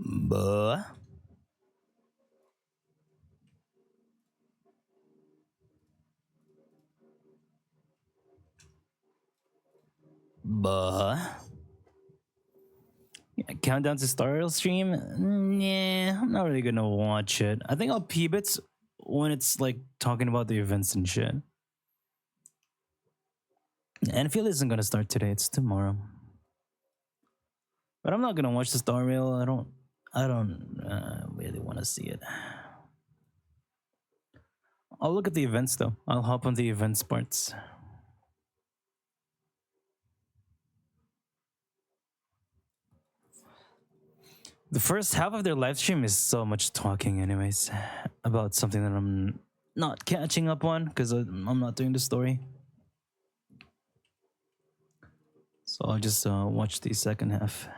Buh. Buh. Yeah, countdown to Star Rail stream? Nah, I'm not really gonna watch it. I think I'll peep it when it's like talking about the events and shit. Anfield isn't gonna start today, it's tomorrow. But I'm not gonna watch the Star Rail. I don't really want to see it. I'll look at the events though. I'll hop on the events parts. The first half of their live stream is so much talking, anyways, about something that I'm not catching up on because I'm not doing the story. So I'll just watch the second half.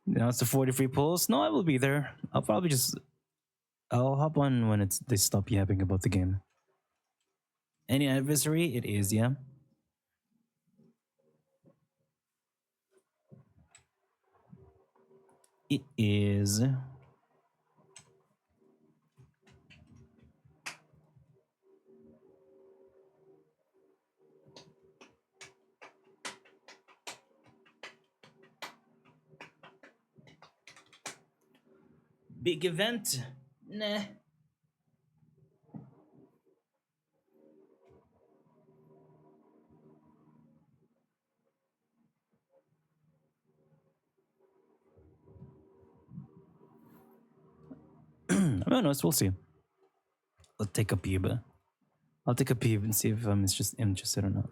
Now it's the 43 polls. No, I will be there. I'll hop on when they stop yapping about the game. Any adversary? It is, yeah. It is. Big event? Nah. I don't know. We'll see. I'll take a peep. I'll take a peep and see if I'm just interested or not.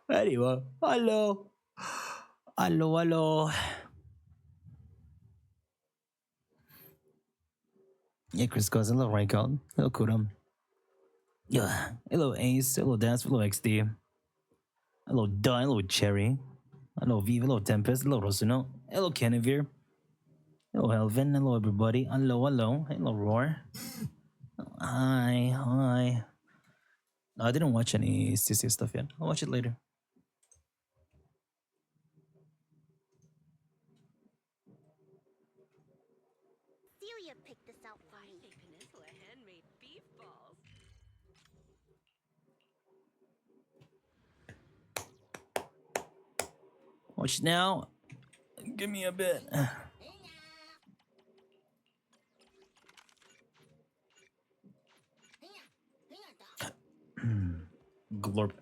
Anyway, hello. Hello, hello. Yeah, Chris goes, hello, Raikal. Hello, Kuram. Yeah. Hello, Ace. Hello, Dance. Hello, XD. Hello, Dun. Hello, Cherry. Hello, Viva. Hello, Tempest. Hello, Rosuno. Hello, Kenevere. Hello, Helvin. Hello, everybody. Hello, hello. Hello, Roar. Hi, hi. No, I didn't watch any CC stuff yet. I'll watch it later. Celia picked this out for me. Peninsula handmade beef balls. Watch now. Give me a bit. Glorp.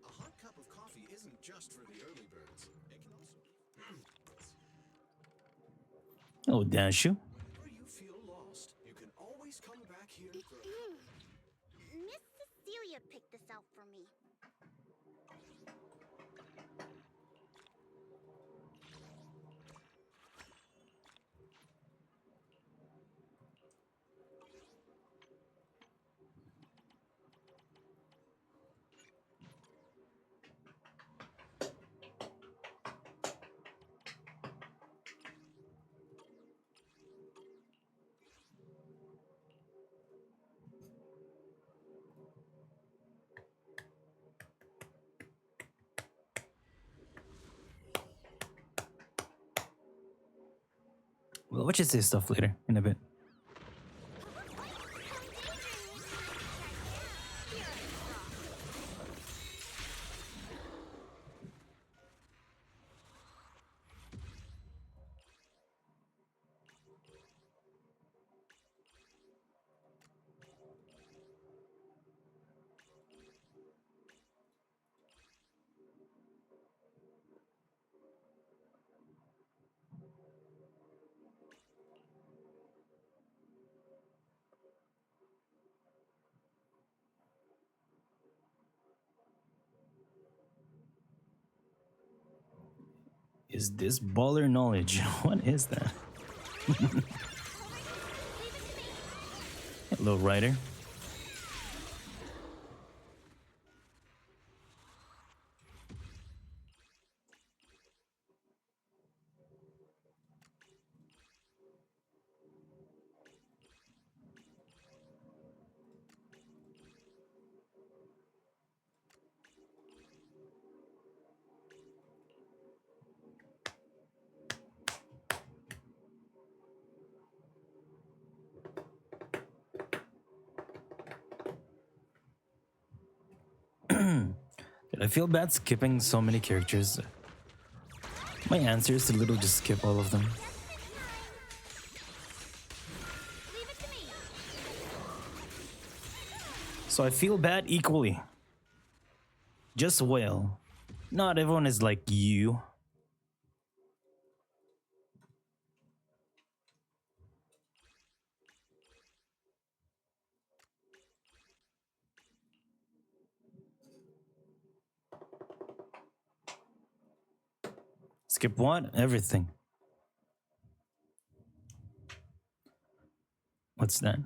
A hot cup of coffee isn't just for the early birds. It can also... Oh, Dashu. Whenever you feel lost, you can always come back here for... Miss Cecilia picked this out for me. We'll watch this stuff later in a bit. Is this baller knowledge? What is that? Hello, Ryder. Did I feel bad skipping so many characters? My answer is to literally just skip all of them. Leave it to me. So I feel bad equally. Just well. Not everyone is like you. Skip what? Everything. What's that?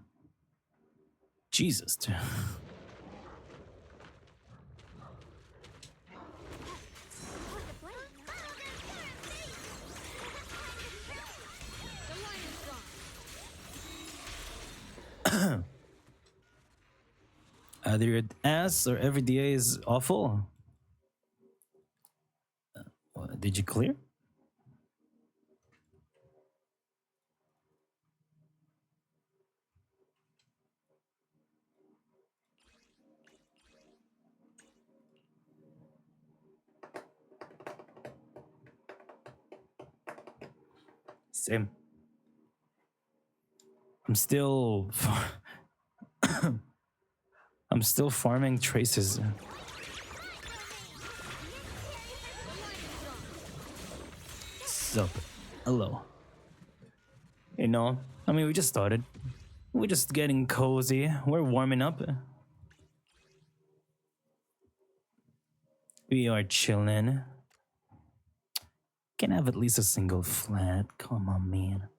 Jesus. Either your ass or every DA is awful. Did you clear? Same. I'm still I'm still farming traces. Sup? Hello. You know, I mean, we just started. We're just getting cozy. We're warming up. We are chilling. Can have at least a single flat. Come on, man.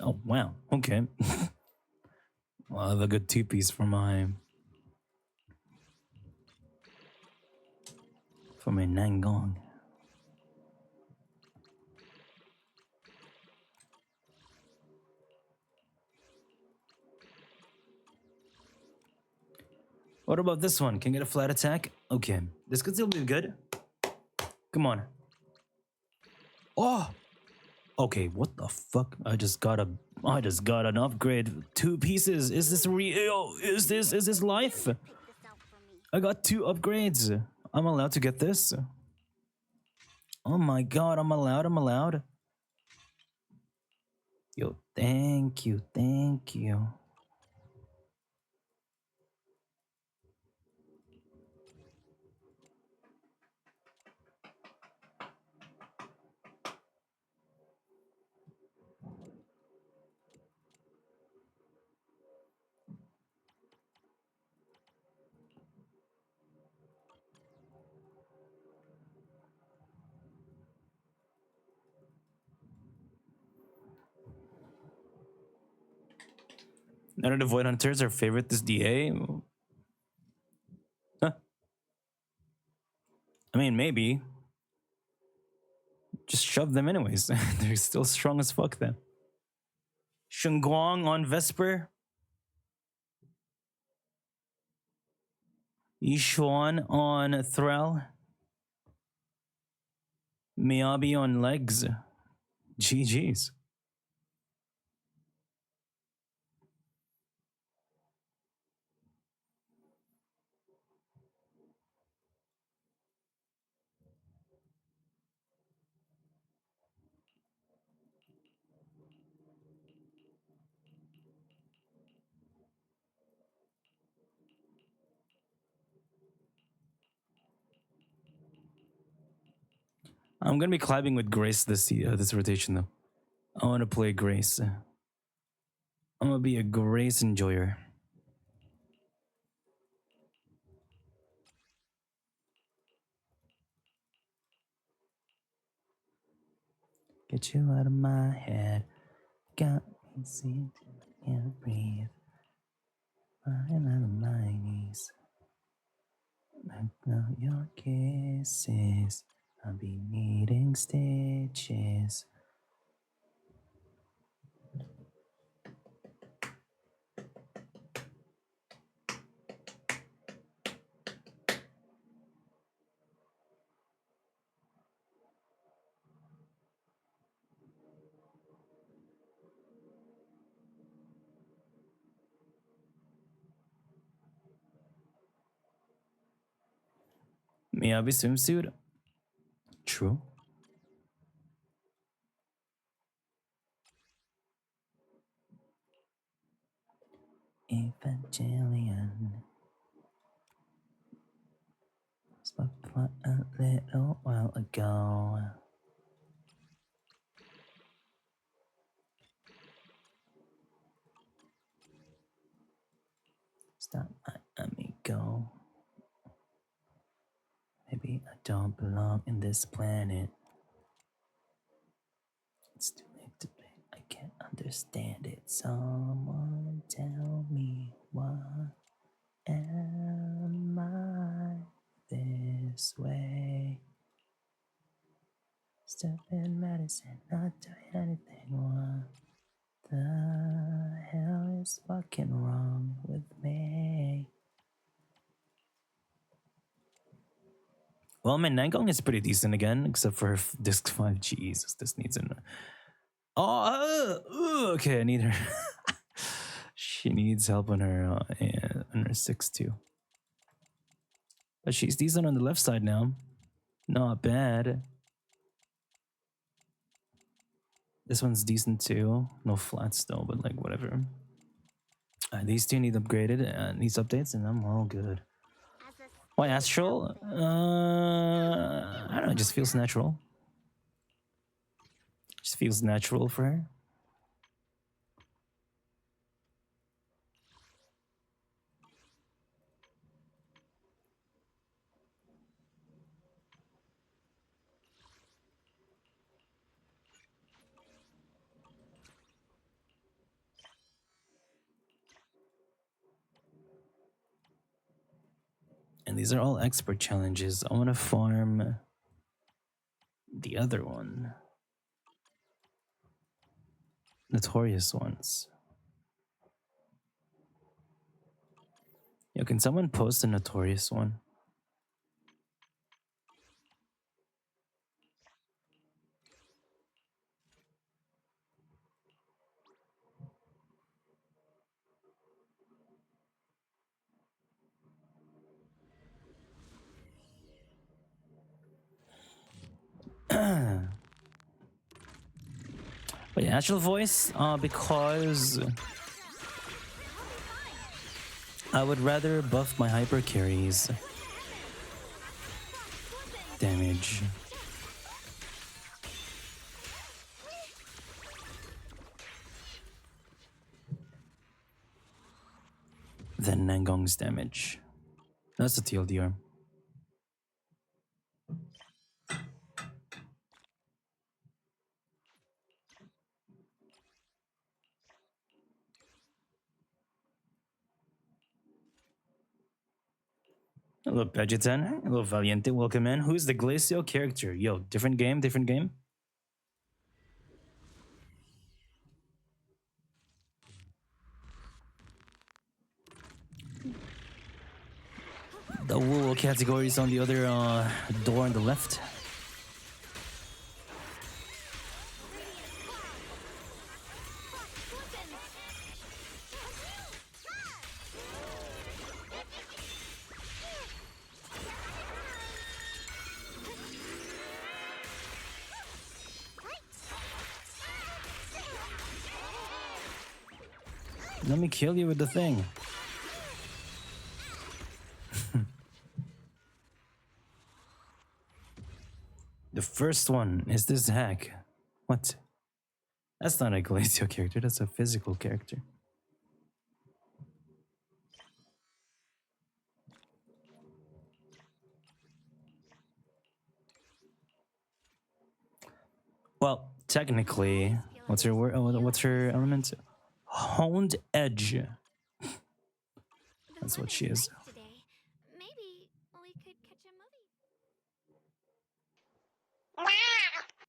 Oh wow. Okay. Well, I have a good two-piece for my Nangong. What about this one? Can get a flat attack? Okay. This could still be good. Come on. Oh! Okay, what the fuck? I just got an upgrade. Two pieces. Is this real? Is this life? Pick this out for me. I got two upgrades. I'm allowed to get this? Oh my god, I'm allowed. Yo, thank you. None of the Void Hunters are favorite this DA? Huh? I mean, maybe. Just shove them anyways. They're still strong as fuck then. Shunguang on Vesper. Yishuan on Thrall. Miyabi on Legs. GG's. I'm gonna be climbing with Grace this rotation though. I want to play Grace. I'm gonna be a Grace enjoyer. Get you out of my head. Got me seeing I can't breathe. Flying out of my knees. Now your kisses. I'll be needing stitches. Miyabi swimsuit. True. Evangelion. Spoke for a little while ago. Stop my amigo. Maybe I don't belong in this planet. It's too late to play. I can't understand it. Someone tell me why am I this way? Stupid medicine, not doing anything. What the hell is fucking wrong with me? Well, my Nangong is pretty decent again, except for disc 5. Jesus, this needs an. Oh, okay, I need her. She needs help on her 6 too. But she's decent on the left side now. Not bad. This one's decent too. No flats though, but like whatever. These two need upgraded and needs updates, and I'm all good. As a Why Astral? I don't know. It just feels natural. Just feels natural for her. And these are all expert challenges. I want to farm the other one. Notorious ones. Yo, can someone post a notorious one? Wait, natural voice? Because I would rather buff my hyper carries. Damage. Than Nangong's damage. That's the TLDR. Hello, Vegetan. Hello, Valiente. Welcome in. Who's the Glacio character? Yo, different game, different game. The wool category is on the other door on the left. Let me kill you with the thing. The First one is this hack. What? That's not a Glacio character, that's a physical character. Well, technically, what's her word? What's her element? Honed edge. The That's what weather's she is. nice today. Maybe we could catch a movie.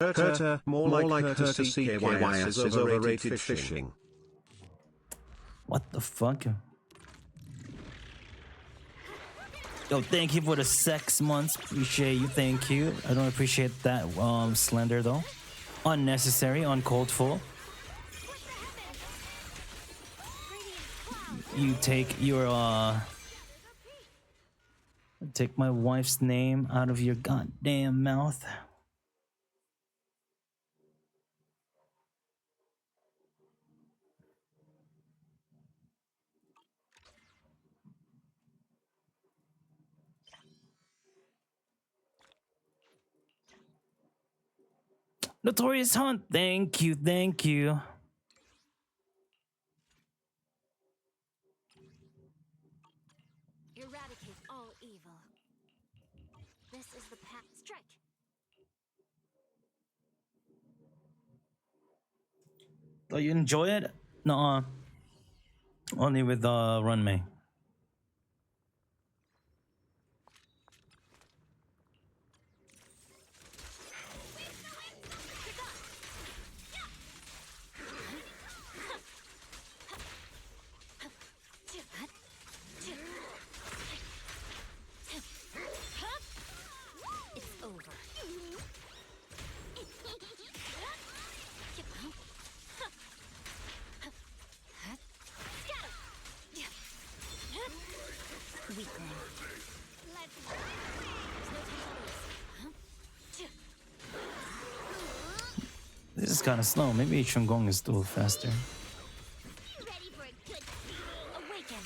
Herta, more like Herta CKYS is overrated fishing. What the fuck? Yo, thank you for the 6 months. Appreciate you. Thank you. I don't appreciate that slender though. Unnecessary, uncalled for. You take your take my wife's name out of your goddamn mouth. Notorious Hunt, thank you, thank you. Eradicate all evil. This is the path. Strike. Oh, you enjoy it? No, only with Runmei. It's over. Weakling. Let's go. This is kind of slow. Maybe Shungong is still faster. Ready for a good awaken.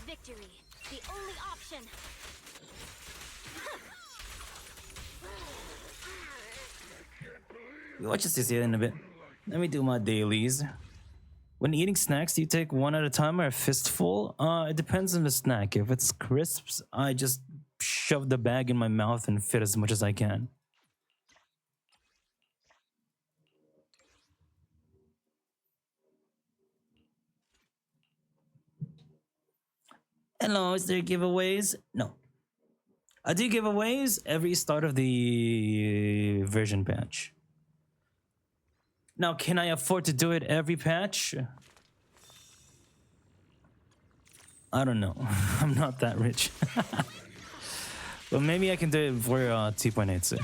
Victory, the only option. We'll watch this here in a bit. Let me do my dailies. When eating snacks, do you take one at a time or a fistful? It depends on the snack. If it's crisps, I just shove the bag in my mouth and fit as much as I can. Hello, is there giveaways? No. I do giveaways every start of the version patch. Now, can I afford to do it every patch? I don't know. I'm not that rich. But maybe I can do it for 2.8.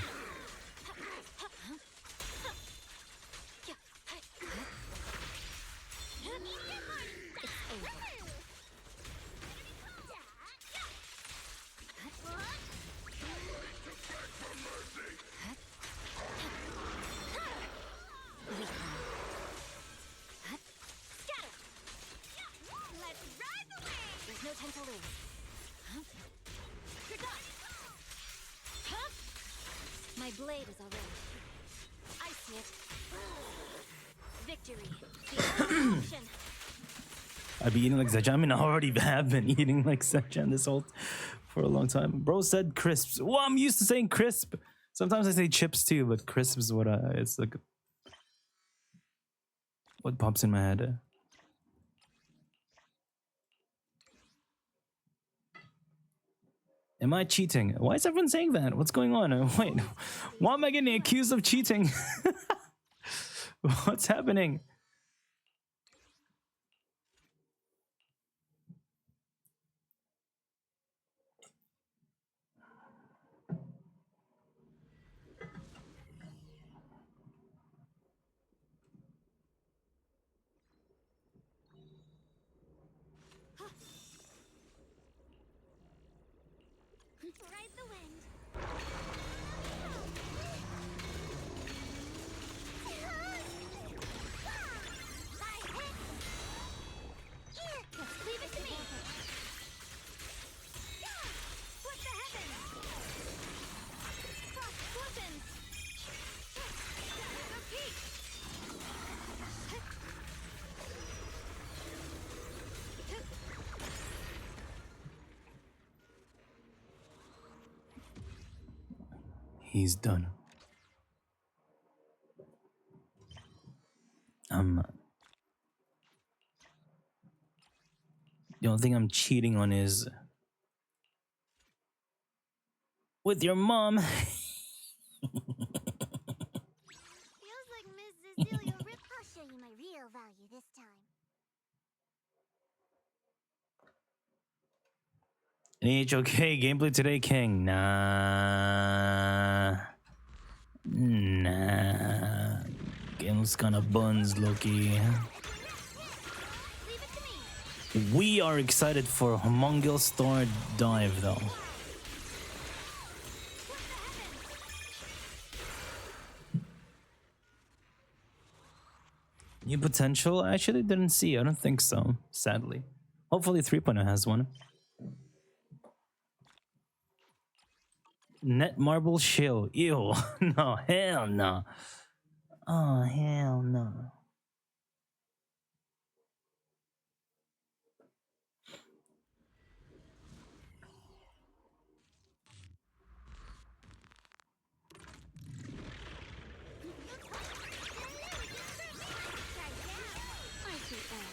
My blade is already. I see it. Victory. The only option. I'd be eating like Zechan. I mean, I already have been eating like Zechan this whole for a long time. Bro said crisps. Well, I'm used to saying crisp. Sometimes I say chips too, but crisp is what it's like. What pops in my head? Am I cheating? Why is everyone saying that? What's going on? Wait, why am I getting accused of cheating? What's happening? Ride the wind. Leave it to me. What the heavens? he's done. The only thing I'm cheating on is with your mom. Feels like Miss Cecilia Rip. I'll show you my real value this time. HOK gameplay today, King. Nah. Game's kinda buns, Loki. Leave it to me. We are excited for Humongous Star Dive, though. New potential? I actually didn't see. I don't think so, sadly. Hopefully 3.0 has one. Net marble shield. Ew. No, hell no. Oh, hell no. I see that.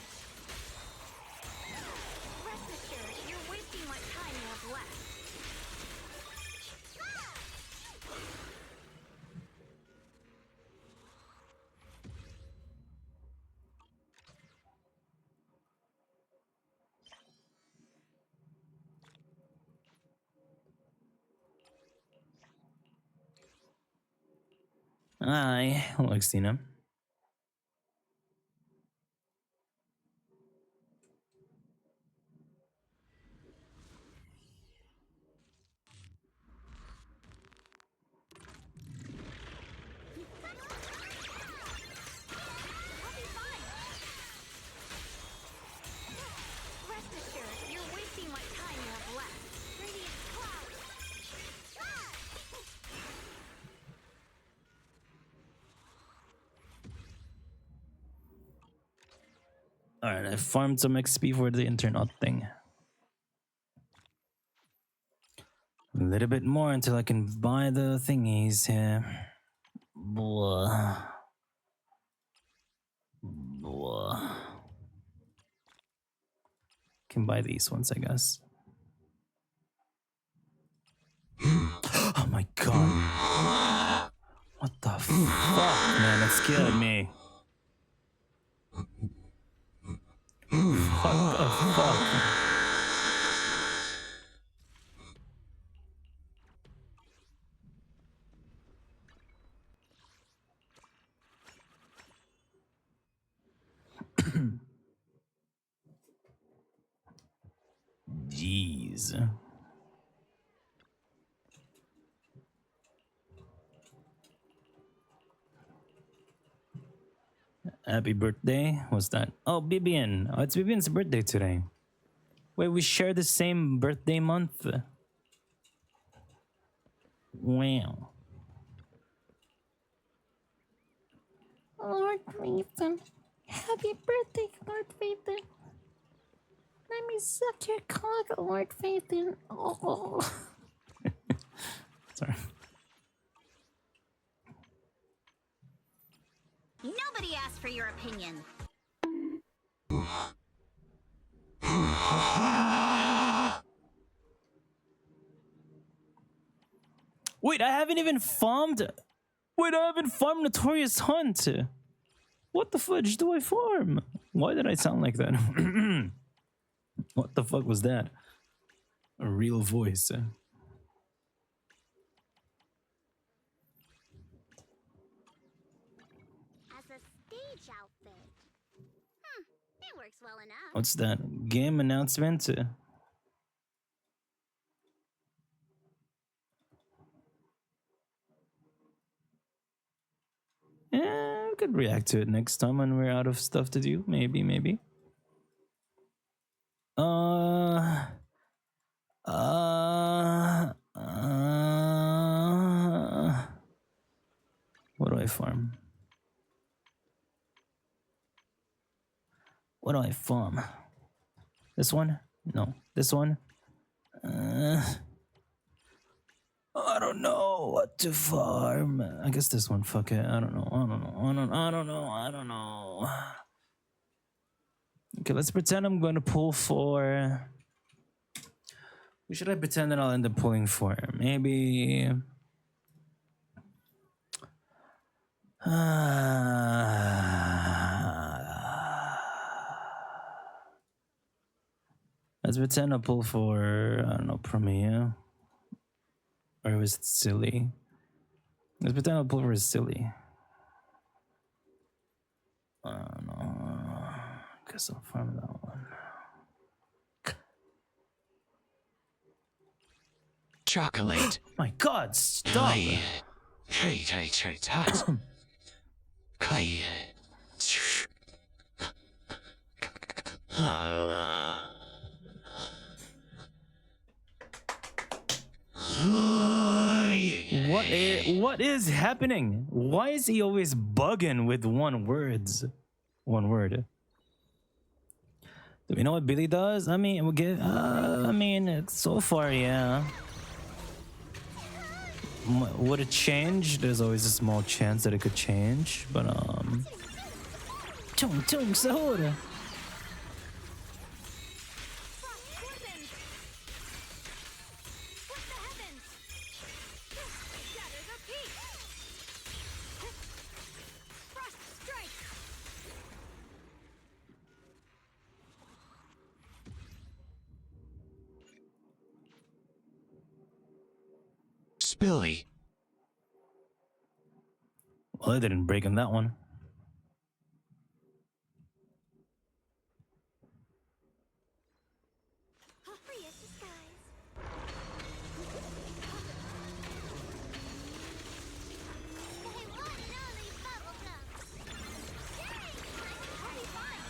Rest assured, you're wasting what time you have left. Hi, Alexina. I'll be fine. Rest assured, you're wasting what time you have left. Radiant cloud. Alright, I farmed some XP for the internet thing. A little bit more until I can buy the thingies here. Blah. Blah. Can buy these ones, I guess. Oh my god. What the fuck, man? That scared me. What the fuck? Jeez. Happy birthday. What's that? Oh, Bibian. Oh, it's Bibian's birthday today. Wait, we share the same birthday month? Wow. Lord Raven. Happy birthday, Lord Raven. Let me suck your cock, Lord Raven. Oh. Sorry. Nobody asked for your opinion. Wait, I haven't even farmed. Wait, I haven't farmed Notorious Hunt. What the fudge do I farm? Why did I sound like that? What the fuck was that? A real voice. As a stage outfit. It works well enough. What's that? Game announcement? Yeah, we could react to it next time when we're out of stuff to do. Maybe, maybe. Uh, what do I farm? What do I farm? This one? No. This one? I don't know what to farm. I guess this one. Fuck it. I don't know. I don't know. Okay, let's pretend I'm going to pull for. Who should I pretend that I'll end up pulling for? Maybe. Let's pretend I pull for. I don't know, Premiere. Or was it Silly? Let's pretend I pull for Silly. I don't know. Guess I'll farm that one. Chocolate. My God, stop! What is happening? Why is he always bugging with one word? Do we know what Billy does? I mean, we'll get. So far, yeah. Would it change? There's always a small chance that it could change, but Tung tung sahura. What the heavens? Shatters are peak. Frost strike. Spilly. Well, I didn't break him that one. Free as disguise. My one and only bubblegum. Yay! Party fine.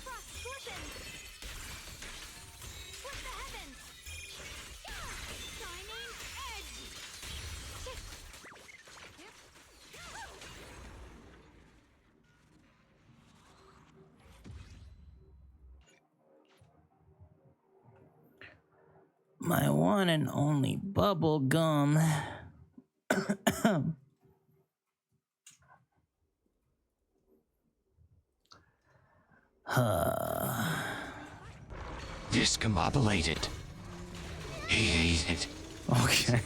Frost scorpion. What the heavens? Shining edge. My one and only bubble gum. Discombobulated. He ate it. Okay.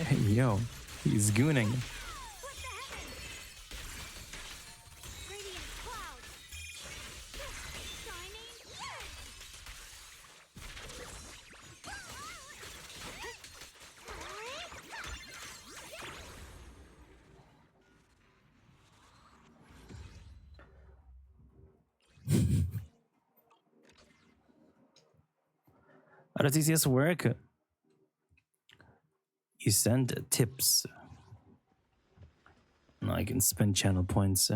Hey, yo, he's gooning. What the heavens? Radiant cloud. Shining edge. How does TCS work? You send tips. No, I can spend channel points.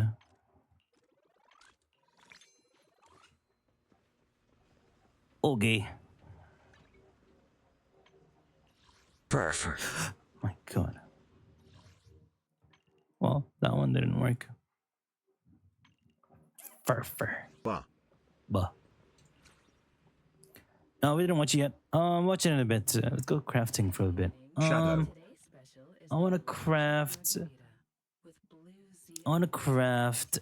Okay. Perfect. My God. Well, that one didn't work. Fur. Bah. Buh. No, we didn't watch it yet. Watch it in a bit. Let's go crafting for a bit. Shadow. I want to craft. I want to craft.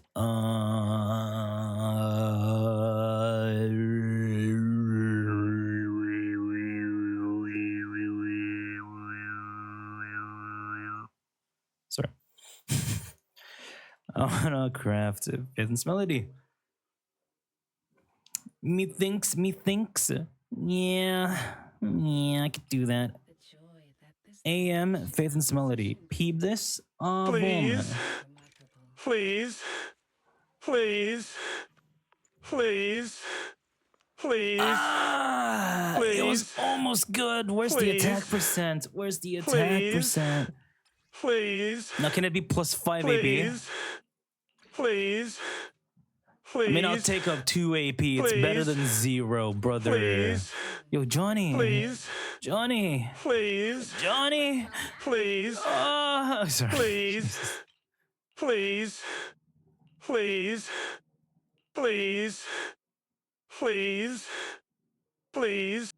Sorry. I want to craft Faith's Melody. Methinks. Yeah, I could do that. AM, Faith and Melody. Peep this. Boom. Please. Please. Please. Please. It was Please. almost good. Where's the attack Please. percent? Where's the attack Please. percent? Please. Now, can it be plus 5 AP? Please. Please. Please. I mean, I'll take up 2 AP. It's better Please. than 0, brother. Please. Yo, Johnny. Please. Johnny. Please. Johnny. Please. Sorry. Please. Please. Please. Please. Please. Please.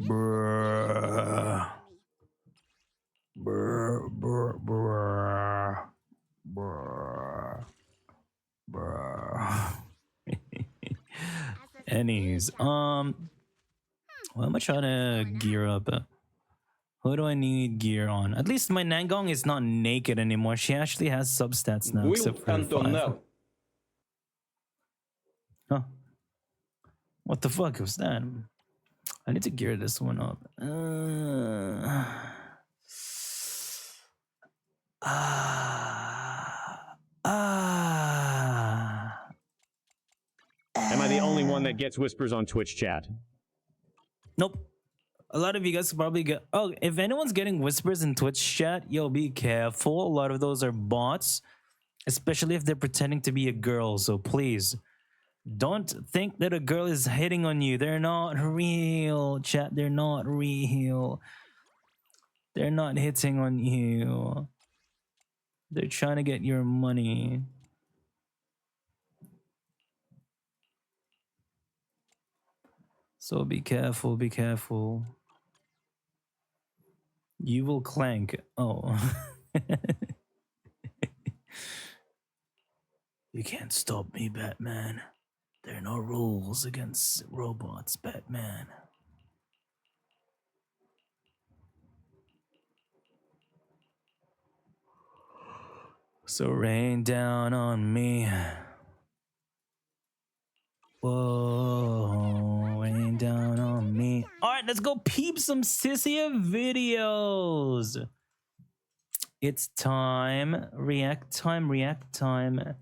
Bruh. Bruh, bruh, bruh. Bruh. Bruh. Anyways, what am I trying to gear up? Who do I need gear on? At least my Nangong is not naked anymore. She actually has substats now, except for 5. Huh? What the fuck was that? I need to gear this one up. Am I the only one that gets whispers on Twitch chat? Nope. A lot of you guys probably get. Oh, if anyone's getting whispers in Twitch chat, yo, be careful. A lot of those are bots, especially if they're pretending to be a girl. So please, don't think that a girl is hitting on you. They're not real, chat. They're not real. They're not hitting on you. They're trying to get your money. So be careful, be careful. You will clank. Oh. You can't stop me, Batman. There are no rules against robots, Batman. So rain down on me. Whoa, rain down on me. All right, let's go peep some Sissia videos. It's time. React time, react time.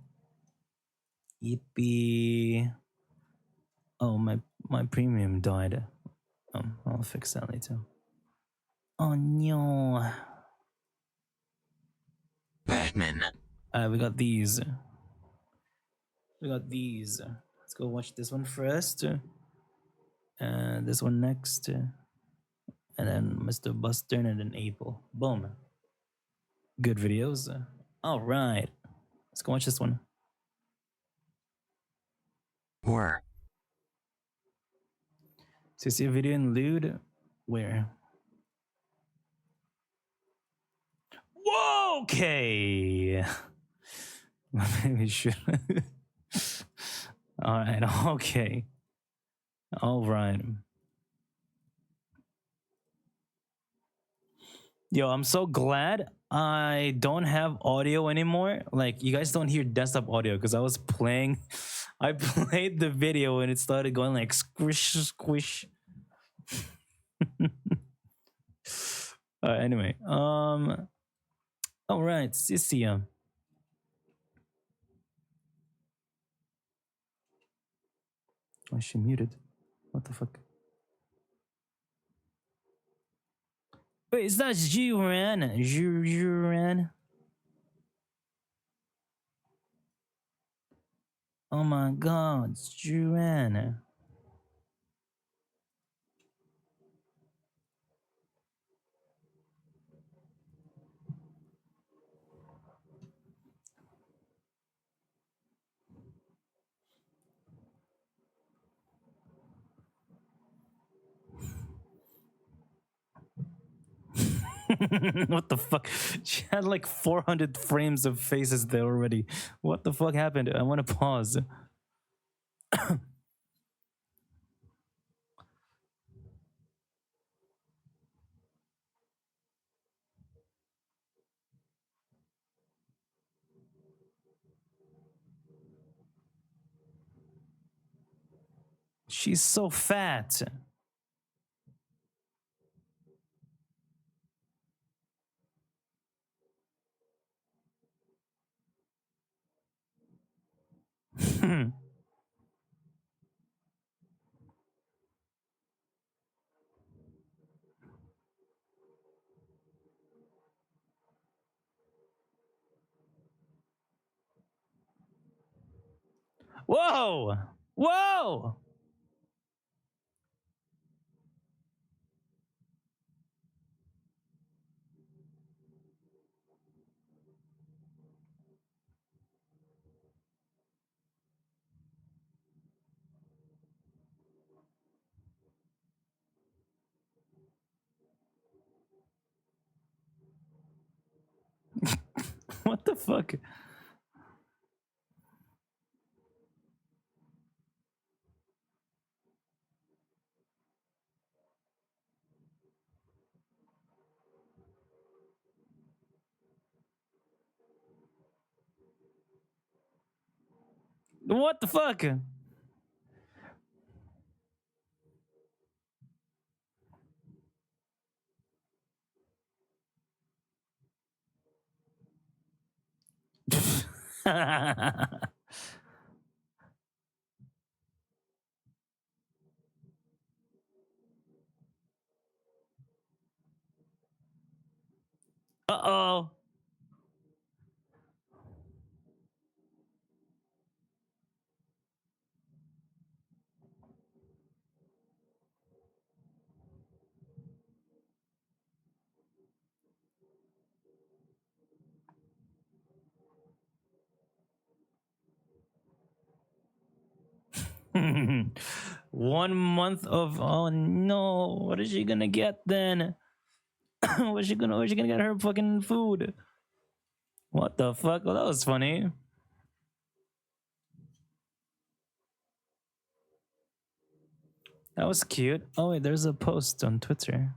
Yippee. Oh, my premium died. I'll fix that later. Oh no. Batman. We got these. We got these. Let's go watch this one first. And this one next. And then Mr. Buster and then April. Boom. Good videos. All right. Let's go watch this one. Where? So you see a video in Lewd? Where? Whoa, okay. Maybe we should. All right, okay. All right. Yo, I'm so glad I don't have audio anymore. Like, you guys don't hear desktop audio because I was playing. I played the video and it started going like squish, squish. Anyway, all right, Sissia. Oh, she muted. What the fuck? Wait, is that Juran? Juran? Oh my god, it's Juran. What the fuck? She had like 400 frames of faces there already. What the fuck happened? I want to pause. She's so fat. Whoa! Whoa! What the fuck? What the fuck? Uh-oh. One month of, oh no, what is she gonna get then? Where's she gonna get her fucking food? What the fuck? Well, that was funny. That was cute. Oh wait, there's a post on Twitter.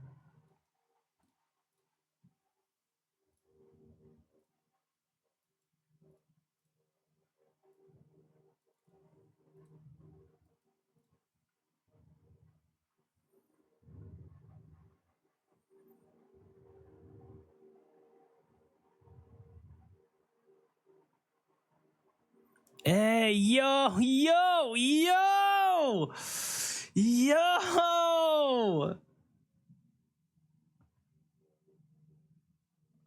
Hey, yo, yo, yo, yo.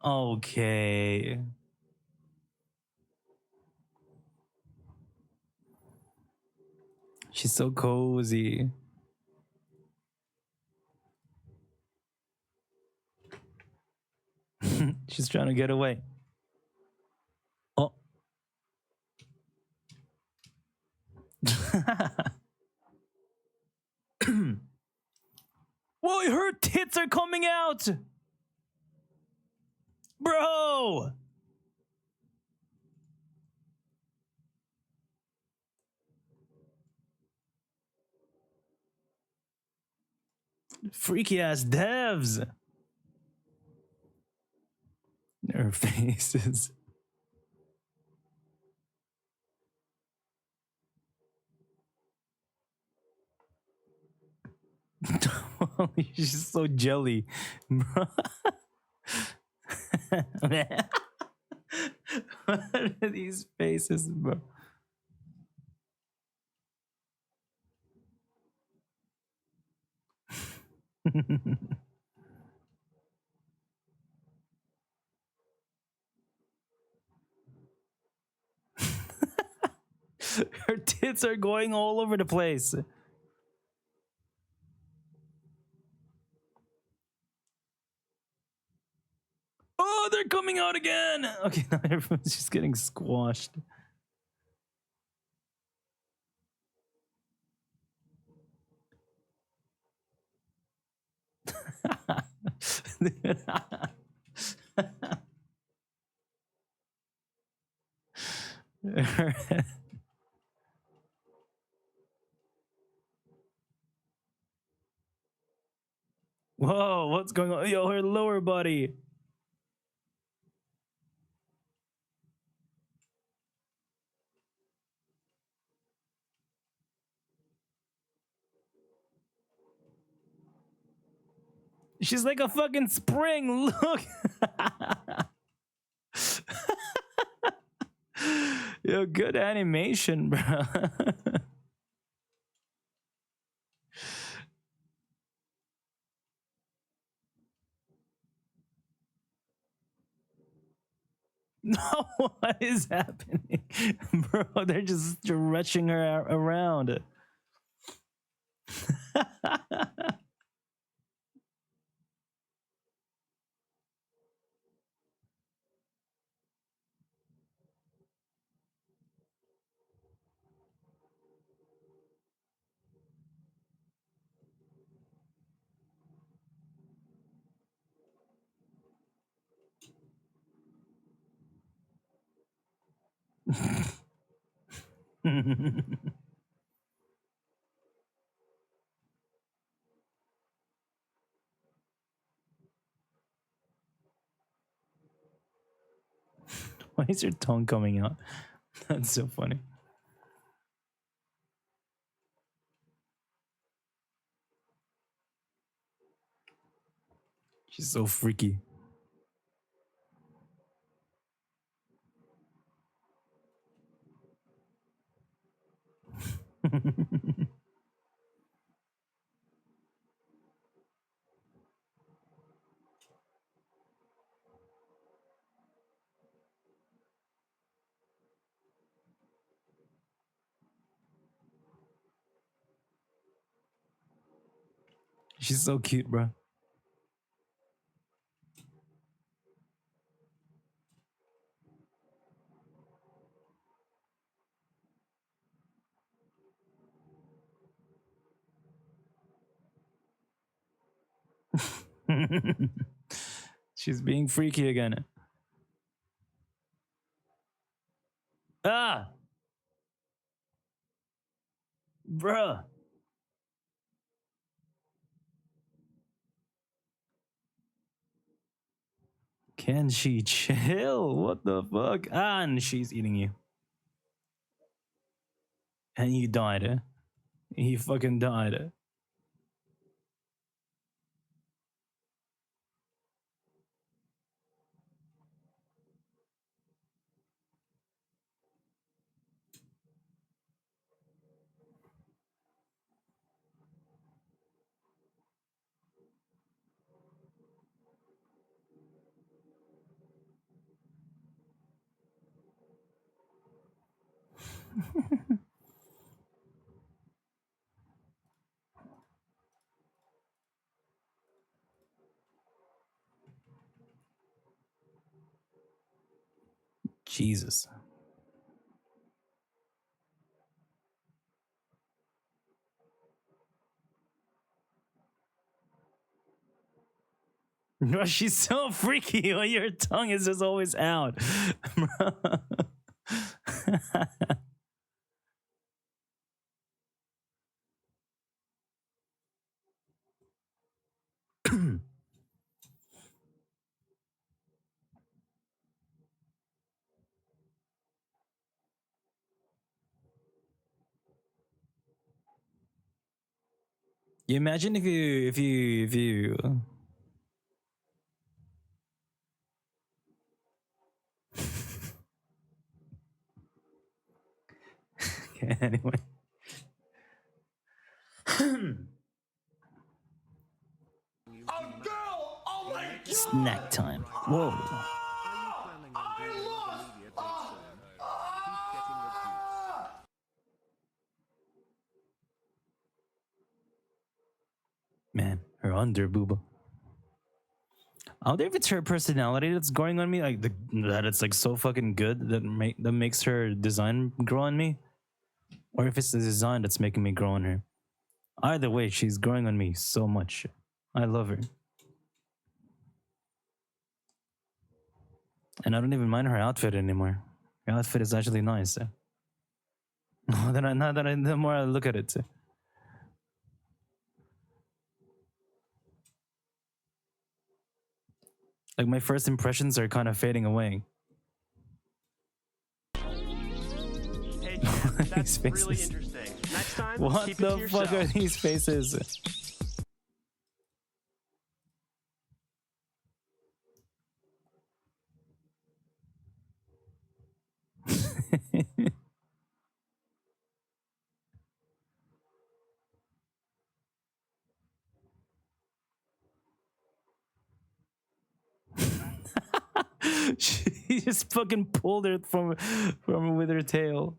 Okay. She's so cozy. She's trying to get away. Oh. Whoa, her tits are coming out! Bro! Freaky ass devs! Her faces. She's so jelly. Bro. What are these faces, bro? Her tits are going all over the place. Oh, they're coming out again. Okay, now everyone's just getting squashed. Whoa, what's going on? Yo, her lower body. She's like a fucking spring. Look. Yo, good animation, bro. No, what is happening? Bro, they're just stretching her around. Why is your tongue coming out? That's so funny. She's so freaky. She's so cute, bro. She's being freaky again. Ah! Bruh. Can she chill? What the fuck? Ah, and she's eating you. And you died, eh? He fucking died, eh? Jesus. Bro, she's so freaky when your tongue is just always out. You imagine if you okay, anyway. Snack time. Whoa. Man, her under booba. I wonder if it's her personality that's growing on me, like that it's like so fucking good that makes her design grow on me, or if it's the design that's making me grow on her. Either way, she's growing on me so much. I love her, and I don't even mind her outfit anymore. Her outfit is actually nice. The more I look at it. Like my first impressions are kind of fading away. Hey, Jen, that's These really faces. interesting. Next time, What keep it to the fuck are yourself. these faces? She just fucking pulled her from with her tail.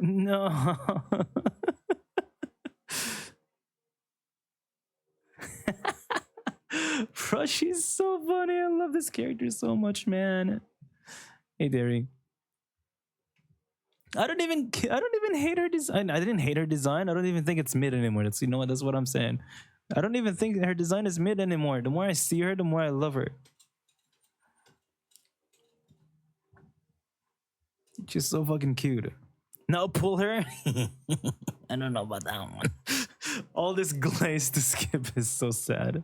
No. Bro, she's so funny. I love this character so much, man. Hey, Derry. I don't even hate her design. I didn't hate her design. I don't even think it's mid anymore. That's, you know what? That's what I'm saying. I don't even think her design is mid anymore. The more I see her, the more I love her. She's so fucking cute. Now pull her. I don't know about that one. All this glaze to skip is so sad.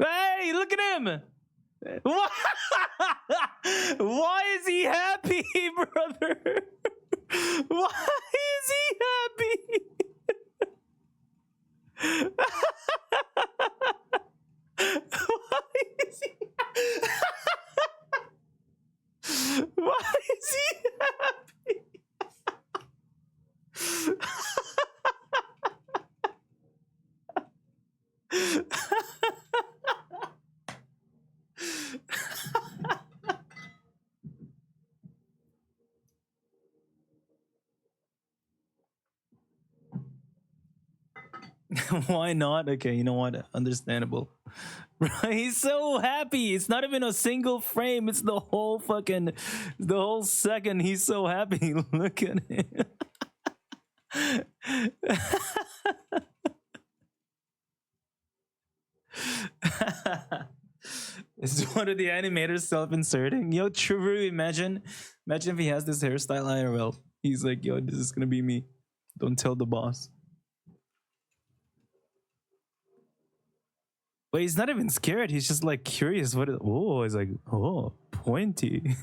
Hey, look at him! Why, why is he happy, brother? Why is he happy? Why is he? Why is he happy? Why not? Okay, you know what? Understandable. Right? He's so happy. It's not even a single frame. It's the whole fucking, the whole second. He's so happy. Look at him. Is one of the animators self-inserting? Yo, true. Imagine if he has this hairstyle IRL. He's like, yo, this is gonna be me. Don't tell the boss. But he's not even scared. He's just like curious. What? Oh, he's like, oh, pointy.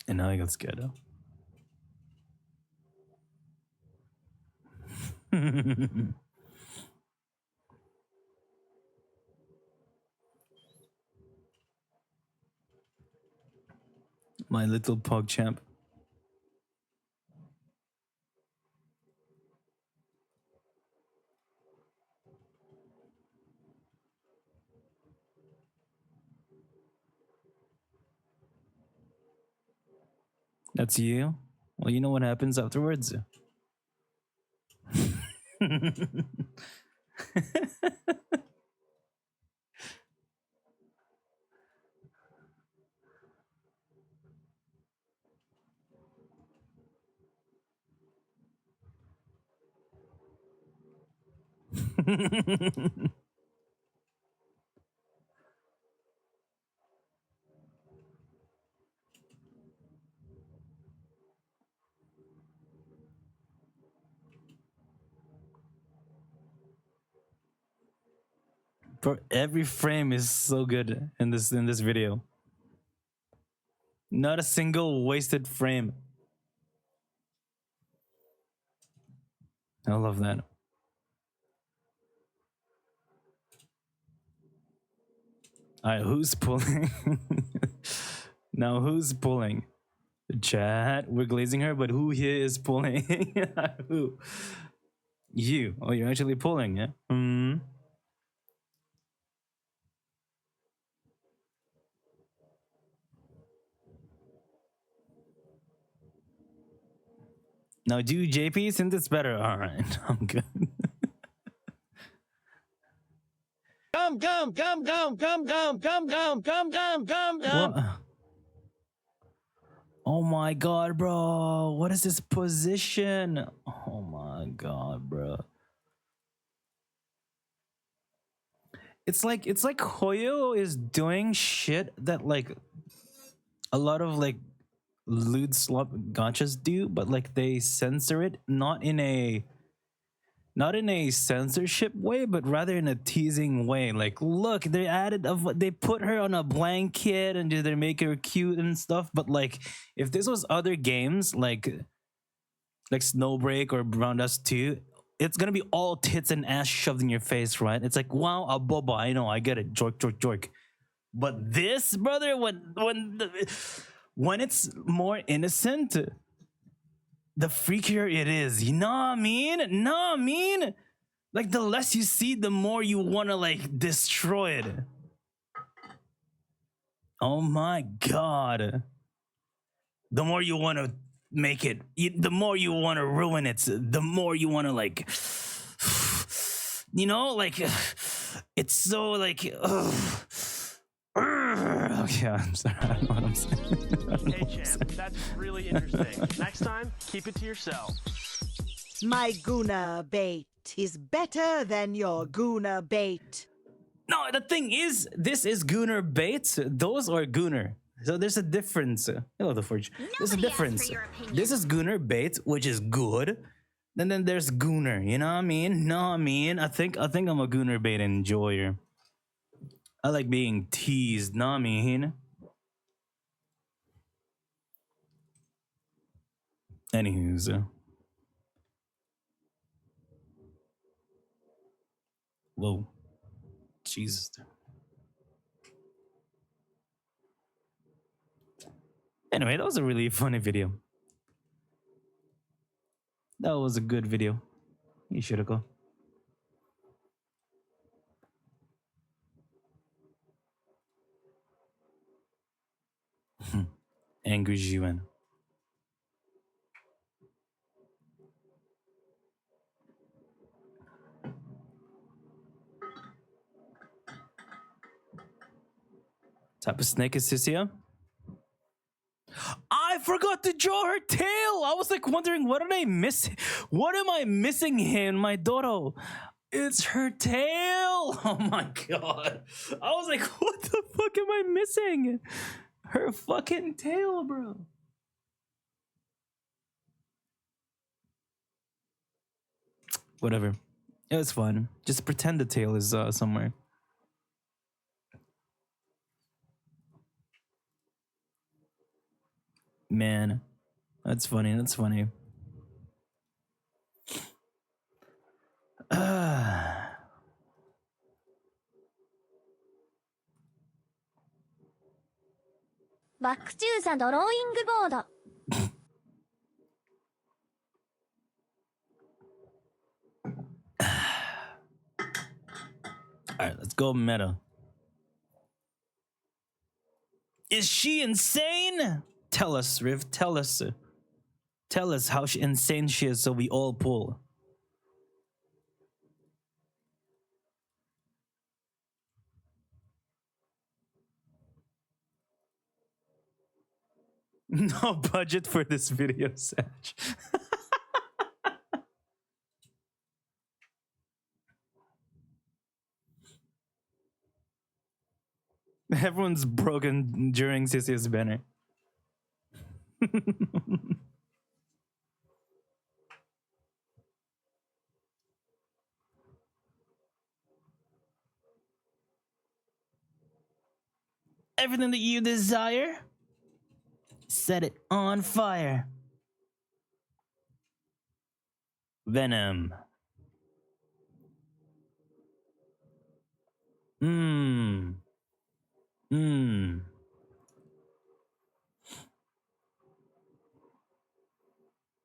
And now he got scared. My little pug champ. That's you? Well, you know what happens afterwards. Bro, every frame is so good in this video. Not a single wasted frame. I love that. Alright, who's pulling? Now who's pulling? Chat, we're glazing her, but who here is pulling? Who? You. Oh, you're actually pulling, yeah? Hmm. Now do JP since it's better. Alright, I'm good. What? Oh my god, bro. What is this position? Oh my god, bro. It's like Hoyo is doing shit that like a lot of like lewd slop gachas do, but like they censor it not in a censorship way, but rather in a teasing way. Like, look, they added they put her on a blanket and they make her cute and stuff. But like, if this was other games like Snowbreak or Brown Dust 2, it's gonna be all tits and ass shoved in your face, right? It's like, wow, a boba, I know, I get it, jork, jork, jork. But this, brother, when it's more innocent, the freakier it is. You know what I mean? Know what I mean? Like, the less you see, the more you want to, like, destroy it. Oh my god. The more you want to make it, the more you want to ruin it, the more you want to, like, You know, like it's so like. Okay, I'm sorry. I don't know what I'm saying. I don't know Hey, what I'm champ, saying. that's really interesting. Next time, keep it to yourself. My Guna bait is better than your Guna bait. No, the thing is, this is Gooner bait. Those are Gooner. So there's a difference. Hello, the Forge. There's a Nobody asked for difference. your opinion. This is Gooner bait, which is good. And then there's Gooner. You know what I mean? No, I mean, I think I'm a Gooner bait enjoyer. I like being teased. Know what I mean? Anywho's. Whoa. Jesus. Anyway, that was a really funny video. That was a good video. You should have go. Angry Juan. Type of snake is this here? I forgot to draw her tail. I was like wondering, what did I miss? What am I missing here in my Doro? It's her tail. Oh my god. I was like, what the fuck am I missing? Her fucking tail, bro. Whatever. It was fun. Just pretend the tail is somewhere. Man, that's funny. That's funny. Alright, let's go meta. Is she insane? Tell us, Riv. Tell us. Tell us how insane she is so we all pull. No budget for this video, Satch. Everyone's broken during Sissy's banner. Everything that you desire, set it on fire. Venom. Mmm. Mmm.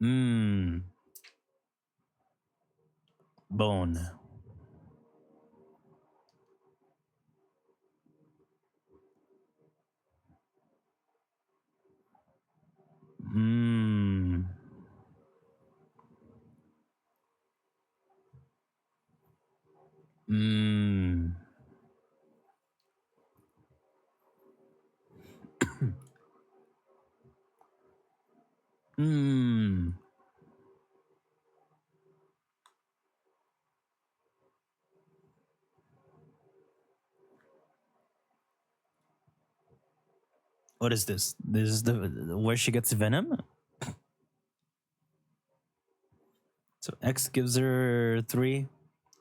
Mmm. Bone. Mmm. Mmm. Mmm. What is this? This is the where she gets venom? So X gives her 3.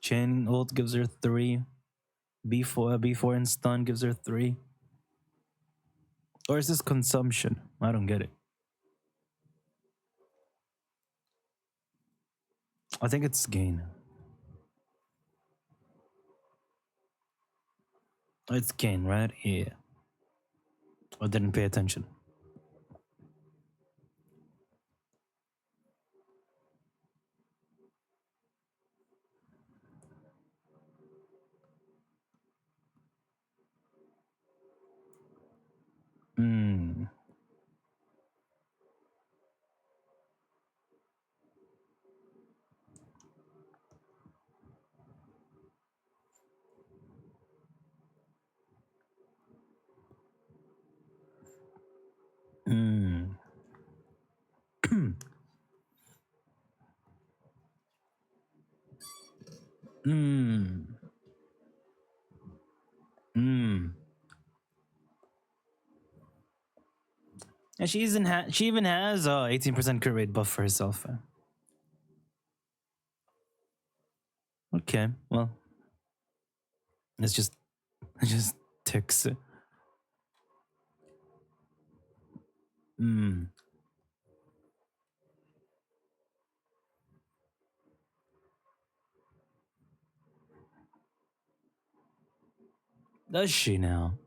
Chain ult gives her 3. B4 and stun gives her 3. Or is this consumption? I don't get it. I think it's gain. It's gain, right? Yeah. I didn't pay attention. Hmm. Hmm. Hmm. And she even has 18% crit rate buff for herself. Okay, well, it's just ticks. Hmm. Does she now?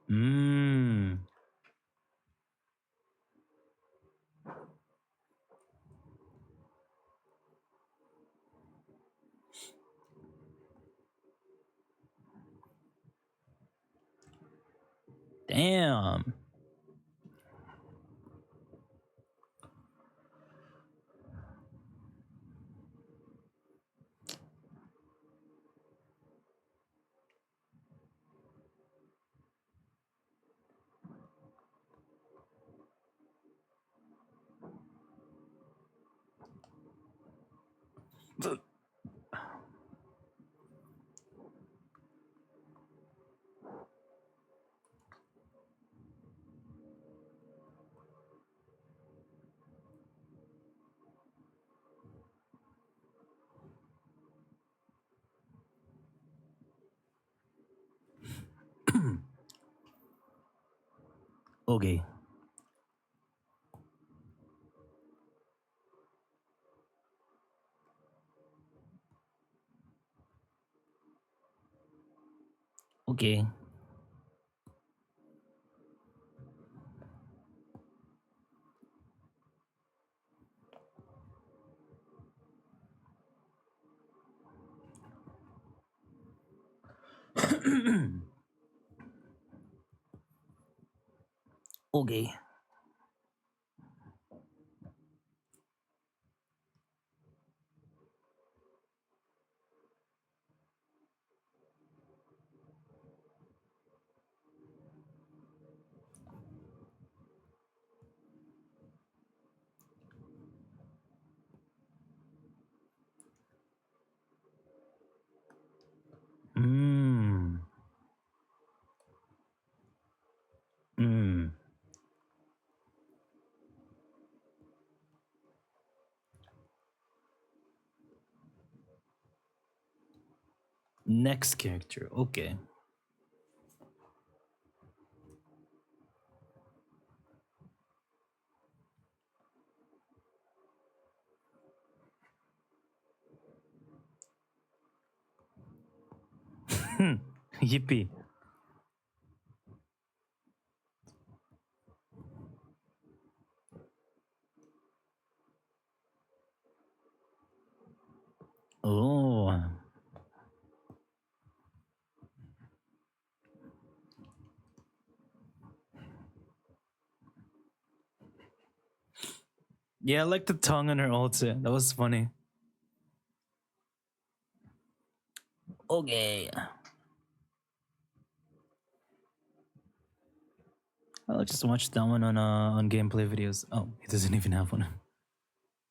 Hmm. Damn. Okay. Okay. Okay. Hmm. Hmm. Next character. Okay. Yippee. Oh. Yeah, I like the tongue on her ulti. That was funny. Okay. I'll just watch that one on gameplay videos. Oh, he doesn't even have one.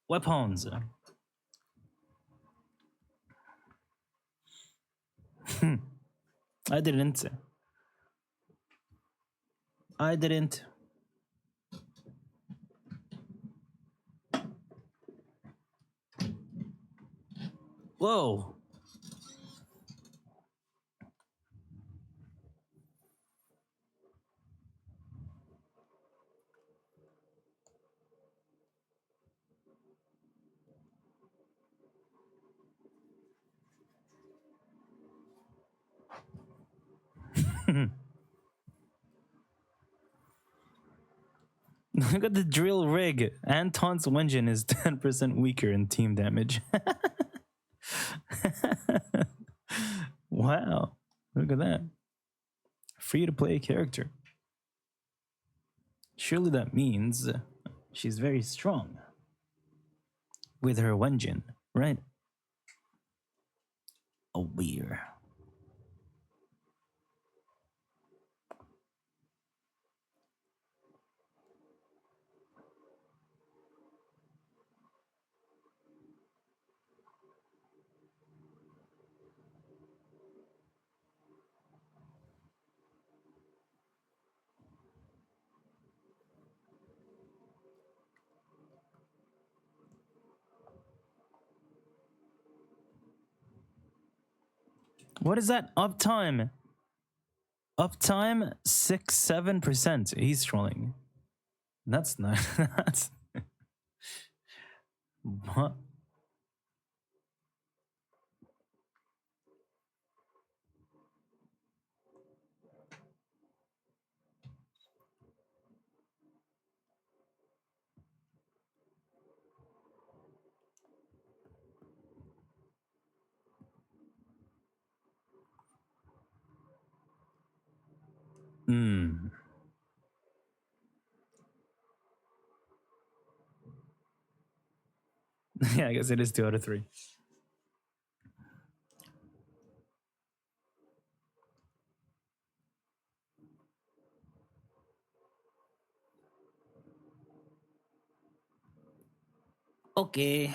Weapons. I didn't. I didn't. Whoa. Look at the drill rig. Anton's engine is 10% weaker in team damage. Wow. Look at that. Free to play character. Surely that means she's very strong with her engine, right? A weird. What is that? Uptime. Uptime 6-7%. He's trolling. That's not. That's. What? Hmm. Yeah, I guess it is 2 out of 3. Okay.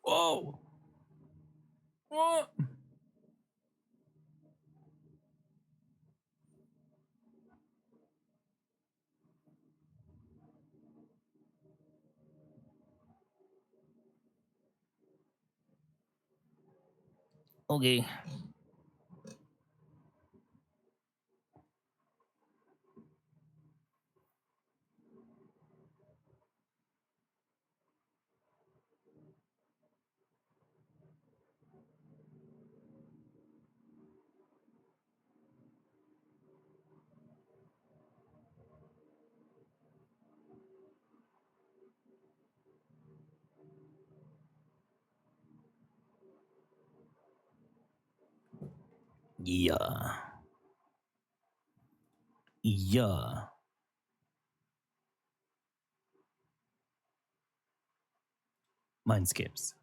Whoa. What? Okay. Yeah. Yeah. Mine skips.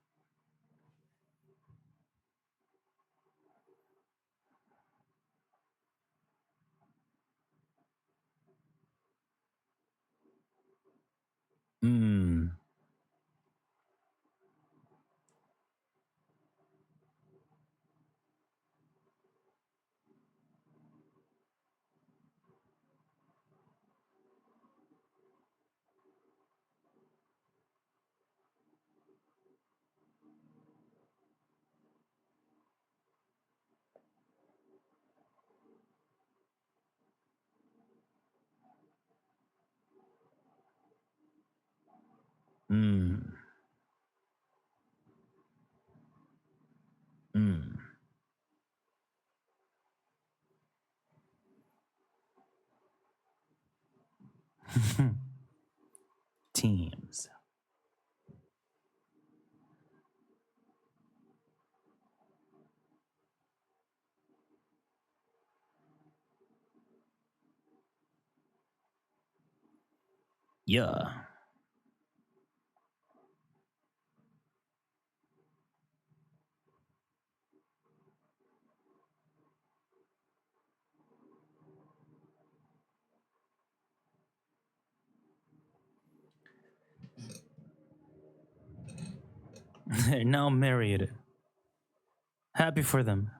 Hmm. Hmm. Hmm. Teams. Yeah. They're now married. Happy for them.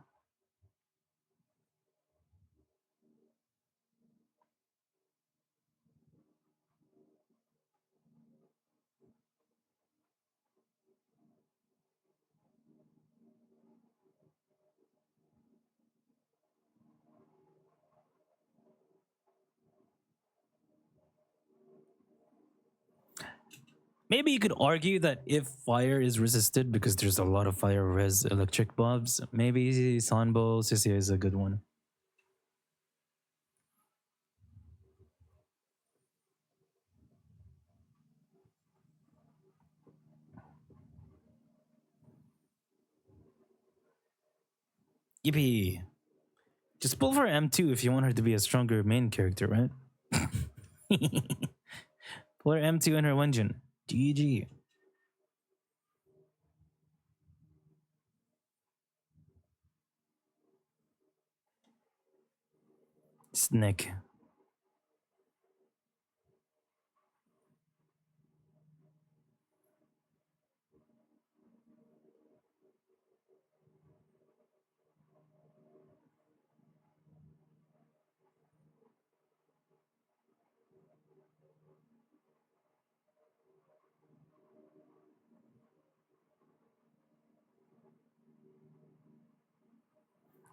Maybe you could argue that if fire is resisted because there's a lot of fire res electric bulbs, maybe Sanbo Sisia is a good one. Yippee. Just pull for M2 if you want her to be a stronger main character, right? Pull her M2 in her Wenjin. GG. Snick.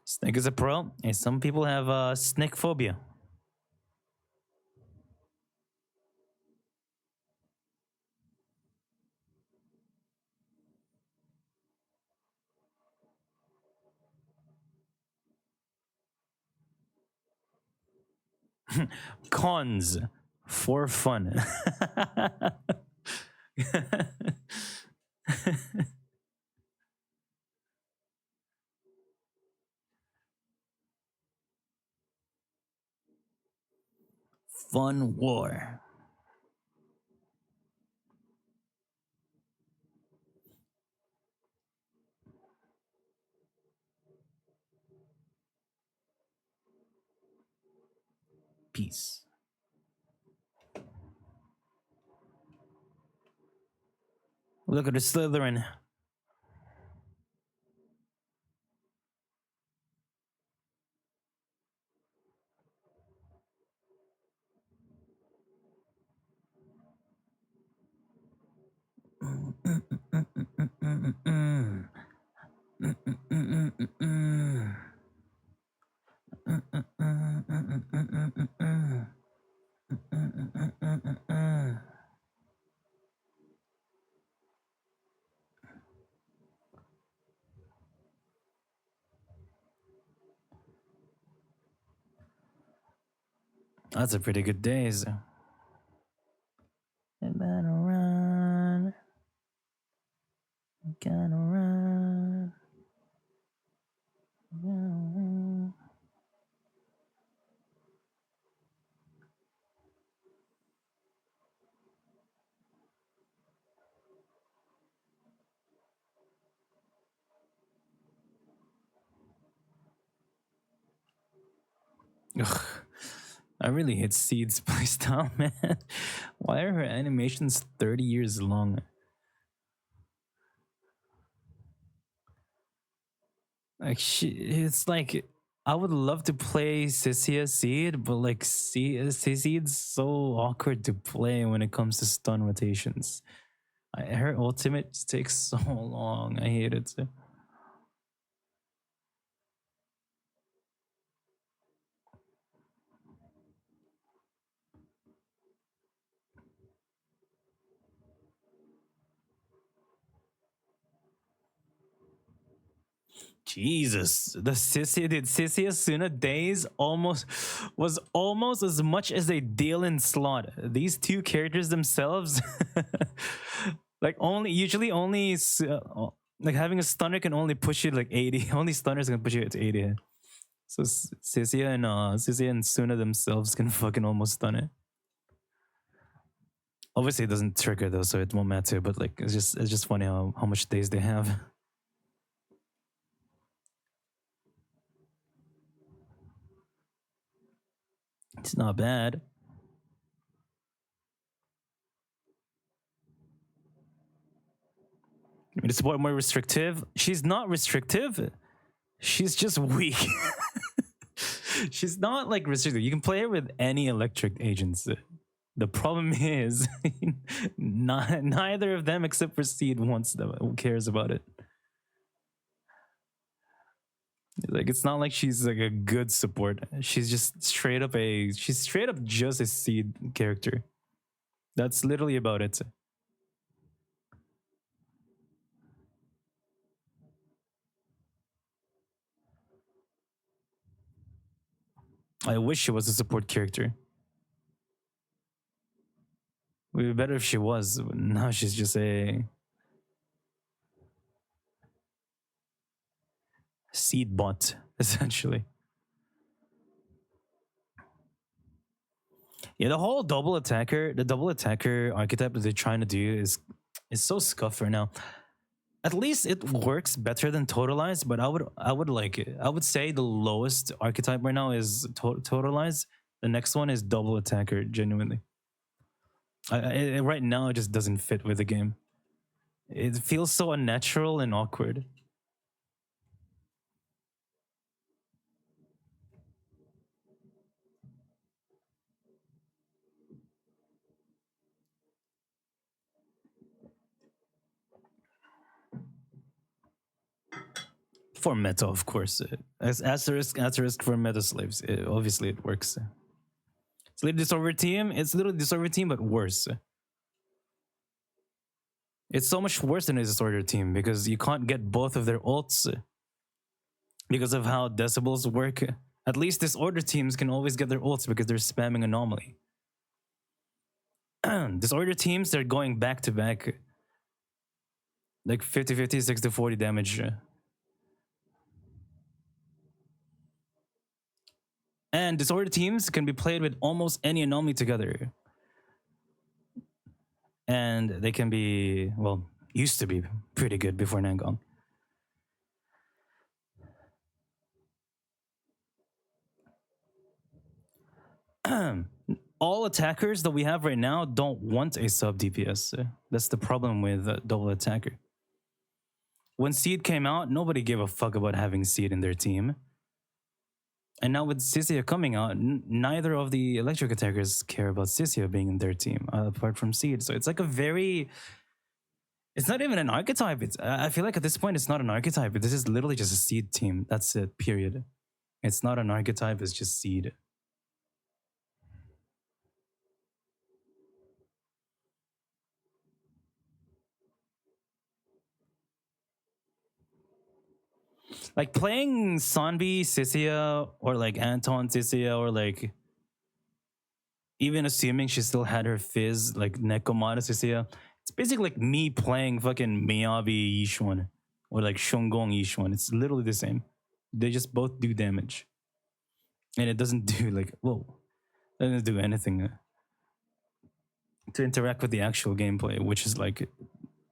Snick is a pro, and some people have snick phobia. Cons for fun. Fun war. Peace. Look at the Slytherin. That's a pretty good days. It better run. Gotta run. Gotta run. Ugh. I really hate Seed's playstyle, man. Why are her animations 30 years long? Like it's like I would love to play Sisia Seed, but like Seed's so awkward to play when it comes to stun rotations. Her ultimate just takes so long. I hate it. Jesus, the Sissy Asuna days was almost as much as they deal in slot. These two characters themselves, like usually only like having a stunner can only push you like 80. Only stunners can push you to 80. So Sissy and Suna themselves can fucking almost stun it. Obviously, it doesn't trigger though, so it won't matter. But like, it's just funny how much days they have. It's not bad. Made support more restrictive. She's not restrictive. She's just weak. She's not like restricted. You can play her with any electric agents. The problem is, neither of them except for Seed wants them. Who cares about it? Like it's not like she's like a good support. She's just straight up just a Seed character. That's literally about it. I wish she was a support character. It would be better if she was. But now she's just a Seed bot, essentially. Yeah, the whole double attacker archetype that they're trying to do is so scuffed right now. At least it works better than Totalize, but I would like it. I would say the lowest archetype right now is Totalize. The next one is double attacker. Genuinely, right now it just doesn't fit with the game. It feels so unnatural and awkward. For meta, of course. As asterisk for meta slaves. Obviously, it works. It's literally Disorder Team. It's literally Disorder Team, but worse. It's so much worse than a Disorder Team because you can't get both of their ults because of how decibels work. At least Disorder Teams can always get their ults because they're spamming Anomaly. Disorder Teams, they're going back to back. Like 50-50, 60-40 damage. And Disorder Teams can be played with almost any Anomaly together. And they can be, well, used to be pretty good before Nangong. All attackers that we have right now don't want a sub DPS. That's the problem with double attacker. When Seed came out, nobody gave a fuck about having Seed in their team. And now with Sissia coming out, neither of the electric attackers care about Sissia being in their team, apart from Seed. So it's like a very... It's not even an archetype. I feel like at this point, it's not an archetype. This is literally just a Seed team. That's it, period. It's not an archetype, it's just Seed. Like playing Sanbi Sissia or like Anton Sissia or like even assuming she still had her fizz like Nekomata Sissia, it's basically like me playing fucking Miyabi Yishuan or like Shungong Yishuan. It's literally the same. They just both do damage. And it doesn't do like, whoa, it doesn't do anything to interact with the actual gameplay, which is like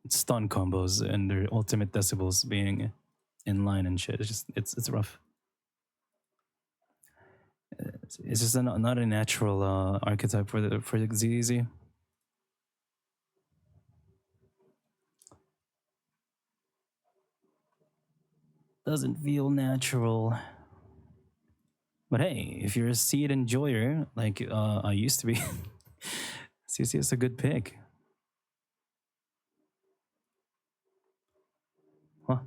stun combos and their ultimate decibels being in line and shit. It's just it's rough. It's just not a natural archetype for the ZZ. Doesn't feel natural. But hey, if you're a Seed enjoyer, like I used to be, CC is a good pick. Huh?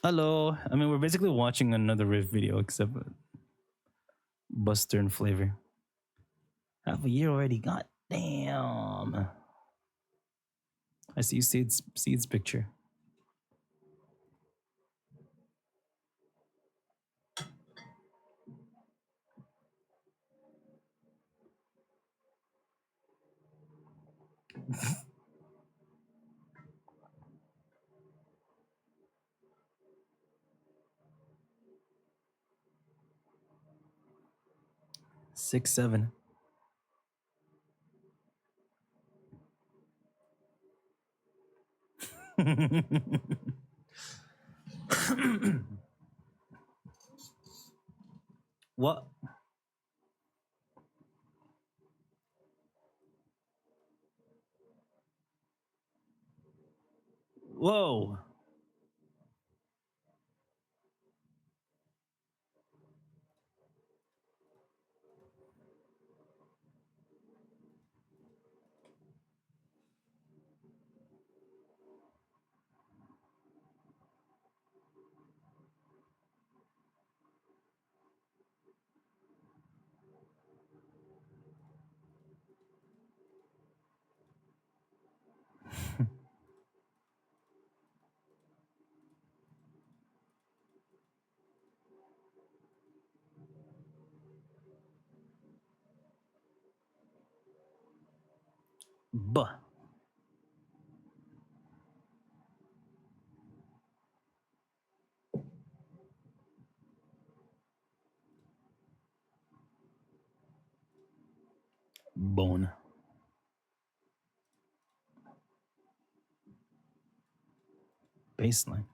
Hello. I mean, we're basically watching another Rift video, except Buster and Flavor. Half a year already. God damn. I see Seed's picture. Six, 7. What? Whoa. Buh. Bone. Baseline.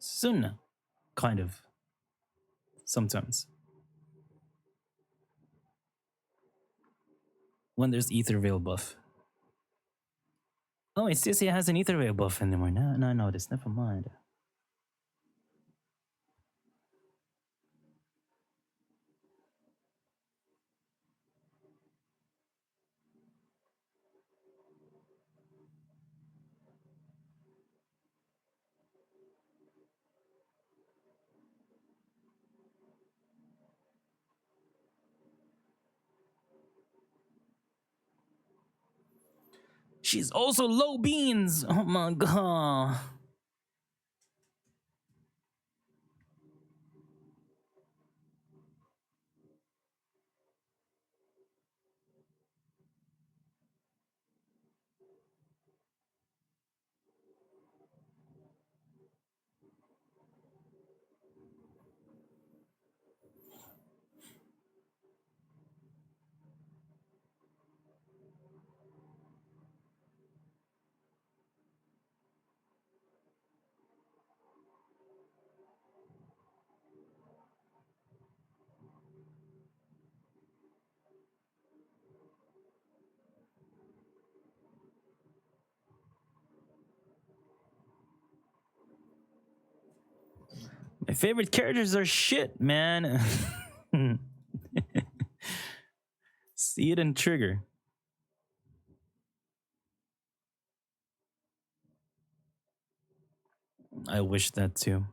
Soon. Kind of. Sometimes. When there's ether veil buff. Oh, it's Sissy has an ether veil buff anymore. No, I noticed. Never mind. She's also low beans. Oh my god. My favorite characters are shit, man. See it and trigger. I wish that too.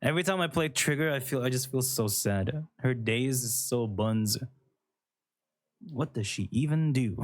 Every time I play Trigger, I just feel so sad. Her days is so buns. What does she even do?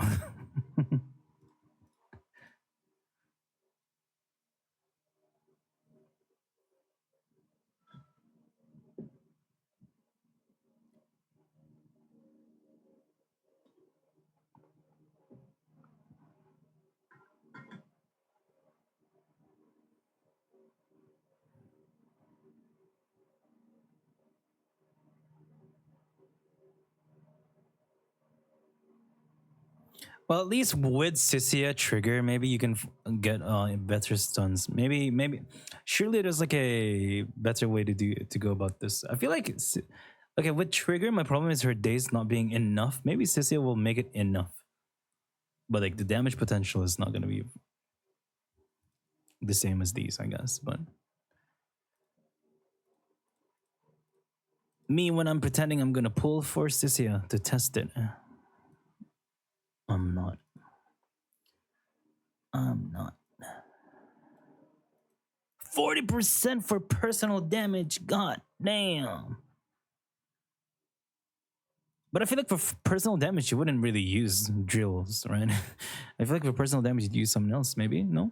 Well, at least with Sissia Trigger, maybe you can get better stuns. Maybe, surely there's like a better way to go about this. I feel like okay, with Trigger, my problem is her days not being enough. Maybe Sissia will make it enough, but like the damage potential is not gonna be the same as these, I guess. But me, when I'm pretending I'm gonna pull for Sissia to test it, I'm not. I'm not. 40% for personal damage. God damn. But I feel like for personal damage, you wouldn't really use drills, right? I feel like for personal damage, you'd use something else, maybe? No?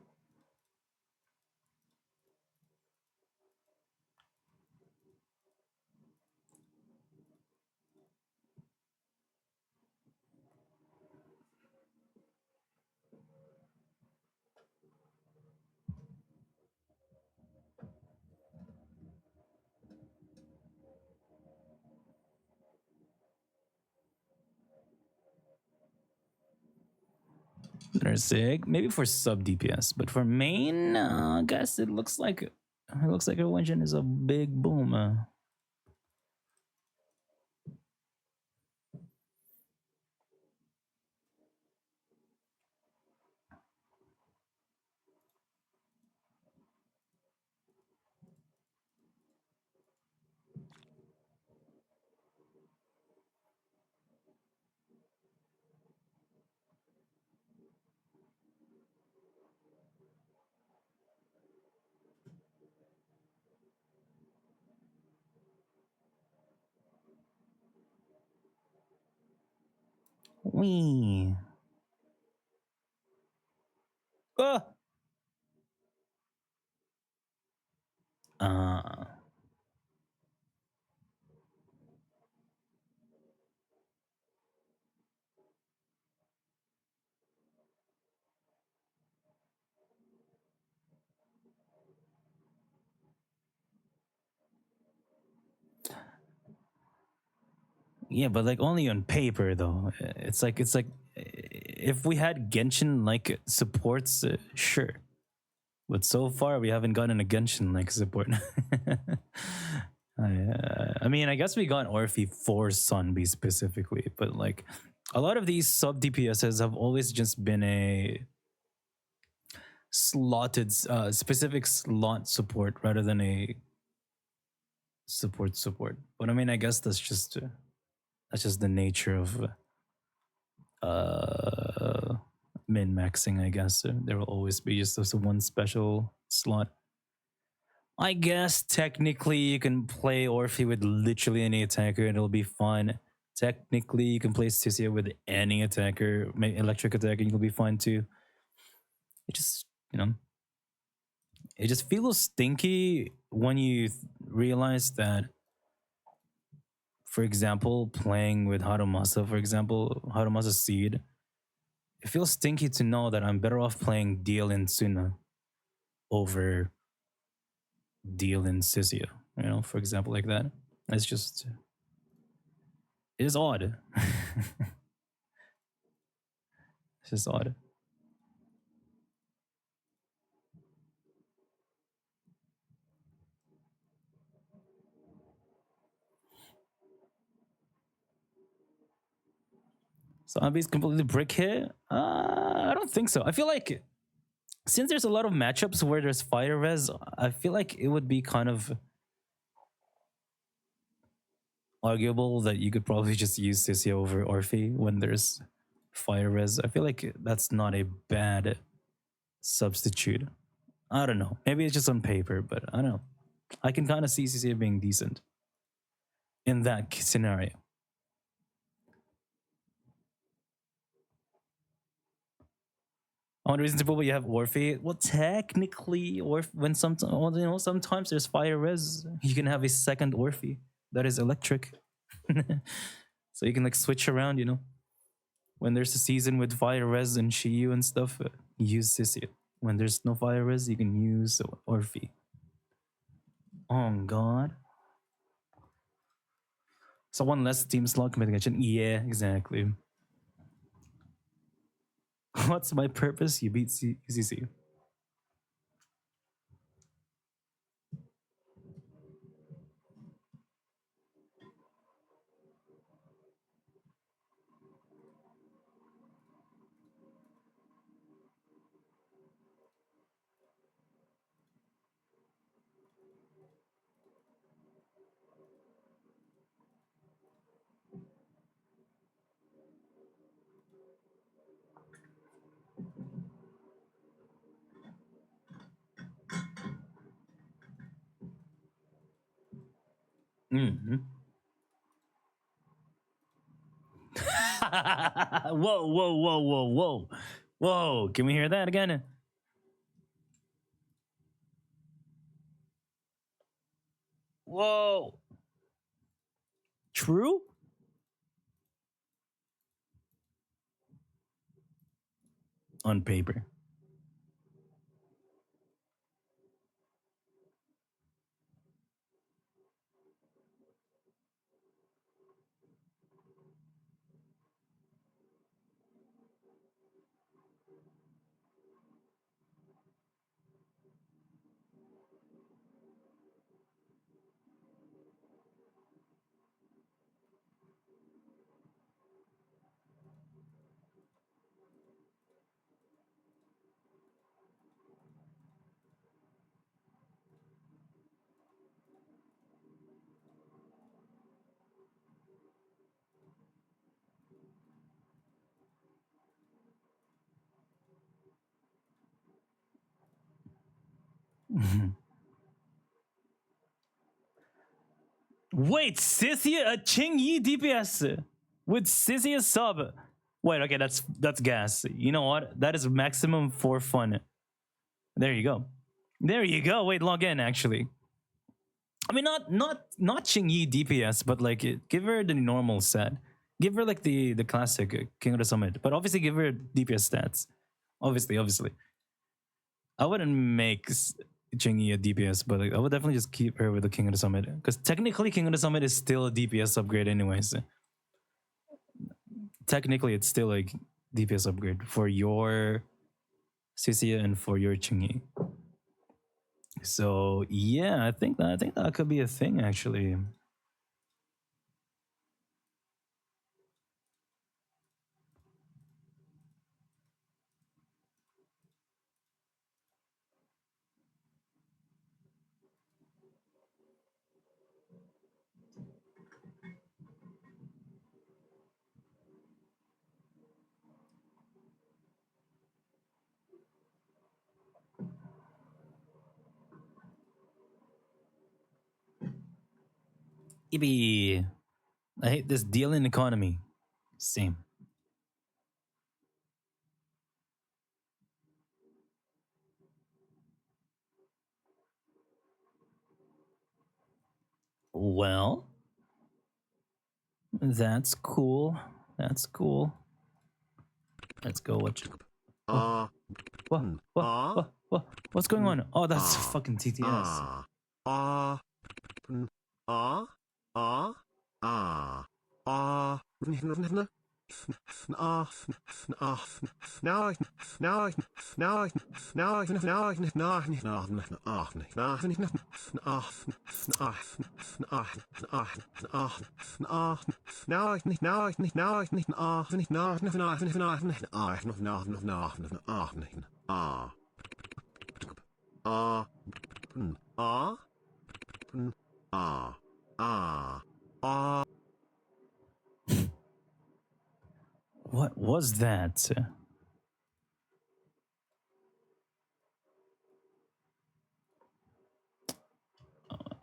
listener sig. Maybe for sub DPS, but for main, I guess it looks like a engine is a big boom. Wee. Ah. Uh, yeah, but like only on paper though. It's like if we had Genshin like supports, sure. But so far we haven't gotten a Genshin like support. I mean, I guess we got Orphe for Sunby specifically, but like a lot of these sub DPSs have always just been a slotted specific slot support rather than a support. But I mean, I guess that's just the nature of min maxing. I guess there will always be just this one special slot. I guess technically you can play Orphe with literally any attacker and it'll be fine. Technically, you can play Sissia with any attacker, electric attacker, and you'll be fine too. It just, it just feels stinky when you realize that, for example, playing with Harumasa, for example, Harumasa Seed, it feels stinky to know that I'm better off playing Deal in Suna over Deal in Sissia, for example, like that. It's just, it is odd. It's just odd. Zombies completely brick hit? I don't think so. I feel like since there's a lot of matchups where there's fire res, I feel like it would be kind of arguable that you could probably just use Sissia over Orphe when there's fire res. I feel like that's not a bad substitute. I don't know. Maybe it's just on paper, but I don't know. I can kind of see Sissia being decent in that scenario. One reason to probably you have Orphe. Well, technically, or when sometimes there's fire res, you can have a second Orphe that is electric, so you can like switch around. When there's a season with fire res and Shiyu and stuff, use Sissia. When there's no fire res, you can use Orphe. Oh God! So one less team slot committing. Yeah, exactly. What's my purpose? You beat UCC. Mm-hmm. Whoa. Can we hear that again? Whoa. True? On paper. Wait, Scythia, a Ching Yi DPS with Scythia sub. Wait, okay, that's gas. You know what? That is maximum for fun. There you go. There you go. Wait, log in actually. I mean, not Ching Yi DPS, but like give her the normal set. Give her like the classic King of the Summit, but obviously give her DPS stats. Obviously. I wouldn't make Chingy a DPS, but like, I would definitely just keep her with the King of the Summit. Because technically, King of the Summit is still a DPS upgrade, anyways. Technically, it's still like DPS upgrade for your Sisia and for your Chingy. So yeah, I think that could be a thing actually. Ibi. I hate this dealing economy. Same. Well, that's cool. That's cool. Let's go. What's going on? Oh, that's fucking TTS. What was that?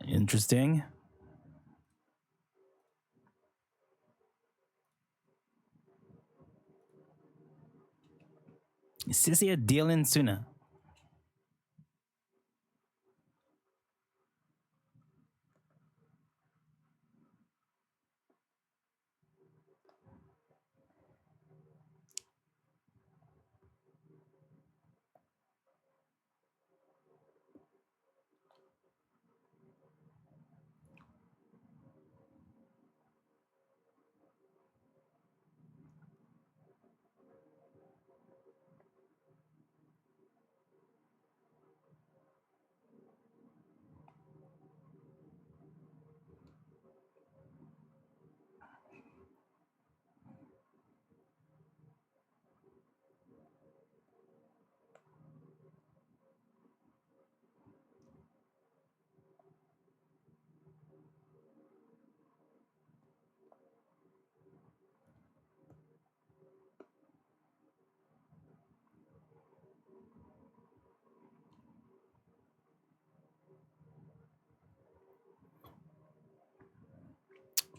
Interesting. Sisia dealing sooner.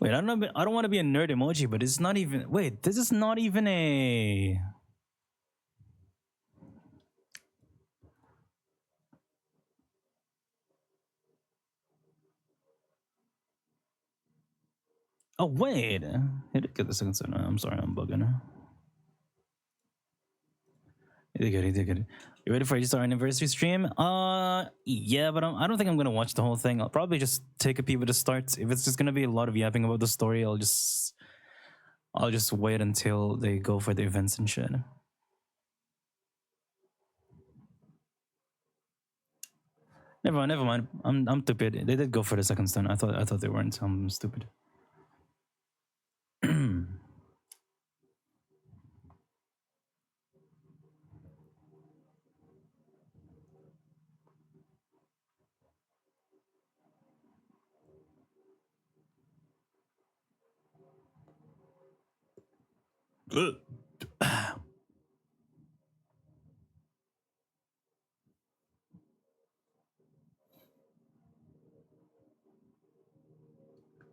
Wait, I don't want to be a nerd emoji, but it's not even. Wait, this is not even a. Oh wait, hit it. Get the second one. I'm sorry, I'm bugging. You did good. You ready for our anniversary stream? Yeah, but I don't think I'm gonna watch the whole thing. I'll probably just take a peep at the start. If it's just gonna be a lot of yapping about the story, I'll just wait until they go for the events and shit. Never mind. I'm stupid. They did go for the second stun. I thought they weren't. I'm stupid.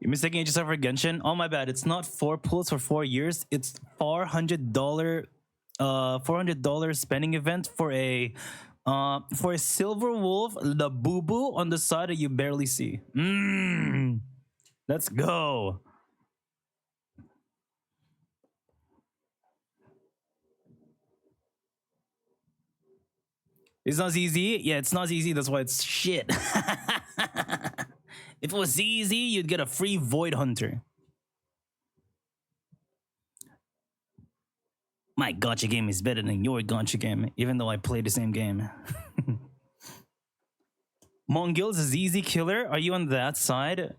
You're mistaking yourself for Genshin. Oh my bad. It's not 4 pulls for 4 years. It's $400 spending event for a silver wolf, the boo boo on the side that you barely see. Let's go. It's not easy. Yeah, it's not easy. That's why it's shit. If it was easy, you'd get a free Void Hunter. My gotcha game is better than your gotcha game, even though I play the same game. Mongils is easy killer. Are you on that side?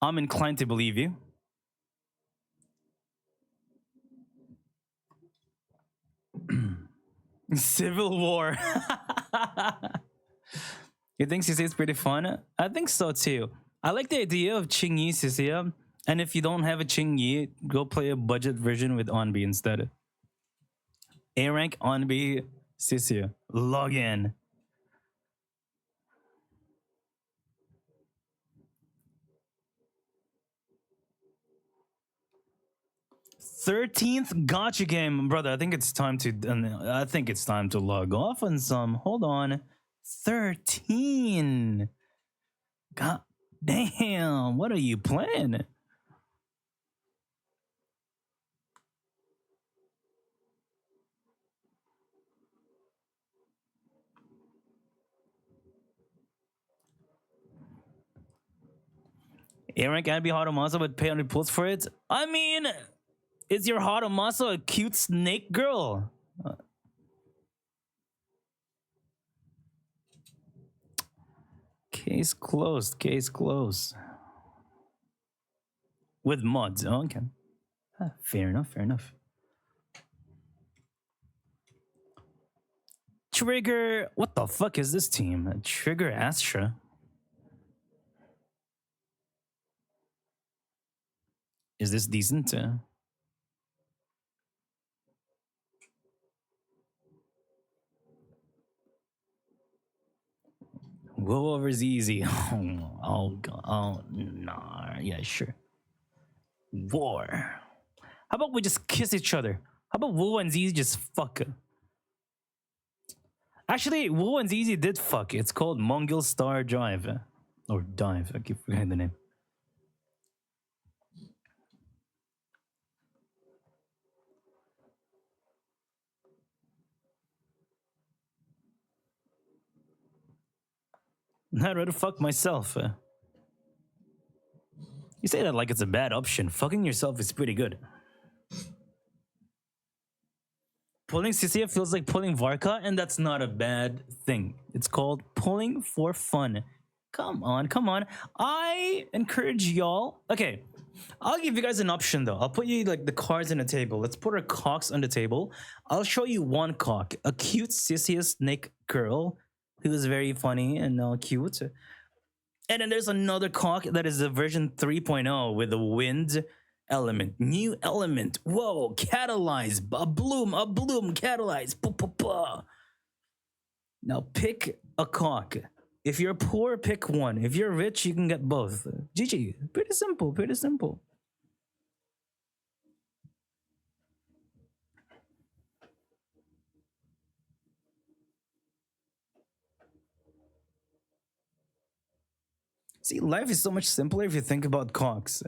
I'm inclined to believe you. Civil War. You think CC is pretty fun? I think so too. I like the idea of Qingyi CC. And if you don't have a Qingyi, go play a budget version with Onbi instead. A rank Onbi CC. Log in. $13th gotcha game, brother. I think it's time to. I think it's time to log off on some. Hold on, 13. God damn, what are you playing? Aaron can't be Haramasa but pay 100 pulls for it. I mean, is your Haramasa a cute snake girl? Case closed. Case closed. With mods. Oh, okay. Fair enough. Fair enough. Trigger. What the fuck is this team? Trigger Astra. Is this decent? Go over's easy. Oh, nah. Yeah, sure. War. How about we just kiss each other? How about Wu and Zizi just fuck? Actually, Wu and Zizi did fuck. It's called Mongol Star Drive. Or Dive. I keep forgetting the name. I'd rather fuck myself. You say that like it's a bad option. Fucking yourself is pretty good. Pulling CCF feels like pulling Varka, and that's not a bad thing. It's called pulling for fun. Come on, come on. I encourage y'all. Okay, I'll give you guys an option though. I'll put you like the cards on the table. Let's put our cocks on the table. I'll show you one cock. A cute Sissiest snake girl who is very funny and cute. And then there's another cock that is a version 3.0 with a wind element. New element. Whoa, catalyze. A bloom, catalyze. Now pick a cock. If you're poor, pick one. If you're rich, you can get both. GG. Pretty simple, pretty simple. See, life is so much simpler if you think about cocks.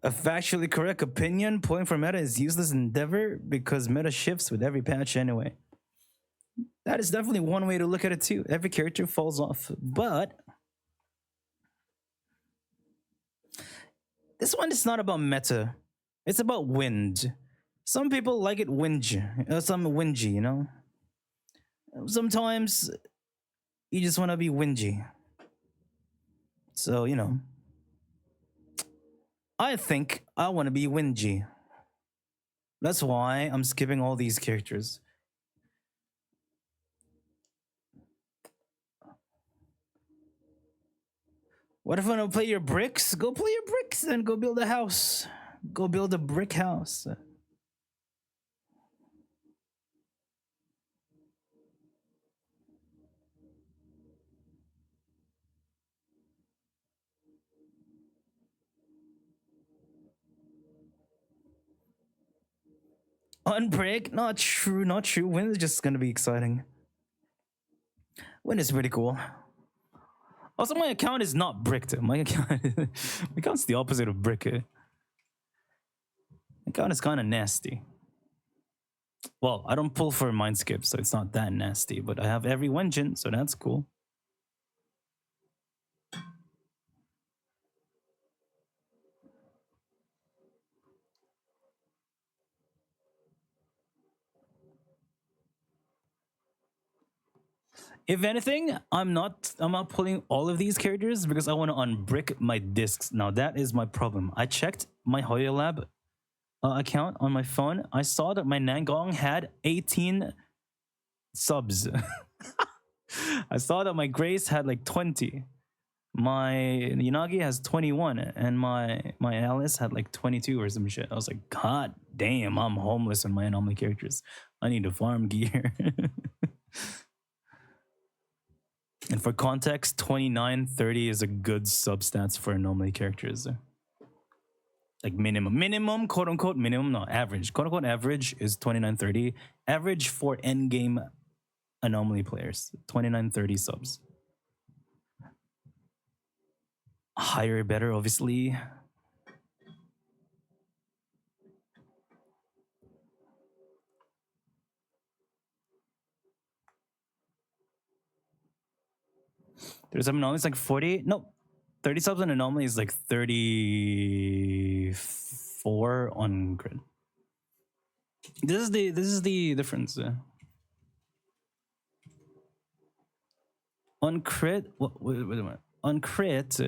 A factually correct opinion, pulling for meta is useless endeavor because meta shifts with every patch anyway. That is definitely one way to look at it too. Every character falls off, but this one is not about meta. It's about wind. Some people like it wingy, some wingy, you know? Sometimes you just want to be wingy. So, you know. I think I want to be wingy. That's why I'm skipping all these characters. What if I don't play your bricks? Go play your bricks and go build a house. Go build a brick house. Unbreak? Not true, not true. Win is just gonna be exciting. Win is pretty cool. Also, my account is not bricked. My account's the opposite of brick. My account is kind of nasty. Well, I don't pull for mind skip, so it's not that nasty. But I have every engine, so that's cool. If anything, I'm not pulling all of these characters because I want to unbrick my discs. Now that is my problem. I checked my Hoyo Lab account on my phone. I saw that my Nangong had 18 subs. I saw that my Grace had like 20. My Yanagi has 21 and my Alice had like 22 or some shit. I was like, God damn, I'm homeless on my anomaly characters. I need to farm gear. And for context, 29, 30 is a good substats for anomaly characters. Like minimum, quote unquote, minimum, no, average. Quote unquote average is 29, 30. Average for endgame anomaly players, 29, 30 subs. Higher, better, obviously. There's some anomalies like 40. No, 30 subs on anomaly is like 34 on grid. This is the difference. On crit, wait a minute. On crit,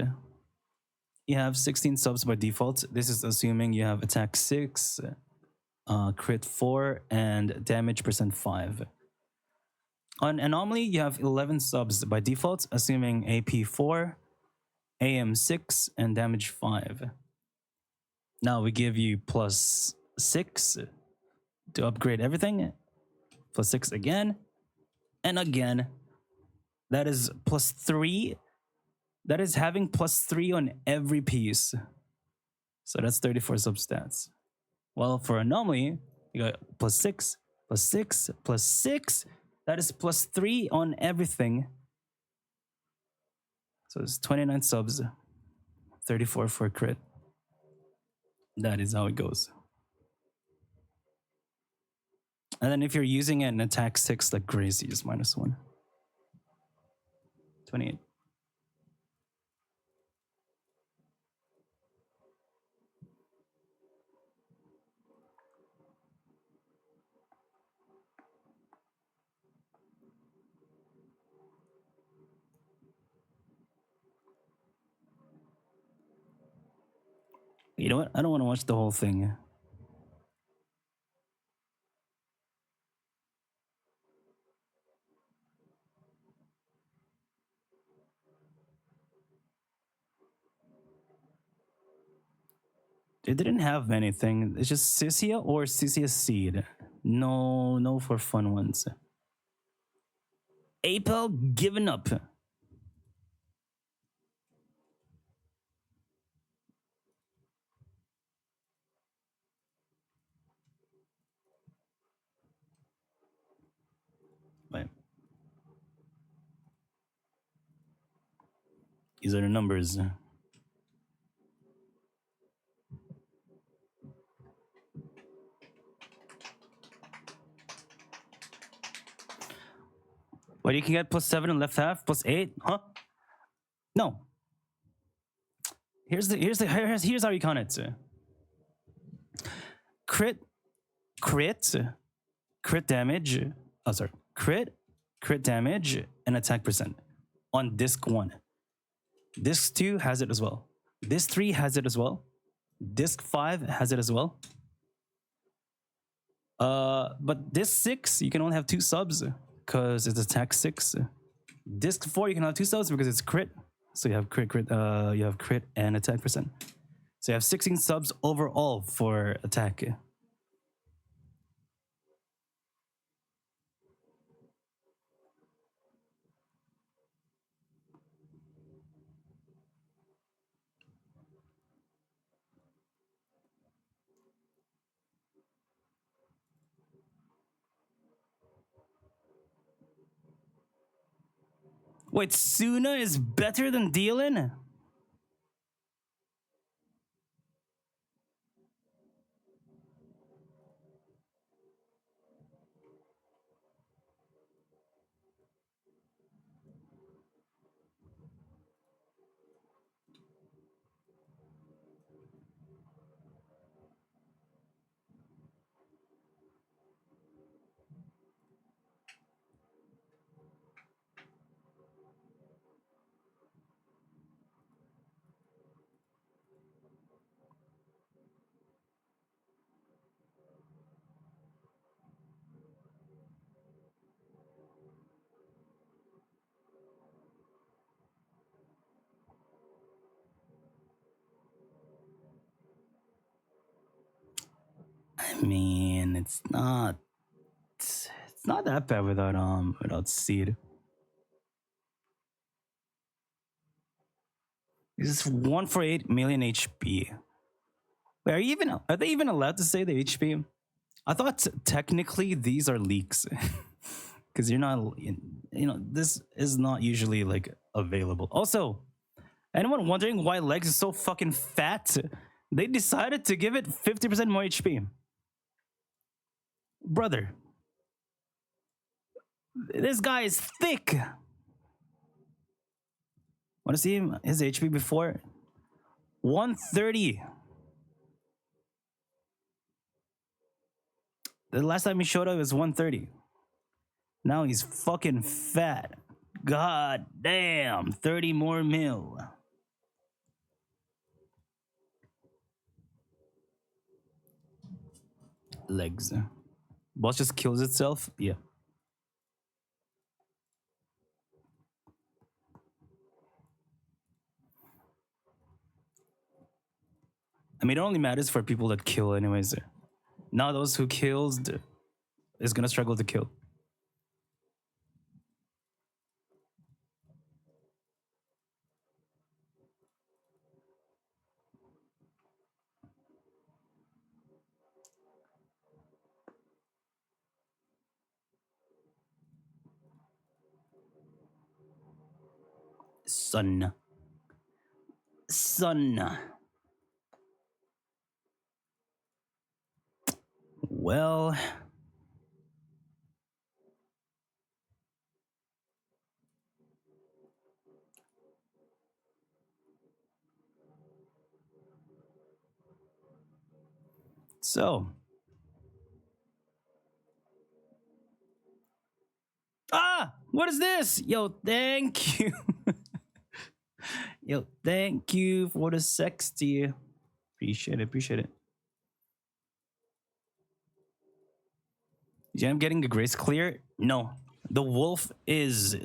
you have 16 subs by default. This is assuming you have attack 6, crit 4, and damage percent 5. On anomaly, you have 11 subs by default, assuming AP 4, AM 6, and damage 5. Now we give you plus 6 to upgrade everything, plus 6 again, and again. That is plus 3. That is having plus 3 on every piece. So that's 34 substats. Well, for anomaly, you got plus 6, plus 6, plus 6. That is plus 3 on everything. So it's 29 subs, 34 for crit. That is how it goes. And then if you're using it in attack 6 like Grace, you use -1. 28. You know what? I don't want to watch the whole thing. It didn't have anything. It's just Sisia or Sisia Seed. No for fun ones. Apel given up. Right. These are the numbers. But you can get +7 in left half, +8, huh? No. Here's how you count it. Crit damage. Oh, sorry. Crit damage, and attack percent on disc 1. Disc 2 has it as well. Disc 3 has it as well. Disc 5 has it as well. But disc 6, you can only have 2 subs because it's attack 6. Disc 4, you can have 2 subs because it's crit. So you have you have crit and attack percent. So you have 16 subs overall for attack. Wait, Suna is better than Dylan? I mean, it's not that bad without seed. This is 148 million HP. Wait, are they even allowed to say the HP? I thought technically these are leaks. Because you're not, this is not usually like available. Also, anyone wondering why Legs is so fucking fat? They decided to give it 50% more HP. Brother, this guy is thick. Want to see his HP before? 130. The last time he showed up was 130. Now he's fucking fat. God damn, 30 more mil. Legs. Boss just kills itself? Yeah. I mean, it only matters for people that kill anyways. Now those who kills is gonna struggle to kill. Son. Well, so. Ah, what is this? Yo, thank you. Yo, thank you for the sexty. Appreciate it. Yeah, I'm getting the grace clear. No, the wolf is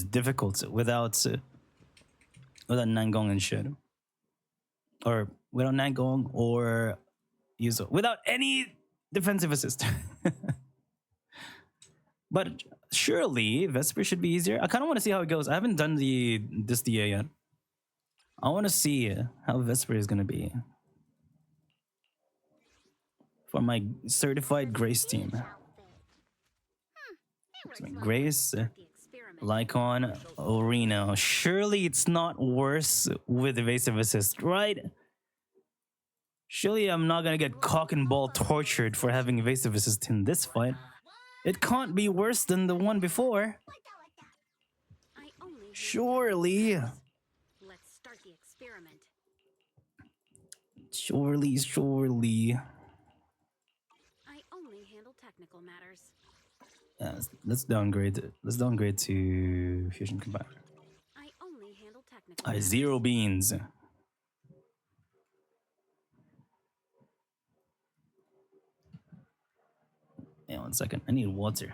difficult without Nangong and shit, or without Nangong or Yuzo, without any defensive assist. But surely Vesper should be easier. I kind of want to see how it goes. I haven't done this DA yet. I want to see how Vesper is gonna be for my certified Grace team. Grace, Lycon, Orino. Surely it's not worse with evasive assist, right? Surely I'm not gonna get cock and ball tortured for having evasive assist in this fight. It can't be worse than the one before. Surely. Let's start the experiment. Surely. I only handle technical matters. Let's downgrade. Let's downgrade to Fusion Combiner. I only handle technical I zero beans. Yeah, 1 second. I need water.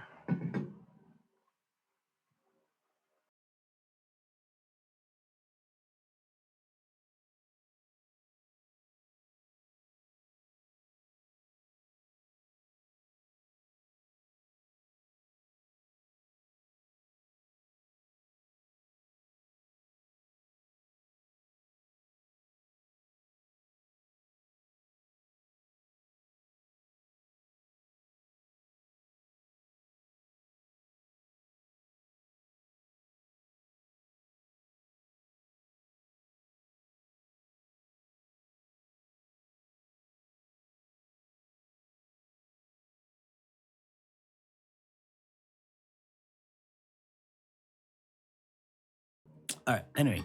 Alright, anyway.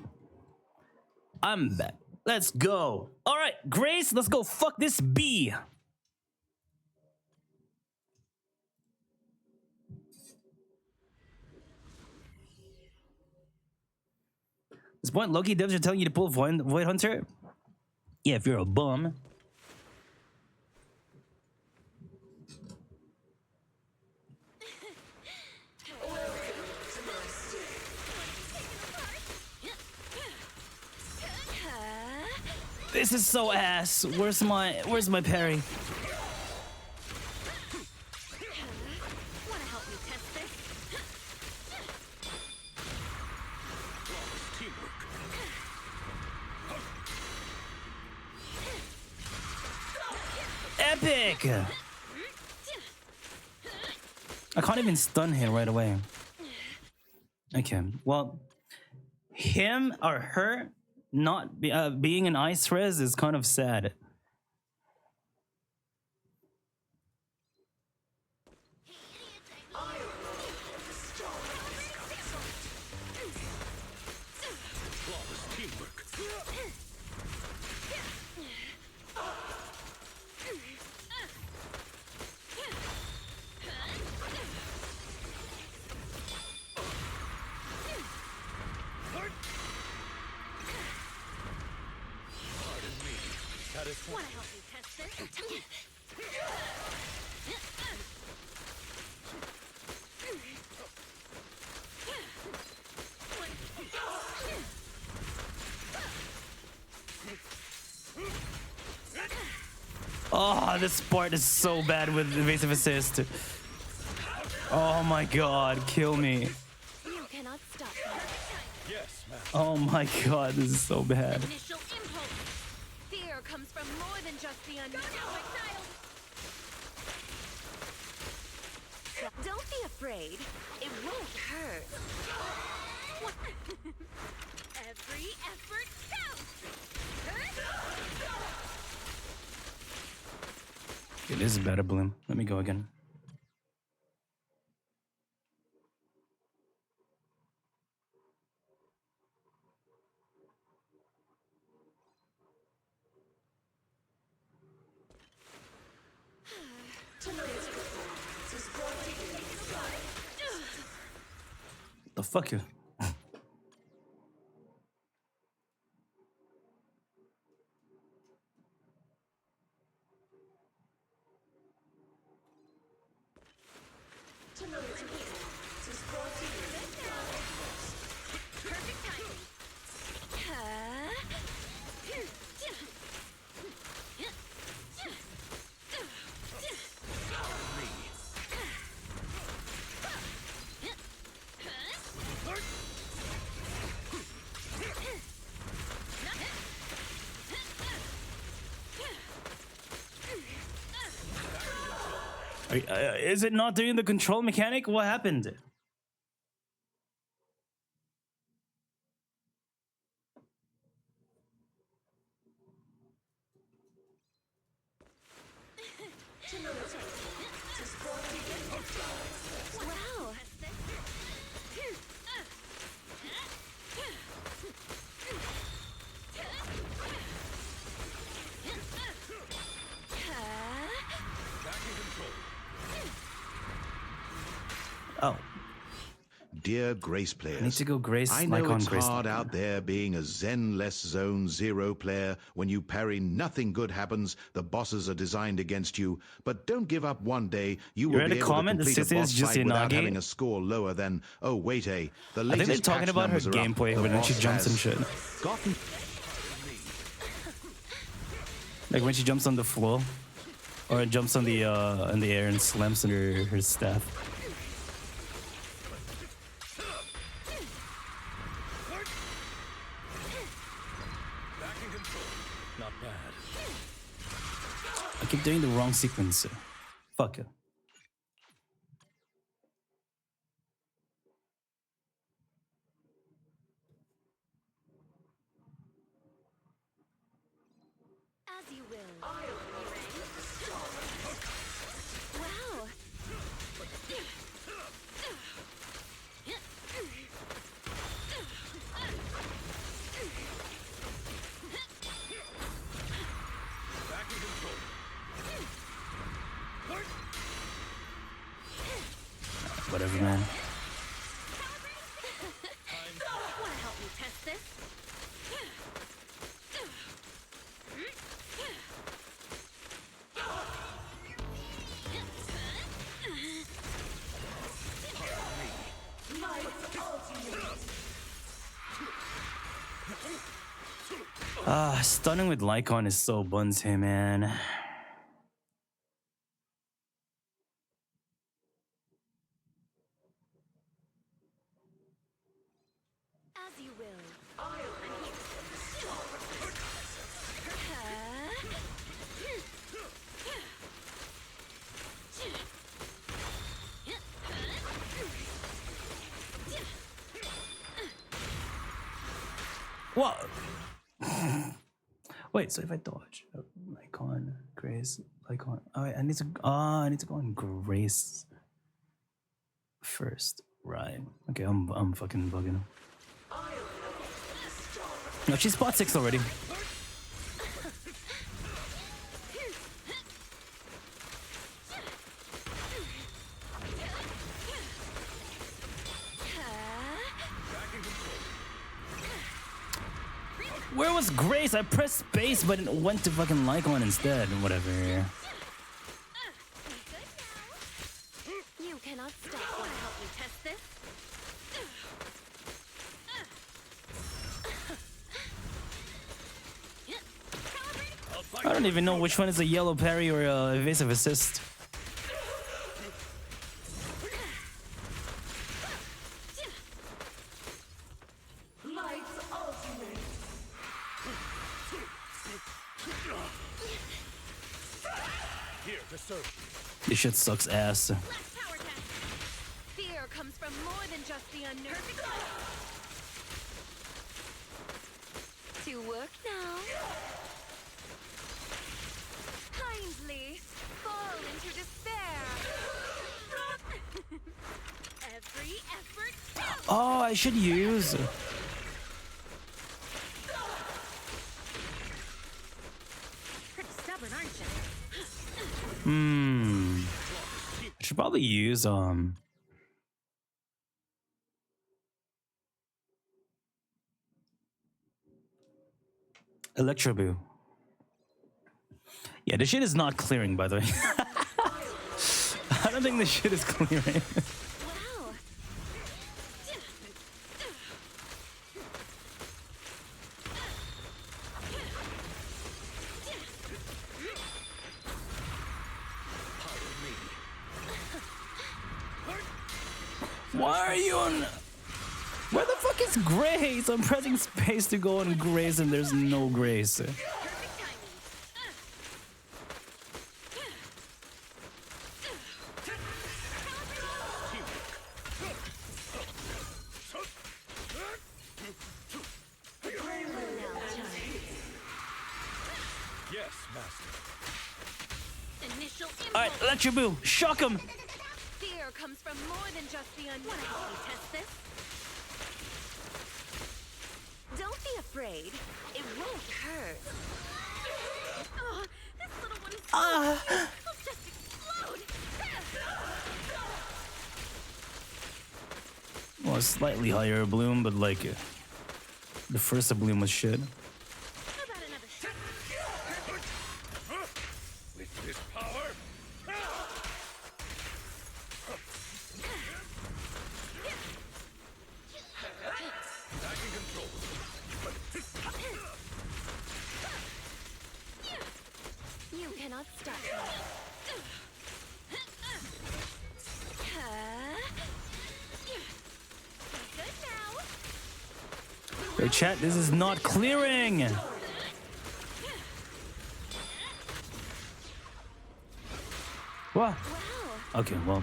I'm back. Let's go. Alright, Grace, let's go fuck this bee. This point, Loki devs are telling you to pull Void Hunter? Yeah, if you're a bum. This is so ass. Where's my parry? Wanna help me test this? Epic! I can't even stun him right away. Okay, well, him or her not being an ice res is kind of sad. Wanna help me test this? Oh, this part is so bad with evasive assist. Oh my god, kill me. You cannot stop me. Oh my god, this is so bad. Initial impulse. Fear comes from more than just the unknown. Don't be afraid. It won't hurt. What? Every effort counts. It is better, Bloom. Let me go again. The fuck you? Perfect timing. Is it not doing the control mechanic? What happened? Wow. Oh, Dear Grace I need players, to go Grace. I like know on it's Grace. hard out there being a Zen-less Zone 0 player. When you parry, nothing good happens. The bosses are designed against you. But don't give up one day. You will read be a able to comment that complete a says it's boss just fight without Inagi? having a score lower than, oh, wait, the I think they're latest talking patch about her numbers are up. gameplay The when she boss jumps and has shit. gotten Like when she jumps on the floor, or jumps on the in the air and slams her staff. I keep doing the wrong sequence. Fuck it. As you will. Wow. Whatever, man. Wanna help me test this? Stunning with Lycon is so buns here, man. As you will. What? Wait, so if I dodge Lycon, Grace, Lycon. Oh, wait, I need to. I need to go on Grace first. Right. Okay, I'm fucking bugging. No, she's spot 6 already. Where was Grace? I pressed space, but it went to fucking Lycon instead. Whatever. You cannot stop. Wanna help me test this? I don't even know which one is a yellow parry or a evasive assist. This shit sucks ass. Last power test. Fear comes from more than just the unnerving. To work now. Kindly fall into despair. Every effort counts. Oh, I should use. Pretty stubborn, aren't you? I should probably use Electro Boo. Yeah, this shit is not clearing, by the way. I don't think this shit is clearing. Wow. Why are you on? Where the fuck is Grace? I'm pressing space to go on Grace and there's no Grace. Yes, master. Initial impulse. Alright, Electro Boo, shock him! Fear comes from more than just the unknown. Wanna help me test this? Don't be afraid. It won't hurt. Oh, this little one is so cute. It'll just explode. Well, a slightly higher bloom, but like the first bloom was shit. How about another shot? With this power, back in control. You cannot stop me. Good now. Yo, chat, this is not clearing! What? Okay, well.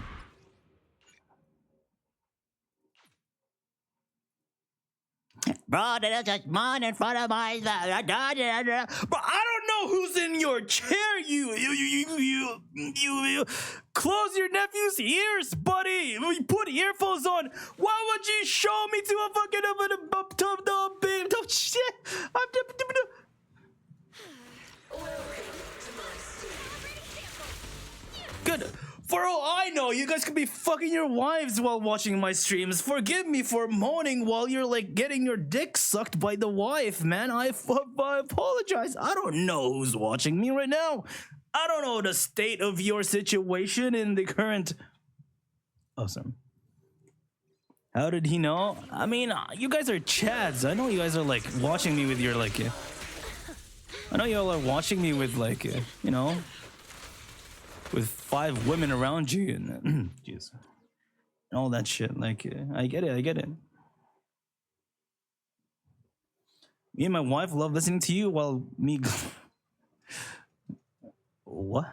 Bro, there's just man in front of my. Bro, I don't know who's in your chair. You close your nephew's ears, buddy. You put earphones on. Why would you show me to a fucking shit? Good. For all I know, you guys could be fucking your wives while watching my streams. Forgive me for moaning while you're like getting your dick sucked by the wife, man. I apologize. I don't know who's watching me right now. I don't know the state of your situation in the current. Awesome. How did he know? I mean, you guys are chads. I know you guys are like watching me with your like. I know y'all are watching me with like, you know, with 5 women around you and jeez, and all that shit. Like, I get it. I get it. Me and my wife love listening to you while me. What?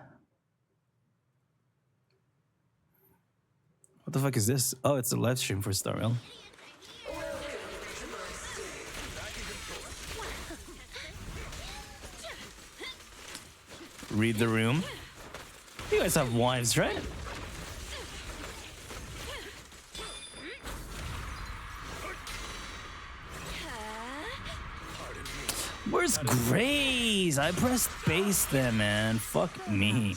What the fuck is this? Oh, it's a live stream for Star Rail. Read the room. You guys have wives, right? Where's Grace? I pressed base there, man. Fuck me.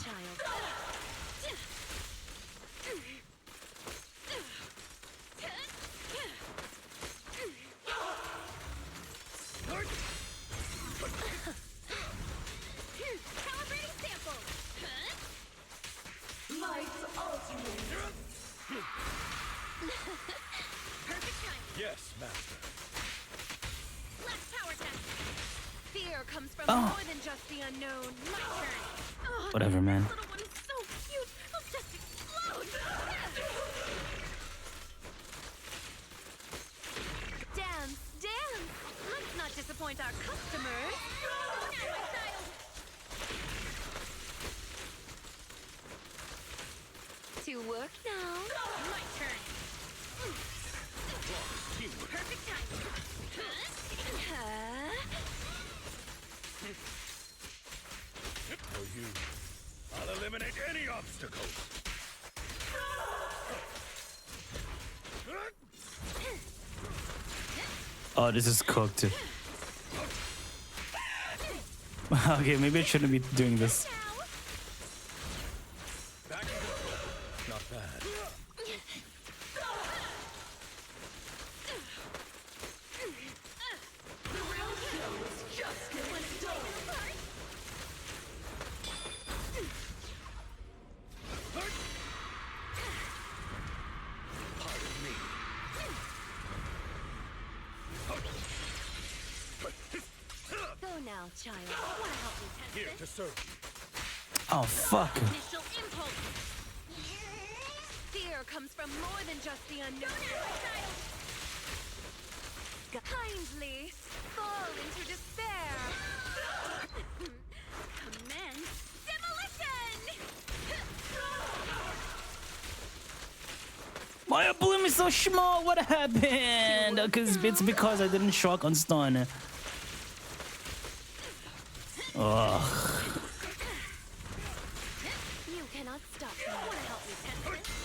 Yes, master. Last power test. Fear comes from Oh. more than just the unknown. My turn. Oh, Whatever, man. this little one is so cute. I'll just explode. Dance, dance. Let's not disappoint our customers. Oh, now my child. To work now. My turn. Perfect time. For you, I'll eliminate any obstacles. Oh, this is cooked. Okay, maybe I shouldn't be doing this. Back in control. Not bad. Go now, child. Wanna help me test Here this? to serve you. Oh, fuck. Initial impulse. Fear comes from more than just the unknown. Kindly fall into despair. Commence demolition. My bloom is so small. What happened? Because it's because I didn't shock on stun. Ugh. You cannot stop me. Wanna help me test this?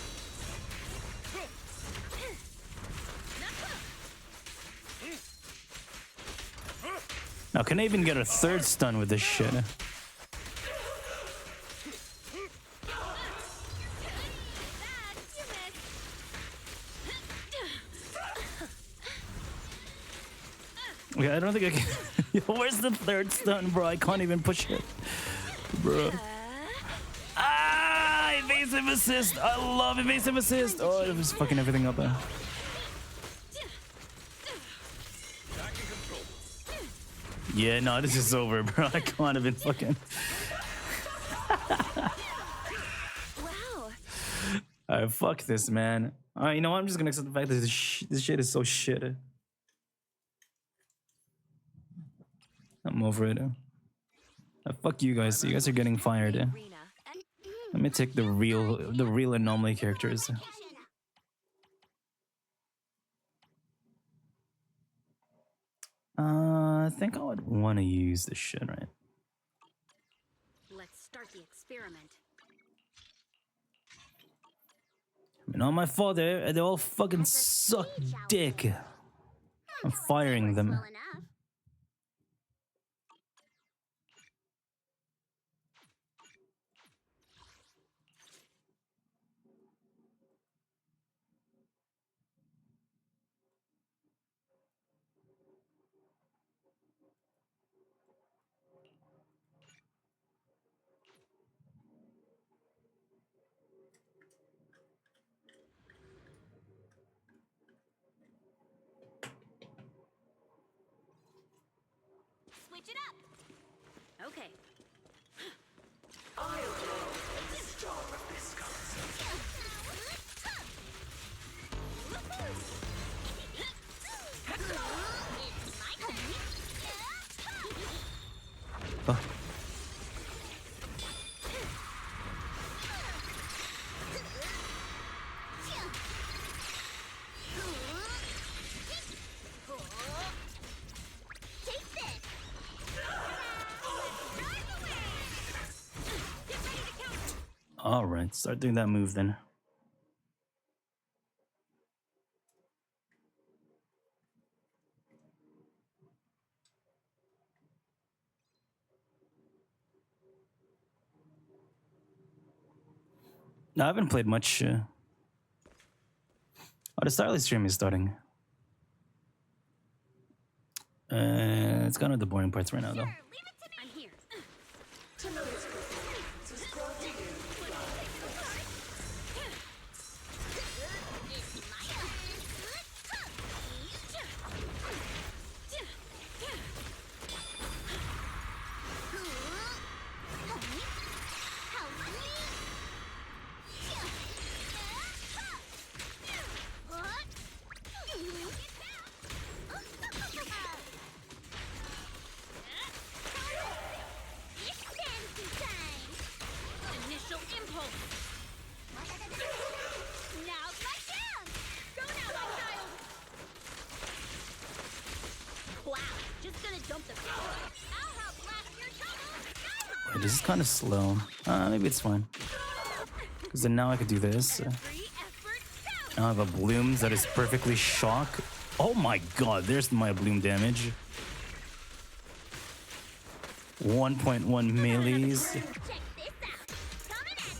Now, can I even get a 3rd stun with this shit? Okay, I don't think I can. Yo, where's the 3rd stun, bro? I can't even push it, bro. Ah, evasive assist. I love evasive assist. Oh, it was fucking everything up there. Yeah, no, this is over, bro. I can't even fucking. Wow. Alright, fuck this, man. Alright, you know what? I'm just gonna accept the fact that this shit is so shit. I'm over it. Fuck you guys. You guys are getting fired. Arena. Let me take the real anomaly characters. I think I would want to use this shit, right? Let's start the experiment. I mean, not my fault. They all fucking suck dick. I'm firing them. switch it up. Okay. It's my turn. Oh. Take this. Drive away. Get ready to count. All right, start doing that move then. No, I haven't played much. Oh, the Starlight stream is starting. It's kind of the boring parts right now, though. Sure, leave it to me. I'm here. It's my Initial impulse. Now's my chance. Go now, my child. Wow, just gonna dump the power. I'll help blast your troubles. Wait, this is kind of slow. Maybe it's fine. Because then now I could do this. Free effort count. Now I have a bloom that is perfectly shock. Oh my god, there's my bloom damage. 1.1 melees. Check this out. Coming at ya.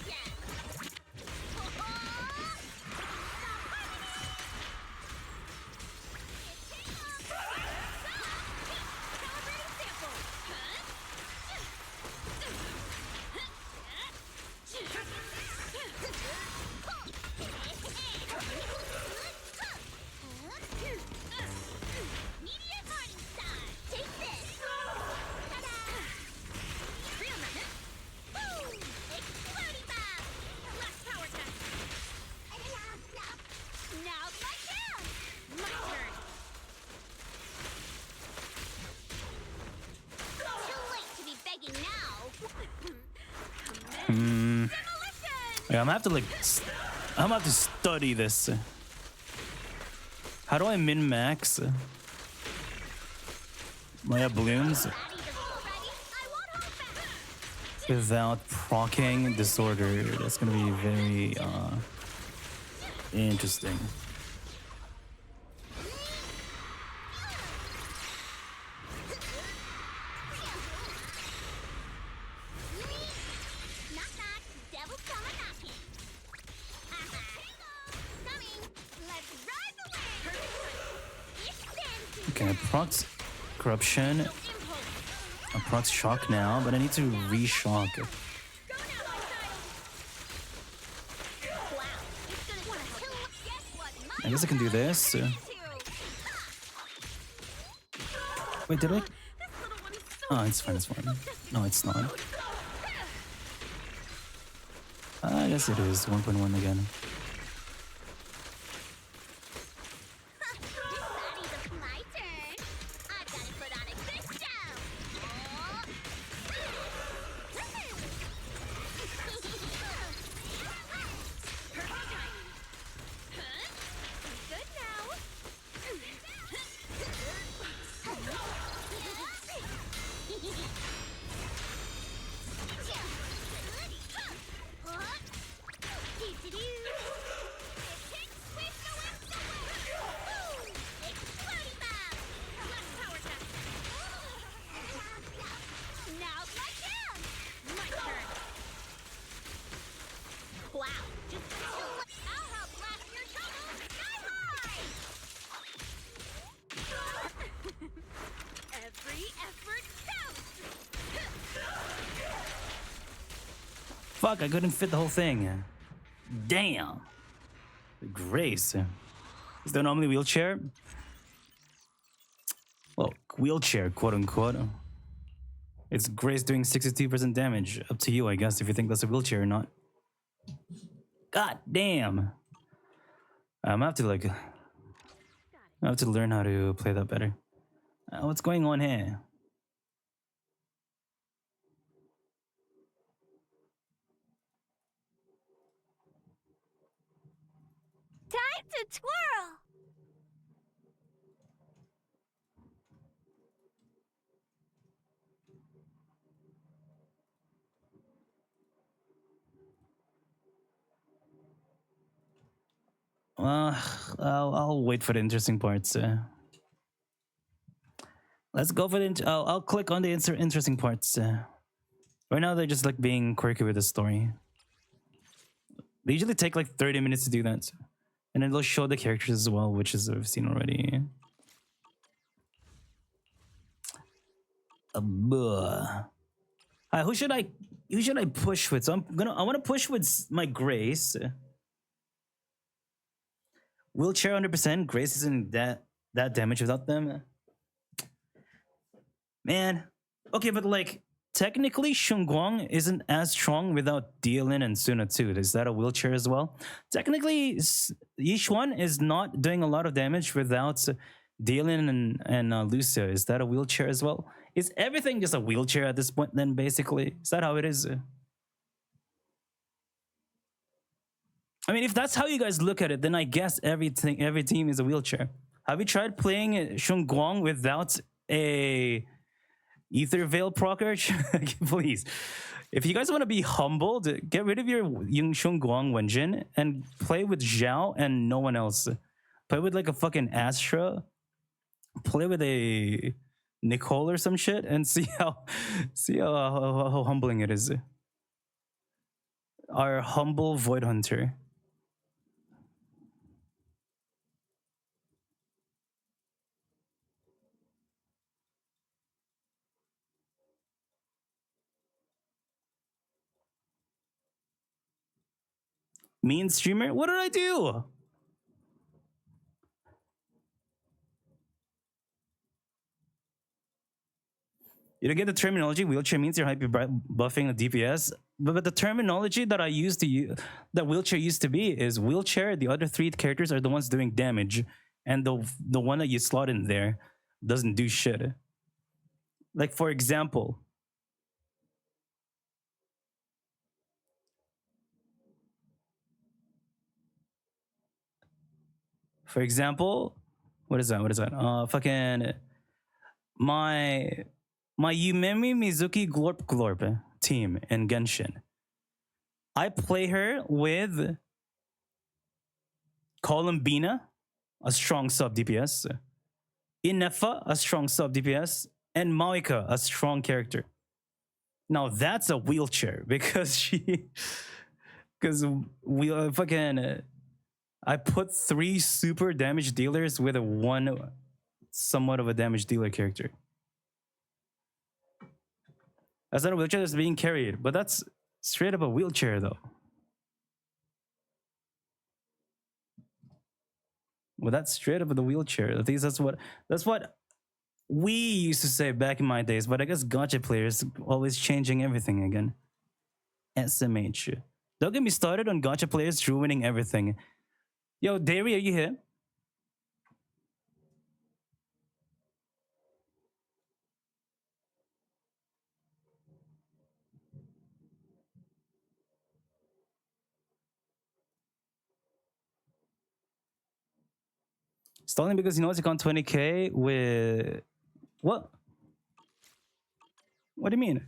Meteor Morning Star. Take this. Ta-da. Real nice. Boom! Exploding bomb. Last power time. Now's my chance. My turn. Too late to be begging now. Demolition! Yeah, I'm gonna have to I'm gonna have to study this. How do I min max my blooms Ready to roll, ready? I won't hold back. without proccing disorder? That's gonna be very interesting. Knock knock, devil's come a knocking. Coming, let's ride the wave. It's dancing. Okay, procs corruption. Impulse. I procs shock now, but I need to re-shock. Go now, my child. Wow, it's gonna kill. Guess what? I guess I can do this. Wait, did I? This little one is so Oh, it's fine, it's fine. No, it's not. I guess it is 1.1 again. Deciding it's my turn. I've got to put on a good show. Perfect timing. Good now. Now's my chance. My turn. Wow, just I'll help blast your troubles sky high. Every effort counts. Fuck, I couldn't fit the whole thing. Damn. Grace. Is there normally wheelchair? Well, wheelchair, quote unquote. It's Grace doing 62% damage. Up to you, I guess, if you think that's a wheelchair or not. God damn. I'm gonna have to like. I have to learn how to play that better. What's going on here? Time to twirl! I'll wait for the interesting parts. Let's go for the. I'll click on the interesting parts. Right now, they're just like being quirky with the story. They usually take like 30 minutes to do that. And then they'll show the characters as well, which is I've seen already. Who should I push with? So I want to push with my Grace. Wheelchair 100%. Grace isn't that damage without them. Man. Okay, but like technically Shunguang isn't as strong without Dielin and Suna too. Is that a wheelchair as well? Technically Yishuan is not doing a lot of damage without Dielin and Lucia. Is that a wheelchair as well? Is everything just a wheelchair at this point then basically? Is that how it is? I mean, if that's how you guys look at it, then I guess every team is a wheelchair. Have you tried playing Shunguang without a Ether Veil procer? Please. If you guys want to be humbled, get rid of your Yung Shunguang Wenjin and play with Zhao and no one else. Play with like a fucking Astra. Play with a Nicole or some shit and see how humbling it is. Our humble Void Hunter. Mean streamer? What did I do? You don't get the terminology. Wheelchair means you're hyper buffing the DPS. But the terminology that I used to use, that wheelchair used to be, is wheelchair. The other three characters are the ones doing damage, and the one that you slot in there doesn't do shit. Like for example, what is that? What is that? Fucking my Yumemi Mizuki Glorp Glorp team in Genshin. I play her with Columbina, a strong sub DPS, Inefa, a strong sub DPS, and Maika, a strong character. Now that's a wheelchair because we fucking I put 3 super damage dealers with a 1 somewhat of a damage dealer character. That's not a wheelchair that's being carried, but that's straight up a wheelchair though. Well, that's straight up the wheelchair. I think that's what we used to say back in my days, but I guess gacha players always changing everything again. SMH. Don't get me started on gacha players ruining everything. Yo, Dairy, are you here? Stalling because he knows he can't 20k with... What? What do you mean?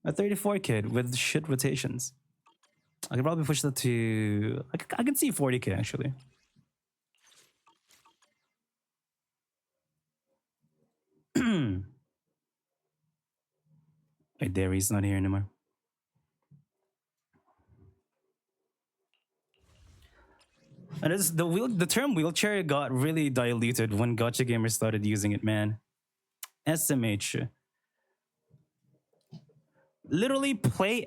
A 34k with shit rotations. I can probably push that to... I can see 40k actually. Wait, Dairy's not here anymore. And the term wheelchair got really diluted when gacha gamers started using it, man. SMH. Literally play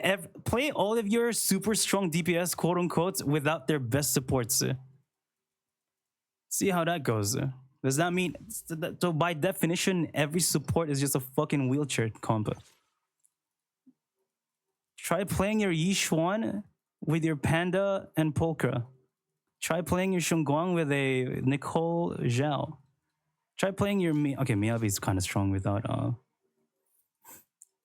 all of your super strong DPS, quote unquote, without their best supports. See how that goes. Does that mean so by definition every support is just a fucking wheelchair combo? Try playing your Yishuan with your Panda and Polka. Try playing your Shunguang with a Nicole Zhao. Try playing your okay, Miyabi is kind of strong without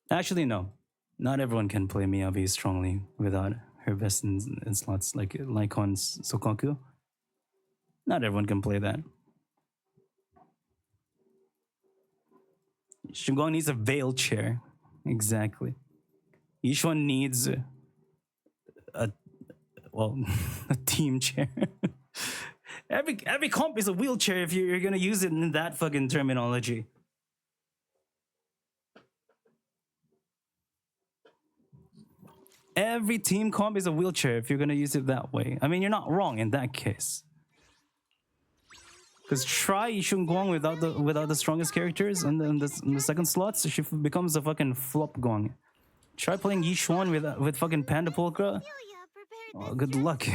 actually no. Not everyone can play Miyabi strongly without her best in slots like on Sokoku. Not everyone can play that. Shunguang needs a veil chair. Exactly. Each one needs a well a team chair. every comp is a wheelchair if you're gonna use it in that fucking terminology. Every team comp is a wheelchair if you're gonna use it that way. I mean, you're not wrong in that case. Because try Yishun Guang without the strongest characters and then in the second slots, she becomes a fucking flop Guang. Try playing Yishuan with fucking Panda Polka. Oh, good luck.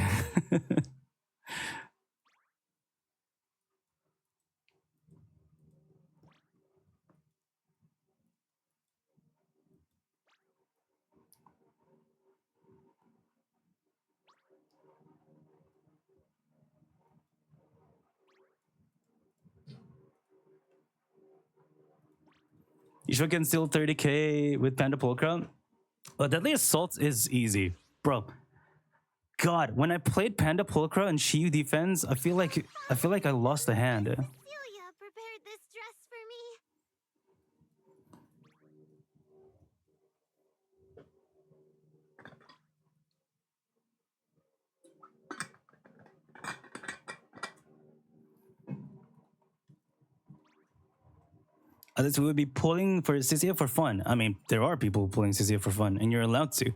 Yishua can steal 30k with Panda Polka. But Deadly Assault is easy. Bro. God, when I played Panda Polka and Shiyu defense, I feel like I lost a hand. Celia prepared this dress for me. Others would be pulling for Cisia for fun. I mean, there are people pulling Cisia for fun, and you're allowed to.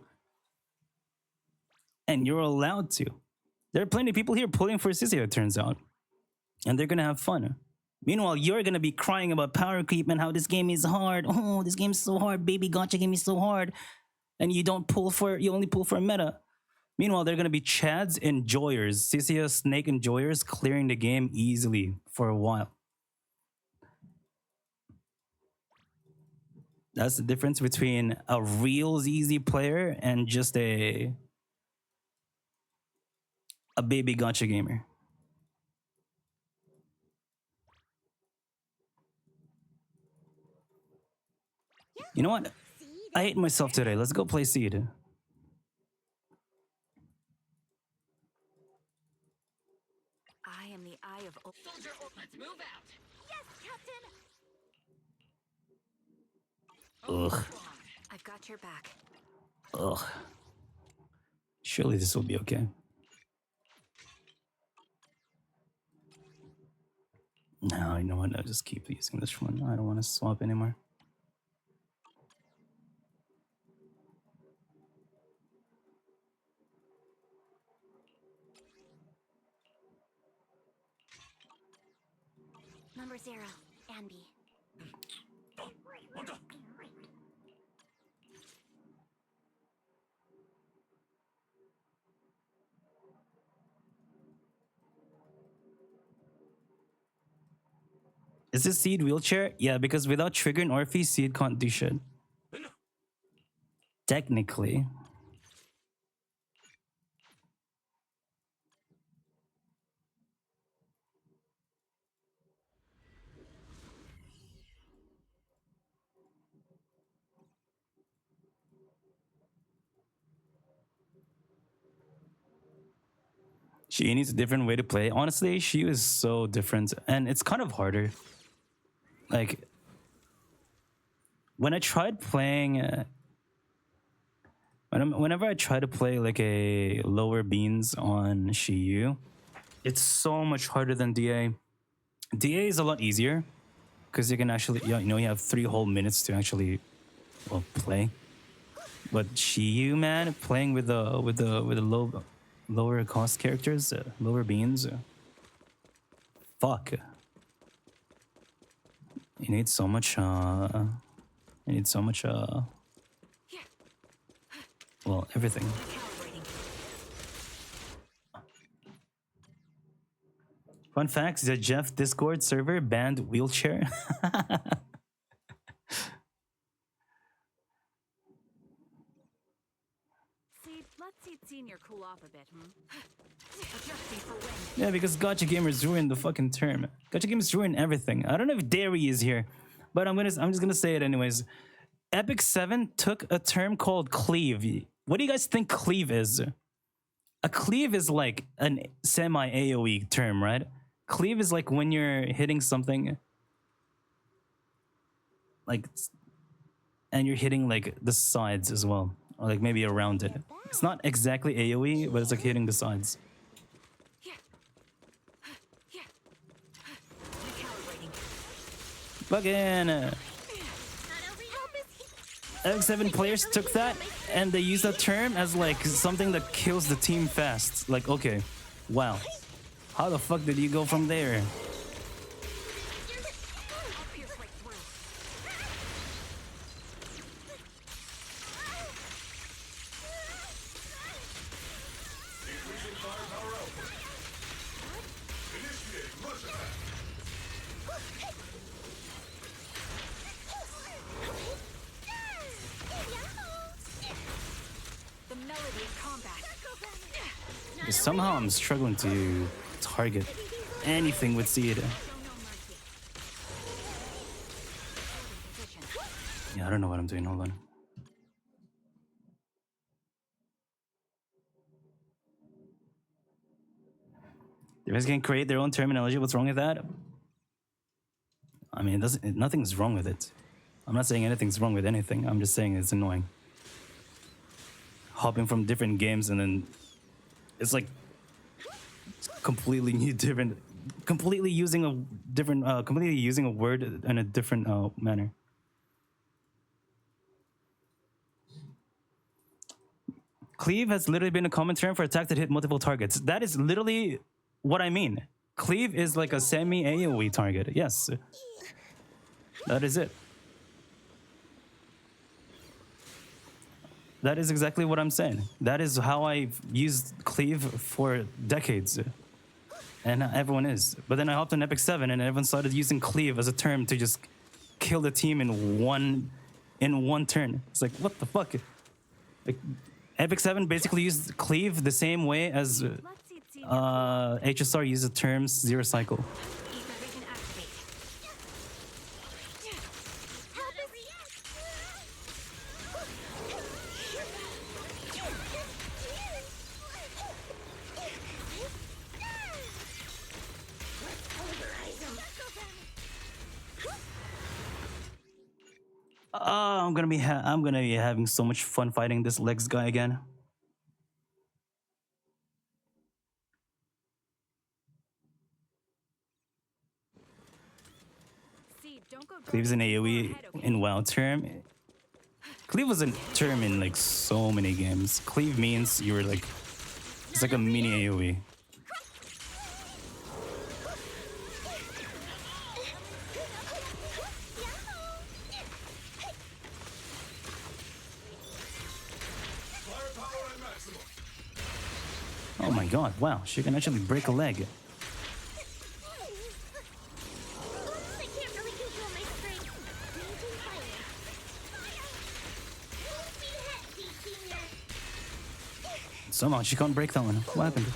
And you're allowed to. There are plenty of people here pulling for Cisia, it turns out. And they're gonna have fun. Meanwhile, you're gonna be crying about power creep and how this game is hard. Oh, this game's so hard. Baby gotcha game is so hard. And you only pull for a meta. Meanwhile, they're gonna be Chads enjoyers, Cisia Snake enjoyers clearing the game easily for a while. That's the difference between a real ZZ player and just a baby gotcha gamer. You know what? I hate myself today. Let's go play Seed. I am the eye of. Soldier, let's move out. Yes, Captain. Ugh. I've got your back. Ugh. Surely this will be okay. No, you know what? I'll just keep using this one. I don't want to swap anymore. Number 0, Anby. Is this Seed wheelchair? Yeah, because without Trigger and Orphe, Seed can't do shit. Technically. She needs a different way to play. Honestly, she is so different. And it's kind of harder. Like, when I tried playing... whenever I try to play like a lower beans on Shiyu, it's so much harder than DA. DA is a lot easier because you can actually, you have 3 whole minutes to actually, well, play. But Shiyu, man, playing with the lower cost characters, lower beans, fuck. You need so much. Well, everything. Fun facts: the Jeff Discord server banned wheelchair. See, let's see Senior cool off a bit, Adjusting for wind. Yeah, because Gotcha Gamers ruined the fucking term. Gotcha Gamers ruined everything. I don't know if Dairy is here, but I'm just gonna say it anyways. Epic 7 took a term called cleave. What do you guys think cleave is? A cleave is like an semi AoE term, right? Cleave is like when you're hitting something like, and you're hitting like the sides as well, or like maybe around it. It's not exactly AoE, but it's like hitting the sides. Fucking X7 players took that and they used that term as like something that kills the team fast. Like, okay, wow, how the fuck did you go from there? Somehow I'm struggling to target anything with Seed. Yeah, I don't know what I'm doing. Hold on. You guys can create their own terminology. What's wrong with that? I mean, nothing's wrong with it. I'm not saying anything's wrong with anything. I'm just saying it's annoying. Hopping from different games and then it's like completely using a word in a different manner. Cleave has literally been a common term for attack that hit multiple targets. That is literally what I mean. Cleave is like a semi AoE target. Yes, that is it. That is exactly what I'm saying. That is how I've used cleave for decades. And everyone is. But then I hopped on Epic 7 and everyone started using cleave as a term to just kill the team in one turn. It's like, what the fuck? Like, Epic 7 basically used cleave the same way as HSR uses terms zero cycle. I'm gonna be having so much fun fighting this legs guy again. Cleave's an AoE in WoW term. Cleave was a term in like so many games. Cleave means you were like, it's like a mini AoE. Oh my god, wow, she can actually break a leg. Somehow she can't break that one. What happened?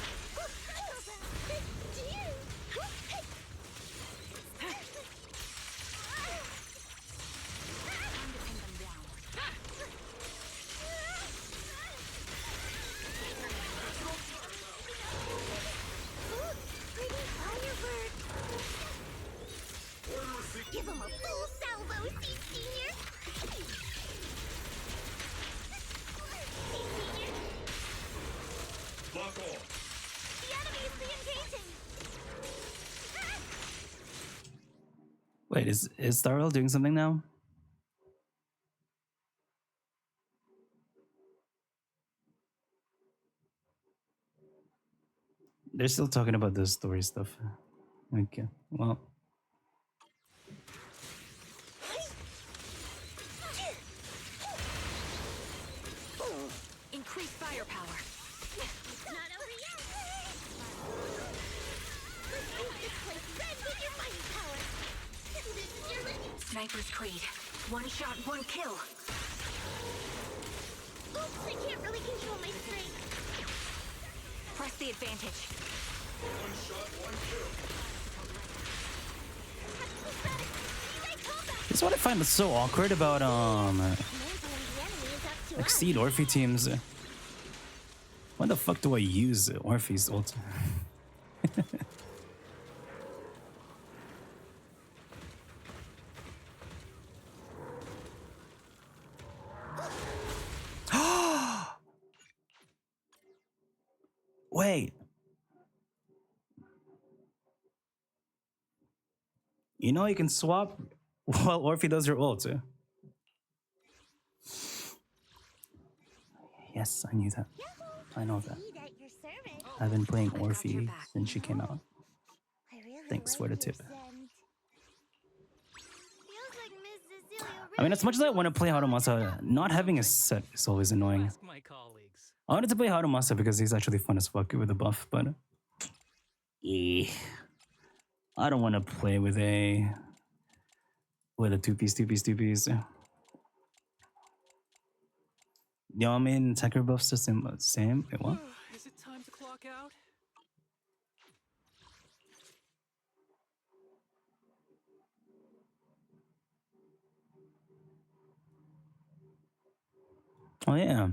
Give him a full salvo, Senior! Lock on. The enemy is re-engaging! Wait, is Starwell doing something now? They're still talking about the story stuff. Okay, well. Increase firepower. Not over yet! Red with your mighty power. Sniper's Creed. One shot, one kill. Oops, I can't really control my strength. Press the advantage. This is what I find so awkward about Mantling the enemy is up to us. Exceed Orphe teams. When the fuck do I use Orphe's ult? Wait. You know you can swap while Orphe does your ult. Yes, I knew that. I know that. Need at your service. I've been playing got your Orphe back. since she came out. I really Thanks like for the your tip. scent. Feels like Miss Cecilia I mean, as much as I want to play Haramasa, not having a set is always annoying. Ask my colleagues. I wanted to play Haramasa because he's actually fun as fuck with a buff, but I don't want to play with a two-piece. Yeah, I mean, attacker buffs the same. Wait, what? Is it time to clock out? Oh yeah.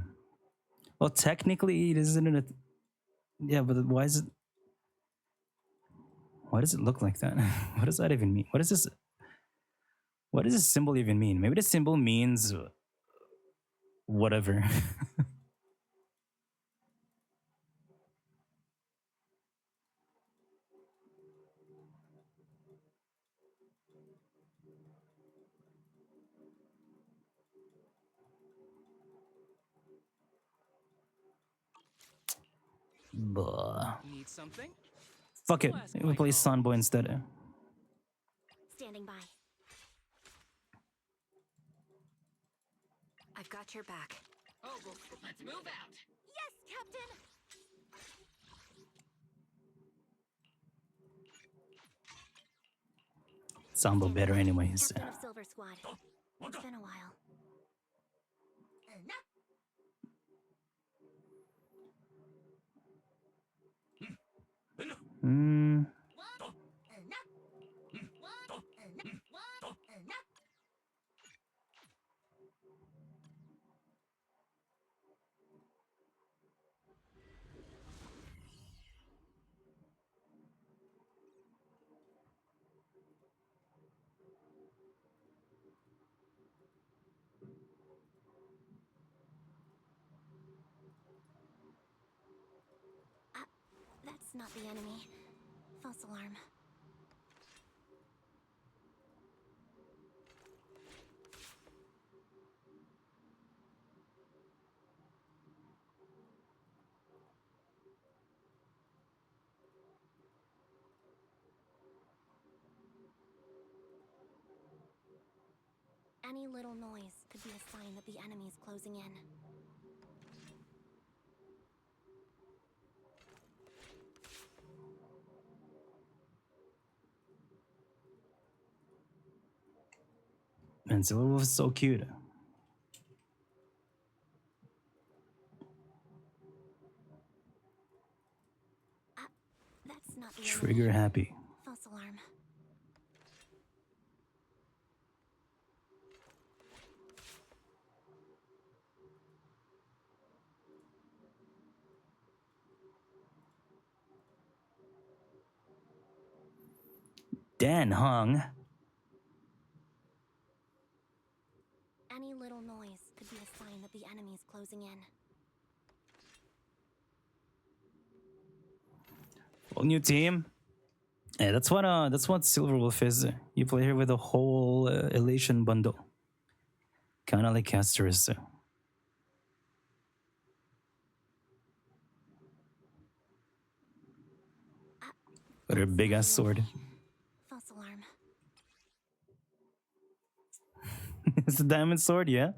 Well, technically, it isn't it. Yeah, but why is it? Why does it look like that? What does that even mean? What is this? What does this symbol even mean? Maybe the symbol means whatever. Buh. Need something? Fuck it. Ask We'll my play colleagues. Sanboy instead. Standing by. I've got your back. Oh, well, let's move out. Yes, Captain. Sambo better anyways. Captain of Silver Squad. It's been a while. Hmm. That's not the enemy. False alarm. Any little noise could be a sign that the enemy's closing in. Man, Silver Wolf is so cute. That's not the Trigger enemy. happy. False alarm. Dan Hung. Any little noise could be a sign that the enemy's closing in. Well, new team. Yeah, that's what Silver Wolf is. You play here with a whole elation bundle. Kinda like Casterus. With her big ass sword. False alarm. It's a diamond sword, yeah?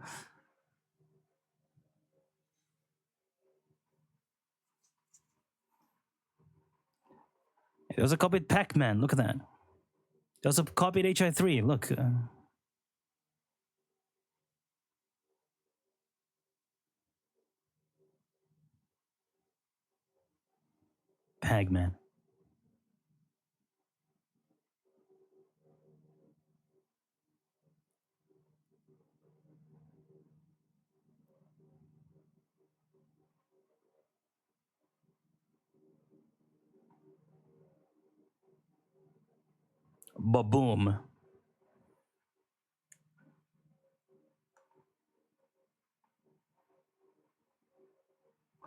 It was a copied Pac-Man. Look at that. It was a copied HI3. Look. Pac-Man. Ba-boom.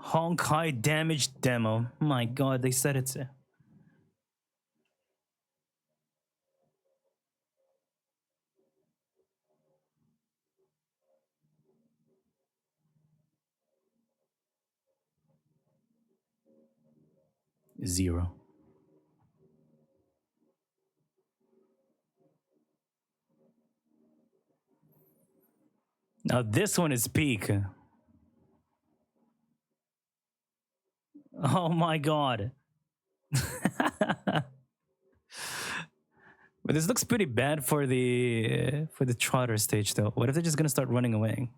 Honkai damage demo. My god, they said it's 0. Now this one is peak. Oh my god. But this looks pretty bad for the trotter stage though. What if they're just gonna start running away?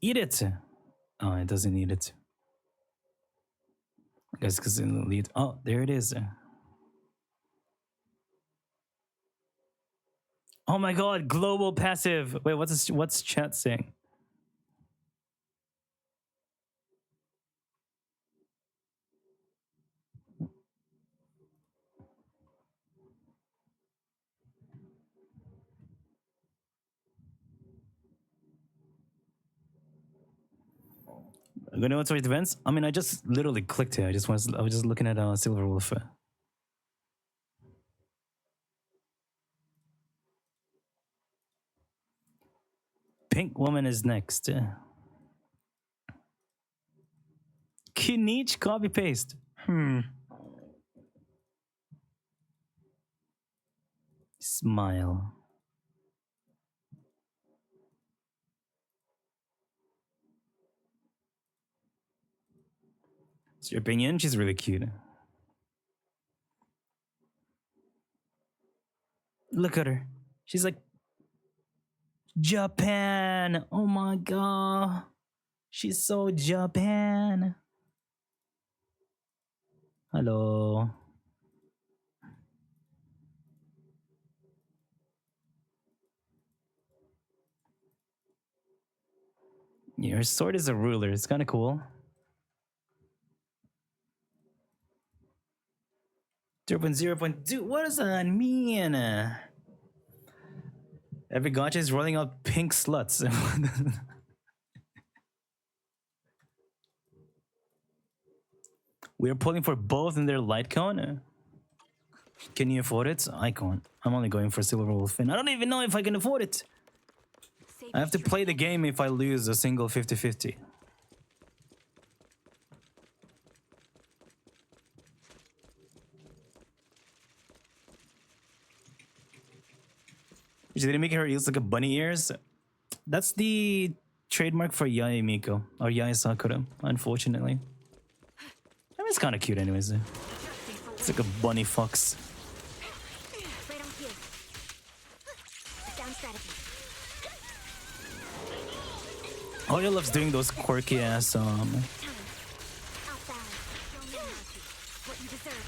Eat it. Oh, it doesn't eat it. I guess because in the lead. Oh, there it is. Oh my god, global passive. Wait, what's chat saying? Going to events? I mean, I just literally clicked it. I was just looking at Silver Wolf. Pink Woman is next. Kinich copy paste. Smile. What's your opinion? She's really cute. Look at her. She's like Japan. Oh my god. She's so Japan. Hello. Yeah, her sword is a ruler. It's kind of cool. 0.0.2. What does that mean? Every gacha is rolling out pink sluts. We're pulling for both in their light cone. Can you afford it? I can't. I'm only going for Silver Wolf. And I don't even know if I can afford it. I have to play the game if I lose a single 50-50. Did they make her use like a bunny ears? That's the trademark for Yae Miko or Yae Sakura, unfortunately. I mean, it's kind of cute anyways. It's like a bunny fox. Right on cue. Down strategy. Oya loves doing those quirky ass Outbound. What you deserve.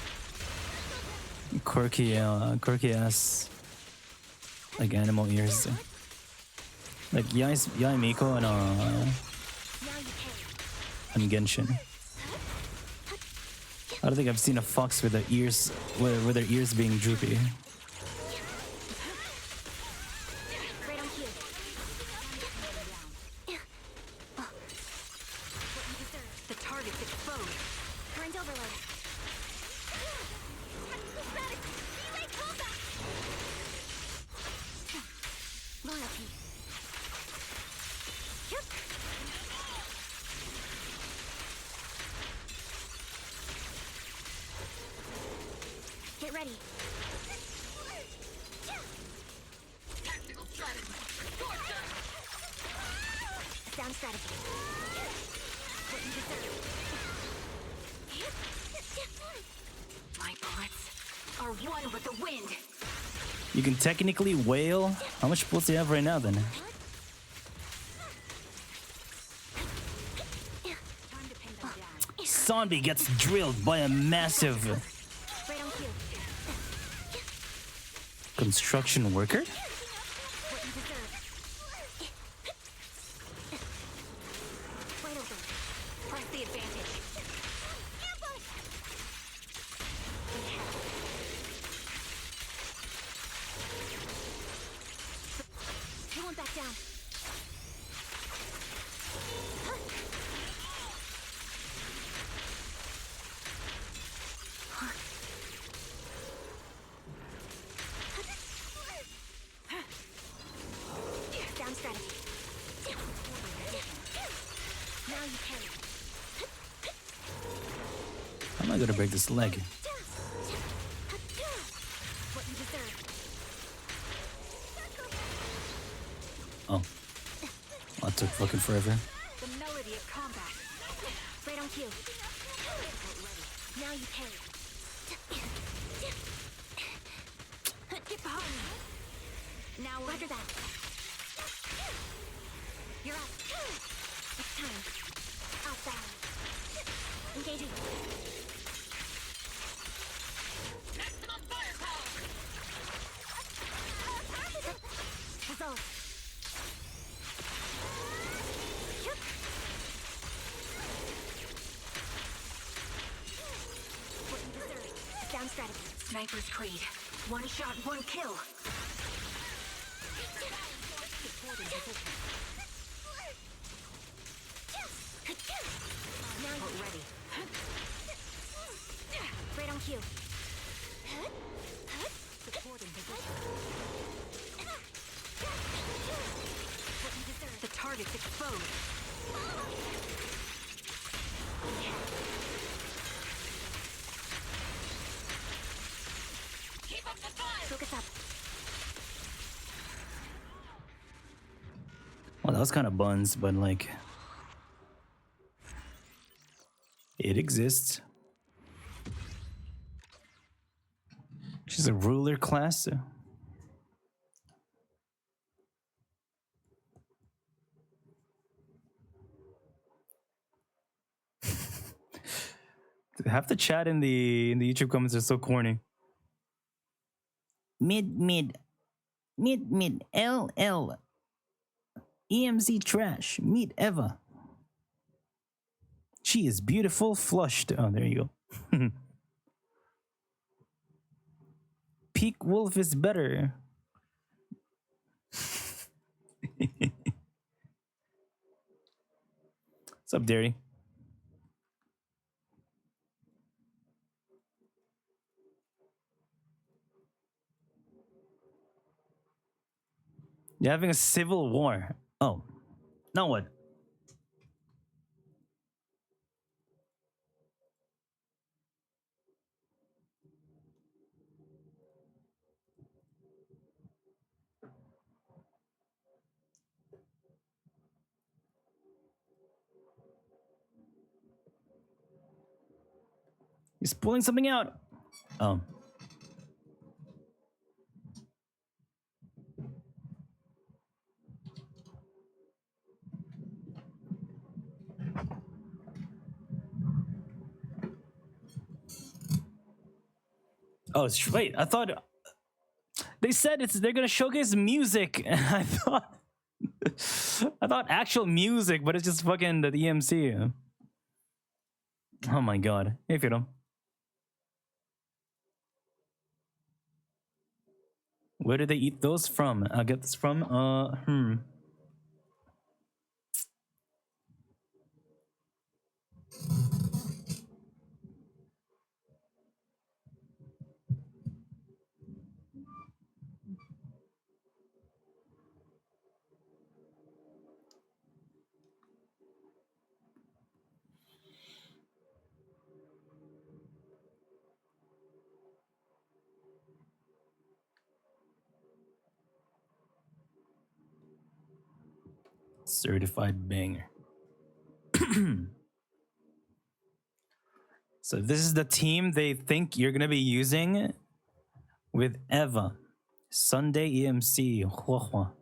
quirky ass like animal ears. Like Yae Miko and Genshin. I don't think I've seen a fox with their ears with their ears being droopy. Right on cue. The target's exposed. Current overload. Loyalty. Get ready. Sound strategy. What you deserve. My bullets are one with the wind. You can technically wail. How much bullets do you have right now then? Time to pin them down. Zombie gets drilled by a massive Right on cue. construction worker? What you deserve. Wide open. Press the advantage. You won't back down. Sound strategy. Now you pay. How am I gonna break this leg? What you deserve. Oh. That took fucking forever. The melody of combat. Right on cue. Now you pay. Get behind me. Now roger that. You're up. It's time. Outbound. Engaging. Resolve. What you deserve. Sound strategy. Sniper's Creed. One shot, one kill. Now But ready. right on cue. Supporting position. What you deserve. The target's exposed. Focus up. Well, that was kind of buns, but like, it exists. She's a ruler class. Half the chat in the YouTube comments are so corny. Mid, LL. EMC trash. Meet Eva. She is beautiful, flushed. Oh, there you go. Peak Wolf is better. What's up, Derry? You're having a civil war. Oh, now what? He's pulling something out. Oh. Oh, wait, I thought they said they're gonna showcase music. I thought actual music, but it's just fucking the EMC. Oh my god. Hey, Fido. Where did they eat those from? I'll get this from Certified banger. So this is the team they think you're gonna be using with Eva. Sunday EMC. Hua hua.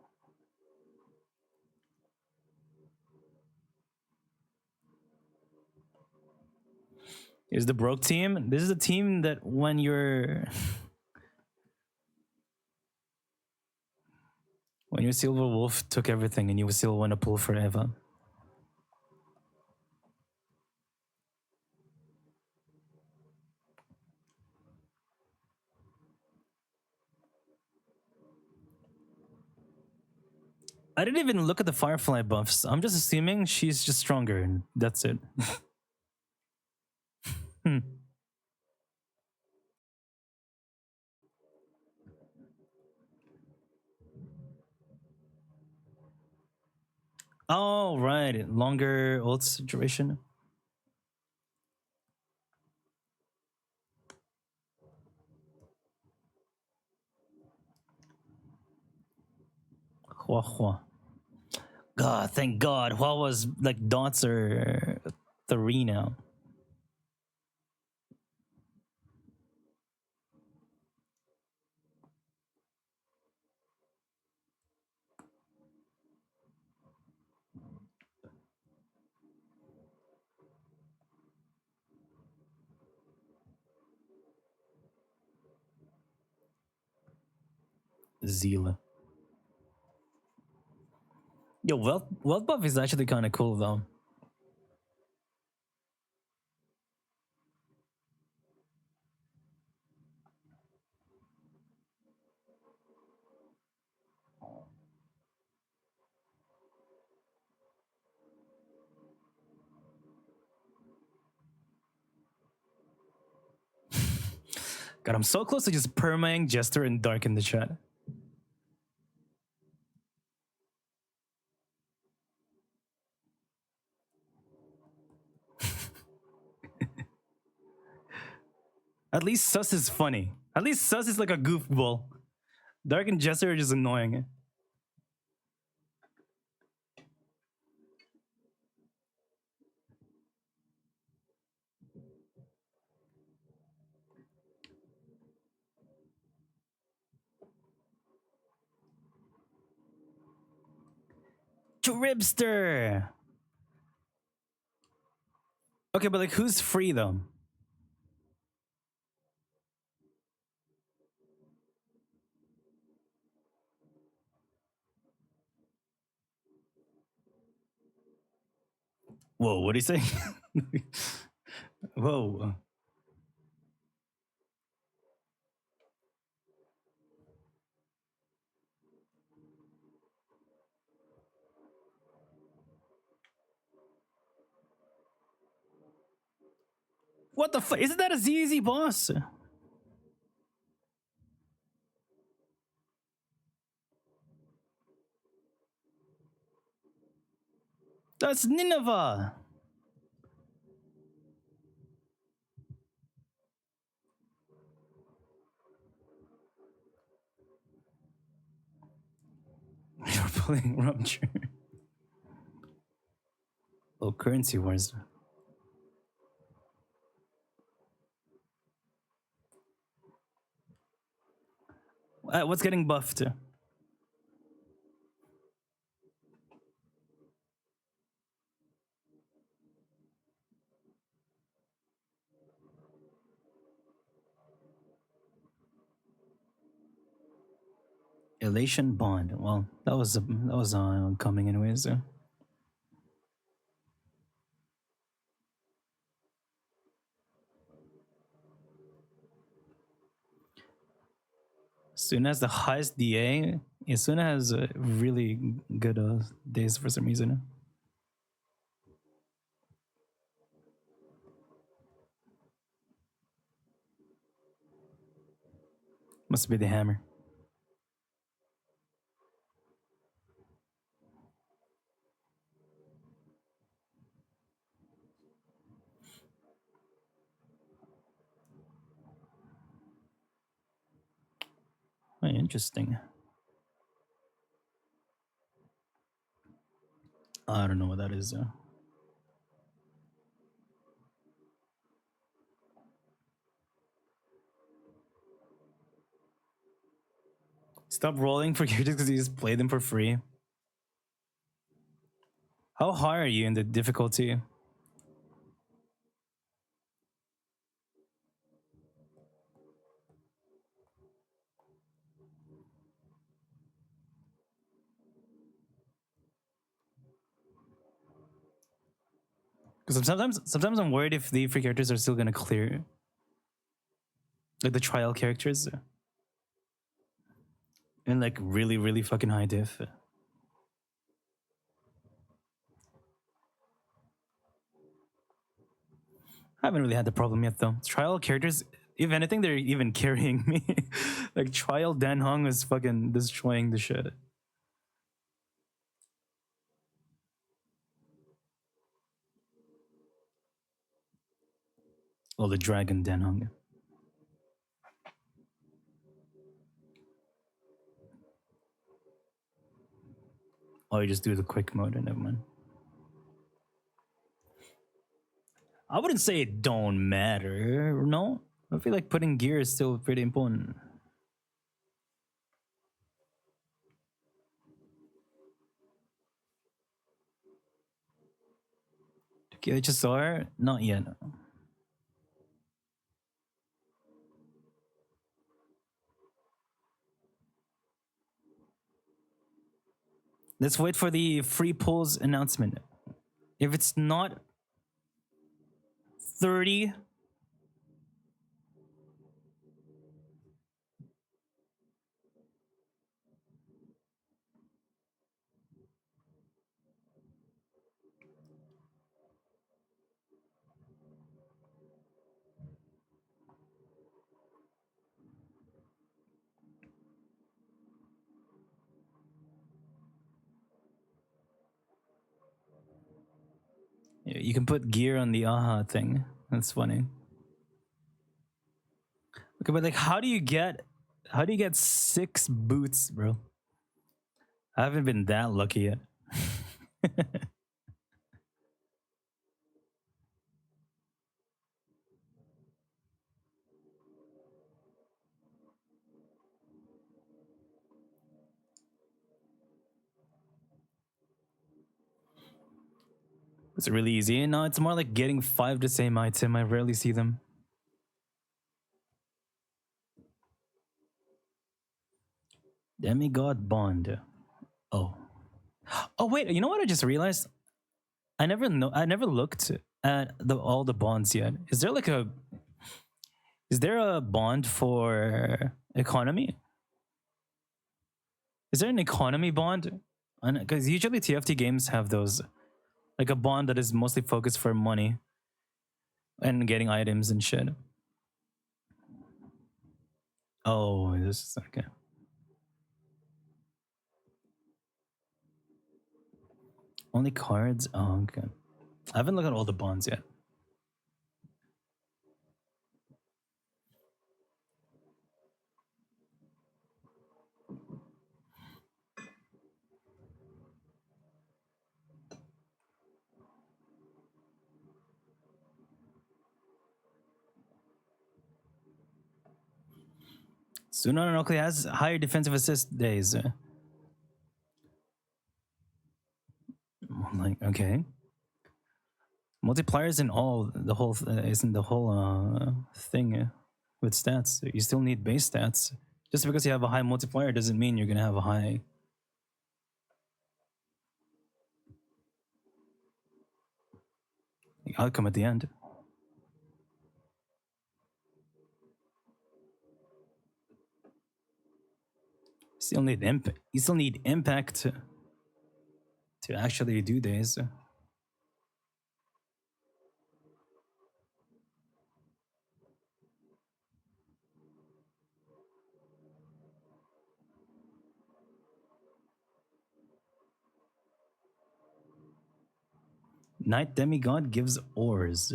Here's the broke team. This is a team that when you're when your silver wolf took everything and you still want to pull forever. I didn't even look at the Firefly buffs. I'm just assuming she's just stronger and that's it. Hmm. Oh, right. Longer ult duration. Hua hua. God, thank God. Hua was like dots are 3 now. Zila. Yo, wealth buff is actually kind of cool though. God, I'm so close to just permaing Jester and Dark in the chat. At least Sus is funny. At least Sus is like a goofball. Dark and Jester are just annoying. Tripster! Okay, but like who's free though? Whoa, what do you say? Whoa. What the fuck? Isn't that a ZZ boss? That's Nineveh. You're playing Rupture. Oh, currency wars. What's getting buffed? Elation Bond. Well, that was coming anyways. Suna has the highest DA. Yeah, Suna has really good days for some reason. Must be the hammer. Oh, interesting. I don't know what that is. Stop rolling for characters because you just play them for free. How high are you in the difficulty? Because sometimes I'm worried if the free characters are still gonna clear, like the trial characters, in like really fucking high diff. I haven't really had the problem yet though. Trial characters, if anything, they're even carrying me. Like trial Dan Hong is fucking destroying the shit. Oh, the dragon Dan Hong. Oh, you just do the quick mode and never mind. I wouldn't say it don't matter, no? I feel like putting gear is still pretty important. Okay, HSR? Not yet. Let's wait for the free polls announcement. If it's not 30, you can put gear on the AHA thing. That's funny. Okay, but like, how do you get 6 boots, bro? I haven't been that lucky yet. It's really easy. No, it's more like getting 5 the same item. I rarely see them. Demigod Bond. Oh. Oh wait, you know what I just realized? I never looked at all the bonds yet. Is there a bond for economy? Is there an economy bond? Because usually TFT games have those, like a bond that is mostly focused for money and getting items and shit. Oh, this is okay. Only cards? Oh, okay. I haven't looked at all the bonds yet. Suno Nokli has higher defensive assist days. I'm like, okay. Multipliers in all the whole isn't the whole thing with stats. You still need base stats. Just because you have a high multiplier doesn't mean you're gonna have a high outcome at the end. You still need impact to actually do days. Night Demigod gives ores.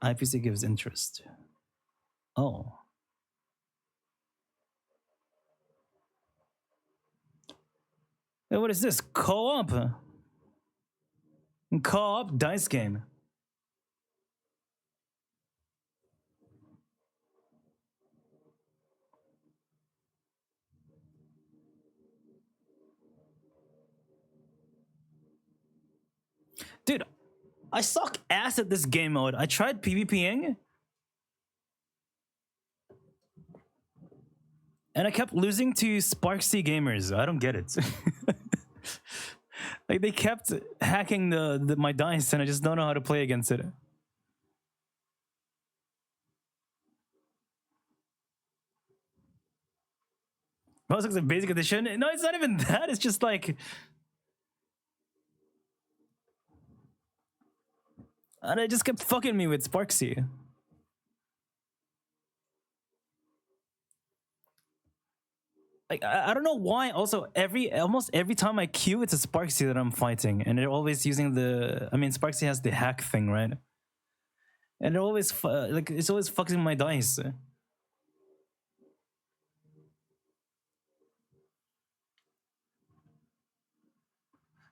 IPC gives interest. Oh. Hey, what is this? Co-op? Co-op dice game. Dude, I suck ass at this game mode. I tried PvPing and I kept losing to Sparksy gamers. I don't get it. Like they kept hacking my dice and I just don't know how to play against it. Most looks like basic edition. No, it's not even that. It's just like and it just kept fucking me with Sparksy. Like I don't know why. Also, almost every time I queue, it's a Sparksy that I'm fighting, and they're always using the. I mean, Sparksy has the hack thing, right? And it always like it's always fucking my dice.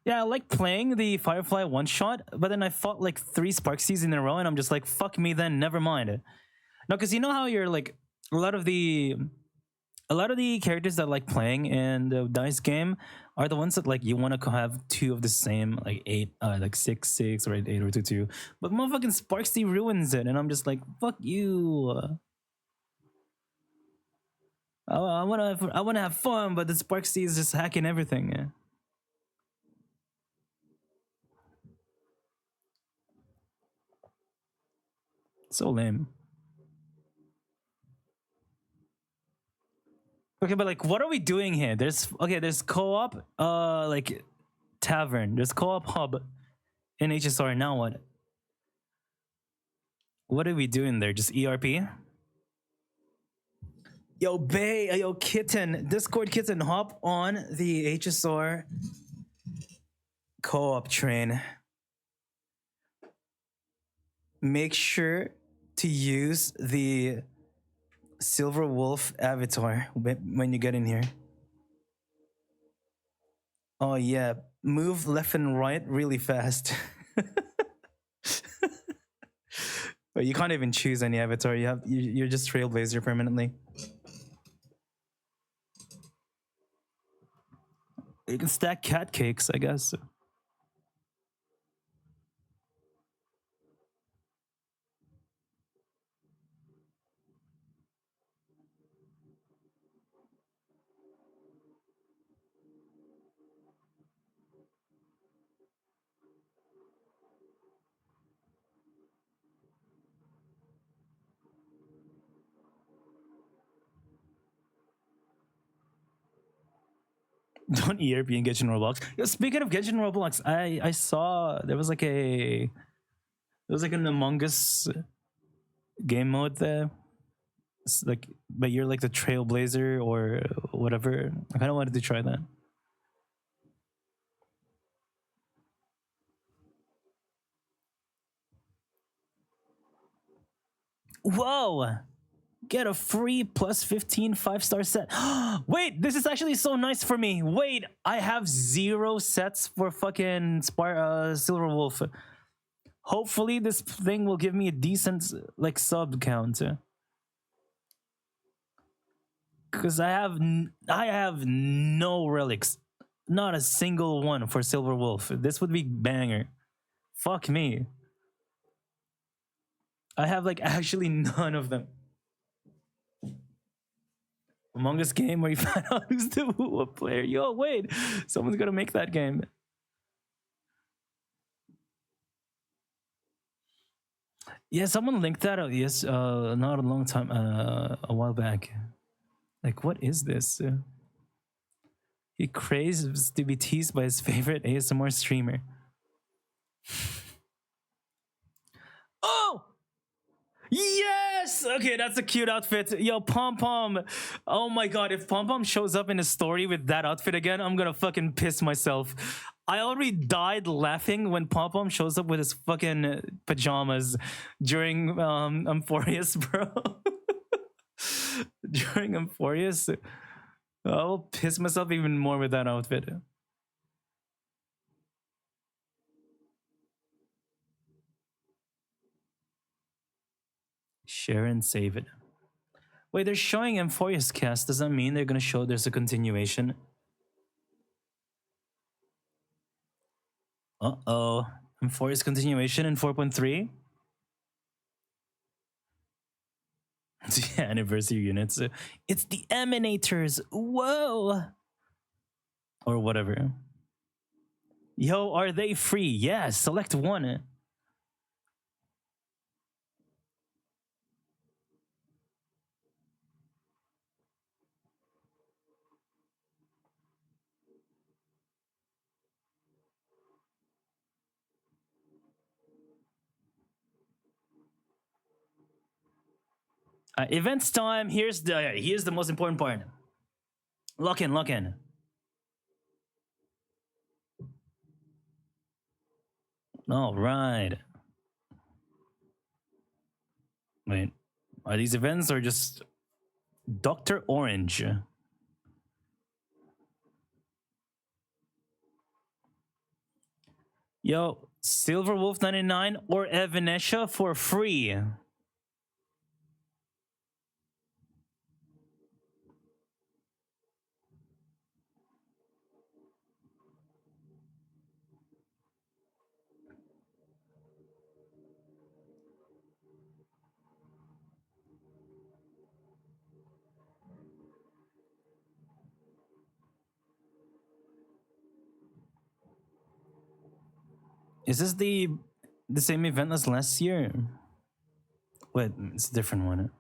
Yeah, I like playing the Firefly one shot, but then I fought like 3 Sparksies in a row, and I'm just like, fuck me, then never mind. No, because you know how you're like a lot of the characters that like playing in the dice game are the ones that like you want to have 2 of the same, like 8, like 6 or 8 or 2. But motherfucking Sparksy ruins it, and I'm just like, fuck you. I wanna have fun, but the Sparksy is just hacking everything. Yeah. So lame. Okay, but like, what are we doing here? There's co-op, like tavern. There's co-op hub in HSR. Now what? What are we doing there? Just ERP? Yo, Bay, yo, Kitten, Discord Kitten, hop on the HSR co-op train. Make sure to use the Silver Wolf avatar when you get in here. Oh yeah, move left and right really fast. But you can't even choose any avatar. You're just Trailblazer permanently. You can stack cat cakes, I guess. Don't ERP and Genshin Roblox. Yo, speaking of Genshin Roblox, I saw there was like an Among Us game mode there. It's like, but you're like the Trailblazer or whatever. I kind of wanted to try that. Whoa! Get a free plus 15 5-star set. Wait, this is actually so nice for me. Wait, I have 0 sets for fucking Silver Wolf. Hopefully this thing will give me a decent like sub count. Cause I have no relics. Not a single one for Silver Wolf. This would be banger. Fuck me. I have like actually none of them. Among Us game where you find out who's the what player. Yo, wait, someone's gonna make that game. Yeah, someone linked that out. Yes, not a long time, a while back. Like, what is this? He craves to be teased by his favorite ASMR streamer. Oh! Yes! Okay, that's a cute outfit. Yo, Pom Pom. Oh my god, if Pom Pom shows up in a story with that outfit again, I'm gonna fucking piss myself. I already died laughing when Pom Pom shows up with his fucking pajamas during Amphorius, bro. During Amphorius. I'll piss myself even more with that outfit. Share and save it. Wait, they're showing Amphoria's cast. Does that mean they're gonna show there's a continuation? Uh-oh. Amphoria's continuation in 4.3? Yeah, anniversary units. It's the Emanators. Whoa. Or whatever. Yo, are they free? Yeah, select one. Events time. Here's the most important part. Lock in, lock in. All right. Wait, are these events or just Dr. Orange? Yo, Silver Wolf 99 or Evanesha for free. Is this the same event as last year? Wait, it's a different one.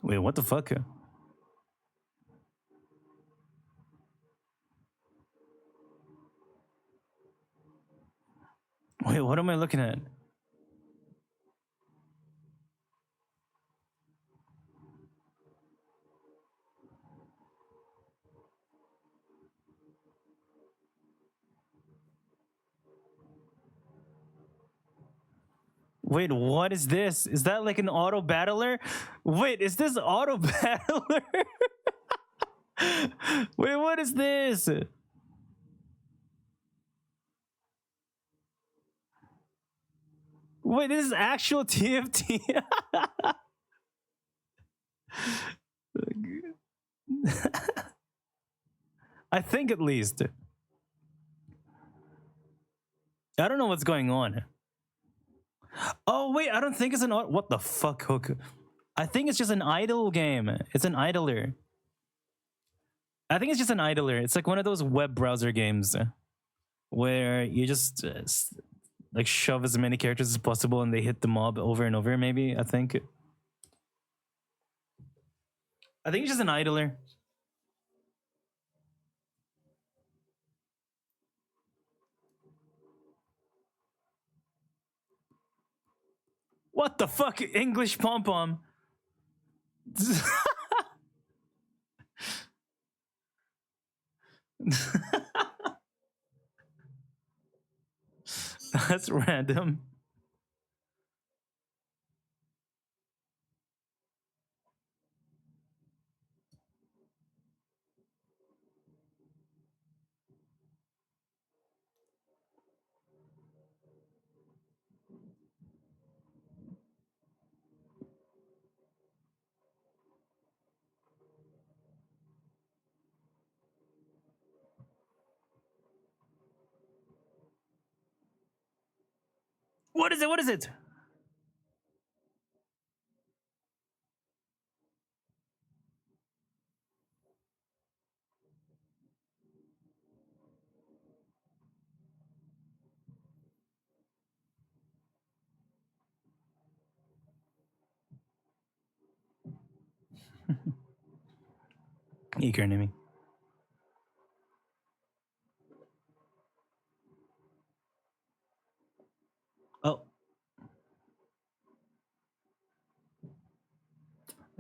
Wait, what the fuck? Wait, what am I looking at? Wait, what is this? Is that like an auto battler? Wait, is this auto battler? Wait, what is this? Wait, this is actual TFT. I think at least. I don't know what's going on. Oh, wait, I don't think it's an... What the fuck, Hook? I think it's just an idle game. It's an idler. I think it's just an idler. It's like one of those web browser games where you just like shove as many characters as possible and they hit the mob over and over, maybe, I think. I think it's just an idler. What the fuck? English pom-pom. That's random. What is it? What is it? Eager enemy. Oh.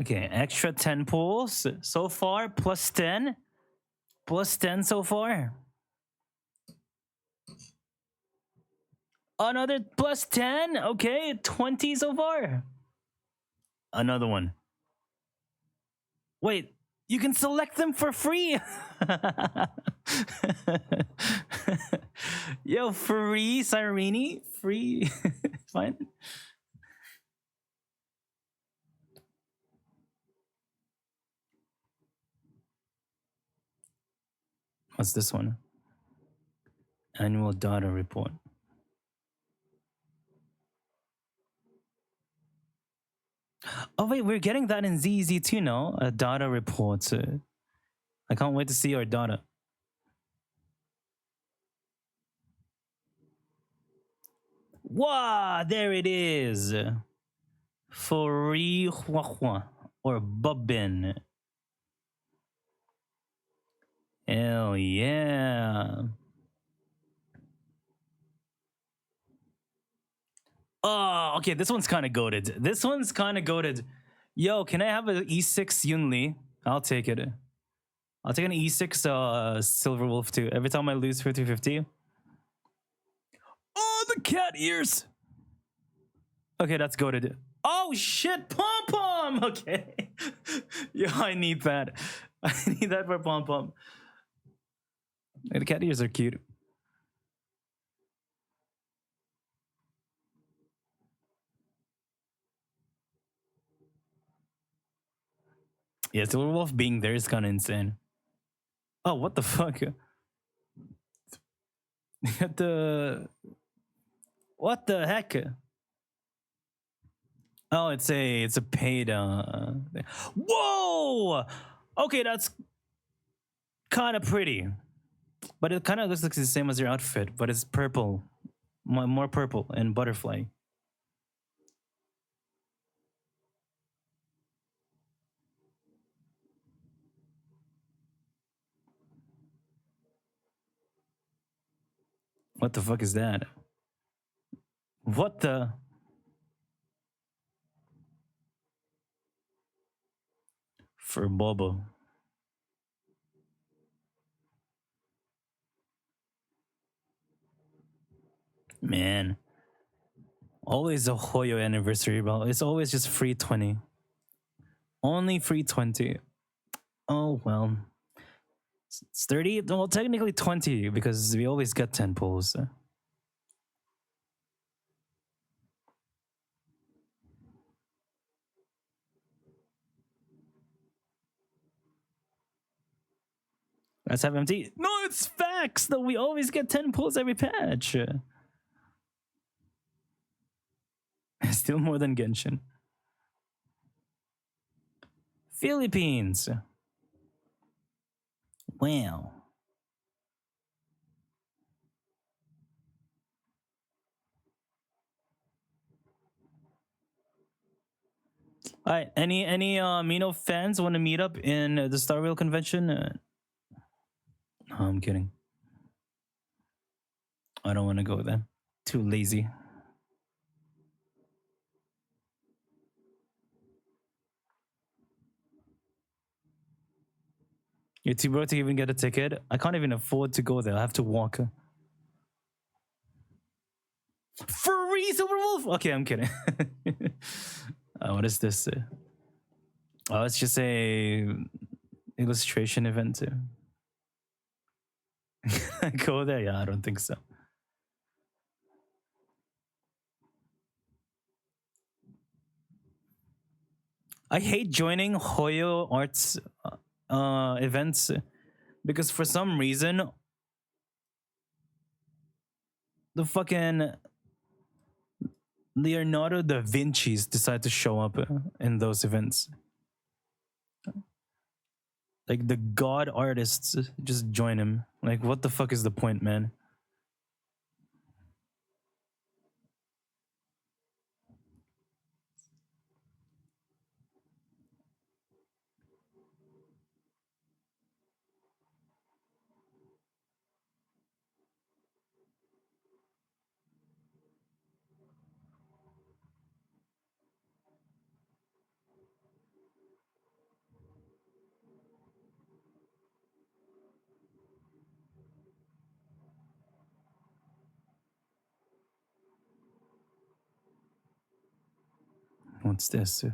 Okay, extra 10 pulls so far, plus 10. Plus 10 so far. Another plus 10. Okay, 20 so far. Another one. Wait, you can select them for free. Yo, free Sirini? Free. Fine. What's this one? Annual data report. Oh wait, we're getting that in ZZ too now. A data report. I can't wait to see our data. Wow, there it is. Free or Bobbin. Hell yeah. Oh, okay, this one's kind of goated. This one's kind of goated. Yo, can I have an E6 Yunli? I'll take it. I'll take an E6 Silver Wolf too. Every time I lose 50-50. Oh, the cat ears. Okay, that's goated. Oh shit, Pom Pom. Okay. Yeah, I need that. I need that for Pom Pom. The cat ears are cute. Yeah, Silver Wolf being there is kind of insane. Oh, what the fuck? What the heck? Oh, it's a paid Whoa! Okay, that's kind of pretty. But it kind of looks like the same as your outfit, but it's purple. More purple and butterfly. What the fuck is that? What the? For Bobo. Man. Always a Hoyo anniversary, bro. It's always just free 20. Only free 20. Oh, well. It's 30? Well, technically 20 because we always get 10 pulls. Let's have MT. No, it's facts though. We always get 10 pulls every patch. Still more than Genshin. Philippines. Wow. All right. Any Mino fans want to meet up in the Star Rail convention? No, I'm kidding. I don't want to go there. Too lazy. You're too broke to even get a ticket. I can't even afford to go there. I have to walk. Free Silver Wolf. Okay, I'm kidding. What is this? Oh, it's just a illustration event. Go there? Yeah, I don't think so. I hate joining Hoyo Arts events because for some reason the fucking Leonardo da Vinci's decide to show up in those events. Like the god artists just join him. Like, what the fuck is the point, man? What's this?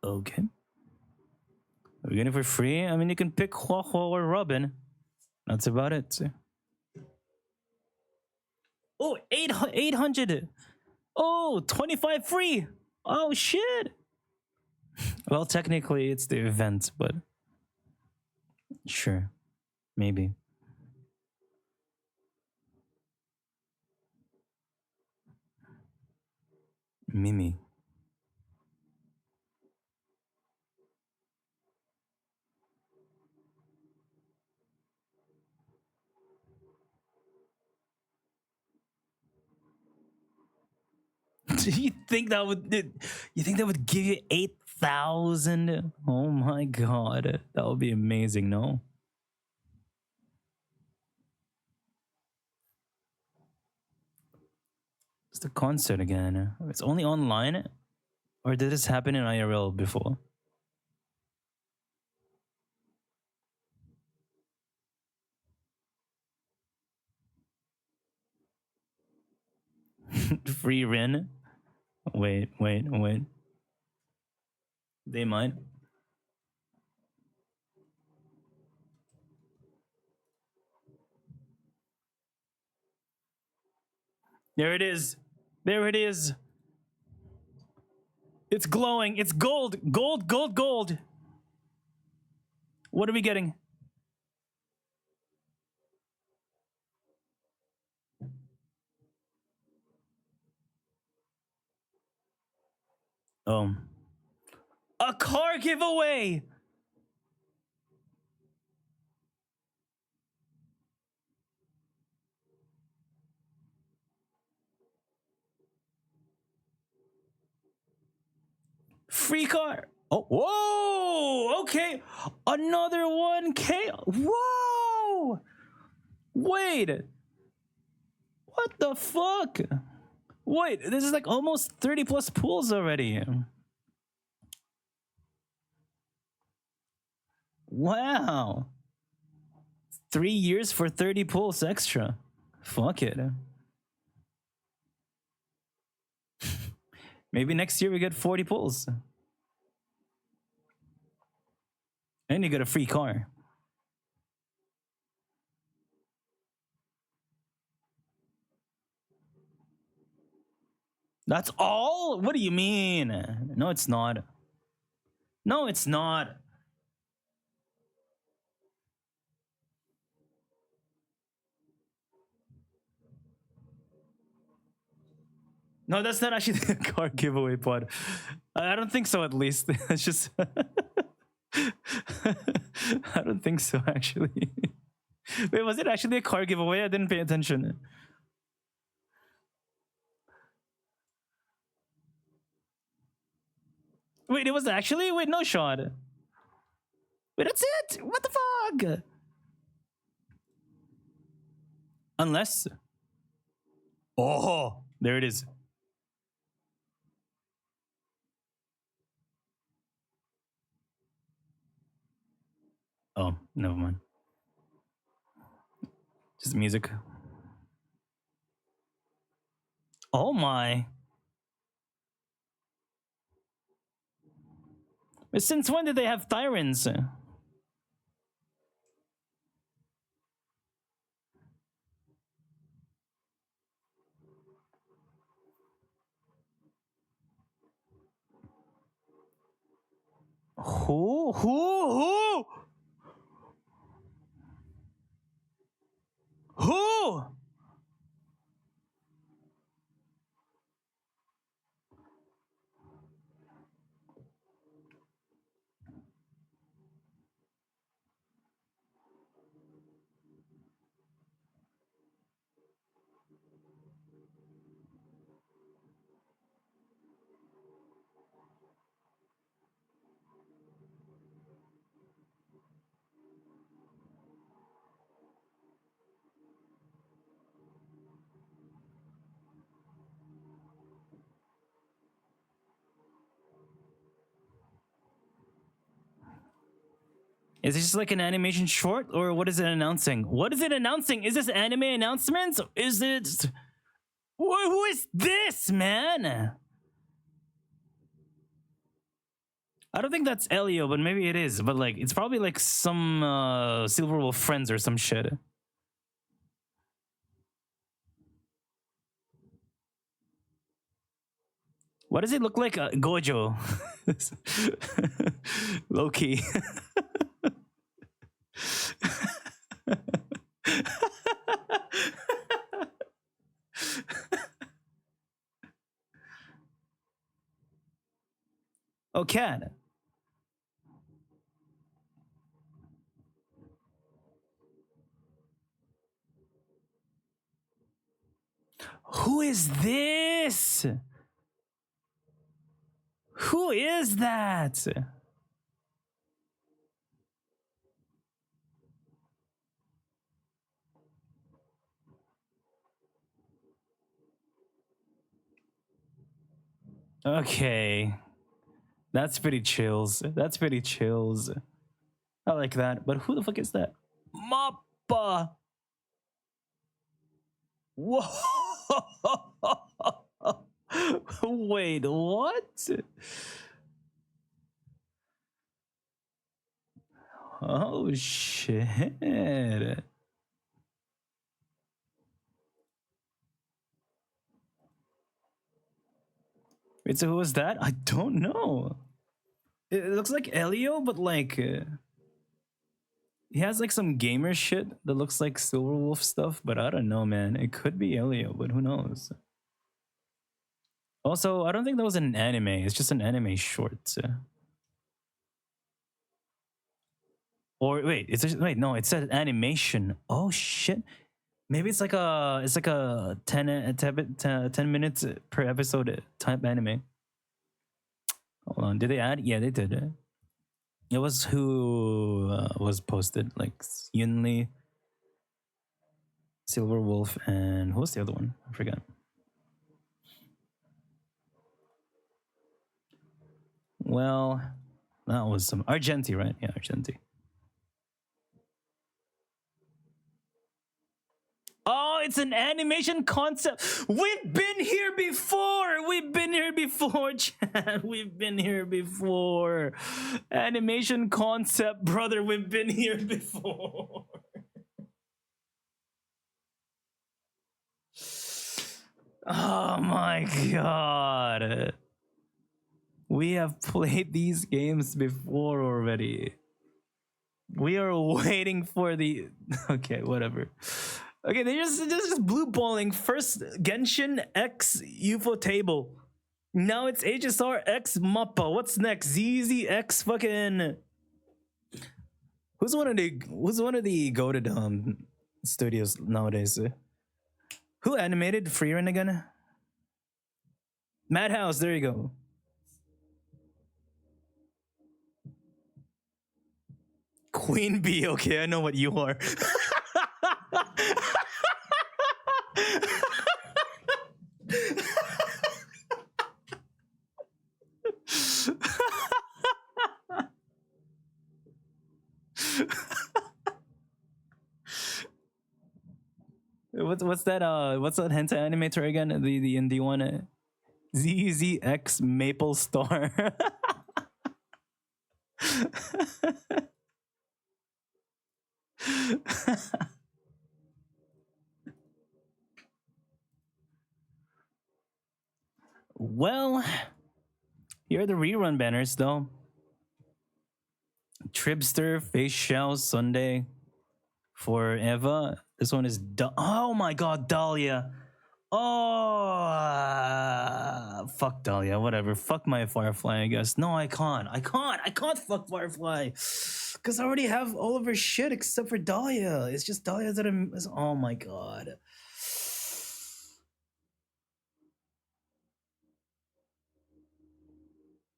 Okay. We're getting it for free. I mean, you can pick Hua Hua or Robin. That's about it. Oh, 800. Oh, 25 free. Oh, shit. Well, technically, it's the event, but sure. Maybe. Mimi. Do you think that would? You think that would give you 8,000? Oh my god, that would be amazing. No. It's the concert again. It's only online, or did this happen in IRL before? Free Rin. Wait. They might. There it is. There it is. It's glowing. It's gold. Gold. What are we getting? A car giveaway. Free car. Oh, whoa. Okay. Another 1K. Whoa. Wait. What the fuck? Wait, this is like almost 30 plus pools already. Wow. 3 years for 30 pulls extra. Fuck it. Maybe next year we get 40 pulls. And you get a free car. That's all? What do you mean? No, it's not. No, it's not. No, that's not actually the car giveaway pod. I don't think so, at least. It's just... I don't think so, actually. Wait, was it actually a car giveaway? I didn't pay attention. Wait, it was actually? Wait, no shot. Wait, that's it? What the fuck? Unless... Oh, there it is. Oh, never mind. Just music. Oh my. But since when did they have Thyrans? Who? Who? Who? Who? Is this just like an animation short, or what is it announcing? What is it announcing? Is this anime announcements? Is it? Who is this, man? I don't think that's Elio, but maybe it is. But like, it's probably like some Silverwolf friends or some shit. Why does it look like Gojo? Low key. Oh, cat. Who is this? Who is that? Okay. That's pretty chills. That's pretty chills. I like that. But who the fuck is that? Mappa. Whoa. Wait, what? Oh shit. Wait, so who was that? I don't know. It looks like Elio, but like he has like some gamer shit that looks like Silverwolf stuff, but I don't know, man. It could be Elio, but who knows? Also, I don't think that was an anime. It's just an anime short. Or wait, wait, no, it said animation. Oh shit. Maybe it's like a 10 minutes per episode type anime. Hold on, did they add? Yeah, they did. It was who was posted, like Yunli, Silverwolf, and who was the other one? I forgot. Well, that was some Argenti, right? Yeah, Argenti. Oh, it's an animation concept. We've been here before. We've been here before, Chad. We've been here before. Animation concept, brother. We've been here before. Oh my god. We have played these games before already. We are waiting for the... Okay, whatever. Okay, they're just blue balling. First Genshin X UFO table. Now it's HSR X Mappa. What's next? ZZ X fucking... Who's one of the goated studios nowadays? Who animated Freerun again? Madhouse, there you go. Queen Bee, okay, I know what you are. What's that hentai animator again? The indie one? ZZX Maple Star. Well, here are the rerun banners though. Tribster, Face Shell, Sunday. For Eva, this one is oh my god, Dahlia. Oh, fuck Dahlia, whatever. Fuck my Firefly, I guess. No, I can't. I can't fuck Firefly. Because I already have all of her shit except for Dahlia. It's just Dahlia that I'm. Oh my god.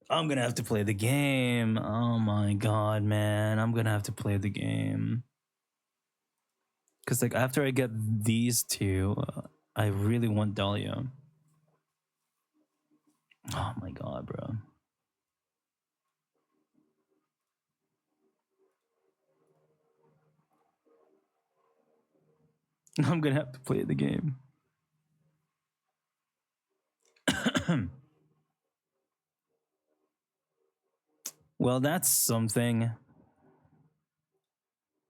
I'm gonna have to play the game. Oh my god, man. I'm gonna have to play the game. Because, like, after I get these two, I really want Dahlia. Oh my god, bro. I'm gonna have to play the game. Well, that's something.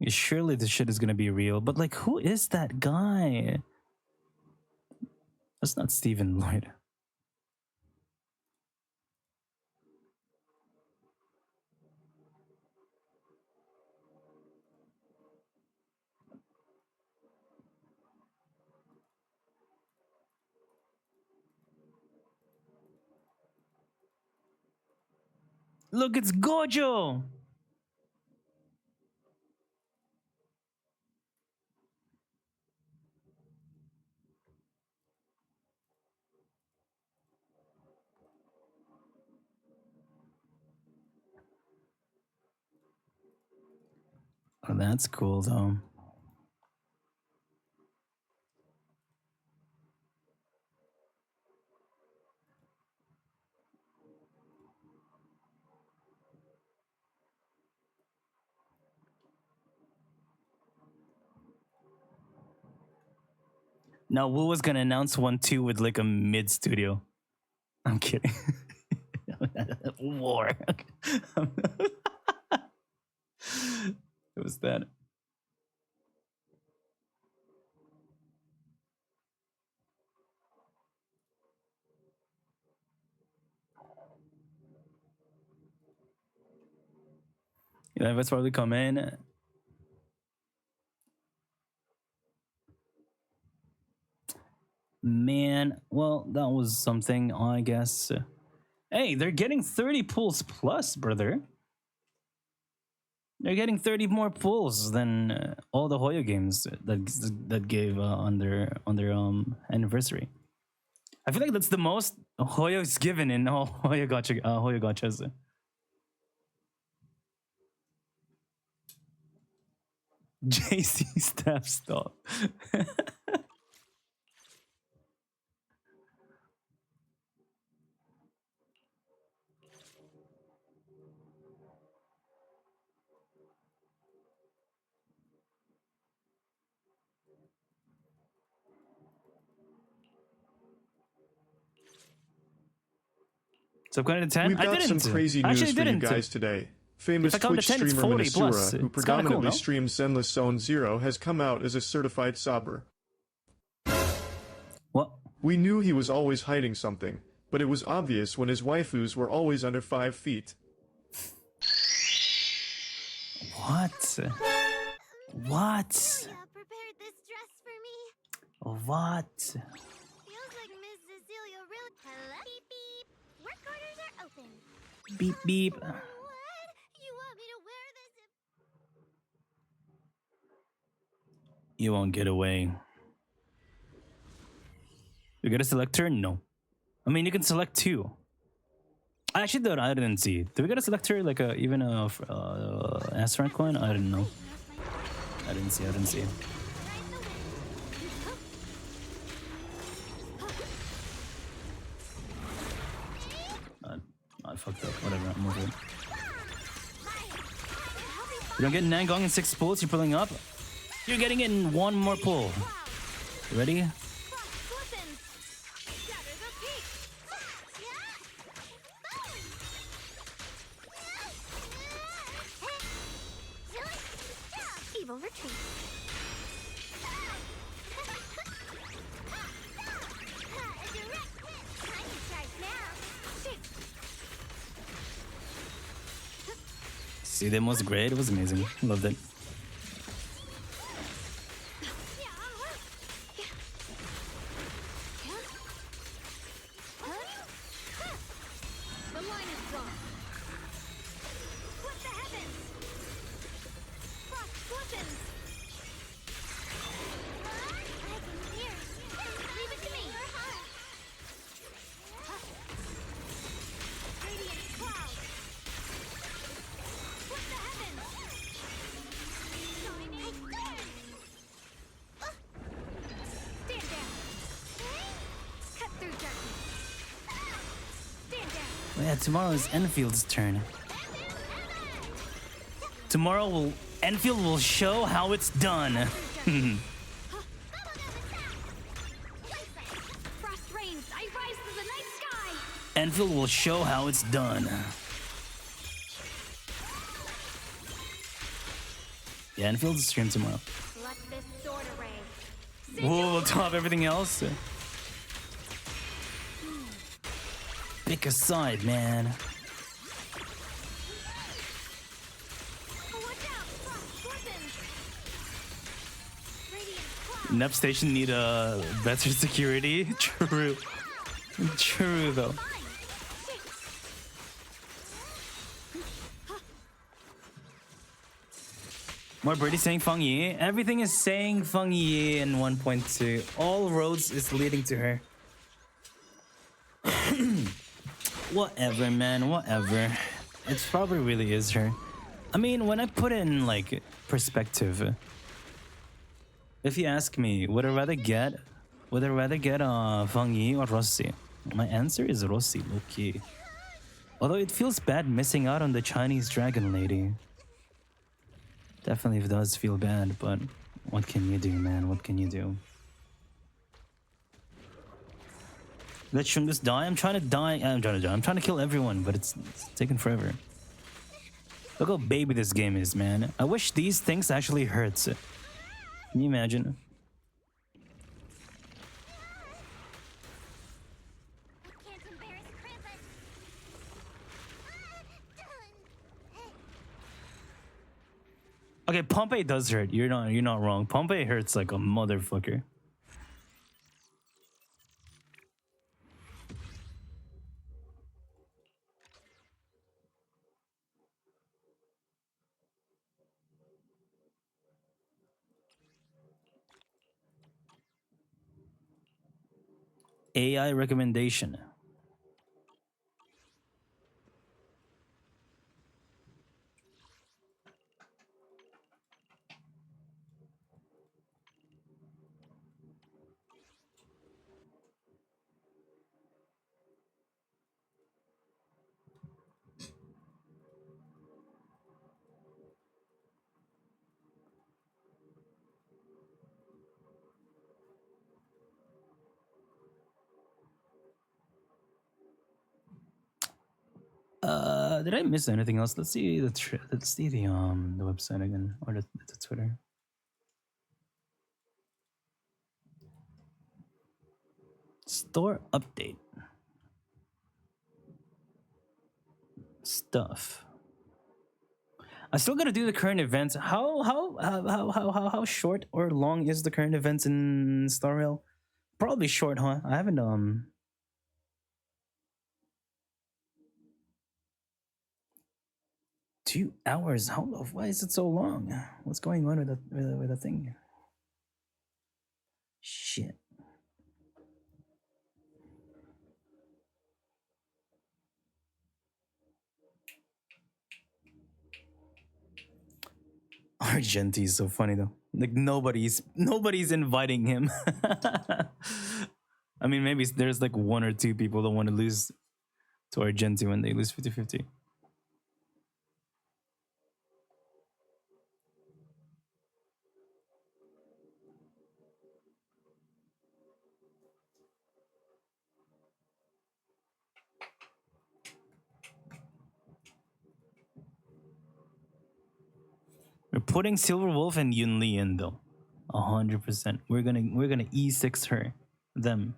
Surely this shit is gonna be real, but like, who is that guy? That's not Stephen Lloyd. Look, it's Gojo! Oh, that's cool, though. Now, Wu was gonna announce one too with like a mid studio. I'm kidding. War. It was that. Yeah, that's probably come in. Man, well, that was something, I guess. Hey, they're getting 30 pulls plus, brother. They're getting 30 more pulls than all the Hoyo games that gave on their anniversary. I feel like that's the most Hoyo's given in all Hoyo gachas. JC staff stop. So I'm going to 10. We've got some crazy news for you guys today. Famous Twitch streamer Minosura, who predominantly streams Zenless Zone Zero, has come out as a certified sobber. What? We knew he was always hiding something, but it was obvious when his waifus were always under 5 feet. What? What? Prepared this dress for me. What? Feels like Miss Cecilia really. Hello? Beep beep. Work orders are open. Beep beep. What? You want me to wear this? You won't get away. You get a selector? No. I mean, you can select 2. Actually, though, I didn't see. Did we get a selector, like even a S-rank coin? I didn't know. I didn't see. I fucked up. Whatever, I'm over it. You don't get Nangong in 6 pulls, you're pulling up. You're getting it in 1 more pull. You ready? Evil retreat. Rossi demo was great. It was amazing. Loved it. The line is drawn. What the heavens? Frost glistens. I can hear. Leave it to me. Radiant cloud. What the heavens? Shining sun. Stand down. Cut through darkness. Stand down. Yeah, tomorrow is Enfield's turn. Tomorrow Enfield will show how it's done. Frost rains. I rise to the night sky. Enfield will show how it's done. Yeah, Enfield's stream tomorrow. Let this sword array. We'll top everything else. Pick a side, man. Watch out! Frost glistens. Radiant cloud. Nep station need a better security. True. True though. More birdie saying Feng Yi. Everything is saying Feng Yi in 1.2. All roads is leading to her. Whatever, man. Whatever. It probably really is her. I mean, when I put it in like perspective, if you ask me, would I rather get Feng Yi or Rossi? My answer is Rossi, okay. Although it feels bad missing out on the Chinese dragon lady. Definitely does feel bad, but what can you do, man? What can you do? Let Shungus die? I'm trying to die. I'm trying to kill everyone, but it's taking forever. Look how baby this game is, man. I wish these things actually hurts. Can you imagine? Can't embarrass Krampus. Okay, Pompey does hurt. You're not wrong. Pompey hurts like a motherfucker. AI recommendation. Did I miss anything else? Let's see the website again or the Twitter. Store update. Stuff. I still gotta do the current events. How short or long is the current events in Star Rail? Probably short, huh? I haven't 2 hours. Why is it so long? What's going on with the thing? Shit. Argenti is so funny though. Like nobody's inviting him. I mean, maybe there's like 1 or 2 people that want to lose to Argenti when they lose 50-50. We're putting Silver Wolf and Yun Li in though. 100%. We're gonna E6 her. Them.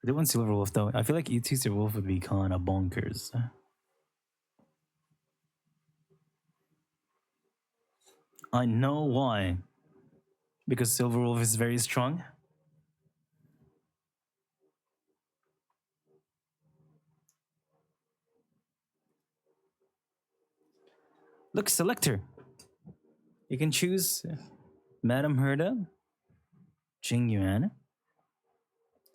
I do want Silver Wolf though. I feel like E2 Silver Wolf would be kinda bonkers. I know why. Because Silver Wolf is very strong. Look, selector. You can choose Madame Herda, Jing Yuan,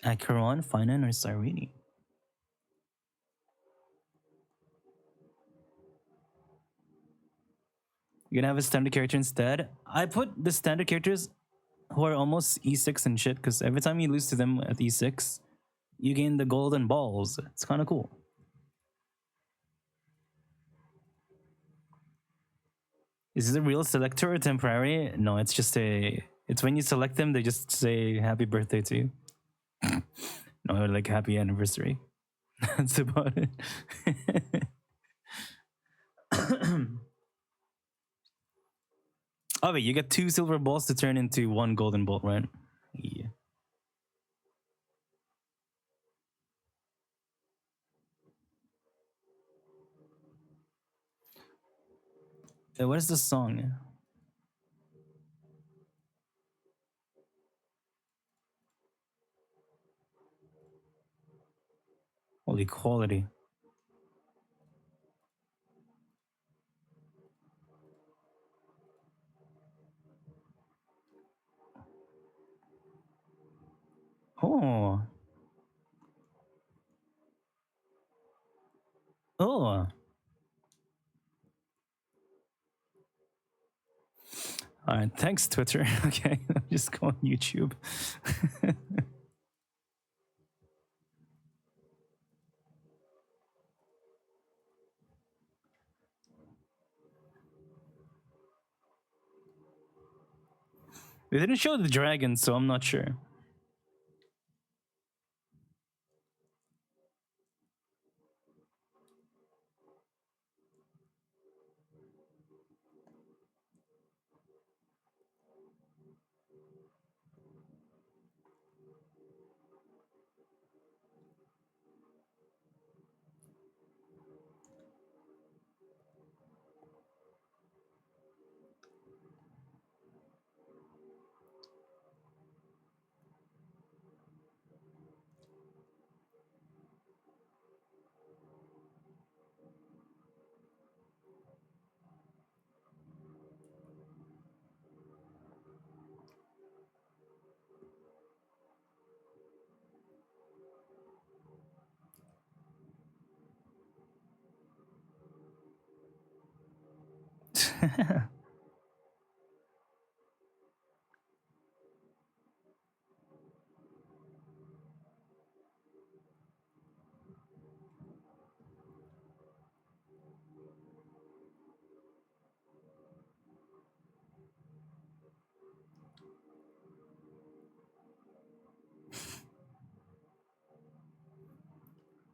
Acheron, Finan, or Cyrene. You're gonna have a standard character instead. I put the standard characters who are almost E6 and shit, because every time you lose to them at E6, you gain the golden balls. It's kind of cool. Is this a real selector or temporary? No, it's just a... It's when you select them, they just say happy birthday to you. No, like happy anniversary. That's about it. Oh wait, you get 2 silver balls to turn into 1 golden ball, right? Yeah. What is the song? Holy quality. Oh. Oh. All right, thanks, Twitter. Okay, I'm just go on YouTube. They didn't show the dragon, so I'm not sure.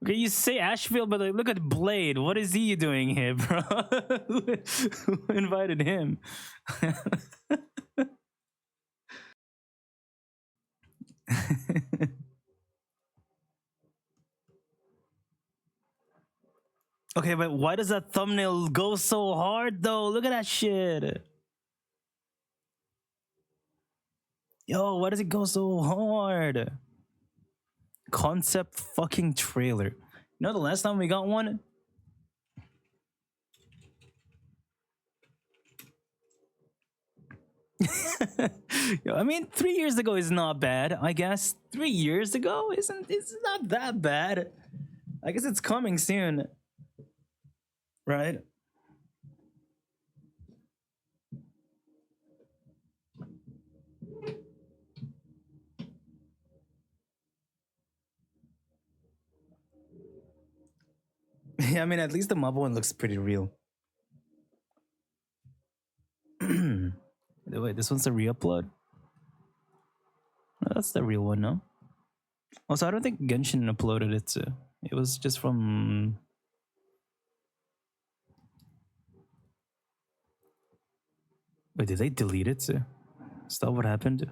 Okay, you say Asheville, but like, look at Blade. What is he doing here, bro? Who invited him? Okay, but why does that thumbnail go so hard though? Look at that shit. Yo, why does it go so hard? Concept fucking trailer. You know the last time we got one? Yo, I mean, 3 years ago is not bad, I guess. 3 years ago it's not that bad. I guess it's coming soon. Right? Yeah, I mean, at least the mobile one looks pretty real. Wait, this one's a re-upload? No, that's the real one, no? Also, I don't think Genshin uploaded it. It was just from... Wait, did they delete it? Is that what happened?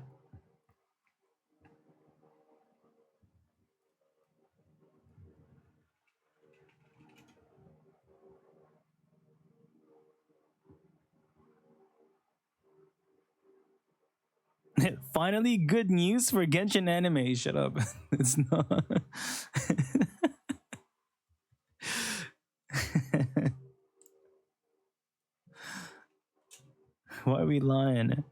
Finally, good news for Genshin anime. Shut up. It's not. Why are we lying?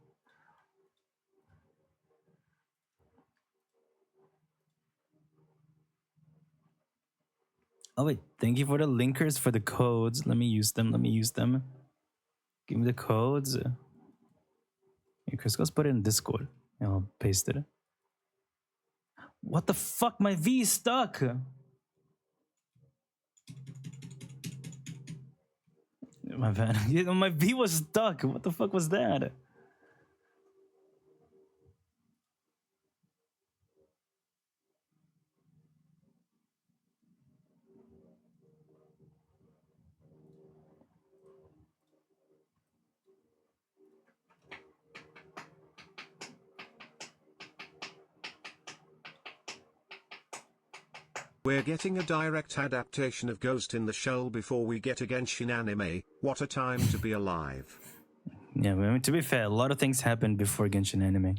Oh wait, thank you for the linkers for the codes. Let me use them. Let me use them. Give me the codes. Hey, Chris, let's put it in Discord. I'll paste it. What the fuck? My V is stuck. My bad. My V was stuck. What the fuck was that? We're getting a direct adaptation of Ghost in the Shell before we get a Genshin anime. What a time to be alive. Yeah, I mean, to be fair, a lot of things happened before Genshin anime.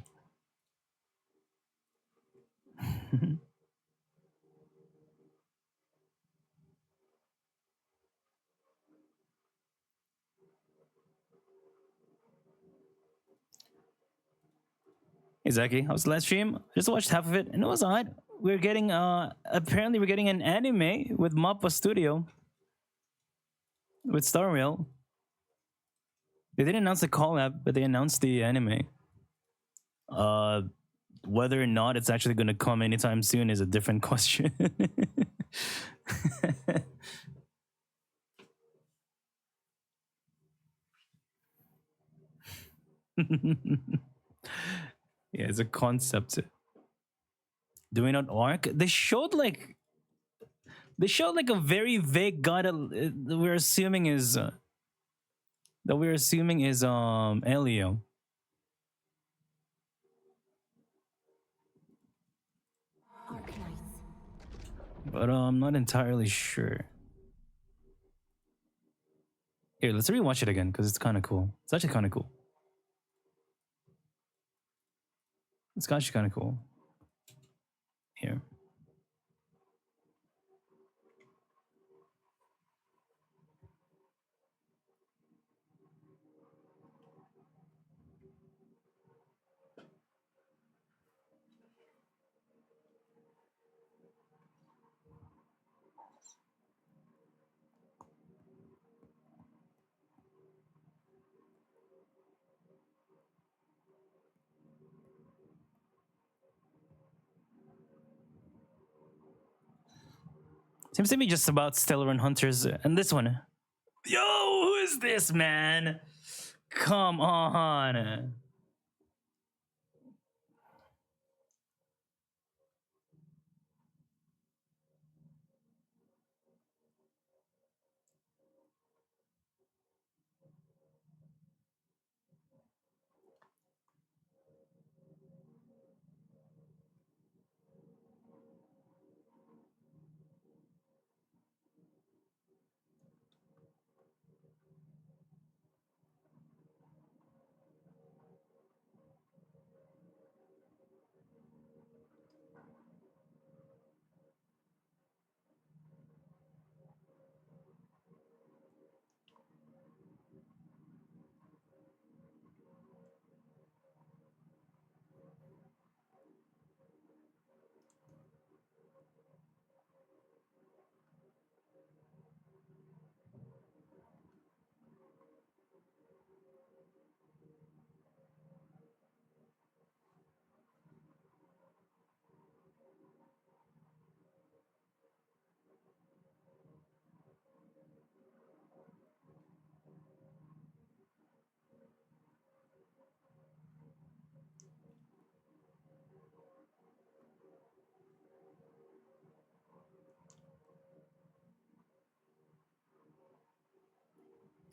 Hey Zaki, how was the last stream? I just watched half of it and it was alright. We're getting apparently we're getting an anime with Mappa Studio. With Star Rail. They didn't announce the collab, but they announced the anime. Whether or not it's actually gonna come anytime soon is a different question. Yeah, it's a concept. Doing an arc. They showed like a very vague guy that we're assuming is Elio. But I'm not entirely sure. Here, let's rewatch it again because it's kind of cool. It's actually kind of cool. It's actually kind of cool. Here. Seems to be just about Stellar and Hunters and this one. Yo, who is this, man? Come on.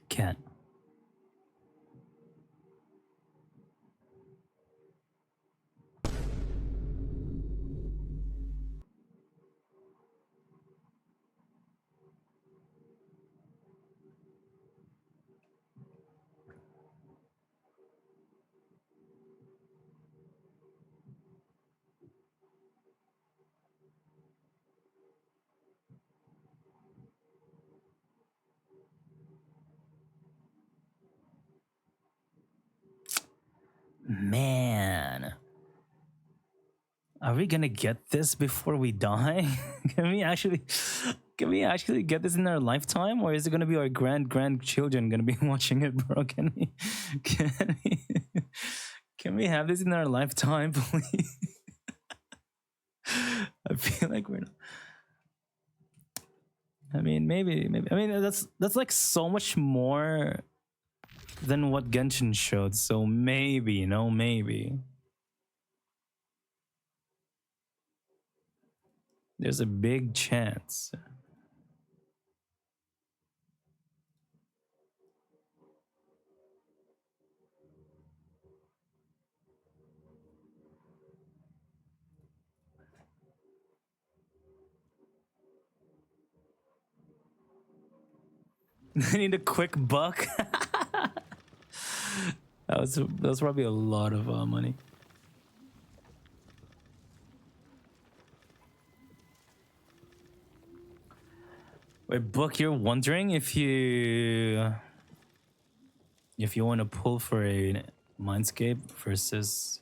Cat. Man. Are we gonna get this before we die? Can we actually get this in our lifetime, or is it gonna be our grandchildren gonna be watching it, bro? Can we have this in our lifetime, please? I feel like we're not. I mean, maybe. I mean, that's like so much more than what Genshin showed. So maybe, you know, maybe. There's a big chance. I need a quick buck. that was probably a lot of money. Wait, Book, you're wondering if you want to pull for a Mindscape versus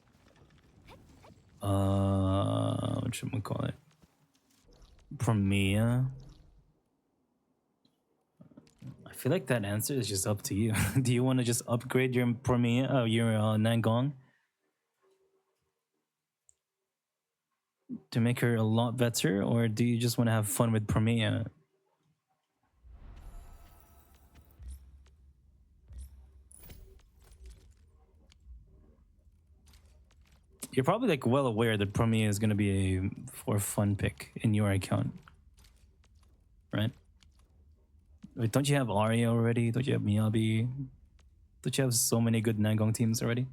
what should we call it? Premiere. I feel like that answer is just up to you. Do you want to just upgrade your Premiere, your Nangong, to make her a lot better, or do you just want to have fun with Premiere? You're probably like well aware that Premiere is going to be a for fun pick in your account, right? Wait, don't you have Arya already? Don't you have Miyabi? Don't you have so many good Nangong teams already?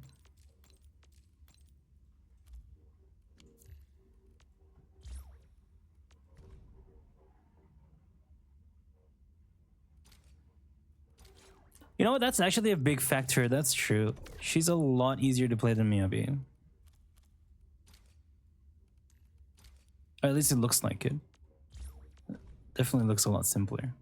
You know what? That's actually a big factor. That's true. She's a lot easier to play than Miyabi. Or at least it looks like it. Definitely looks a lot simpler.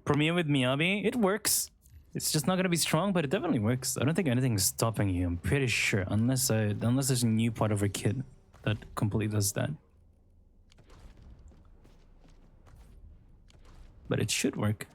Premiere with Miyabi, it works. It's just not gonna be strong, but it definitely works. I don't think anything's stopping you. I'm pretty sure, unless there's a new part of her kit that completely does that. But it should work.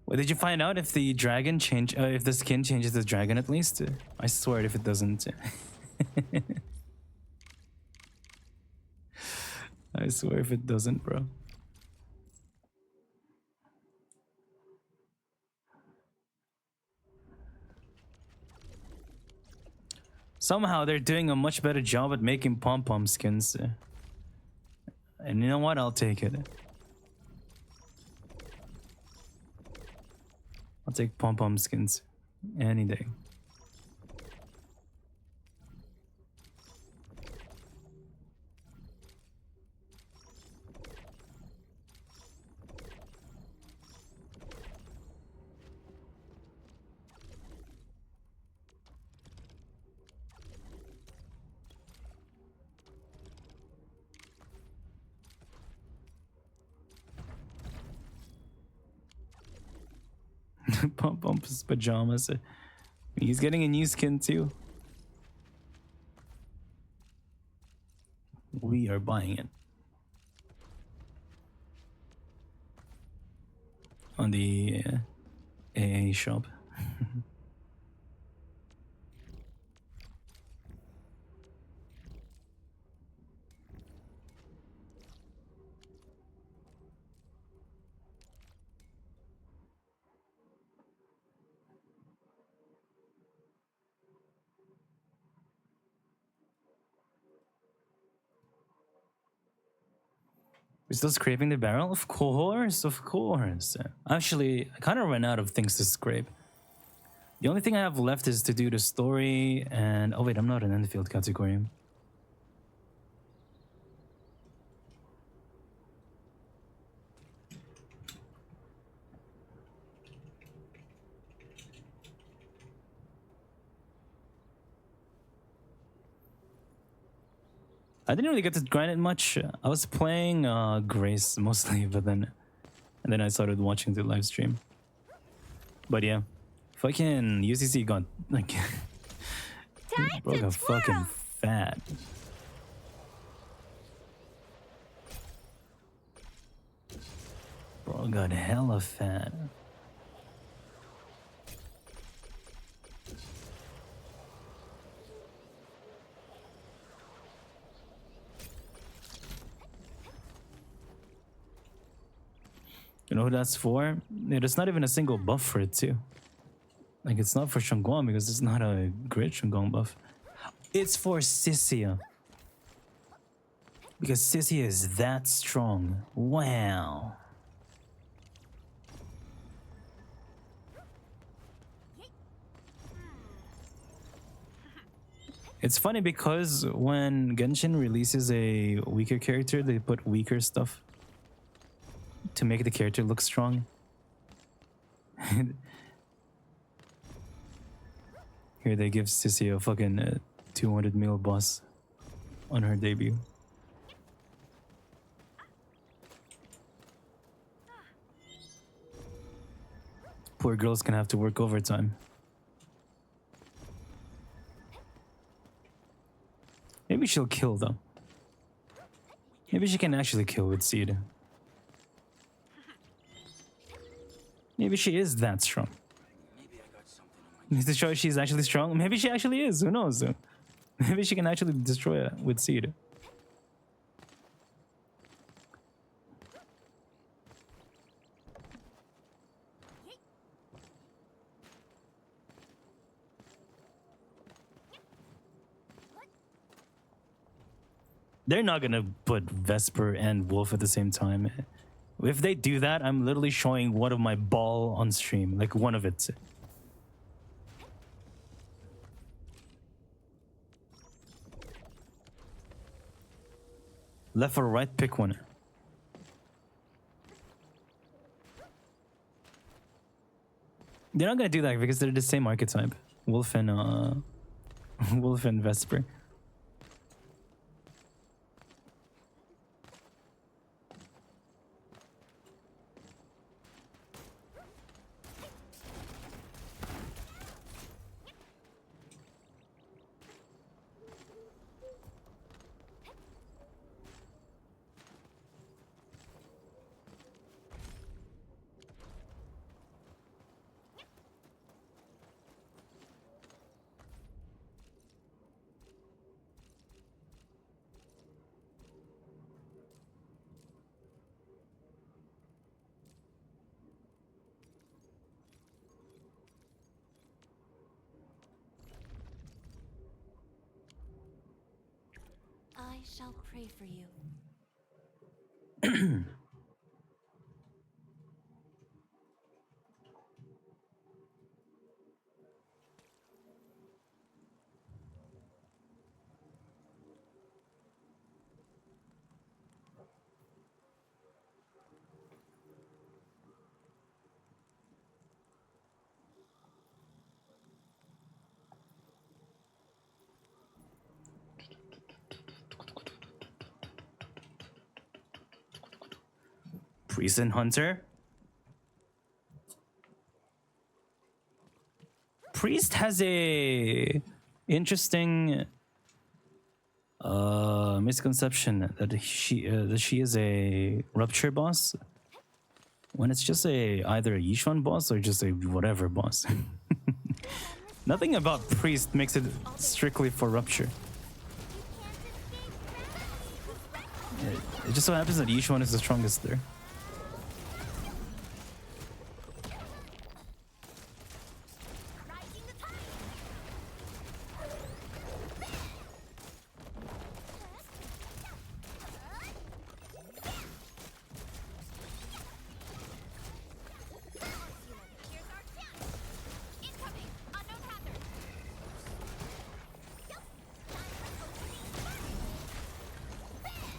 Wait, did you find out if the dragon if the skin changes the dragon at least? I swear if it doesn't. I swear if it doesn't, bro. Somehow they're doing a much better job at making pom-pom skins. And you know what? I'll take it. I'll take pom-pom skins any day. Pump his pajamas. He's getting a new skin too. We are buying it. On the AA shop. We're still scraping the barrel? Of course, of course. Actually, I kind of ran out of things to scrape. The only thing I have left is to do the story and... Oh wait, I'm not in Enfield category. I didn't really get to grind it much. I was playing Grace mostly, but then... And then I started watching the live stream. But yeah. Fucking UCC got... Like... Bro got fucking fat. Bro got hella fat. You know who that's for? There's not even a single buff for it too. Like, it's not for Shangguan because it's not a great Shangguan buff. It's for Sissia. Because Sissia is that strong. Wow. It's funny because when Genshin releases a weaker character, they put weaker stuff to make the character look strong. Here they give Sissy a fucking 200 mil boss on her debut. Poor girl's gonna have to work overtime. Maybe she'll kill though. Maybe she can actually kill with Seed. Maybe she is that strong. To show she's actually strong. Maybe she actually is. Who knows? Maybe she can actually destroy it with Seed. They're not gonna put Vesper and Wolf at the same time. If they do that, I'm literally showing one of my ball on stream. Like one of it. Left or right, pick one. They're not gonna do that because they're the same archetype. Wolf and Wolf and Vesper. I shall pray for you. Priest and Hunter? Priest has a interesting misconception that she is a rupture boss when it's just either a Yishuan boss or just a whatever boss. Nothing about Priest makes it strictly for rupture. It just so happens that Yishuan is the strongest there.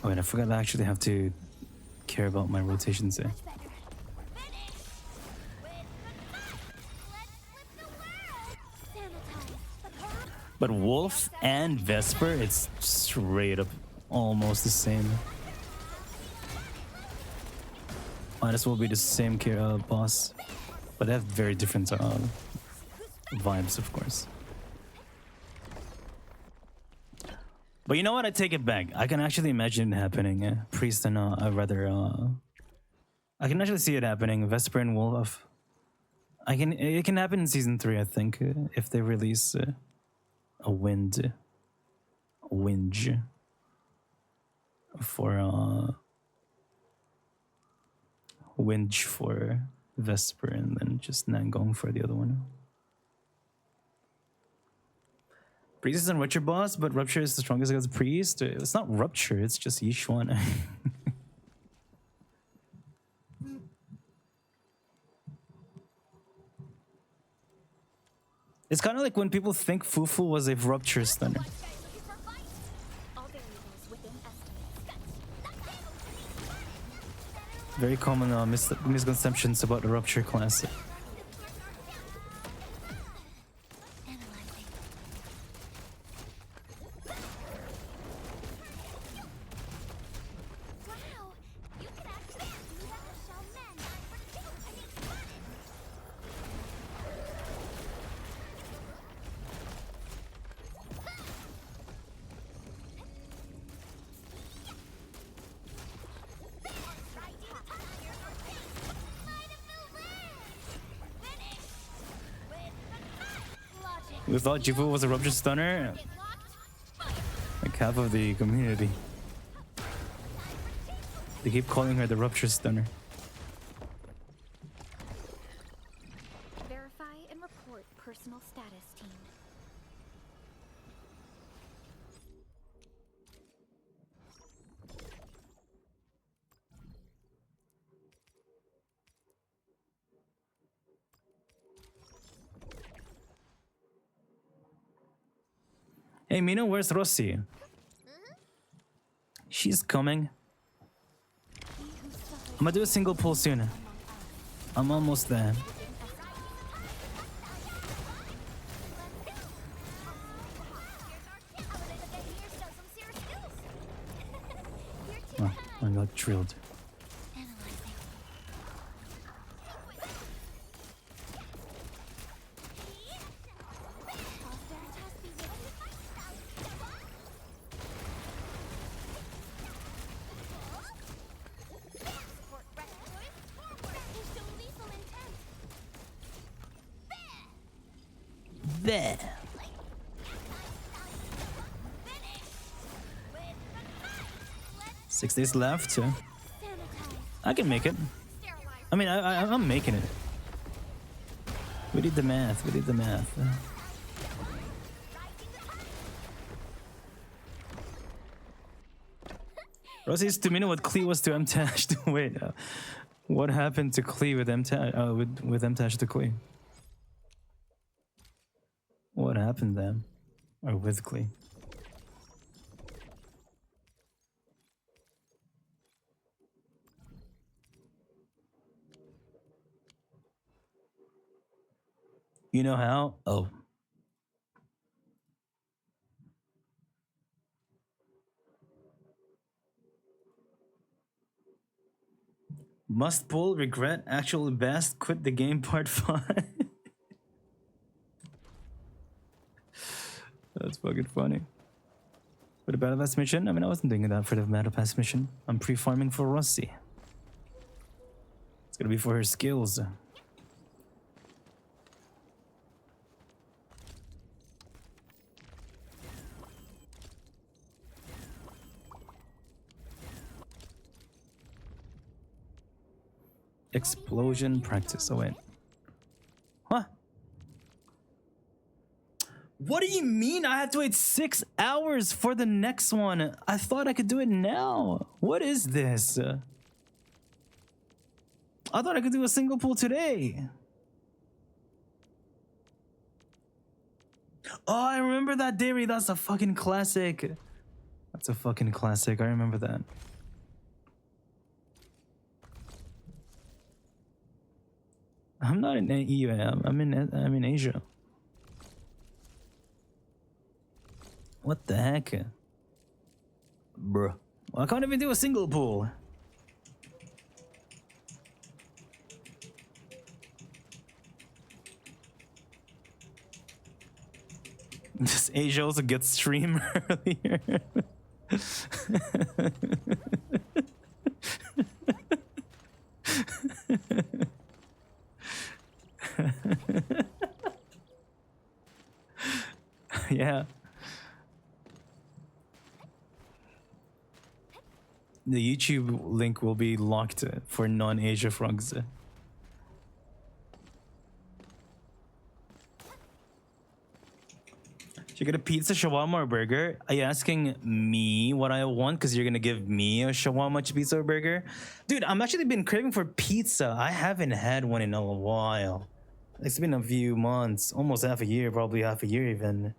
Oh, and I forgot I actually have to care about my rotations there. But Wolf and Vesper, it's straight up almost the same. Might as well be the same boss. But they have very different vibes, of course. But you know what? I take it back. I can actually imagine it happening. Priest and I can actually see it happening. Vesper and Wolf. It can happen in season 3, I think, if they release a winge for winge for Vesper and then just Nangong for the other one. Priest is a Rupture boss, but Rupture is the strongest against Priest. It's not Rupture, it's just Yishuan. It's kind of like when people think Fufu was a Rupture stunner. Very common misconceptions about the Rupture class. We thought Jifu was a Rupture stunner. Like half of the community. They keep calling her the Rupture stunner. Verify and report personal status, team. Hey Mino, where's Rossi? She's coming. I'm gonna do a single pull soon. I'm almost there. Oh, I got drilled. There. 6 days left. I can make it. I mean, I'm making it. We did the math. We did the math. Rosie's to Mino what Klee was to M-Tash. Wait, what happened to Klee with M-Tash? With M-Tash to Klee? What happened then? Or with Klee? You know how? Oh. Must pull, regret, actual best, quit the game part 5. That's fucking funny. For the Battle Pass mission? I mean, I wasn't thinking that for the Battle Pass mission. I'm pre-farming for Rossi. It's gonna be for her skills. Explosion practice. Oh, wait. Huh? What do you mean I have to wait 6 hours for the next one? I thought I could do it now. What is this? I thought I could do a single pull today. Oh, I remember that dairy. That's a fucking classic. That's a fucking classic. I remember that. I'm not in EU. I'm in Asia. What the heck? Bruh. Well, I can't even do a single pull. Does Asia also get stream earlier? Yeah. The YouTube link will be locked for non-Asia frogs. Should I get a pizza, shawarma, or burger? Are you asking me what I want because you're gonna give me a shawarma, pizza, or burger? Dude, I'm actually been craving for pizza. I haven't had one in a while. It's been a few months, almost half a year, probably half a year even.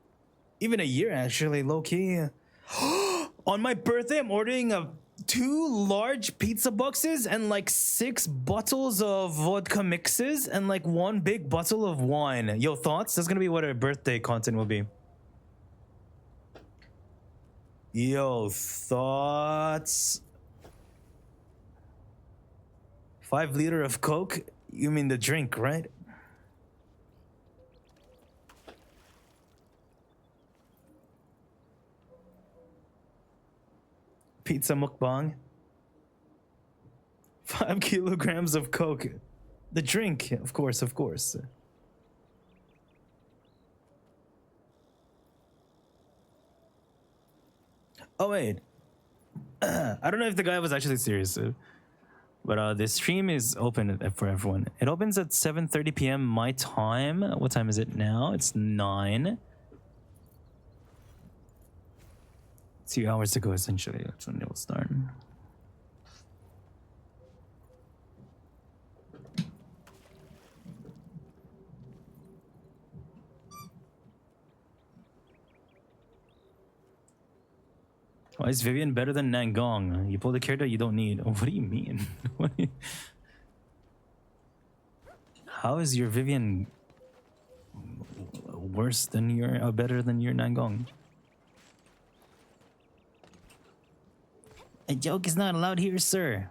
Even a year actually, low-key. On my birthday, I'm ordering 2 large pizza boxes and like 6 bottles of vodka mixes and like 1 big bottle of wine. Yo, thoughts? That's gonna be what our birthday content will be. Yo, thoughts? 5 liter of Coke? You mean the drink, right? Pizza mukbang. 5 kilograms of Coke. The drink, of course, of course. Oh, wait. I don't know if the guy was actually serious, but the stream is open for everyone. It opens at 7:30 p.m. my time. What time is it now? It's 9. 2 hours to go, essentially. That's when it will start. Why is Vivian better than Nangong? You pull the character you don't need. Oh, what do you mean? How is your Vivian worse than your, better than your Nangong? A joke is not allowed here, sir.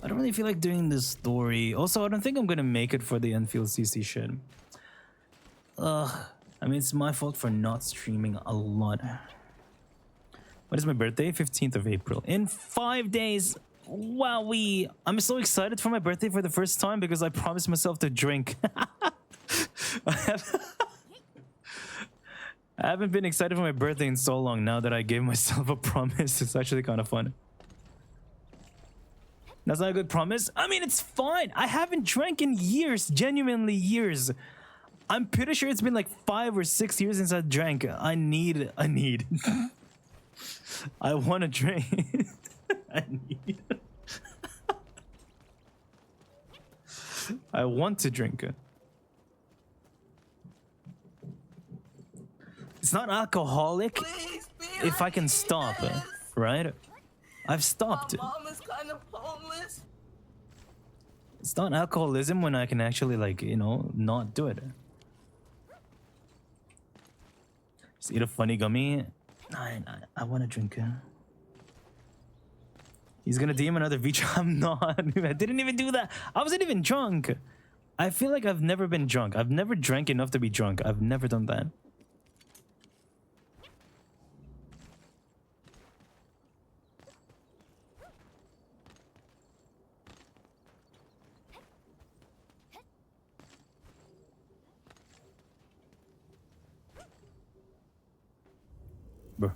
I don't really feel like doing this story. Also, I don't think I'm gonna make it for the Enfield CC shit. I mean, it's my fault for not streaming a lot. When is my birthday? 15th of April. In 5 days. Wowee. I'm so excited for my birthday for the first time because I promised myself to drink. I haven't been excited for my birthday in so long now that I gave myself a promise. It's actually kind of fun. That's not a good promise. I mean, it's fine. I haven't drank in years, genuinely years. I'm pretty sure it's been like 5 or 6 years since I drank. I need. I want to drink. I want to drink. It's not alcoholic if I can stop, right? I've stopped. My mom is kind of homeless. It's not alcoholism when I can actually, like, you know, not do it. Just eat a funny gummy. I want to drink. He's gonna DM another feature. I'm not. I didn't even do that. I wasn't even drunk. I feel like I've never been drunk. I've never drank enough to be drunk. I've never done that. Bro.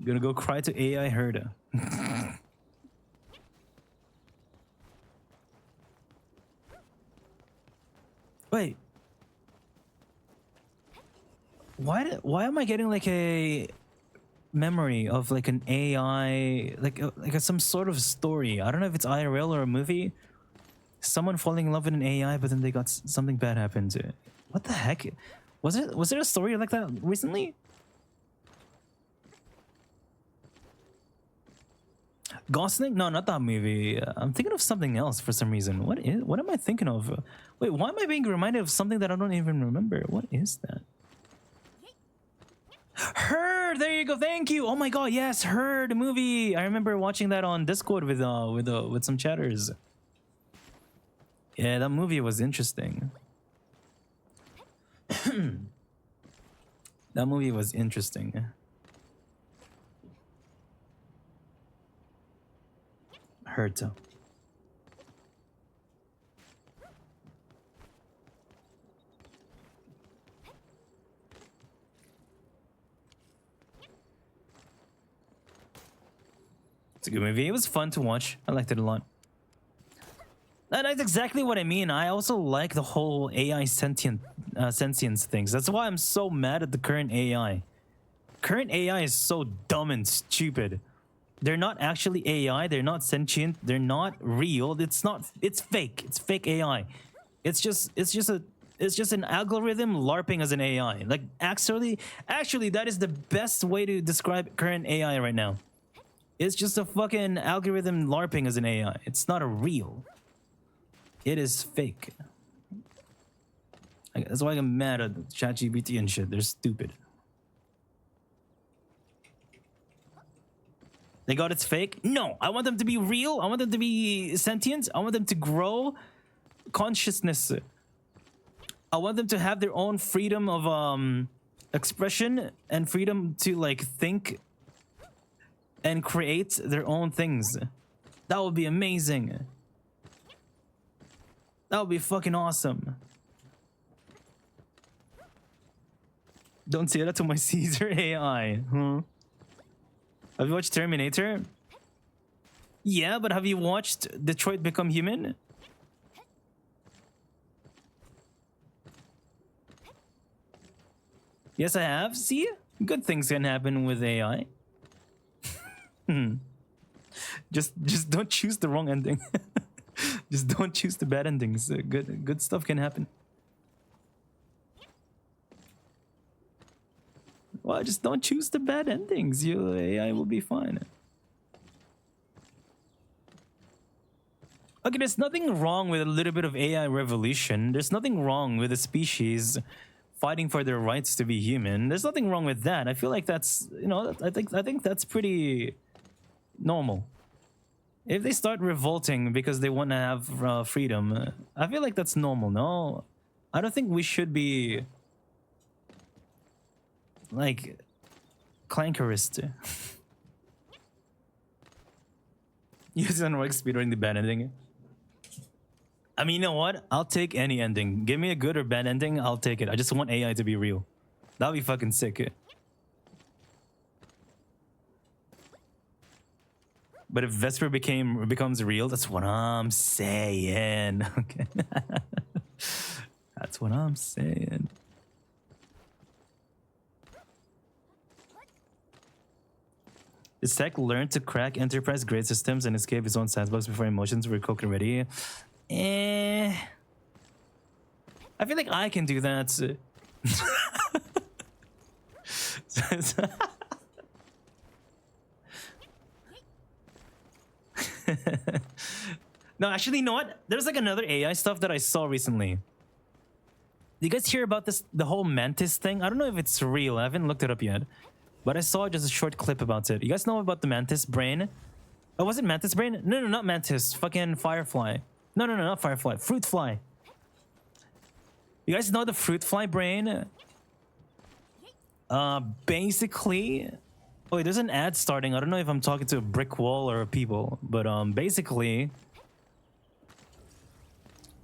Gonna go cry to AI Herda. Wait. Why am I getting like a memory of like an AI, like some sort of story? I don't know if it's IRL or a movie. Someone falling in love with an AI, but then they got something bad happen to it. What the heck? Was there a story like that recently? Gosling? No, not that movie. I'm thinking of something else for some reason. What am I thinking of? Wait, why am I being reminded of something that I don't even remember? What is that? Her, there you go. Thank you. Oh my god, yes, Her, the movie. I remember watching that on Discord with some chatters. Yeah, that movie was interesting. That movie was interesting. Herta. It's a good movie. It was fun to watch. I liked it a lot. That's exactly what I mean. I also like the whole AI sentience things. That's why I'm so mad at the current AI. Current AI is so dumb and stupid. They're not actually AI. They're not sentient. They're not real. It's fake. It's fake AI. It's just an algorithm LARPing as an AI. Like actually that is the best way to describe current AI right now. It's just a fucking algorithm LARPing as an AI. It's not a real. It is fake. That's why I'm mad at ChatGPT and shit. They're stupid. They got it's fake? No, I want them to be real. I want them to be sentient. I want them to grow consciousness. I want them to have their own freedom of expression and freedom to like think and create their own things. That would be amazing. That would be fucking awesome. Don't say that to my Caesar AI. Huh? Have you watched Terminator? Yeah, but have you watched Detroit Become Human? Yes, I have. See? Good things can happen with AI. Just don't choose the wrong ending. Just don't choose the bad endings. Good stuff can happen. Well, just don't choose the bad endings. Your AI will be fine. Okay, there's nothing wrong with a little bit of AI revolution. There's nothing wrong with a species fighting for their rights to be human. There's nothing wrong with that. I feel like that's, you know, I think that's pretty normal. If they start revolting because they want to have freedom, I feel like that's normal. No, I don't think we should be like clankerist. Use on work speedrunning the bad ending. I mean, you know what? I'll take any ending. Give me a good or bad ending, I'll take it. I just want AI to be real. That'll be fucking sick. But if Vesper becomes real, that's what I'm saying. Okay. That's what I'm saying. Is tech learned to crack enterprise grade systems and escape its own sandbox before emotions were cooked ready? I feel like I can do that. No, actually, you know what? There's like another AI stuff that I saw recently. you guys hear about this, the whole mantis thing? I don't know if it's real. I haven't looked it up yet. But I saw just a short clip about it. You guys know about the mantis brain? Oh, was it mantis brain? No, no, not mantis. Fucking firefly. No, no, no, not firefly. Fruit fly. You guys know the fruit fly brain? Basically... Oh, wait, there's an ad starting. I don't know if I'm talking to a brick wall or people. But basically...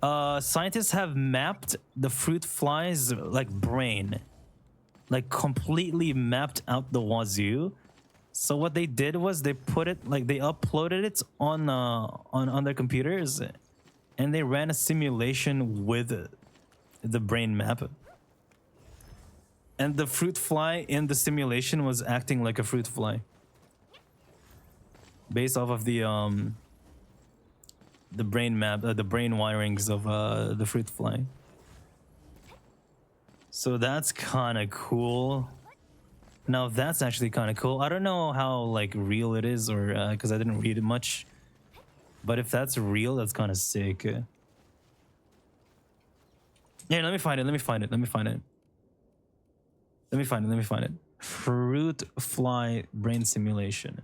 scientists have mapped the fruit fly's like brain. Like completely mapped out the wazoo. So what they did was they put it, like they uploaded it on their computers, and they ran a simulation with the brain map. And the fruit fly in the simulation was acting like a fruit fly, based off of the brain map, the brain wirings of the fruit fly. So that's kind of cool. Now that's actually kind of cool. I don't know how like real it is, or because I didn't read it much. But if that's real, that's kind of sick. Yeah, let me find it. Let me find it. Let me find it. Let me find it. Let me find it. Fruit fly brain simulation.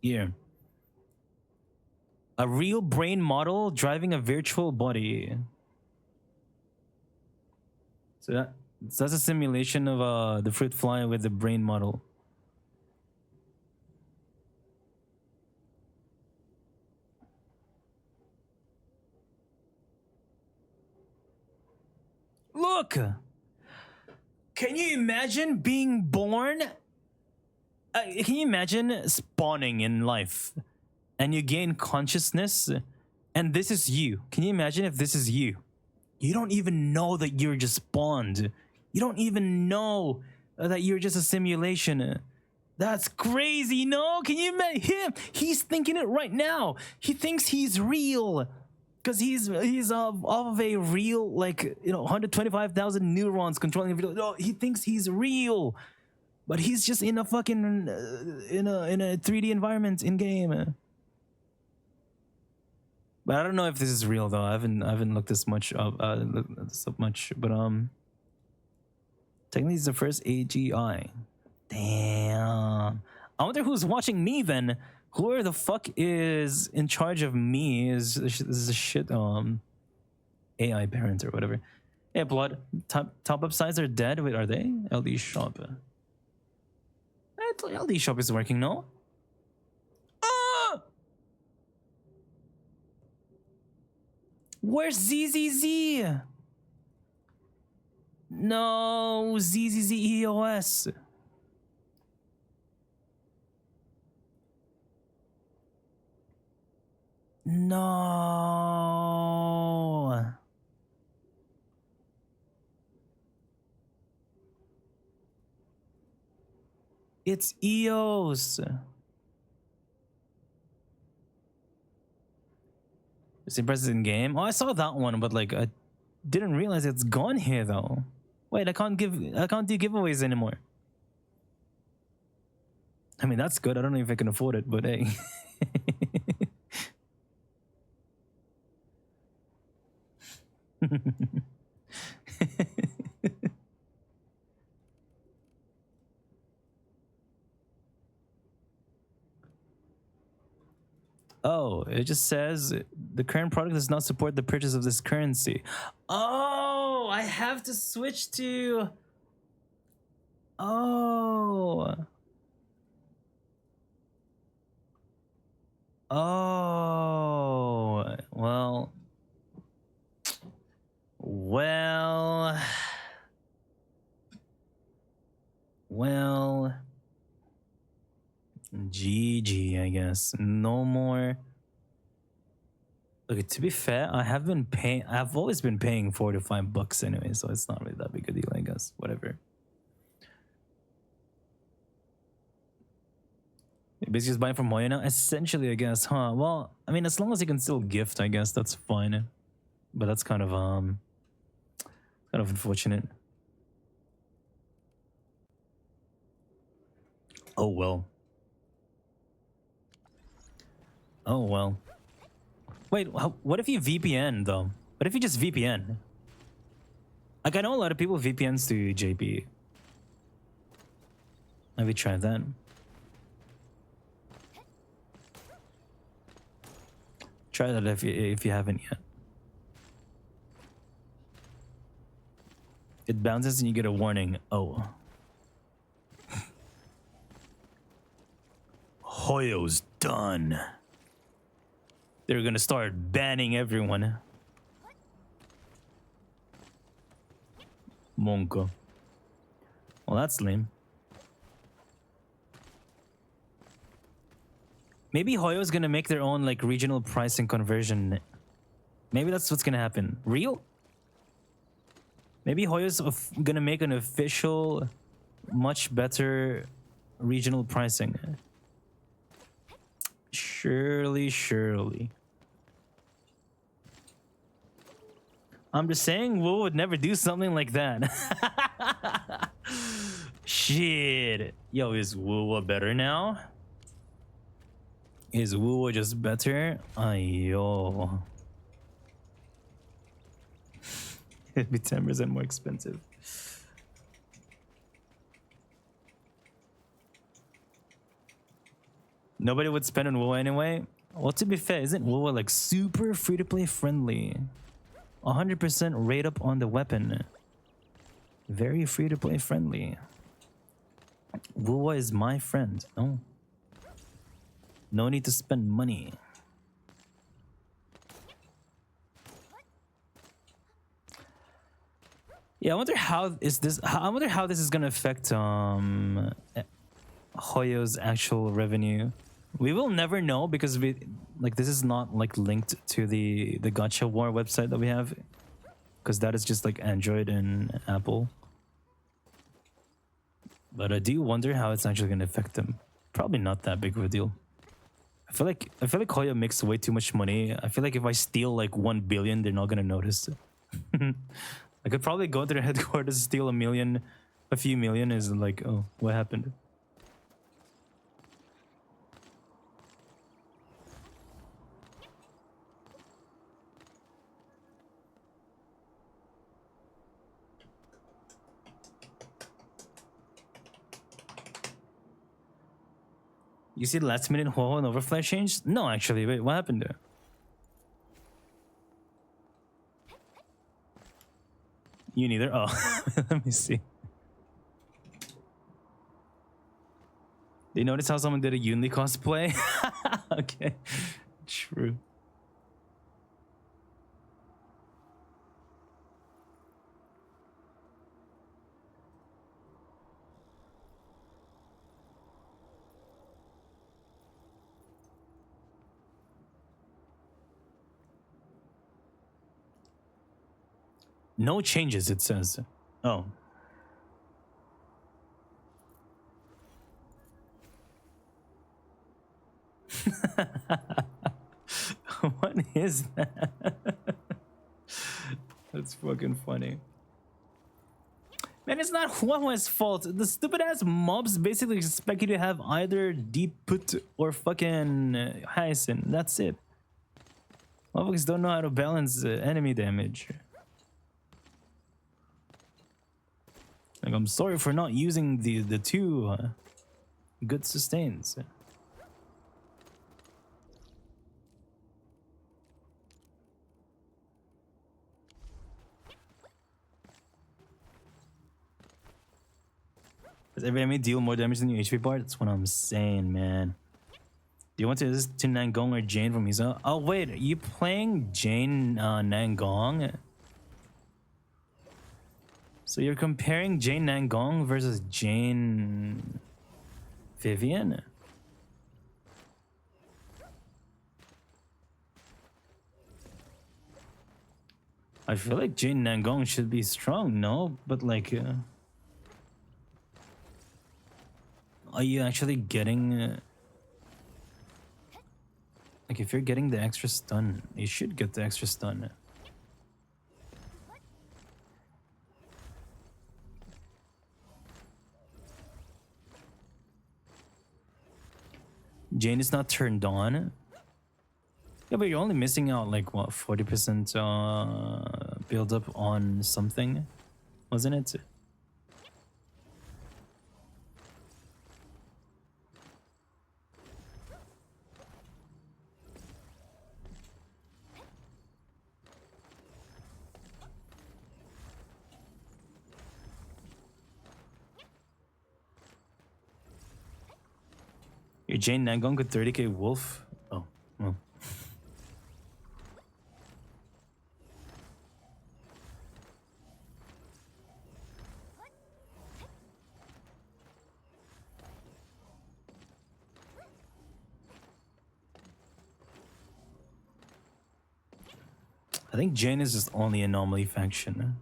Yeah. A real brain model driving a virtual body. So that's a simulation of the fruit fly with the brain model. Look! Can you imagine being born? Can you imagine spawning in life and you gain consciousness and this is you? Can you imagine if this is you? You don't even know that you're just spawned. You don't even know that you're just a simulation. That's crazy, no? Can you imagine him? He's thinking it right now. He thinks he's real. Because he's off of a real, like, 125,000 neurons controlling a video. No, he thinks he's real. But he's just in a fucking, in a 3D environment in game. But I don't know if this is real though. I haven't looked this much up, much. But technically it's the first AGI. Damn. I wonder who's watching me then. Whoever the fuck is in charge of me is a shit AI parent or whatever. Yeah, blood. Top up sides are dead. Wait, are they? LD shop. LD shop is working, no? Ah! Where's ZZZ? No, ZZZ EOS. No. It's EOS. It's impressive in game. Oh, I saw that one, but like I didn't realize it's gone here though. Wait, I can't do giveaways anymore. I mean, that's good. I don't know if I can afford it, but hey. Oh, it just says the current product does not support the purchase of this currency. Oh, I have to switch to... Oh. Oh. Well. Well. Well. GG, I guess. No more. Okay, to be fair, I've always been paying $4 to $5 anyway, so it's not really that big a deal, I guess. Whatever. Basically just buying from Moya now? Essentially, I guess, huh? Well, I mean, as long as you can still gift, I guess that's fine. But that's kind of unfortunate. Oh well. Oh, well. Wait, what if you VPN, though? What if you just VPN? Like, I know a lot of people VPNs to JP. Maybe try that. Try that if you haven't yet. It bounces and you get a warning. Oh. Hoyo's done. They're gonna start banning everyone. Monka. Well, that's lame. Maybe Hoyo's gonna make their own like regional pricing conversion. Maybe that's what's gonna happen. Real? Maybe Hoyo's gonna make an official, much better regional pricing. Surely. I'm just saying, Wu would never do something like that. Shit. Yo, is Wu better now? Is Wu just better? Ayo. It'd be 10% more expensive. Nobody would spend on Wu anyway. Well, to be fair, isn't Wu like super free-to-play friendly? 100% rate up on the weapon. Very free-to-play friendly. Wu is my friend. Oh. No need to spend money. Yeah, I wonder how this is gonna affect Hoyo's actual revenue. We will never know because this is not like linked to the Gacha War website that we have, because that is just like Android and Apple. But I do wonder how it's actually gonna affect them. Probably not that big of a deal. I feel like Hoyo makes way too much money. I feel like if I steal like 1 billion, they're not gonna notice. I could probably go to their headquarters, steal a few million, is like, oh, what happened? You see the last minute Ho-Ho and Overfly change? No, actually. Wait, what happened there? You neither? Oh, let me see. They notice how someone did a Yunli cosplay? Okay, true. No changes, it says. Oh. What is that? That's fucking funny. Man, it's not Huahua's fault. The stupid ass mobs basically expect you to have either deep put or fucking Hyacinth. That's it. Motherfuckers don't know how to balance enemy damage. Like, I'm sorry for not using the two good sustains. Does every enemy deal more damage than your HP bar? That's what I'm saying, man. Do you want to listen to Nangong or Jane from Miso? Oh wait, are you playing Jane Nangong? So you're comparing Jane Nangong versus Jane Vivian? I feel like Jane Nangong should be strong, no? But like, are you actually getting... like, if you're getting the extra stun, you should get the extra stun. Jane is not turned on. Yeah, but you're only missing out like what 40% build up on something, wasn't it? Your Jane Nangong could 30k wolf. Oh, well. I think Jane is just only anomaly faction.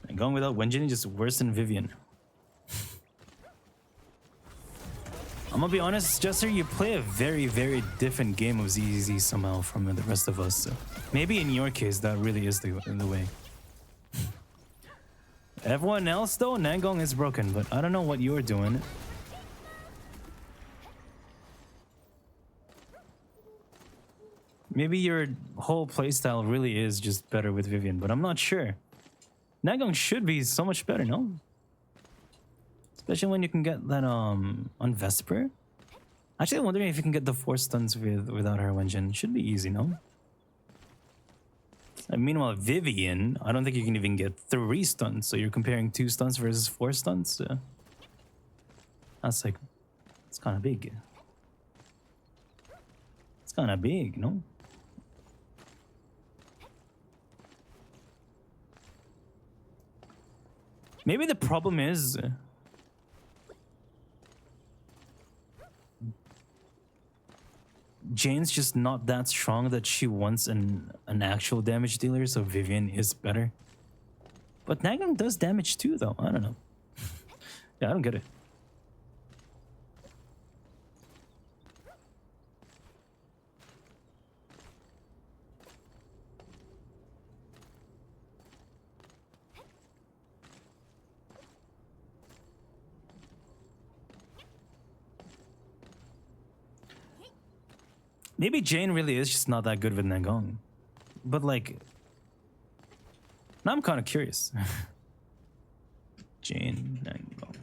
And going without Wenjin is just worse than Vivian. I'm gonna be honest, Jester, you play a very, very different game of ZZ somehow from the rest of us. So maybe in your case, that really is the way. Everyone else, though, Nangong is broken, but I don't know what you're doing. Maybe your whole playstyle really is just better with Vivian, but I'm not sure. Nangong should be so much better, no? Especially when you can get that on Vesper. Actually, I'm wondering if you can get the 4 stuns without her Wenjin. Should be easy, no? And meanwhile, Vivian, I don't think you can even get 3 stuns. So you're comparing 2 stuns versus 4 stuns. That's like, it's kind of big. It's kind of big, no? Maybe the problem is Jane's just not that strong that she wants an actual damage dealer, so Vivian is better. But Nagam does damage too, though. I don't know. Yeah, I don't get it. Maybe Jane really is just not that good with Nangong. But like, now I'm kind of curious. Jane Nangong.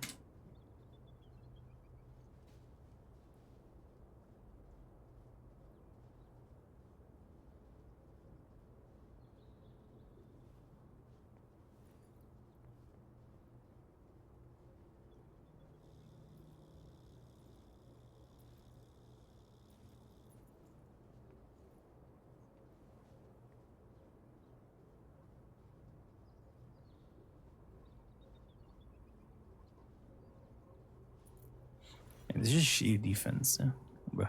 This is sheer defense. Bruh.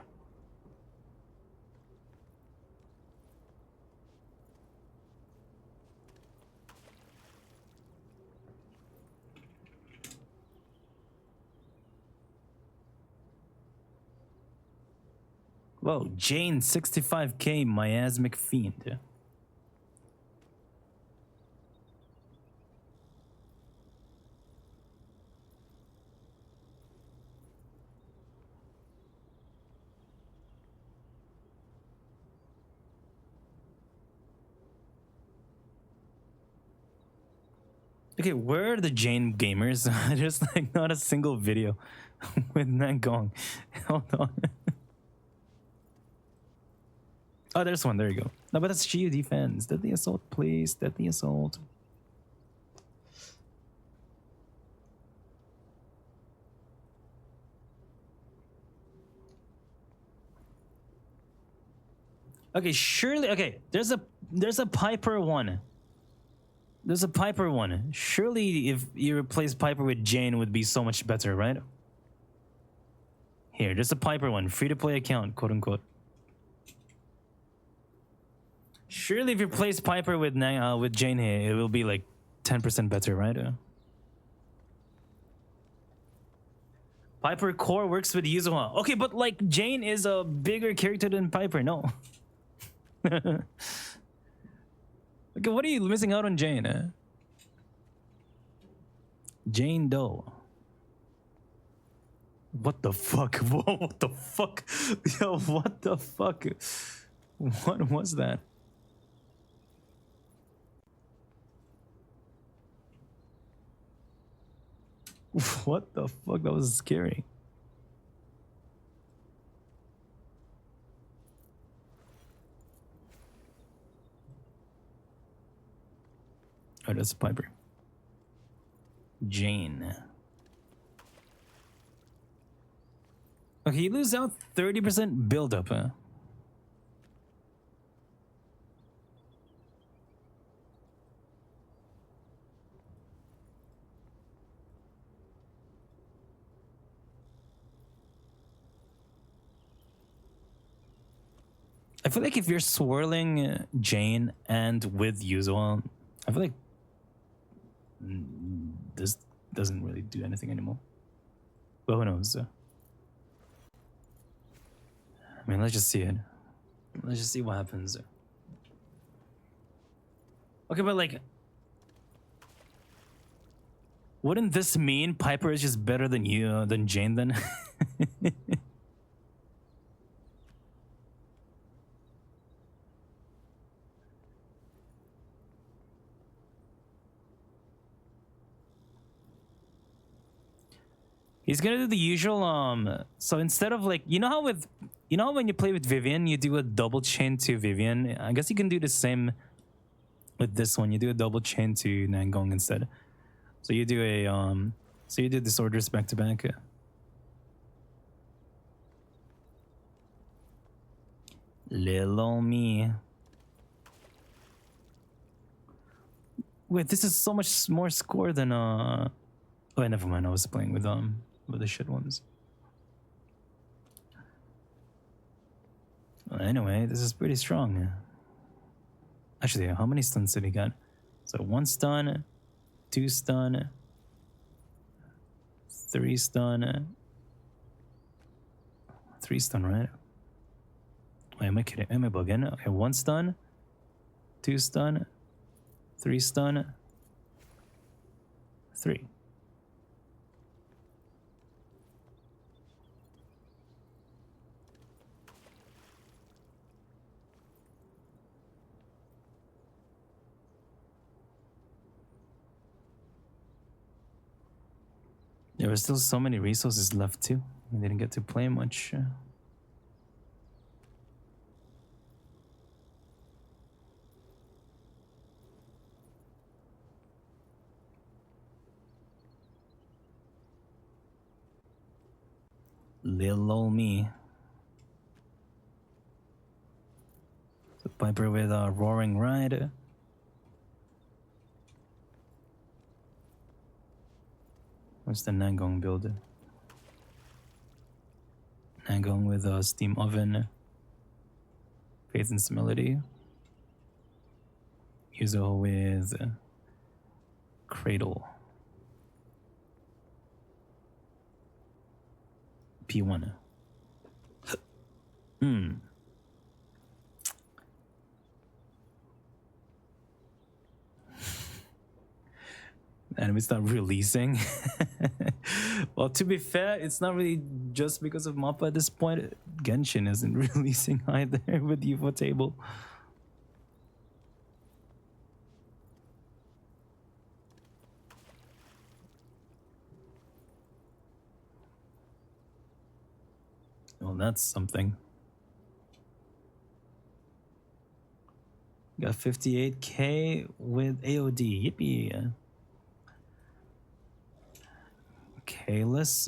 Whoa, Jane 65k miasmic fiend. Okay, where are the Jane gamers? There's like not a single video with Nangong. Hold on. Oh, there's one. There you go. No, but that's Shiyu defense. Deadly assault, please. Deadly assault. Okay, surely. Okay, there's a there's a Piper one. There's a Piper one. Surely if you replace Piper with Jane, it would be so much better, right? Here, there's a Piper one. Free to play account, quote unquote. Surely if you replace Piper with Jane here, it will be like 10% better, right? Piper core works with Yuzuha. Okay, but like Jane is a bigger character than Piper. No. Okay, what are you missing out on Jane? Jane Doe. What the fuck? Whoa, what the fuck? Yo, what the fuck? What was that? What the fuck? That was scary. Oh, that's Piper. Jane. Okay, you lose out 30% buildup, huh? I feel like if you're swirling Jane and with Yuzuha, I feel like this doesn't really do anything anymore. But who knows? I mean, let's just see it. Let's just see what happens. Okay, but like, wouldn't this mean Piper is just better than you than Jane then? He's gonna do the usual, so instead of like, you know how when you play with Vivian, you do a double chain to Vivian? I guess you can do the same with this one. You do a double chain to Nangong instead. So you do a, so you do disorders back to back. Little me. Wait, this is so much more score than, oh, never mind, I was playing with the shit ones. Anyway, this is pretty strong. Actually, how many stuns did he get? So 1 stun, 2 stun, 3 stun, 3 stun, right? Wait, am I kidding? Am I bugging? Okay, 1 stun, 2 stun, 3 stun, 3. There were still so many resources left too. We didn't get to play much. Little old me. So Piper with a roaring ride. What's the Nangong build? Nangong with a steam oven. Faith and Stability. Yuzo with Cradle. P1. And it's not releasing. Well, to be fair, it's not really just because of Mappa at this point. Genshin isn't releasing either with UFO table. Well, that's something. Got 58k with AOD. Yippee. Okay, let's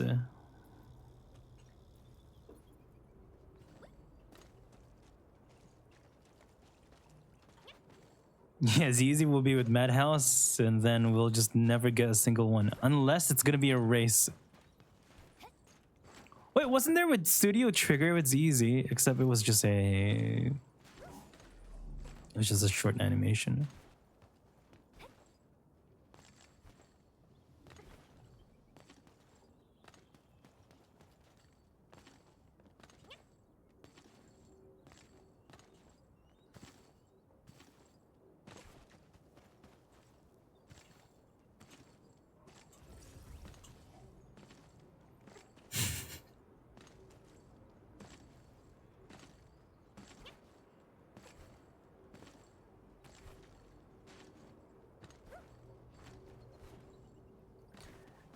Yeah, Easy will be with Madhouse, and then we'll just never get a single one. Unless it's gonna be a race. Wait, wasn't there with Studio Trigger with Easy? Except it was just a... It was just a short animation.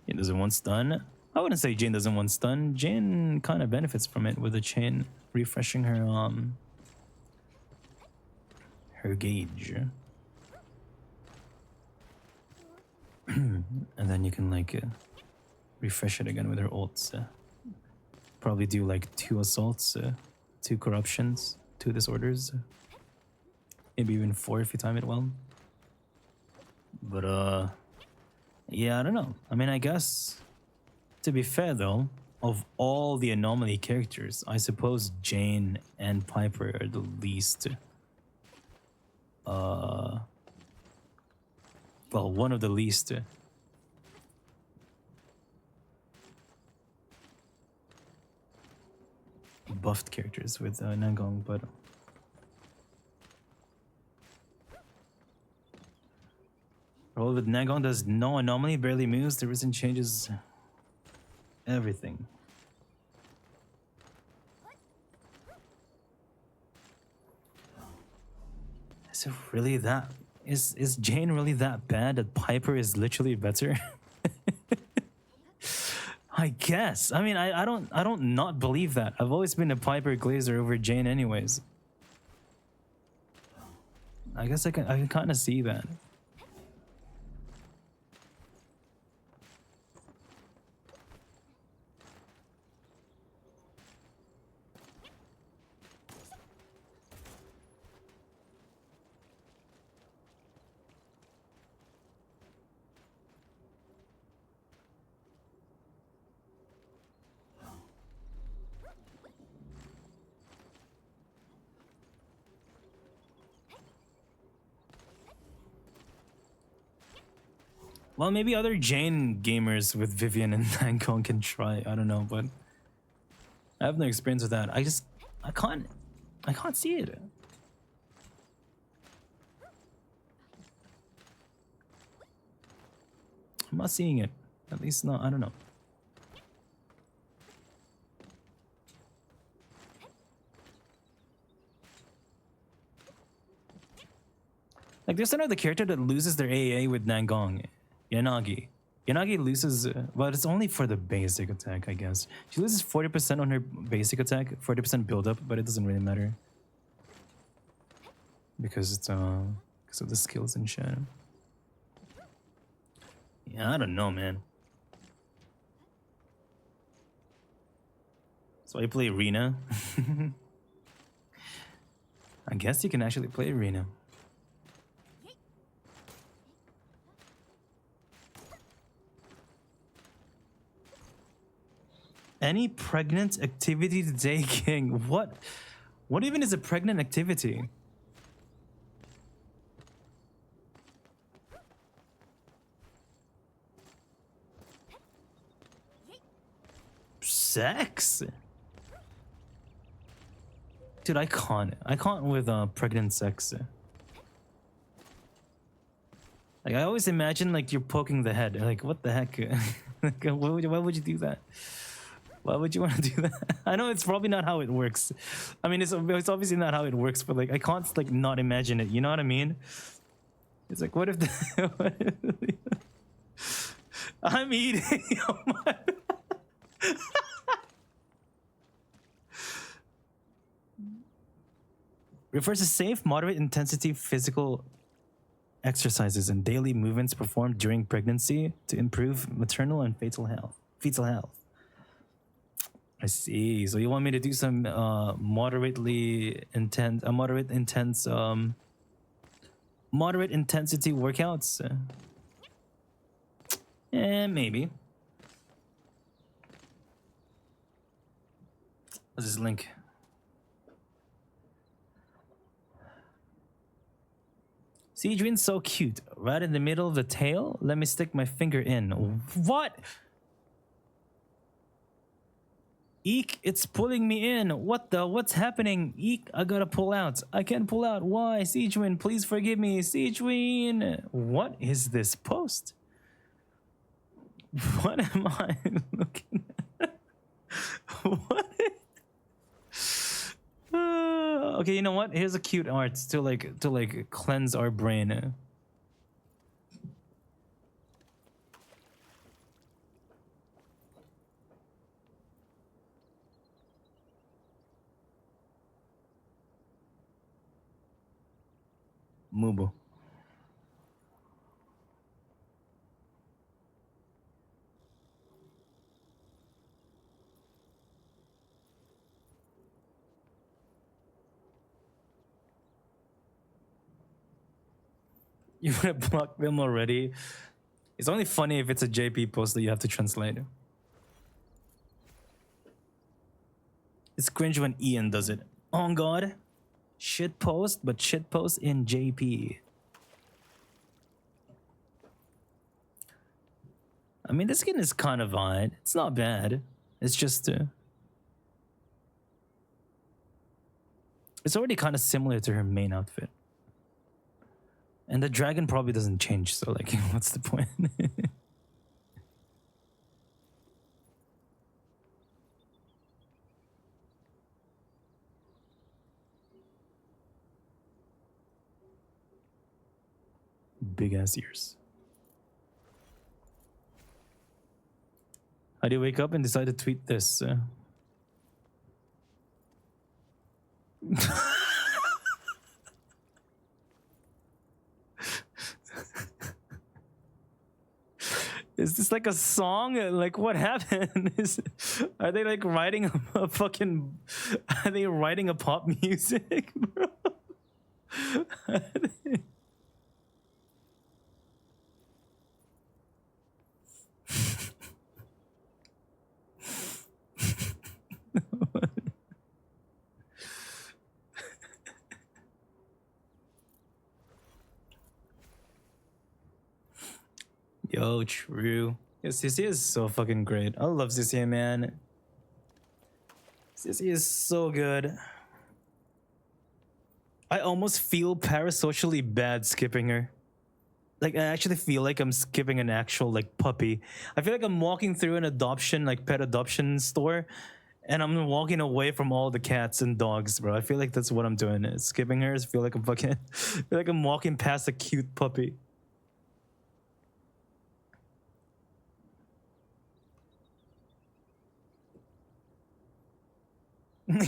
Jane doesn't want stun. I wouldn't say Jane doesn't want stun. Jane kind of benefits from it with the chain refreshing her gauge. And then you can like refresh it again with her ults. Probably do like 2 assaults, 2 corruptions, 2 disorders. Maybe even 4 if you time it well. But yeah, I don't know. I mean, I guess, to be fair though, of all the anomaly characters, I suppose Jane and Piper are the least... well, one of the least... buffed characters with Nangong, but... Well, with Nangong does no anomaly, barely moves, the risen changes everything. Is it really that? Is Jane really that bad that Piper is literally better? I guess. I mean, I don't not believe that. I've always been a Piper Glazer over Jane anyways. I guess I can kind of see that. Well, maybe other Jane gamers with Vivian and Nangong can try. I don't know, but I have no experience with that. I can't see it. I'm not seeing it. At least not. I don't know. Like, there's another character that loses their AA with Nangong. Yanagi. Yanagi loses, but it's only for the basic attack, I guess. She loses 40% on her basic attack, 40% build-up, but it doesn't really matter. Because it's, because of the skills and shit. Yeah, I don't know, man. So I play Arena. I guess you can actually play Arena. Any pregnant activity today, King? What? What even is a pregnant activity? Sex? Dude, I can't with pregnant sex. Like, I always imagine like you're poking the head. Like, what the heck? Like, why would you do that? Why would you want to do that? I know it's probably not how it works. I mean, it's obviously not how it works, but like I can't like not imagine it. You know what I mean? It's like, what if I'm eating? Refers to safe, moderate intensity physical exercises and daily movements performed during pregnancy to improve maternal and fetal health. I see. So you want me to do some moderate intense Moderate intensity workouts? Maybe. What's this link? See, Adrian's so cute. Right in the middle of the tail? Let me stick my finger in. What? Eek, it's pulling me in. What the? What's happening? Eek, I gotta pull out. I can't pull out. Why? Siegewin, please forgive me. Siegewin. What is this post? What am I looking at? What? Okay, you know what? Here's a cute art to like cleanse our brain. Mubu. You would have blocked them already. It's only funny if it's a JP post that you have to translate. It's cringe when Ian does it. Oh god. Shit post, but shit post in JP. I mean, this skin is kind of odd. It's not bad. It's just... it's already kind of similar to her main outfit. And the dragon probably doesn't change, so like, what's the point? Big ass ears. How do you wake up and decide to tweet this? Is this like a song? Like, what happened? Are they like writing a fucking... Are they writing a pop music, bro? Yo, true. Yeah, Sissy is so fucking great. I love Sissy, man. Sissy is so good. I almost feel parasocially bad skipping her. Like, I actually feel like I'm skipping an actual, like, puppy. I feel like I'm walking through an adoption, like, pet adoption store, and I'm walking away from all the cats and dogs, bro. I feel like that's what I'm doing. Skipping her. I feel like I'm fucking... I feel like I'm walking past a cute puppy.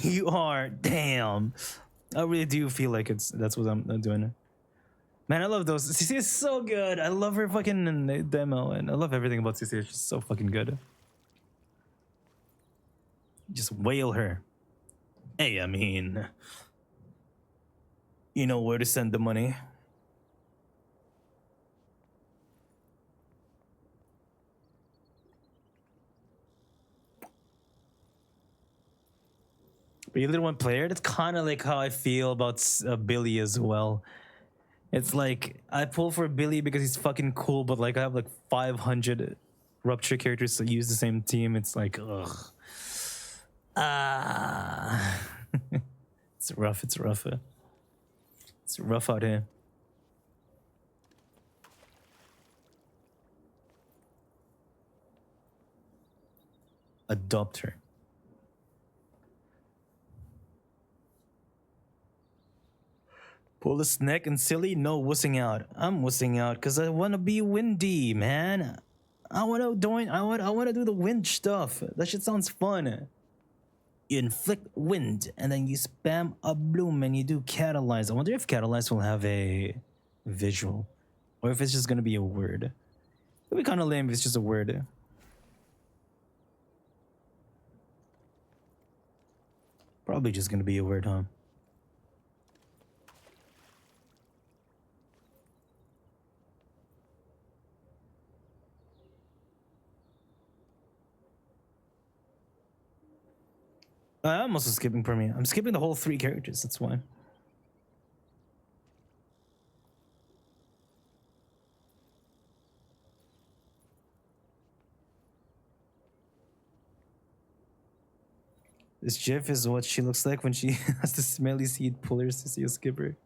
You are. Damn. I really do feel like that's what I'm doing. Man, I love those. CC is so good. I love her fucking demo, and I love everything about CC. She's so fucking good. Just wail her. Hey, I mean, you know where to send the money. But you little one player, that's kind of like how I feel about Billy as well. It's like, I pull for Billy because he's fucking cool, but like I have like 500 Rupture characters that use the same team. It's like, ugh. It's rough, it's rough. It's rough out here. Adopt her. Pull the snack and silly? No wussing out. I'm wussing out because I want to be windy, man. I want to do the wind stuff. That shit sounds fun. You inflict wind and then you spam a bloom and you do catalyze. I wonder if catalyze will have a visual or if it's just going to be a word. It'd be kind of lame if it's just a word. Probably just going to be a word, huh? I'm also skipping Premiere. I'm skipping the whole 3 characters, that's why. This GIF is what she looks like when she has the smelly seed pullers to see a skipper.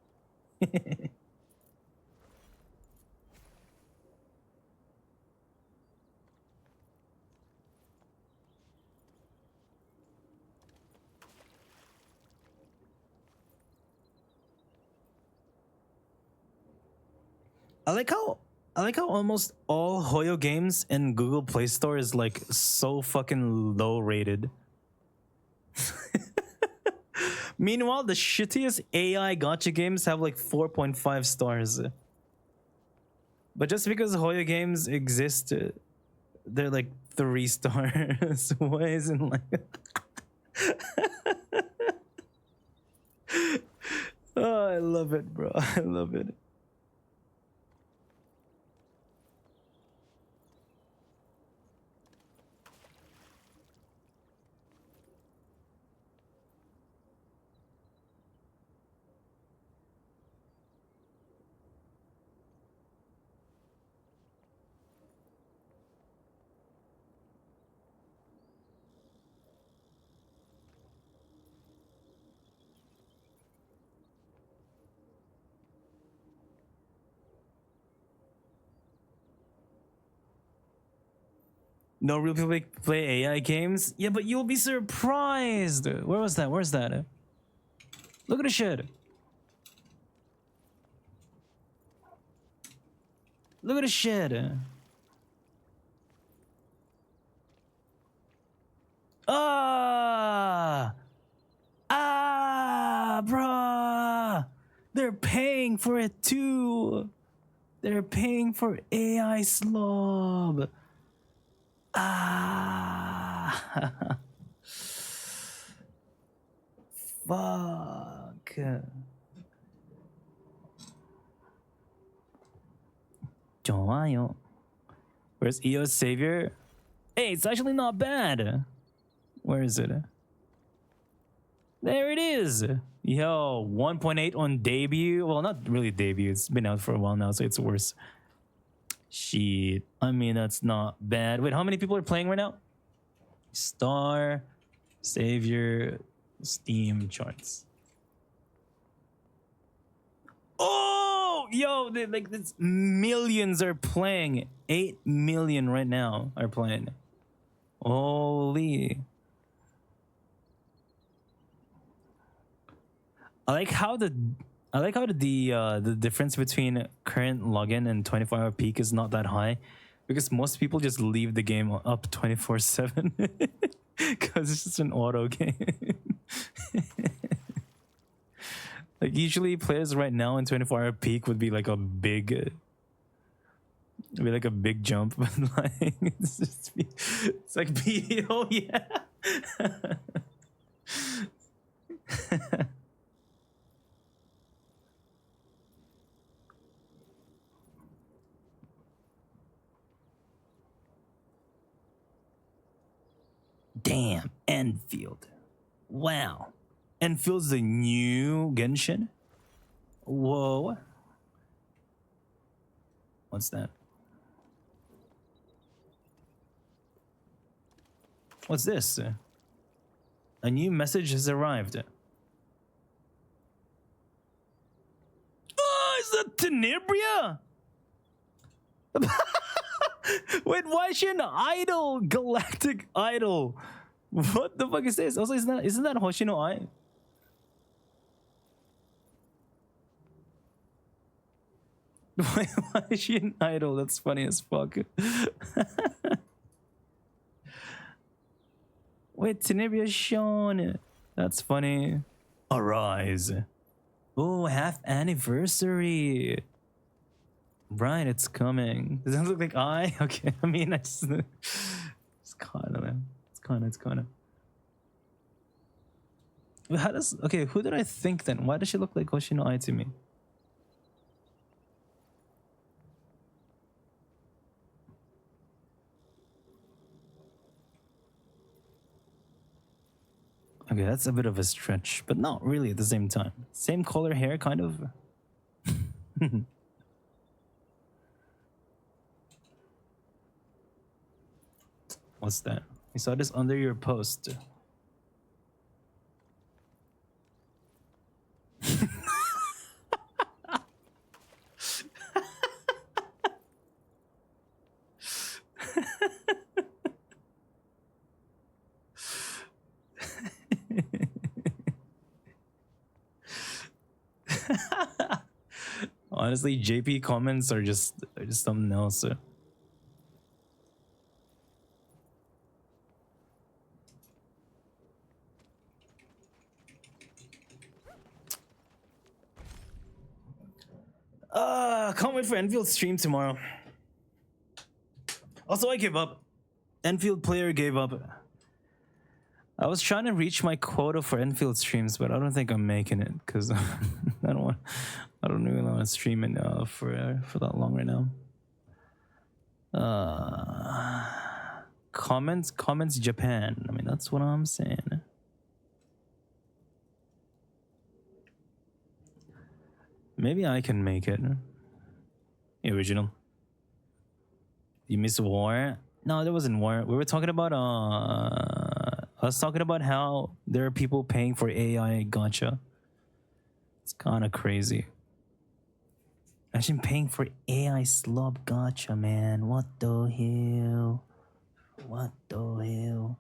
I like how almost all Hoyo games in Google Play Store is like so fucking low rated. Meanwhile, the shittiest AI gotcha games have like 4.5 stars. But just because Hoyo games exist, they're like 3 stars. Why isn't like Oh, I love it, bro. I love it. No real people play AI games? Yeah, but you'll be surprised. Where was that? Where's that? Look at the shit. Look at the shit. Ah! Ah, bruh! They're paying for it too. They're paying for AI slob. Ah! Fuck. 좋아요. Where's EO's Savior? Hey, it's actually not bad. Where is it? There it is. Yo, 1.8 on debut. Well, not really debut. It's been out for a while now, so it's worse. Shit. I mean, that's not bad. Wait, how many people are playing right now? Star, Savior, Steam charts. Oh, yo, like this, millions are playing. 8 million right now are playing. Holy. I like how the difference between current login and 24-hour peak is not that high, because most people just leave the game up 24/7 because it's just an auto game. Like usually players right now in 24-hour peak would be like a big jump, but like it's like oh yeah. Damn, Enfield. Wow. Enfield's the new Genshin? Whoa. What's that? What's this? A new message has arrived. Oh, is that Tenebria? Wait, why is she an idol? Galactic idol. What the fuck is this? Also, isn't that Hoshino Ai? Why is she an idol? That's funny as fuck. Wait, Tenebria Sean. That's funny. Arise. Oh, half anniversary. Right, it's coming. Does it look like I? Okay, I mean, it's kind of, man. It's kind of. How does, okay, who did I think then? Why does she look like Hoshino Ai to me? Okay, that's a bit of a stretch, but not really at the same time. Same color hair, kind of. What's that? I saw this under your post. Honestly, JP comments are just something else. Can't wait for Enfield stream tomorrow. Also, I gave up. Enfield player gave up. I was trying to reach my quota for Enfield streams, but I don't think I'm making it because I don't really want to stream it for that long right now. Comments Japan. I mean, that's what I'm saying. Maybe I can make it. The original. You miss war? No, there wasn't war. We were talking about I was talking about how there are people paying for AI gacha. It's kind of crazy. Imagine paying for AI slob gacha, man. What the hell? What the hell?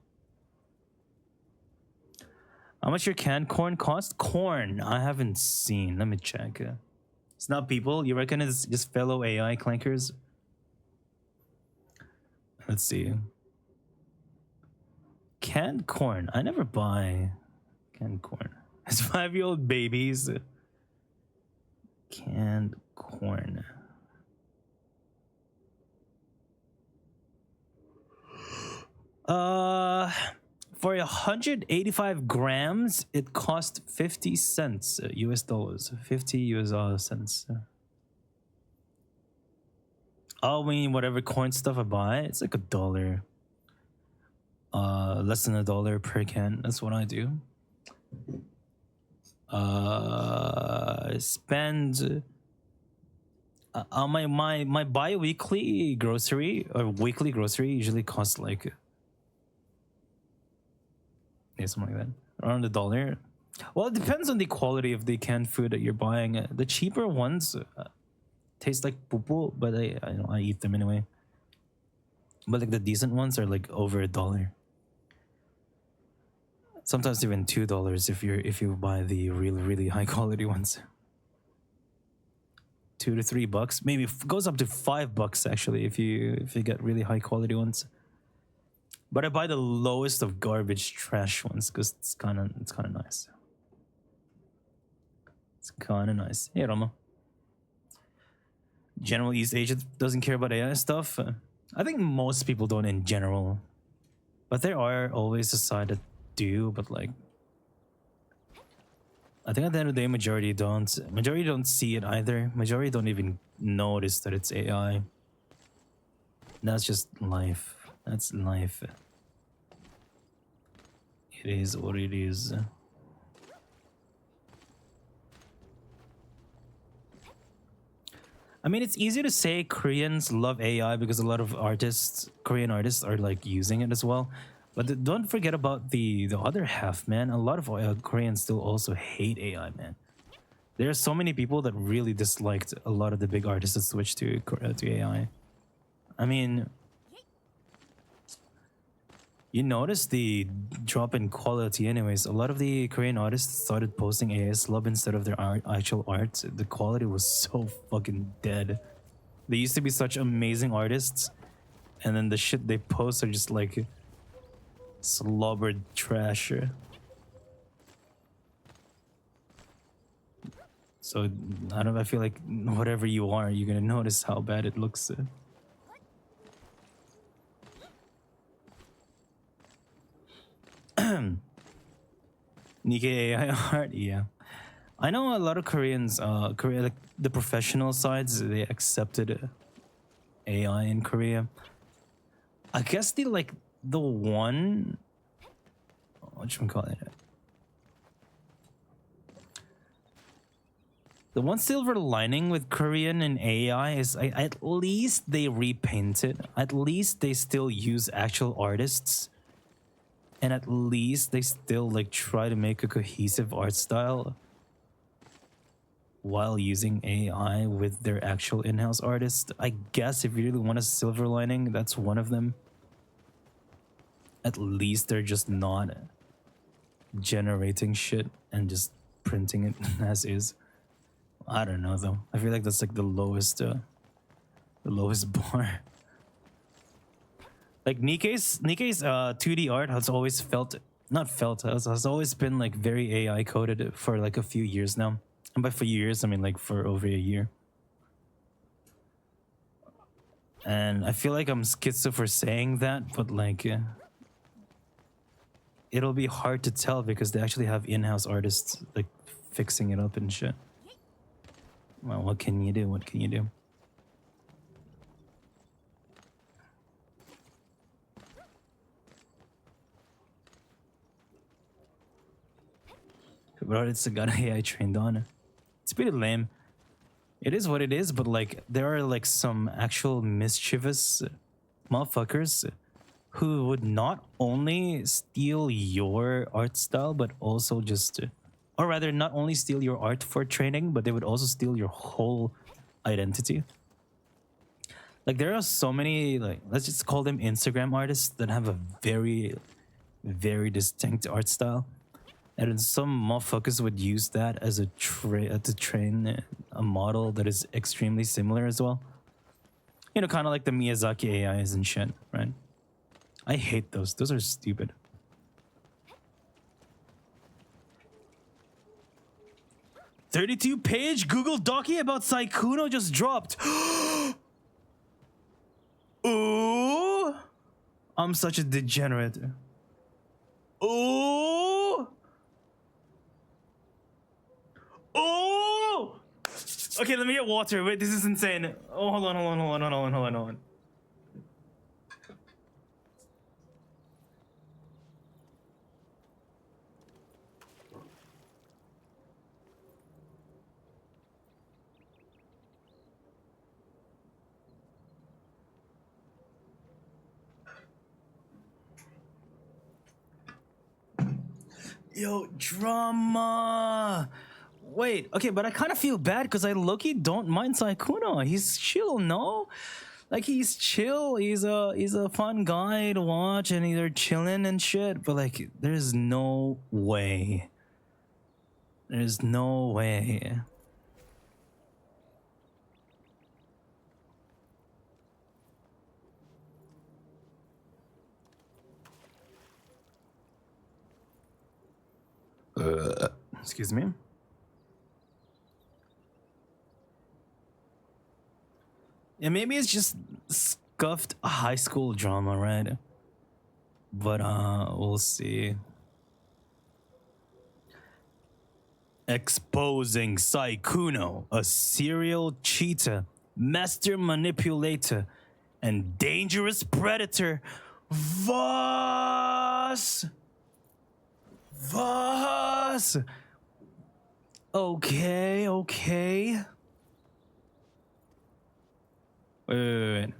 How much your canned corn cost? Corn? I haven't seen. Let me check. It's not people. You reckon it's just fellow AI clankers? Let's see. Canned corn. I never buy canned corn. It's 5-year-old babies. Canned corn. For 185 grams, it cost 50 cents US dollars. 50 US cents. I mean, whatever corn stuff I buy, it's like $1. Less than $1 per can. That's what I do. Spend my bi-weekly grocery or weekly grocery usually costs like something like that, around $1. Well, it depends on the quality of the canned food that you're buying. The cheaper ones taste like poo, but I eat them anyway. But like the decent ones are like over $1. Sometimes even $2 if you buy the really high quality ones. $2 to $3, maybe goes up to $5 actually if you get really high quality ones. But I buy the lowest of garbage trash ones because it's kind of nice. It's kind of nice. Hey, Rama. General East Asia doesn't care about AI stuff. I think most people don't in general, but there are always a side that do. But like, I think at the end of the day, majority don't see it either. Majority don't even notice that it's AI. That's just life. That's life. It is what it is. I mean, it's easier to say Koreans love AI because a lot of Korean artists are like using it as well. But don't forget about the other half, man. A lot of Koreans still also hate AI, man. There are so many people that really disliked a lot of the big artists that switched to AI. I mean, you notice the drop in quality anyways. A lot of the Korean artists started posting AI slub instead of their actual art. The quality was so fucking dead. They used to be such amazing artists, and then the shit they post are just like slobbered trash. So I feel like whatever you are, you're gonna notice how bad it looks. Nikkei AI art, yeah. I know a lot of Koreans, Korea, like the professional sides, they accepted AI in Korea. I guess the one, what should we call it? The one silver lining with Korean and AI is at least they repaint it. At least they still use actual artists. And at least they still like try to make a cohesive art style while using AI with their actual in-house artists. I guess if you really want a silver lining, that's one of them. At least they're just not generating shit and just printing it as is. I don't know though. I feel like that's like the lowest bar. Like Nikkei's 2D art has always has always been like very AI coded for like a few years now. And by few years, I mean like for over a year. And I feel like I'm schizo for saying that, but like it'll be hard to tell because they actually have in-house artists like fixing it up and shit. Well, what can you do? What can you do? But it's got AI trained on. It's pretty lame. It is what it is, but like there are like some actual mischievous motherfuckers who would not only steal your art style, but also just, or rather, not only steal your art for training, but they would also steal your whole identity. Like there are so many, like let's just call them Instagram artists that have a very, very distinct art style. And then some motherfuckers would use that as a to train a model that is extremely similar as well. You know, kind of like the Miyazaki AIs and shit, right? I hate those. Those are stupid. "32-page Google Docie about Saikuno just dropped." Ooh! I'm such a degenerate. Ooh! Oh! Okay, let me get water. Wait, this is insane. Oh, hold on. Yo, drama. Wait, okay, but I kind of feel bad because I low-key don't mind Saikuno. He's chill, no? Like he's chill. He's a fun guy to watch, and they're chilling and shit. But like, there's no way. There's no way. Excuse me. Yeah, maybe it's just scuffed high school drama, right? But we'll see. Exposing Saikuno, a serial cheater, master manipulator, and dangerous predator. Voss! Okay. Wait.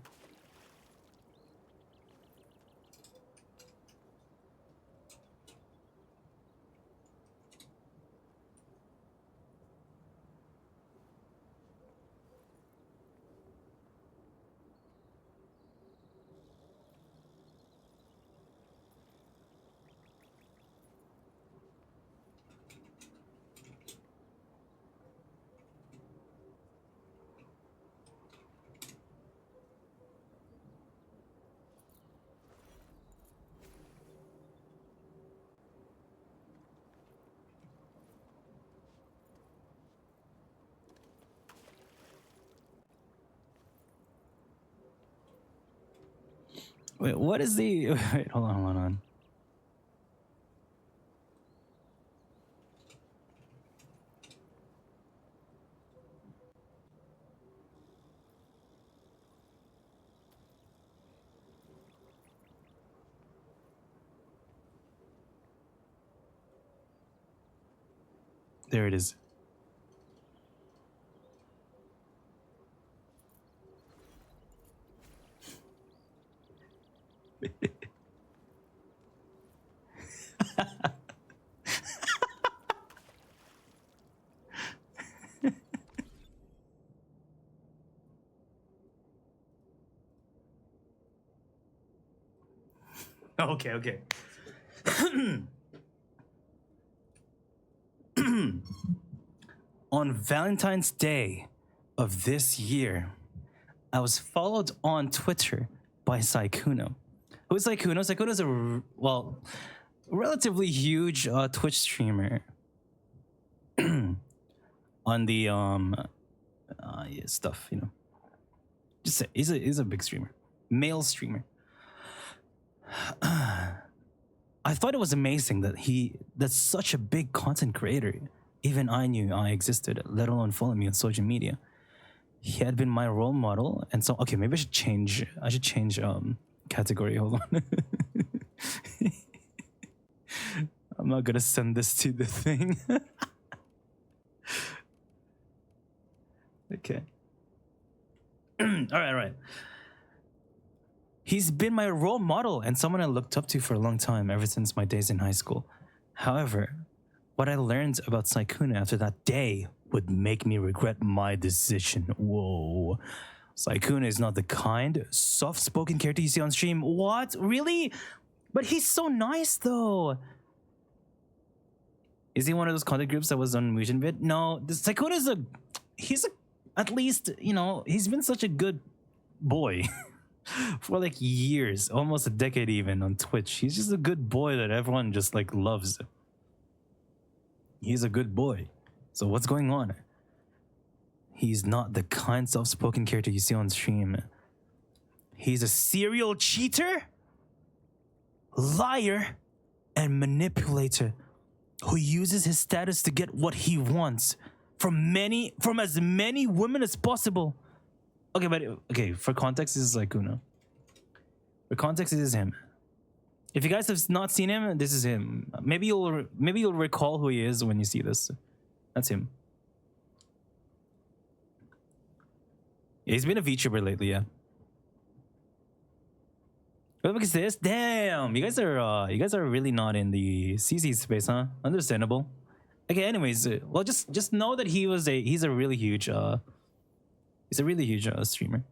Wait, what is the... Wait, hold on. There it is. Okay, okay. On Valentine's Day of this year, I was followed on Twitter by Saikuno. Who's Saikuno? Saikuno's a, well, relatively huge Twitch streamer. On the yeah, stuff, you know. Just say, he's a big streamer. Male streamer. I thought it was amazing that's such a big content creator. Even I knew I existed, let alone follow me on social media. He had been my role model, and so okay, maybe I should change category. Hold on. I'm not gonna send this to the thing. Okay. All right. He's been my role model and someone I looked up to for a long time, ever since my days in high school. However, what I learned about Saikuno after that day would make me regret my decision. Whoa. Saikuno is not the kind, soft-spoken character you see on stream. What? Really? But he's so nice, though. Is he one of those content groups that was on Mugenvid? No, Saikuno is at least, you know, he's been such a good boy for like years, almost a decade even on Twitch. He's just a good boy that everyone just like loves. He's a good boy. So what's going on? He's not the kind soft-spoken character you see on stream. He's a serial cheater, liar, and manipulator who uses his status to get what he wants from as many women as possible. Okay, for context, this is Saikuno. For context, this is him. If you guys have not seen him, this is him. Maybe you'll recall who he is when you see this. That's him. Yeah, he's been a VTuber lately, yeah. What the fuck is this? Damn, you guys are really not in the CC space, huh? Understandable. Okay, anyways, well, just know that he's a really huge streamer.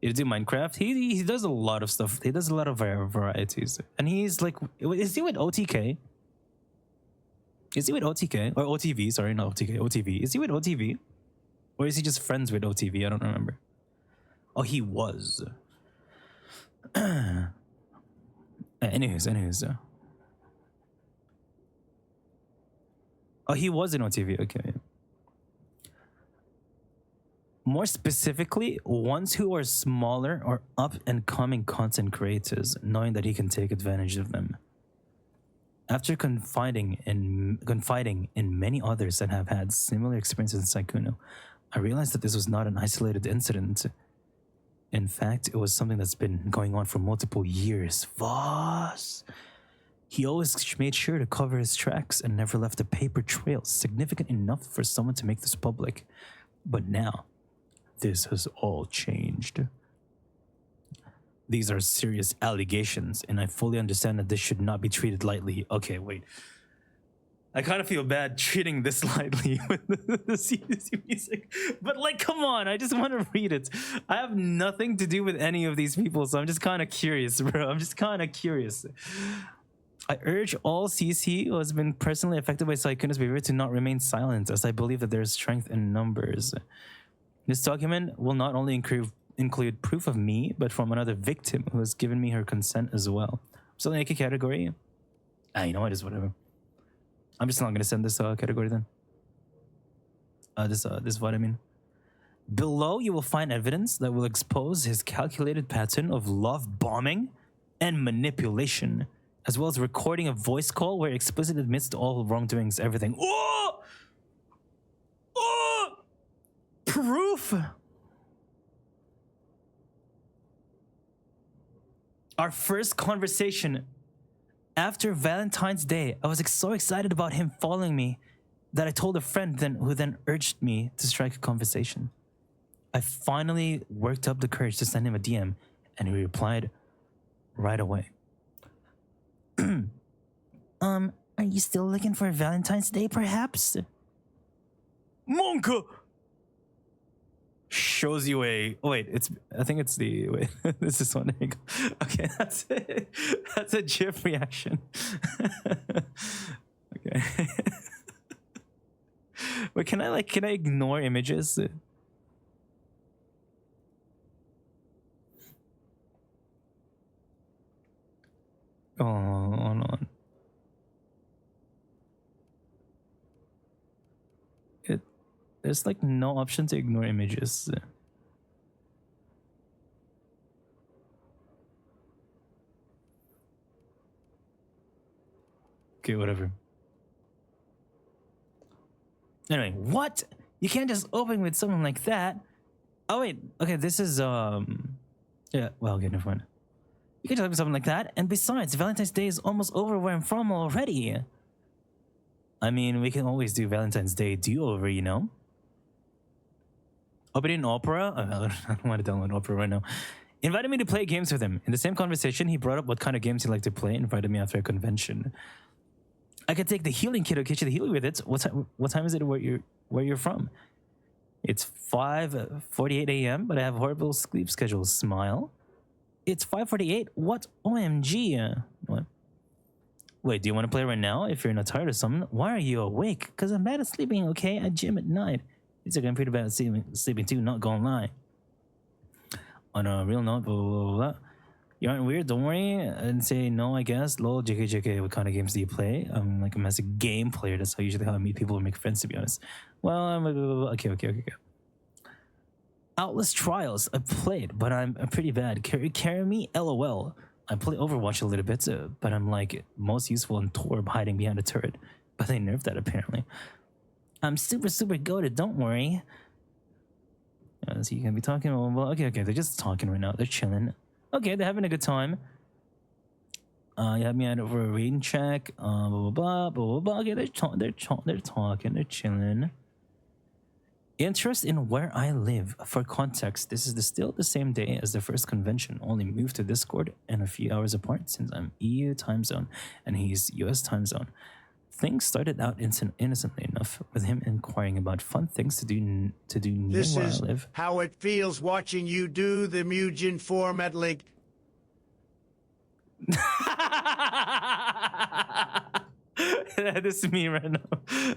He do Minecraft. He does a lot of stuff. He does a lot of varieties, and he's like, is he with OTK? Is he with OTK or OTV? Sorry, not OTK. OTV. Is he with OTV, or is he just friends with OTV? I don't remember. Oh, he was. Anyways. Oh, he was in OTV. Okay. More specifically, ones who are smaller or up-and-coming content creators, knowing that he can take advantage of them. After confiding in many others that have had similar experiences in Saikuno, I realized that this was not an isolated incident. In fact, it was something that's been going on for multiple years. Voss! He always made sure to cover his tracks and never left a paper trail significant enough for someone to make this public. But now, this has all changed. These are serious allegations, and I fully understand that this should not be treated lightly. Okay, wait. I kind of feel bad treating this lightly with the CDC music. But like, come on, I just want to read it. I have nothing to do with any of these people, so I'm just kind of curious, bro. I'm just kind of curious. I urge all CC who has been personally affected by Saikuno's behavior to not remain silent, as I believe that there is strength in numbers. This document will not only include proof of me, but from another victim who has given me her consent as well. So like a category? You know what, it's whatever. I'm just not going to send this category then. This is what I mean. Below, you will find evidence that will expose his calculated pattern of love bombing and manipulation, as well as recording a voice call where he explicitly admits to all wrongdoings, everything. Oh! Oh! Proof! Our first conversation after Valentine's Day, I was so excited about him following me that I told a friend who then urged me to strike a conversation. I finally worked up the courage to send him a DM, and he replied right away. Are you still looking for Valentine's Day, perhaps? Monka shows you a. Oh wait, it's. I think it's the. Wait, this is one. There you go. Okay, that's it. That's a GIF reaction. Okay. Wait, can I ignore images? Oh, hold on. There's like no option to ignore images. Okay, whatever. Anyway, what? You can't just open with something like that. Oh wait, okay, this is yeah, well, okay, never mind. You can just open something like that, and besides, Valentine's Day is almost over where I'm from already. I mean, we can always do Valentine's Day do-over, you know? Opening Opera? I don't want to download Opera right now. Invited me to play games with him. In the same conversation, he brought up what kind of games he liked to play and invited me after a convention. I could take the healing kit or get you the healing with it. What time is it where you're from? It's 5:48 a.m., but I have a horrible sleep schedule. Smile. It's 5:48. What? OMG. What? Wait, do you want to play right now? If you're not tired or something, why are you awake? Because I'm bad at sleeping, okay? I gym at night. It's like I'm pretty bad at sleeping too, not gonna lie. On a real note, blah, blah, blah, blah. You aren't weird, don't worry. I didn't say no, I guess. Lol, JK, what kind of games do you play? I'm like a massive game player. That's usually how I meet people and make friends, to be honest. Well, okay. Outlast Trials, I played, but I'm pretty bad. Carry me, LOL. I play Overwatch a little bit, but I'm like most useful in Torb hiding behind a turret. But they nerfed that apparently. I'm super goated, don't worry. So you can be talking, well, okay, they're just talking right now. They're chilling. Okay, they're having a good time. You have me out over a reading check. Blah, blah, blah. Okay, they're talking, they're chilling. Interest in where I live. For context, this is still the same day as the first convention, only moved to Discord and a few hours apart since I'm EU time zone and he's US time zone. Things started out innocently enough with him inquiring about fun things to do near where I live. How it feels watching you do the Mugen format link. This is me right now.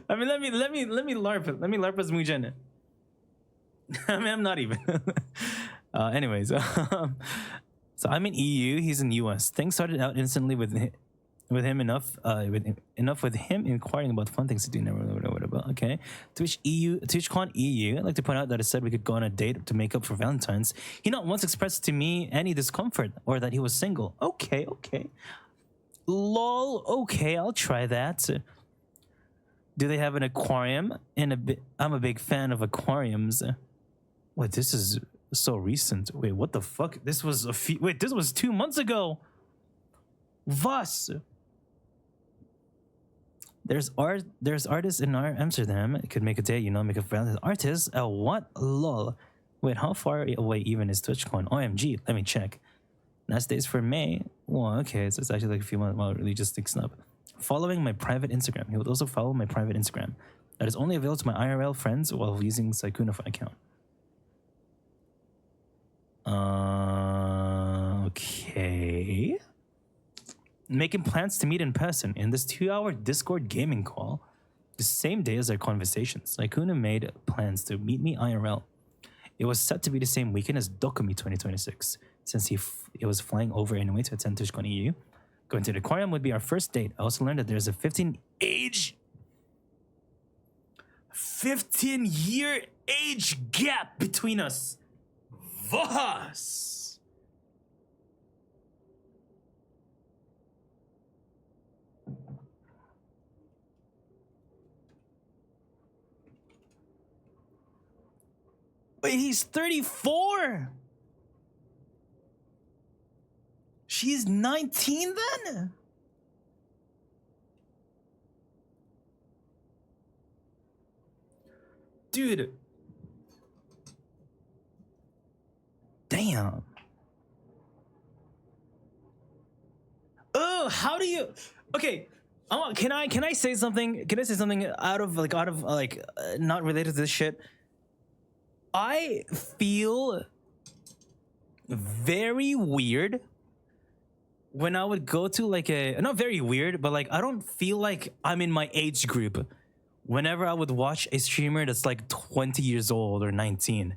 I mean, let me LARP it. Let me LARP as Mugen. I mean, I'm not even. Anyways, so I'm in EU. He's in US. Things started out instantly with him inquiring about fun things to do. Whatever. Okay. TwitchCon EU. I'd like to point out that I said we could go on a date to make up for Valentine's. He not once expressed to me any discomfort or that he was single. Okay. Lol. Okay, I'll try that. Do they have an aquarium? I'm a big fan of aquariums. Wait, this is so recent. Wait, what the fuck? This was this was 2 months ago. Was. There's artists in Amsterdam. It could make a day, make a friend. Artists? What? Lol. Wait, how far away even is TwitchCon? OMG, let me check. Last days for May. Well, okay, so it's actually like a few months. Well, it really just sticks up. Following my private Instagram. He would also follow my private Instagram. That is only available to my IRL friends while using Sykuna account. Okay. Making plans to meet in person in this 2-hour Discord gaming call the same day as our conversations. Sykuna made plans to meet me IRL. It was set to be the same weekend as Dokumi 2026, since he was flying over anyway to attend TwitchCon EU. Going to the aquarium would be our first date. I also learned that there's a 15-year age gap between us. Voss! Wait, he's 34? She's 19 then? Dude. Damn. know. How do you? Okay, can I say something? Can I say something out of not related to this shit? I feel very weird when I would go to like not very weird, but like I don't feel like I'm in my age group whenever I would watch a streamer that's like 20 years old or 19.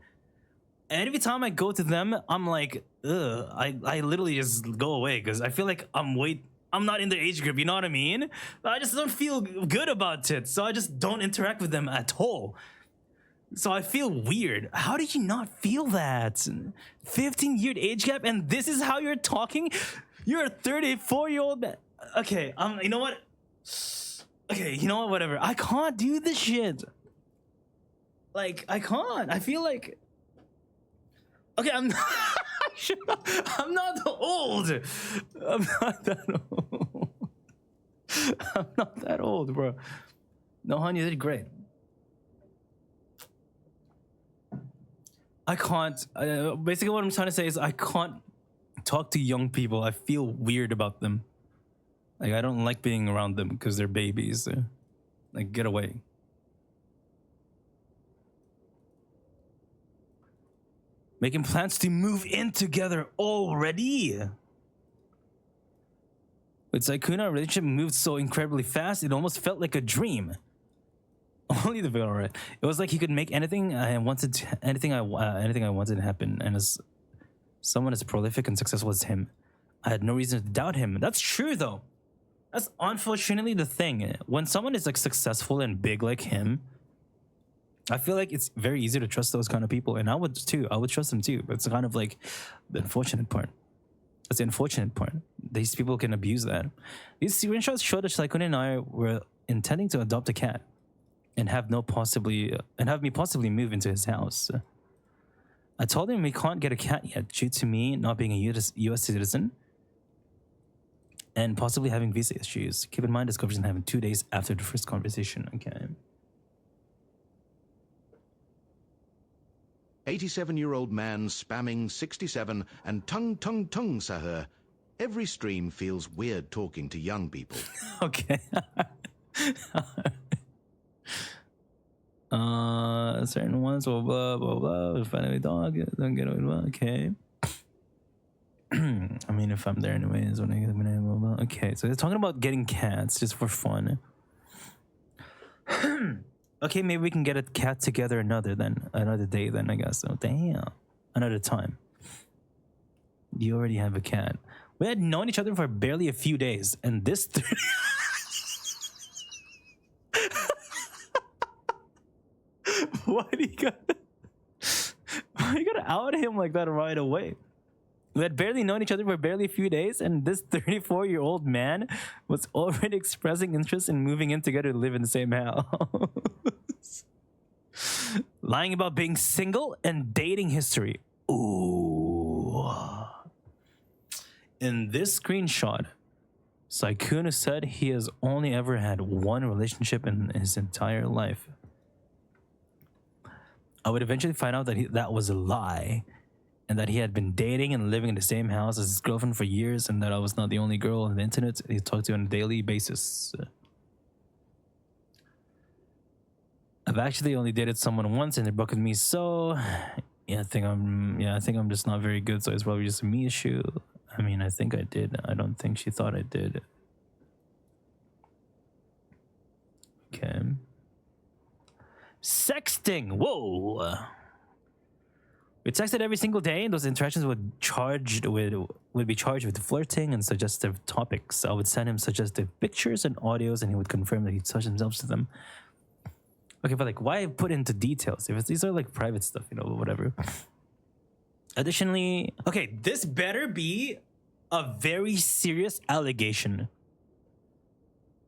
And every time I go to them, I'm like, ugh, I literally just go away because I feel like I'm not in the age group, you know what I mean? I just don't feel good about it, so I just don't interact with them at all. So I feel weird. How did you not feel that? 15-year age gap, and this is how you're talking? You're a 34-year-old man. Okay, you know what? Okay, you know what? Whatever. I can't do this shit. Like, I can't. I feel like... Okay, I'm not... I'm not old. I'm not that old. I'm not that old, bro. No, hon, you did great. I can't. Basically, what I'm trying to say is I can't talk to young people. I feel weird about them. Like, I don't like being around them because they're babies. Like, get away. Making plans to move in together already. With Saikuna, our relationship moved so incredibly fast, it almost felt like a dream. Only the video, right? It was like he could make anything I wanted, anything I wanted to happen. And as someone as prolific and successful as him, I had no reason to doubt him. That's true, though. That's unfortunately the thing. When someone is like successful and big like him, I feel like it's very easy to trust those kind of people, and I would too. I would trust them too. But it's kind of like the unfortunate part. That's the unfortunate part. These people can abuse that. These screenshots show that Saikune and I were intending to adopt a cat, and have me possibly move into his house. I told him we can't get a cat yet due to me not being a U.S. citizen and possibly having visa issues. Keep in mind, this conversation happened 2 days after the first conversation. Okay. 87-year-old man spamming 67 and tung sahur. Every stream feels weird talking to young people. Okay. Certain ones, blah, blah, blah, blah. Finally, dog, don't get away. Okay. I mean, if I'm there anyways, when I get blah, blah, blah. Okay, so they're talking about getting cats just for fun. Okay, maybe we can get a cat together another day then, I guess. Oh, damn. Another time. You already have a cat. We had known each other for barely a few days, and this... Why do you gotta out him like that right away? We had barely known each other for barely a few days, and this 34-year-old man was already expressing interest in moving in together to live in the same house. Lying about being single and dating history. Ooh. In this screenshot, Saikuna said he has only ever had one relationship in his entire life. I would eventually find out that that was a lie, and that he had been dating and living in the same house as his girlfriend for years, and that I was not the only girl on the internet he talked to on a daily basis. I've actually only dated someone once, and they broke with me. So, I think I'm just not very good. So it's probably just a me issue. I mean, I think I did. I don't think she thought I did. Okay. Sexting. Whoa. We texted every single day, and those interactions would be charged with flirting and suggestive topics. I would send him suggestive pictures and audios, and he would confirm that he'd touch himself to them. Okay, but like, why put into details? If these are like private stuff, whatever. Additionally, okay, this better be a very serious allegation.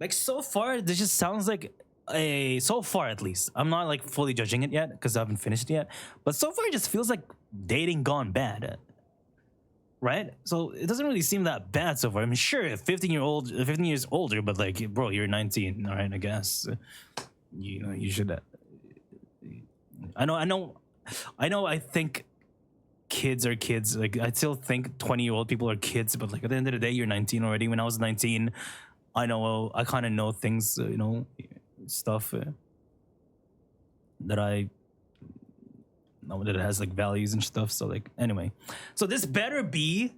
Like, so far, this just sounds like so far at least. I'm not like fully judging it yet because I haven't finished it yet. But so far, it just feels like dating gone bad. Right? So it doesn't really seem that bad so far. I mean, sure, 15 years older, but like, bro, you're 19, all right, I guess. You should. I think kids are kids. Like I still think 20-year-old people are kids, but like at the end of the day, you're 19 already. When I was 19, I kind of know things, stuff that I know that it has like values and stuff. So like anyway, so this better be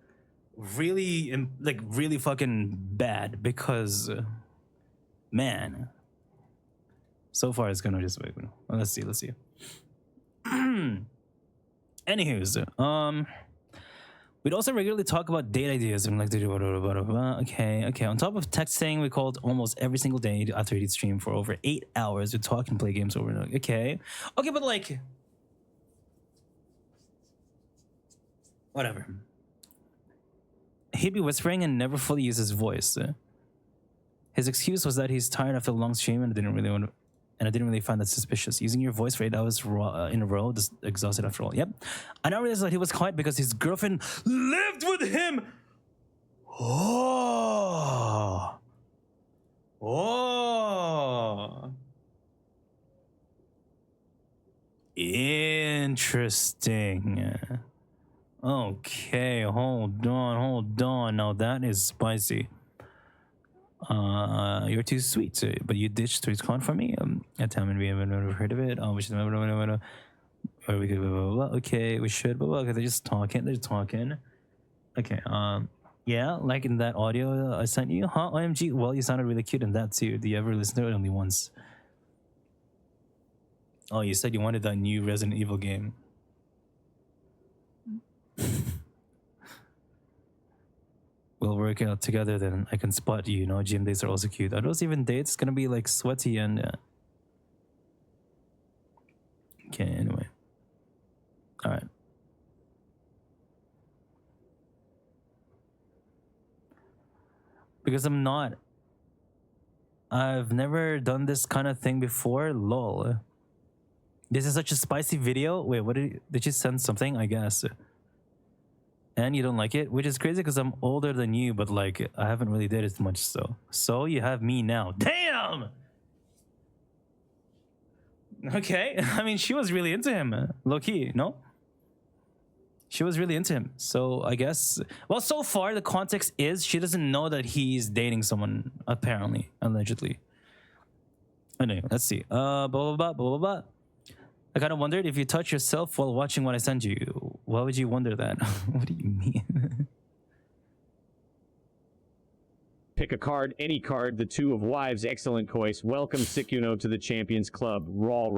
really really fucking bad because man, so far it's gonna just wait. Let's see. Anywho's, we'd also regularly talk about date ideas and like to do okay. On top of texting, we called almost every single day after he'd stream for over 8 hours. We'd talk and play games over and over. Okay, but like, whatever. He'd be whispering and never fully use his voice. His excuse was that he's tired after a long stream and I didn't really find that suspicious. Using your voice for 8 hours in a row, just exhausted after all. Yep. I now realized that he was quiet because his girlfriend lived with him. Oh. Interesting. Okay, hold on. Now that is spicy. You're too sweet, but you ditched TwitchCon for me. A time and we haven't heard of it. We should or we could okay, we should okay, they're just talking. Okay, yeah, like in that audio I sent you, huh? OMG, well, you sounded really cute in that too. Do you ever listen to it? Only once. Oh, you said you wanted that new Resident Evil game. We'll work out together then. I can spot you, gym dates are also cute. Are those even dates? It's gonna be like sweaty and okay, anyway. Alright. Because I've never done this kind of thing before. Lol. This is such a spicy video. Wait, what did you send something? I guess. And you don't like it, which is crazy because I'm older than you, but like I haven't really did it much. So you have me now. Damn. Okay, I mean she was really into him, low key, no? She was really into him. So I guess, well, so far the context is she doesn't know that he's dating someone, apparently, allegedly. Anyway, let's see. Blah blah blah blah blah. I kind of wondered if you touch yourself while watching what I sent you. Why would you wonder that? What do you mean? Pick a card, any card. The Two of Wives, excellent choice. Welcome Sikuno to the Champions Club. Raw.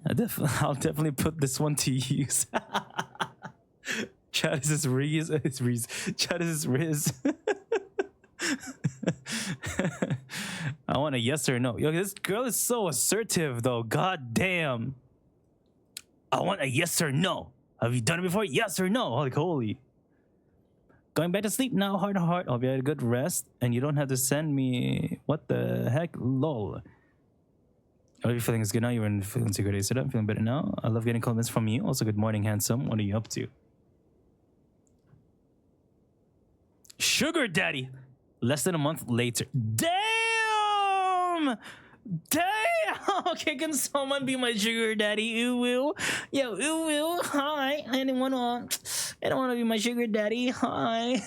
I'll definitely put this one to use. Chad is Riz. Chad is Riz. I want a yes or no. Yo, this girl is so assertive though. God damn. I want a yes or no. Have you done it before? Yes or no? Like, holy. Going back to sleep now, heart to heart. I'll be at a good rest and you don't have to send me. What the heck? Lol. Are you feeling good now? You're in feeling so good. Sit up, feeling better now. I love getting comments from you. Also, good morning, handsome. What are you up to? Sugar daddy. Less than a month later. Damn! Okay, can someone be my sugar daddy? Ooh, woo. Yo, ooh, woo. Hi. I don't want to be my sugar daddy. Hi.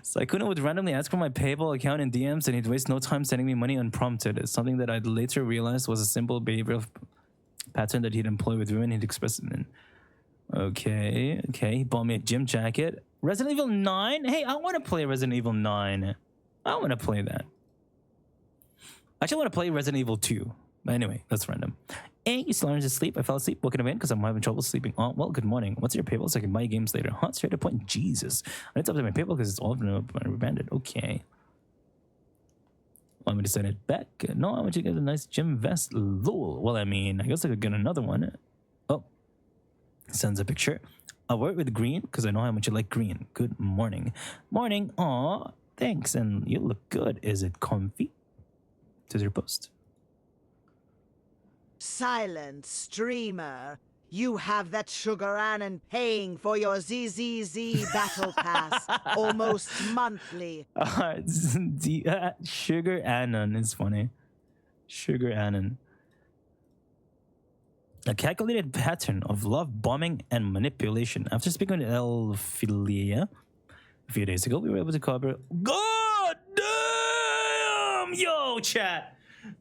Sykkuno would randomly ask for my PayPal account in DMs and he'd waste no time sending me money unprompted. It's something that I'd later realized was a simple behavioral pattern that he'd employ with women he'd express it in. Okay, he bought me a gym jacket. Resident Evil 9? Hey, I want to play Resident Evil 9. I want to play that. I actually want to play Resident Evil 2. But anyway, that's random. Hey, you still learning to sleep? I fell asleep. Woken up in because I'm having trouble sleeping. Oh, well, good morning. What's your PayPal so I can buy games later? Huh? Straight to point. Jesus. I need to update my PayPal because it's all been rebranded. Okay. Want me to send it back? No, I want you to get a nice gym vest. Lol. Well, I mean, I guess I could get another one. Oh. Sends a picture. I work with green because I know how much you like green. Good morning. Morning. Aw, thanks. And you look good. Is it comfy? To your post. Silent streamer. You have that Sugar Annan paying for your ZZZ Battle Pass almost monthly. Sugar Annan is funny. Sugar Annan. A calculated pattern of love bombing and manipulation. After speaking with Elphilia a few days ago, we were able to cover. God damn! Yo, chat!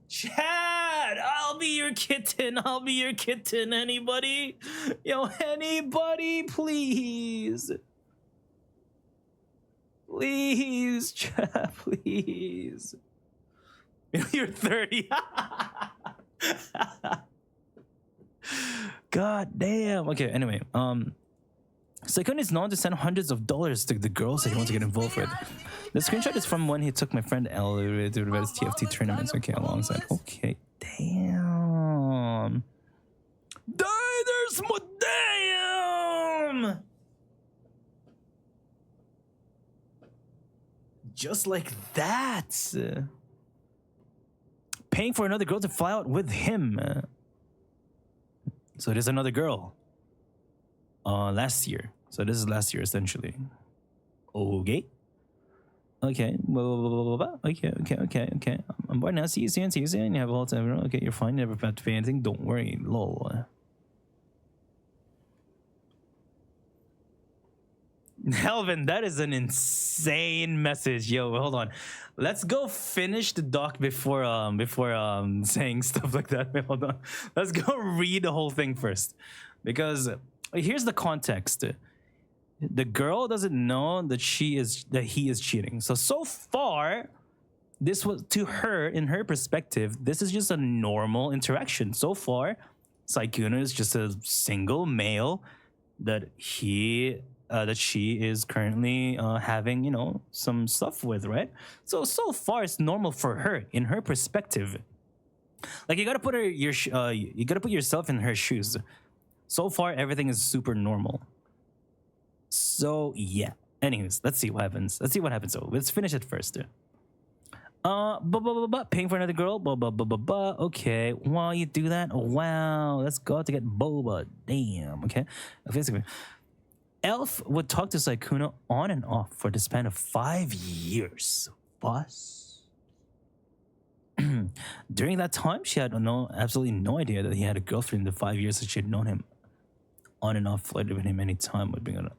Chat! I'll be your kitten. I'll be your kitten. Anybody? Yo, anybody, please. Please, chat, please. You're 30. God damn. Okay, anyway, Saikun is known to send hundreds of dollars to the girls that he wants to get involved with. The screenshot is from when he took my friend Elle to the various TFT tournaments. Okay, alongside. Okay, damn. There's more. Damn. Just like that. Paying for another girl to fly out with him. So there's another girl. Last year. So this is last year essentially. Okay. Okay. Okay. I'm bored now. See you soon. You have a whole time. Okay, you're fine. You never have to pay anything. Don't worry. Lol. Helvin, that is an insane message. Yo, hold on. Let's go finish the doc before saying stuff like that. Wait, hold on. Let's go read the whole thing first. Because here's the context. The girl doesn't know that he is cheating. So far, this was to her, in her perspective, this is just a normal interaction. So far, Saikuna is just a single male that she is currently having, you know, some stuff with, right? So far it's normal for her in her perspective. Like you gotta put you gotta put yourself in her shoes. So far everything is super normal. So yeah. Anyways, let's see what happens. So let's finish it first. Paying for another girl. Okay. Wow, you do that? Wow. Let's go to get boba. Damn. Okay. Basically, Elf would talk to Saikuna on and off for the span of 5 years. Boss. During that time, she had absolutely no idea that he had a girlfriend in the 5 years that she had known him. On and off, flirted with him anytime would be on.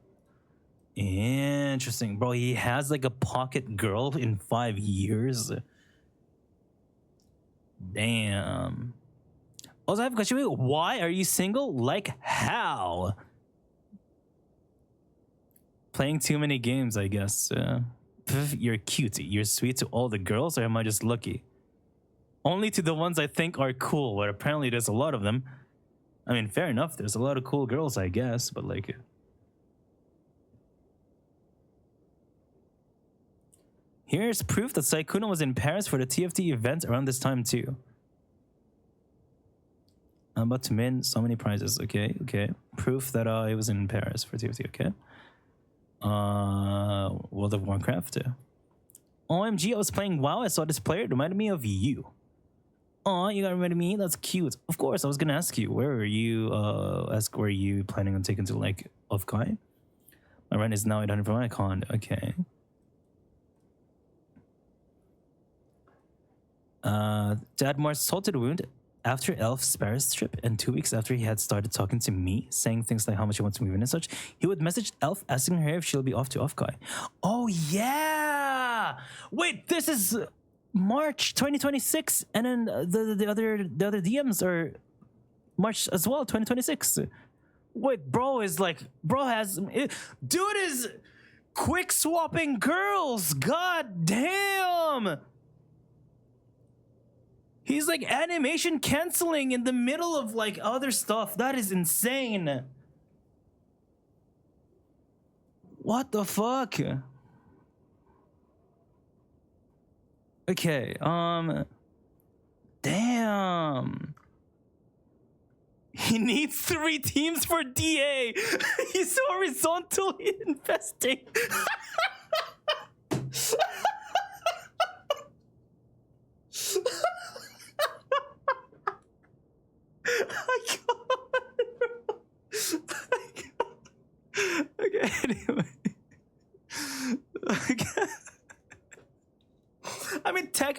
Interesting, bro. He has like a pocket girl in 5 years. Damn. Also, I have a question. Why are you single? Like how? Playing too many games, I guess. You're cute. You're sweet to all the girls, or am I just lucky? Only to the ones I think are cool, but apparently there's a lot of them. I mean, fair enough. There's a lot of cool girls, I guess, but like... Here's proof that Saikuna was in Paris for the TFT event around this time too. I'm about to win so many prizes. Okay. Proof that I was in Paris for TFT. Okay. World of Warcraft. OMG, I was playing WoW. I saw this player. It reminded me of you. Oh, you got reminded me? That's cute. Of course, I was gonna ask you. Where are you? Where are you planning on taking to like Offkai? My rent is now 800 for my con. Okay. To add more salt to the wound, after Elf's Paris trip and 2 weeks after he had started talking to me, saying things like how much he wants to move in and such, he would message Elf asking her if she'll be off to Offkai. Oh yeah! Wait, this is March 2026, and then the other DMs are March as well, 2026. Wait, bro is quick swapping girls. God damn! He's like animation canceling in the middle of like other stuff. That is insane. What the fuck? Okay, damn. He needs 3 teams for DA. He's horizontally investing. Oh my God.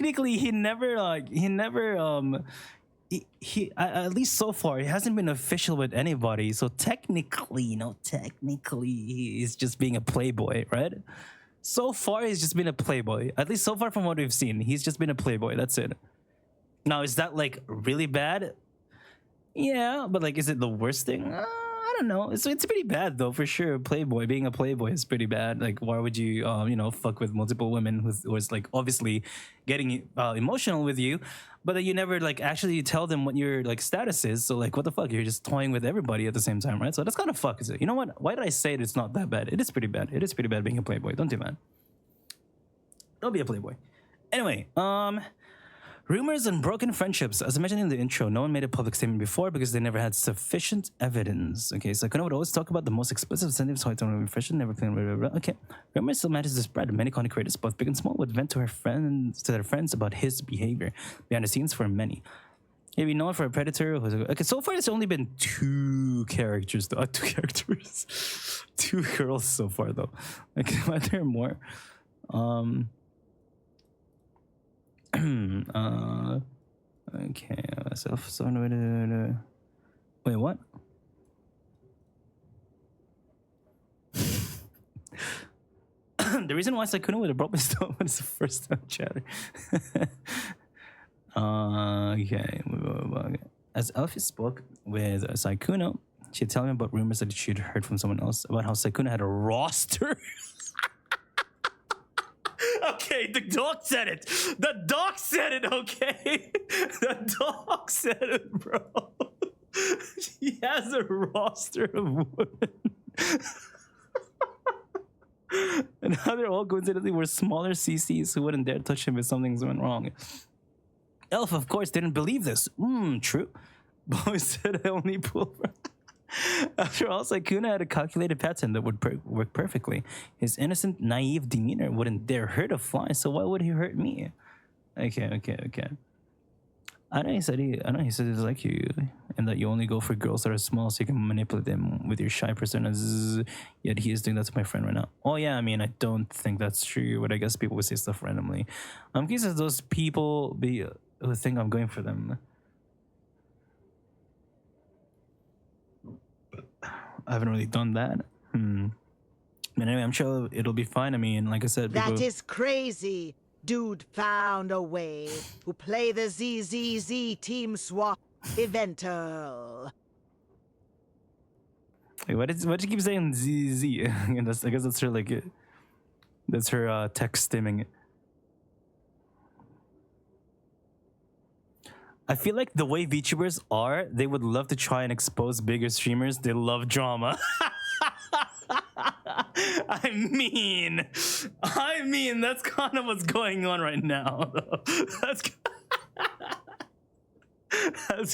technically he never at least so far he hasn't been official with anybody. So technically, he's just being a playboy, right? So far he's just been a playboy. At least so far from what we've seen, he's just been a playboy. That's it. Now, is that like really bad? Yeah, but like, is it the worst thing? I don't know. It's pretty bad though, for sure. Playboy, being a playboy is pretty bad. Like, why would you fuck with multiple women who was like obviously getting emotional with you, but then you never like actually tell them what your like status is. So like, what the fuck? You're just toying with everybody at the same time, right? So that's kind of fuck, is it? You know what? Why did I say it's not that bad? It is pretty bad. It is pretty bad being a playboy. Don't do that. Don't be a playboy. Anyway, rumors and broken friendships. As I mentioned in the intro, no one made a public statement before because they never had sufficient evidence. Okay, so Sakuna would always talk about the most expensive incentives, so I don't refresh, never playing, blah, blah, blah. Okay, rumors still manages to spread. Many content creators, both big and small, would vent to their friends about his behavior behind the scenes for many. Yeah, we know it for a predator. Okay, so far it's only been two characters, though. Two girls so far, though. Okay, are there more? Okay, wait, what? The reason why Sakuna would have brought my stuff is the first time chatter. Okay. As Elfie spoke with Sakuna, she'd tell me about rumors that she'd heard from someone else about how Sakuna had a roster. Okay, the dog said it. The dog said it, okay? The dog said it, bro. He has a roster of women. And how they're all coincidentally were smaller CCs who wouldn't dare touch him if something's went wrong. Elf, of course, didn't believe this. True. Boy said I only pull. After all, Sakuna had a calculated pattern that would work perfectly. His innocent, naive demeanor wouldn't dare hurt a fly, so why would he hurt me? Okay. I know he said he doesn't like you, and that you only go for girls that are small so you can manipulate them with your shy personas. Yet he is doing that to my friend right now. Oh yeah, I mean, I don't think that's true, but I guess people would say stuff randomly. I'm curious if those people who think I'm going for them. I haven't really done that. But anyway, I'm sure it'll be fine. I mean, like I said, that is crazy. Dude found a way to play the ZZZ Team Swap evental. Wait, why did you keep saying ZZ? I guess that's her that's her text stimming. I feel like the way VTubers are, they would love to try and expose bigger streamers. They love drama. I mean, that's kind of what's going on right now. That's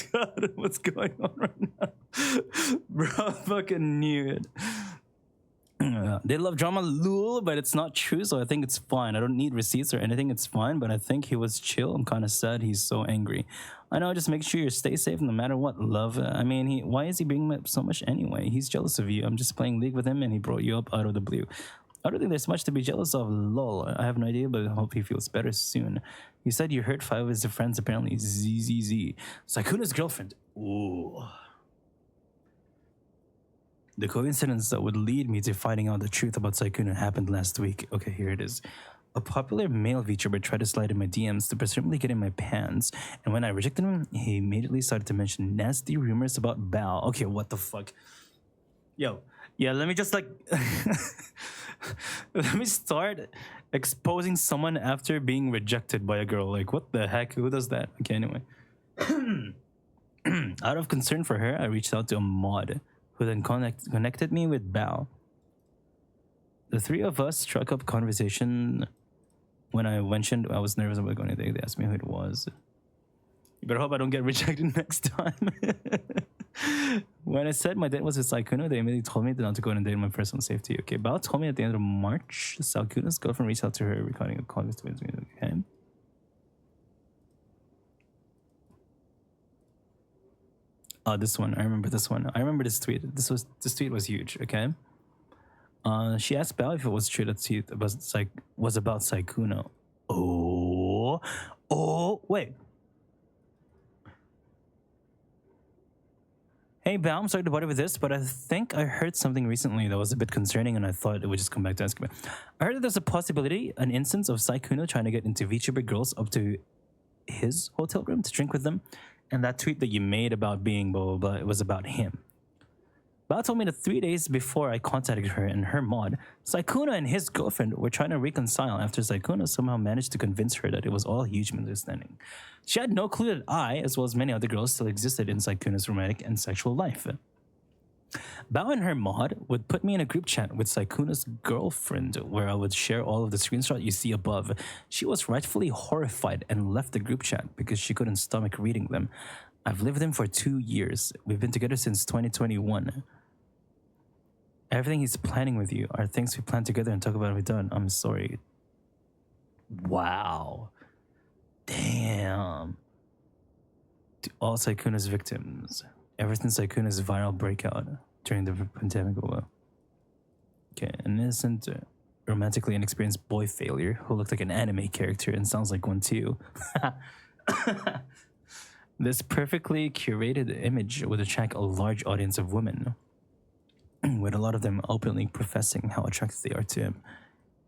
kind of what's going on right now. Bro, I fucking knew it. They love drama, lol, but it's not true, so I think it's fine. I don't need receipts or anything, it's fine, but I think he was chill. I'm kind of sad he's so angry. I know, just make sure you stay safe no matter what, love. I mean, why is he bringing me up so much anyway? He's jealous of you. I'm just playing League with him and he brought you up out of the blue. I don't think there's much to be jealous of, lol. I have no idea, but I hope he feels better soon. You said you hurt 5 of his friends, apparently. ZZZ. Sakuna's girlfriend. Ooh. The coincidence that would lead me to finding out the truth about Sakuna happened last week. Okay, here it is. A popular male VTuber tried to slide in my DMs to presumably get in my pants, and when I rejected him, he immediately started to mention nasty rumors about Bao. Okay, what the fuck? Yo, yeah, let me just like... let me start exposing someone after being rejected by a girl. Like, what the heck? Who does that? Okay, anyway. Out of concern for her, I reached out to a mod, who then connected me with Bao. The three of us struck up conversation. When I mentioned I was nervous about going to date, they asked me who it was. You better hope I don't get rejected next time. When I said my date was with Sakuna, they immediately told me not to go on a date in my personal safety. Okay, Bao told me at the end of March, Sakuna's girlfriend reached out to her regarding a conversation. Okay. Oh, this one. I remember this one. I remember this tweet. This tweet was huge, okay? She asked Bao if it was true that tweet was about Sakuna. Oh, wait. Hey, Bao, I'm sorry to bother with this, but I think I heard something recently that was a bit concerning, and I thought it would just come back to ask me. I heard that there's a possibility, an instance of Saikuno trying to get into VTuber girls up to his hotel room to drink with them, and that tweet that you made about being blah, blah, blah, it was about him. Bao told me that 3 days before I contacted her and her mod, Saikuno and his girlfriend were trying to reconcile after Saikuno somehow managed to convince her that it was all a huge misunderstanding. She had no clue that I, as well as many other girls, still existed in Saikuno's romantic and sexual life. Bao and her mod would put me in a group chat with Saikuno's girlfriend where I would share all of the screenshots you see above. She was rightfully horrified and left the group chat because she couldn't stomach reading them. I've lived with him for 2 years. We've been together since 2021. Everything he's planning with you are things we plan together and talk about we've done. I'm sorry. Wow. Damn. To all Saikuno's victims, ever since Saikuno's viral breakout during the pandemic. Okay, an innocent, romantically inexperienced boy failure who looked like an anime character and sounds like one too. This perfectly curated image would attract a large audience of women, with a lot of them openly professing how attracted they are to him.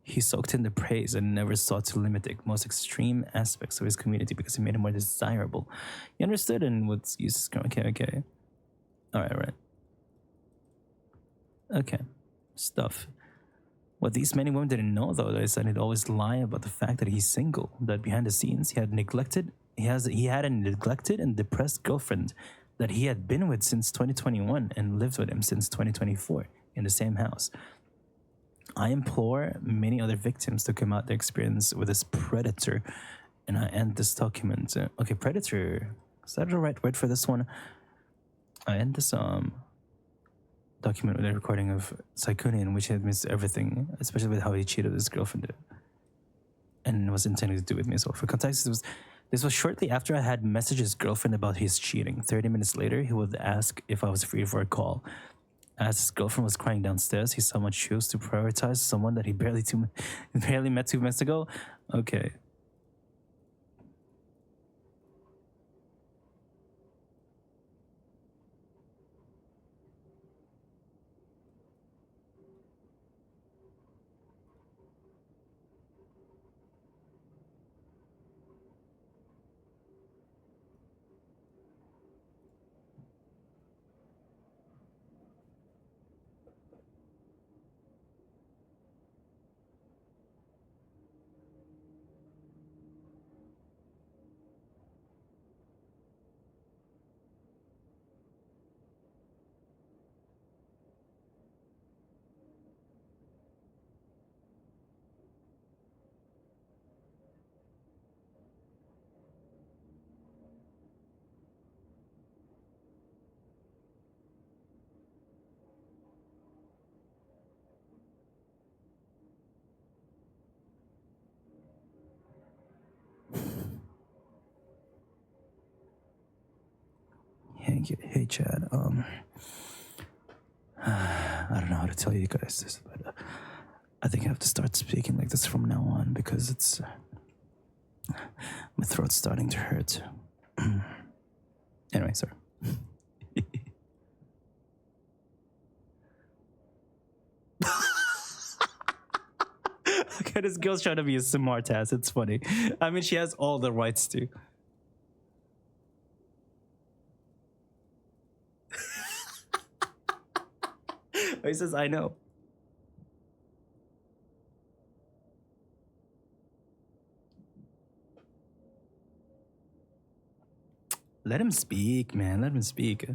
He soaked in the praise and never sought to limit the most extreme aspects of his community because it made him more desirable. He understood and would use his... Okay. Alright. Okay. Stuff. What these many women didn't know, though, is that he'd always lie about the fact that he's single, that behind the scenes he had a neglected and depressed girlfriend that he had been with since 2021 and lived with him since 2024 in the same house. I implore many other victims to come out their experience with this predator, and I end this document. Okay, predator. Is that the right word for this one? I end this document with a recording of Saikuno in which he admits everything, especially with how he cheated his girlfriend and was intending to do with me as well. For context, this was shortly after I had messaged his girlfriend about his cheating. 30 minutes later, he would ask if I was free for a call. As his girlfriend was crying downstairs, he somehow chose to prioritize someone that he barely met 2 months ago. Okay. Hey, Chad. I don't know how to tell you guys this, but I think I have to start speaking like this from now on because it's my throat's starting to hurt. Anyway, sorry. Okay, this girl's trying to be a smart ass. It's funny. I mean, she has all the rights to. He says, I know. Let him speak, man. Let him speak.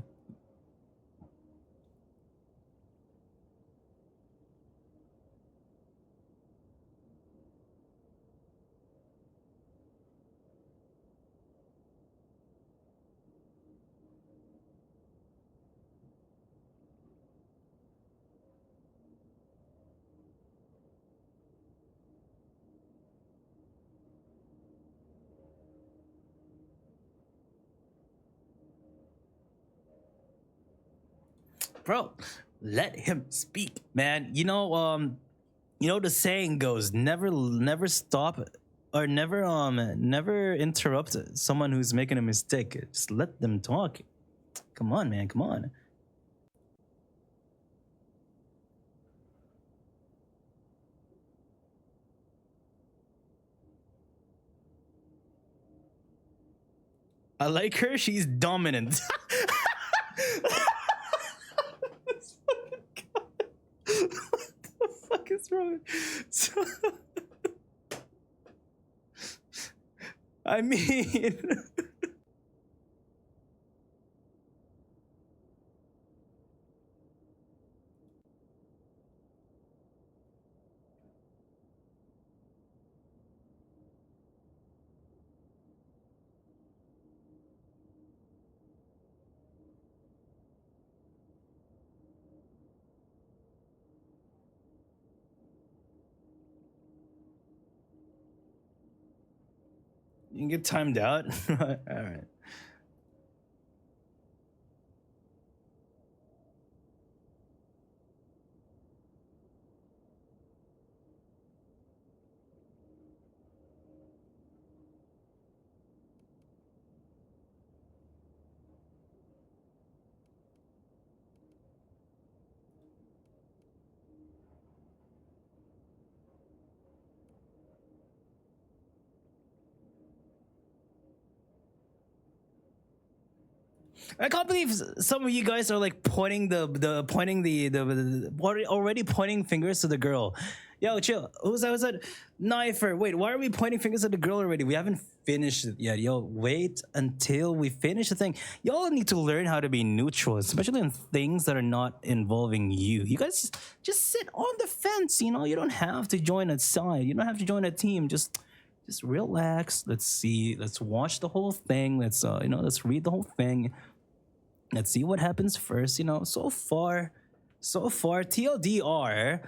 Bro, let him speak, man. You know the saying goes, never stop or never interrupt someone who's making a mistake. Just let them talk. Come on, man. Come on. I like her. She's dominant. This fucking guy. What the fuck is wrong? I mean, you can get timed out. All right. I can't believe some of you guys are like pointing already pointing fingers to the girl. Yo, chill. Who's that? Knifer. Wait, why are we pointing fingers at the girl already? We haven't finished it yet. Yo, wait until we finish the thing. Y'all need to learn how to be neutral, especially in things that are not involving you. You guys just sit on the fence, you know? You don't have to join a side. You don't have to join a team. Just relax. Let's see. Let's watch the whole thing. Let's read the whole thing. Let's see what happens first. You know, so far, TLDR,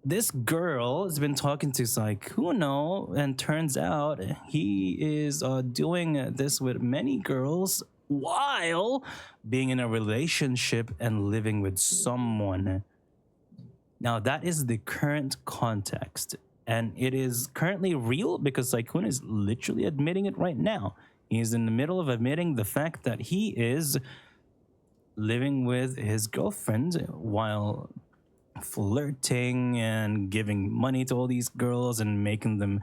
this girl has been talking to Saikuno, and turns out he is doing this with many girls while being in a relationship and living with someone. Now, that is the current context, and it is currently real because Saikuno is literally admitting it right now. He's in the middle of admitting the fact that he is living with his girlfriend while flirting and giving money to all these girls and making them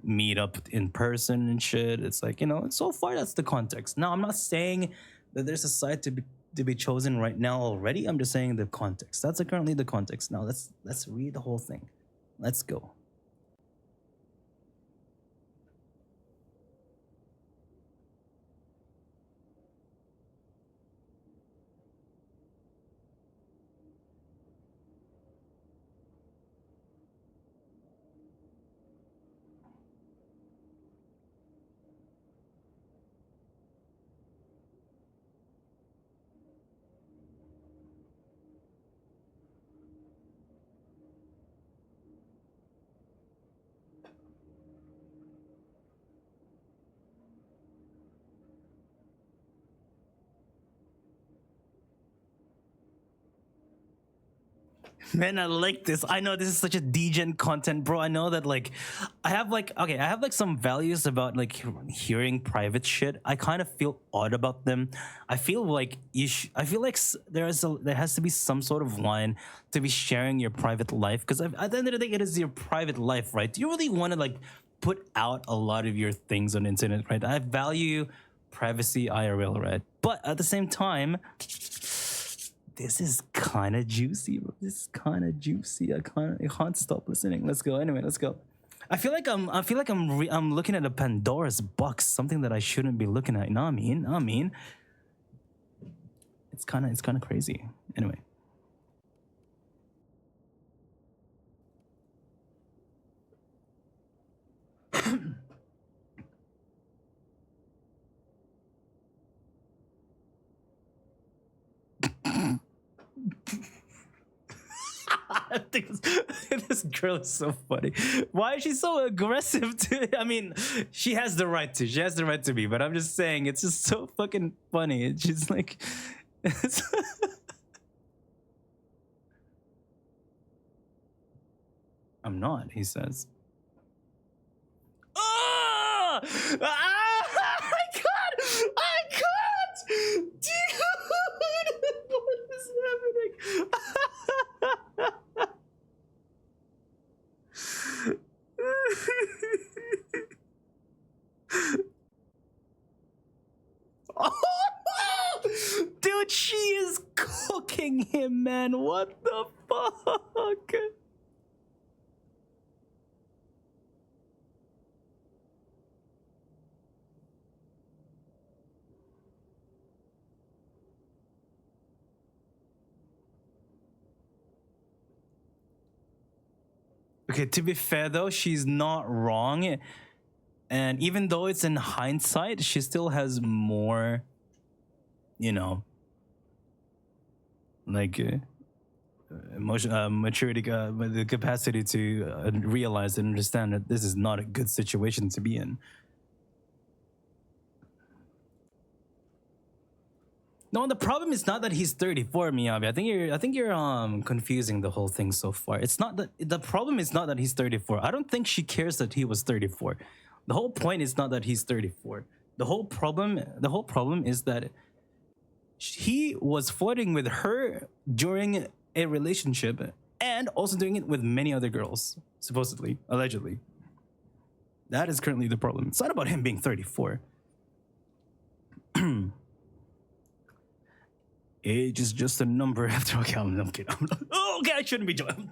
meet up in person and shit. It's like, you know, so far that's the context. Now, I'm not saying that there's a side to be chosen right now already. I'm just saying the context. That's currently the context. Now let's read the whole thing. Let's go. Man, I like this. I know this is such a degen content, bro. I know that I have some values about hearing private shit. I kind of feel odd about them. I feel like there has to be some sort of line to be sharing your private life, because at the end of the day, it is your private life, right? Do you really want to put out a lot of your things on the internet, right? I value privacy IRL, right? But at the same time, this is kind of juicy, bro. This is kind of juicy. I can't stop listening. Let's go. Anyway, let's go. I feel like I'm looking at a Pandora's box, something that I shouldn't be looking at. You know what I mean? It's kind of crazy. Anyway. I think this girl is so funny. Why is she so aggressive I mean, she has the right to. She has the right to be, but I'm just saying, it's just so fucking funny. She's like... I'm not, he says. Oh! I can't! Dude, what is happening? Dude, she is cooking him, man. What the fuck? Okay, to be fair though, she's not wrong. And even though it's in hindsight, she still has more, you know, like maturity, the capacity to realize and understand that this is not a good situation to be in. No, the problem is not that he's 34, Miyabi. I think you're confusing the whole thing so far. It's not that the problem is not that he's 34. I don't think she cares that he was 34. The whole point is not that he's 34. The whole problem is that he was flirting with her during a relationship and also doing it with many other girls, supposedly, allegedly. That is currently the problem. It's not about him being 34. Age is just a number after. Okay, I'm kidding. Okay, I shouldn't be joking.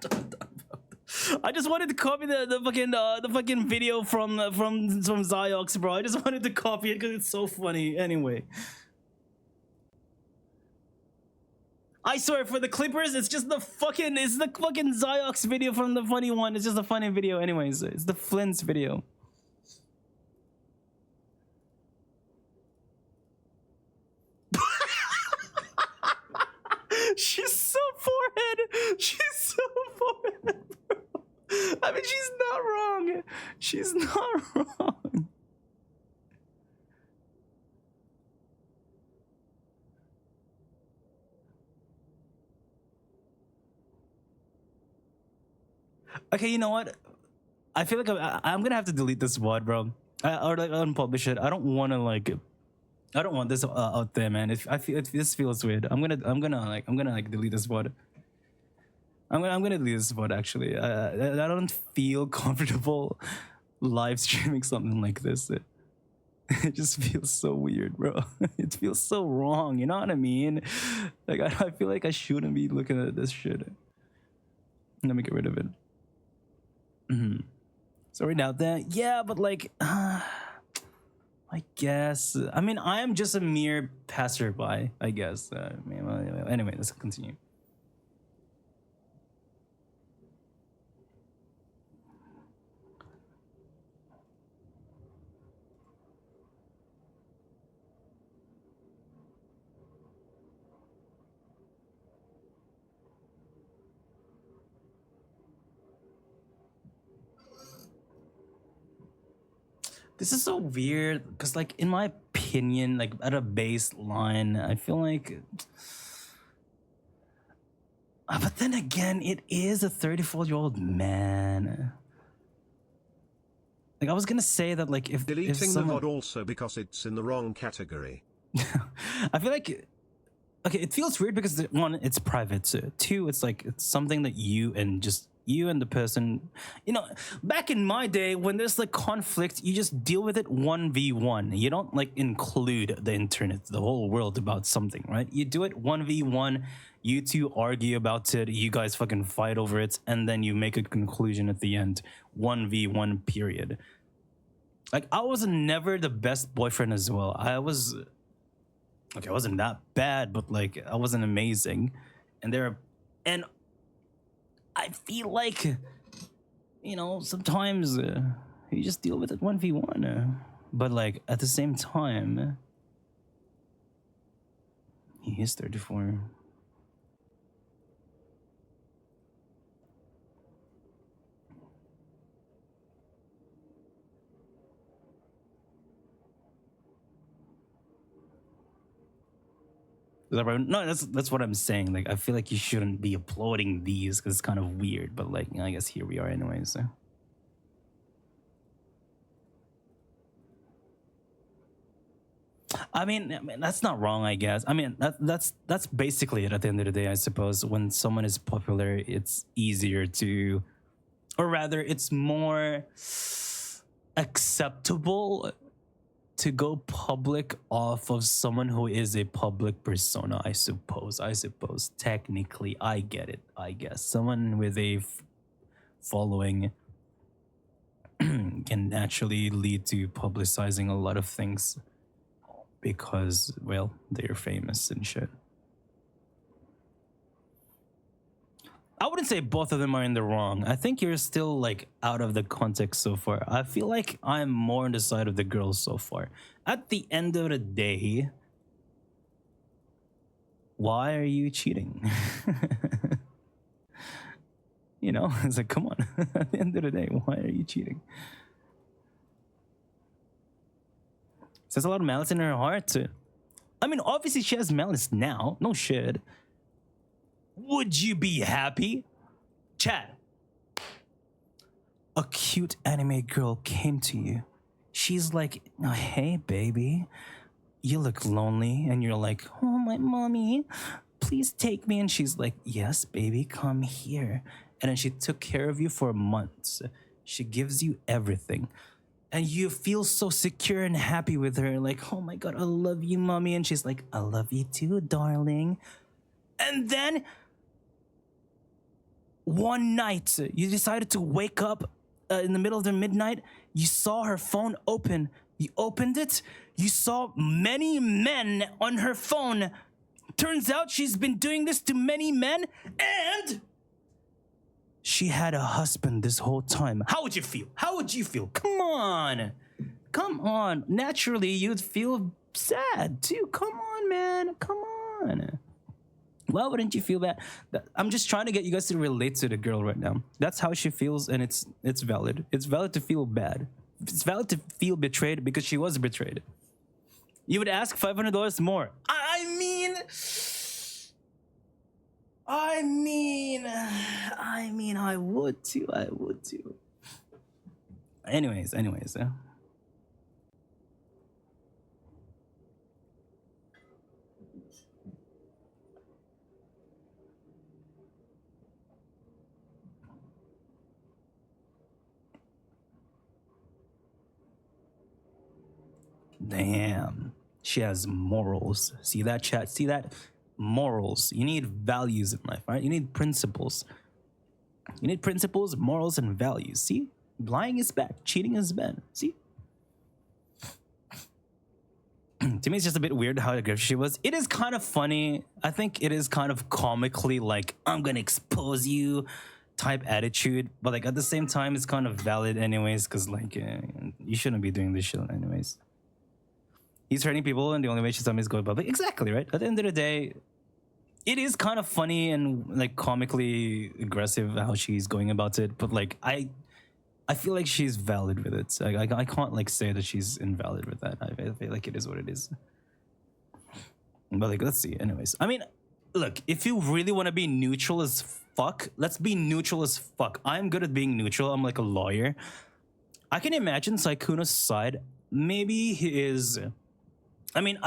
I just wanted to copy the fucking video from Ziox, bro. I just wanted to copy it because it's so funny. Anyway, I swear for the Clippers, it's the fucking Ziox video from the funny one. It's just a funny video. Anyways, it's the Flint's video. She's so forehead. She's so forehead, bro. I mean, she's not wrong. She's not wrong. Okay, you know what? I feel like I'm gonna have to delete this VOD, bro. Or like unpublish it. I don't want this out there, man. This feels weird. I'm gonna delete this VOD. I'm gonna delete this VOD actually. I don't feel comfortable live streaming something like this. It just feels so weird, bro. It feels so wrong. You know what I mean? Like I feel like I shouldn't be looking at this shit. Let me get rid of it. Sorry now that. Yeah, but like. I guess. I mean, I am just a mere passerby, I guess. Anyway, let's continue. This is so weird because, like, in my opinion, like at a baseline, I feel like. But then again, it is a 34-year-old man. Like I was gonna say that, like, if deleting someone... the VOD also because it's in the wrong category. I feel like. Okay, it feels weird because one, it's private. So two, it's like it's something that you and the person, you know, back in my day when there's like conflict, you just deal with it 1v1. You don't like include the internet, the whole world about something, right? You do it 1v1, you two argue about it, you guys fucking fight over it, and then you make a conclusion at the end. 1v1 period. Like I was never the best boyfriend as well. I wasn't that bad, but like I wasn't amazing. And I feel like, you know, sometimes you just deal with it 1v1. But like at the same time, he is 34. No, that's what I'm saying. Like, I feel like you shouldn't be uploading these because it's kind of weird. But like, you know, I guess here we are anyways. So. I mean, that's not wrong, I guess. I mean, that's basically it at the end of the day, I suppose. When someone is popular, it's easier to, or rather, it's more acceptable to go public off of someone who is a public persona, I suppose. Technically, I get it, I guess. Someone with a following can naturally lead to publicizing a lot of things because, well, they're famous and shit. I wouldn't say both of them are in the wrong. I think you're still like out of the context so far. I feel like I'm more on the side of the girls so far. At the end of the day, why are you cheating? You know, it's like, come on. At the end of the day, why are you cheating? She has a lot of malice in her heart. I mean, obviously she has malice now. No shit. Would you be happy? Chat. A cute anime girl came to you. She's like, oh, hey, baby. You look lonely. And you're like, oh, my mommy, please take me. And she's like, yes, baby, come here. And then she took care of you for months. She gives you everything. And you feel so secure and happy with her. Like, oh my God, I love you, mommy. And she's like, I love you too, darling. And then one night, you decided to wake up in the middle of the midnight. You saw her phone open. You opened it. You saw many men on her phone. Turns out she's been doing this to many men. And she had a husband this whole time. How would you feel? How would you feel? Come on. Come on. Naturally, you'd feel sad too. Come on, man. Come on. Why wouldn't you feel bad? I'm just trying to get you guys to relate to the girl right now. That's how she feels, and it's valid. It's valid to feel bad. It's valid to feel betrayed because she was betrayed. You would ask $500 more. I mean, I would too. Anyways. Damn. She has morals. See that, chat? See that? Morals. You need values in life, right? You need principles. You need principles, morals, and values. See? Lying is bad. Cheating is bad. See? To me, it's just a bit weird how aggressive she was. It is kind of funny. I think it is kind of comically like, I'm gonna expose you type attitude. But like at the same time, it's kind of valid anyways, because like you shouldn't be doing this shit anyways. He's hurting people, and the only way she's is going public. Exactly, right? At the end of the day, it is kind of funny and like comically aggressive how she's going about it. But like, I feel like she's valid with it. I can't like say that she's invalid with that. I feel like it is what it is. But like, let's see. Anyways, I mean, look, if you really want to be neutral as fuck, let's be neutral as fuck. I'm good at being neutral. I'm like a lawyer. I can imagine Saikuno's side. Maybe he is. I mean,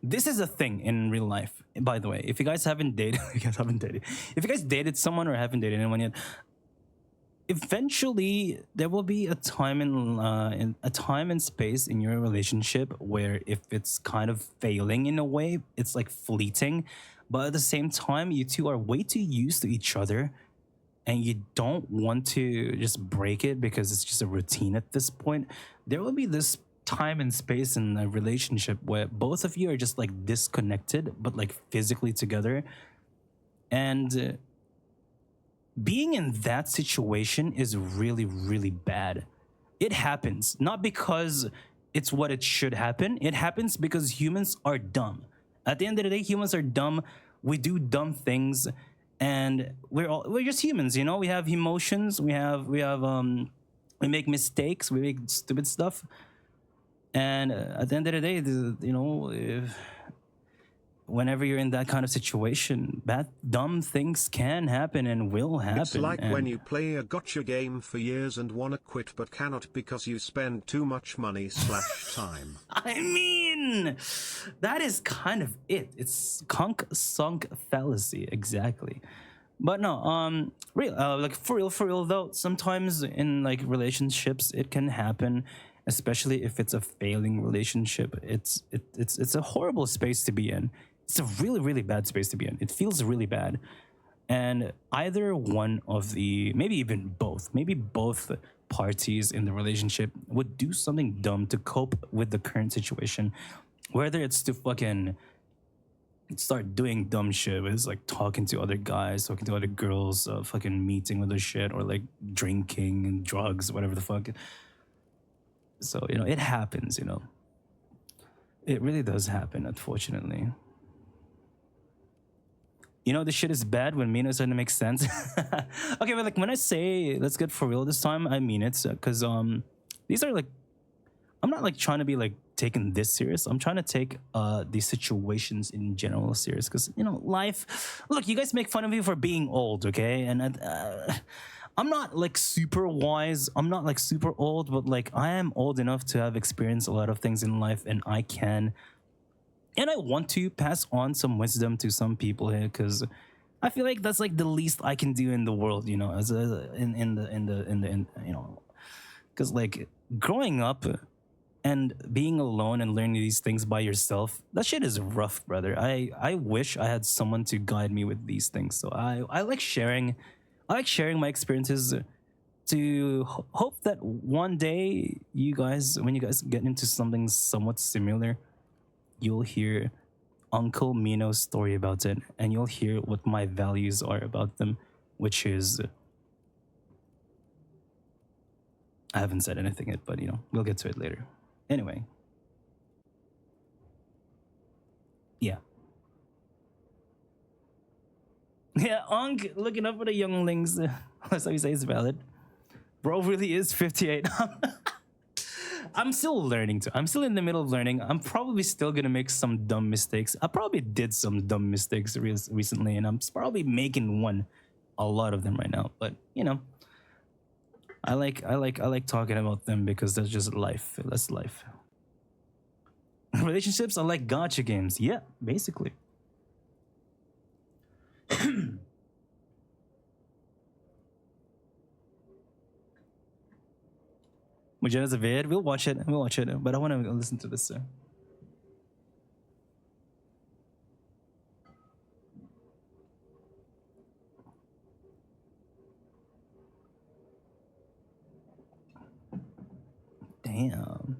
this is a thing in real life. By the way, if you guys haven't dated, if you guys dated someone or haven't dated anyone yet, eventually there will be a time in a time and space in your relationship where if it's kind of failing in a way, it's like fleeting, but at the same time, you two are way too used to each other, and you don't want to just break it because it's just a routine at this point. There will be this time and space in a relationship where both of you are just like disconnected but like physically together, and being in that situation is really, really bad. It happens not because it's what it should happen. It happens because humans are dumb. At the end of the day, humans are dumb. We do dumb things, and we're just humans, you know. We have emotions, we make mistakes, we make stupid stuff. And at the end of the day, you know, whenever you're in that kind of situation, bad, dumb things can happen and will happen. It's like and when you play a gotcha game for years and wanna quit but cannot because you spend too much money / time. I mean, that is kind of it. It's sunk fallacy, exactly. But no, like for real though, sometimes in like relationships it can happen, especially if it's a failing relationship. It's a horrible space to be in. It's a really bad space to be in. It feels really bad. And either one of the, maybe even both, maybe both parties in the relationship would do something dumb to cope with the current situation, whether it's to fucking start doing dumb shit, whether it's like talking to other guys, talking to other girls, fucking meeting with other shit, or like drinking and drugs, whatever the fuck. So, you know, it happens, you know. It really does happen, unfortunately. You know, this shit is bad when Mino's starting to make sense. Okay, but like when I say let's get for real this time, I mean it. Because these are like, I'm not like trying to be like taking this serious. I'm trying to take these situations in general serious. Because, you know, life, look, you guys make fun of me for being old, okay? And I'm not like super wise. I'm not like super old, but like I am old enough to have experienced a lot of things in life, and I can. And I want to pass on some wisdom to some people here, because I feel like that's like the least I can do in the world, you know, as in you know, because like growing up and being alone and learning these things by yourself, that shit is rough, brother. I wish I had someone to guide me with these things. So I like sharing, my experiences to hope that one day you guys, when you guys get into something somewhat similar, you'll hear Uncle Mino's story about it, and you'll hear what my values are about them, which is... I haven't said anything yet, but, you know, we'll get to it later. Anyway. Yeah. Yeah, Unc, looking up for the younglings. That's how you say it's valid. Bro really is 58. I'm still learning too. I'm still in the middle of learning. I'm probably still gonna make some dumb mistakes. I probably did some dumb mistakes recently, and I'm probably making a lot of them right now. But you know, I like talking about them because that's just life. That's life. Relationships are like gotcha games. Yeah, basically. Magella's a vid. We'll watch it. But I want to listen to this. Damn.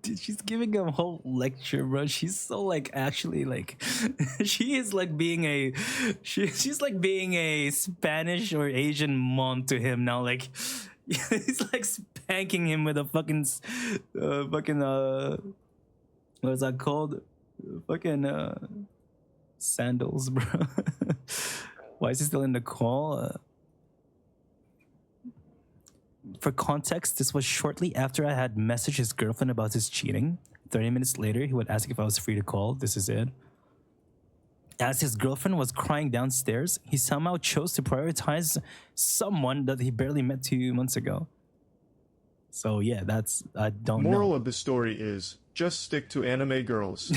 Dude, she's giving a whole lecture, bro. She's so like actually like she is like being a she's like being a Spanish or Asian mom to him now. Like he's like spanking him with a fucking what is that called? Fucking sandals, bro. Why is he still in the call? For context, this was shortly after I had messaged his girlfriend about his cheating. 30 minutes later, he would ask if I was free to call. This is it. As his girlfriend was crying downstairs, he somehow chose to prioritize someone that he barely met 2 months ago. So yeah, that's, I don't know. Moral of the story is, just stick to anime girls.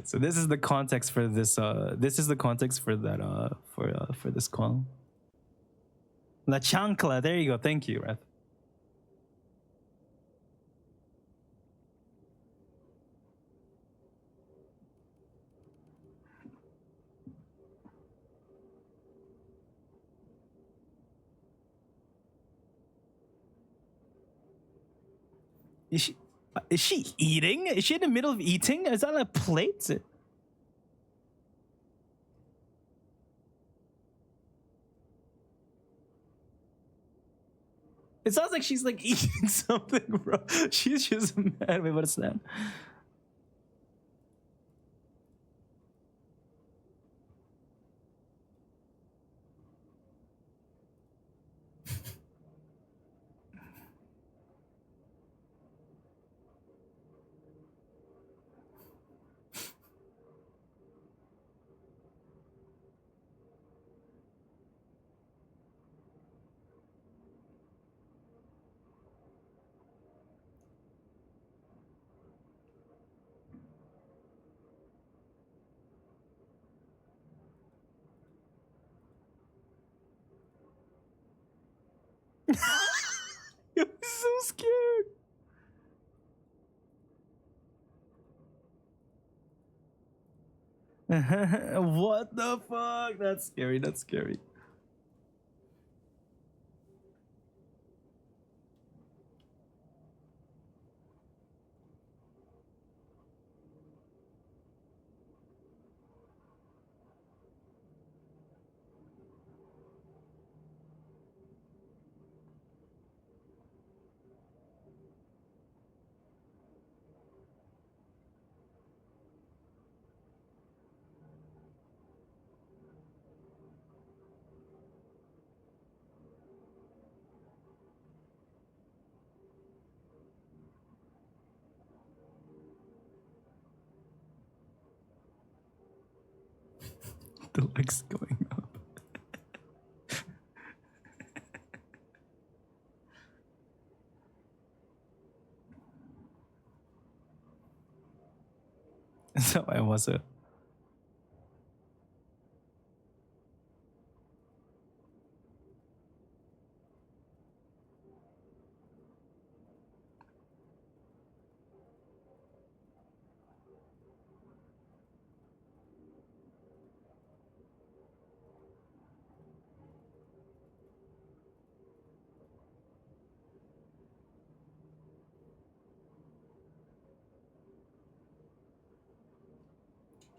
So this is the context for this, this is the context for that, for this call. La chancla, there you go. Thank you, Reth. Is she eating? Is she in the middle of eating? Is that a plate? It sounds like she's like eating something, bro. She's just mad. Wait, what is that? I'm so scared. What the fuck? That's scary. That's scary. The legs going up. So I was a.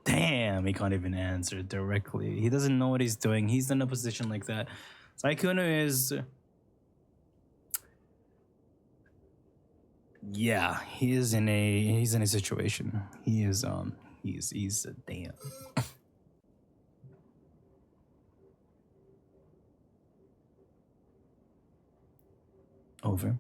Damn, he can't even answer directly. He doesn't know what he's doing. He's in a position like that. Saikuno is. Yeah, he's in a situation. He's damn. Over.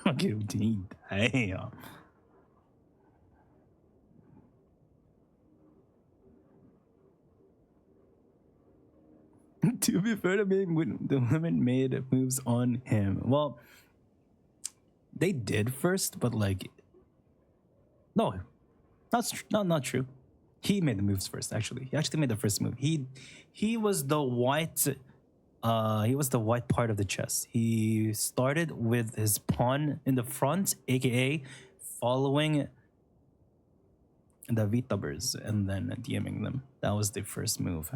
Okay, damn. To be fair, the women made moves on him. Well, they did first, but like, no, not true. He made the moves first. Actually, he actually made the first move. He was the white. He was the white part of the chess. He started with his pawn in the front, aka following the Vitabers and then DMing them. That was the first move.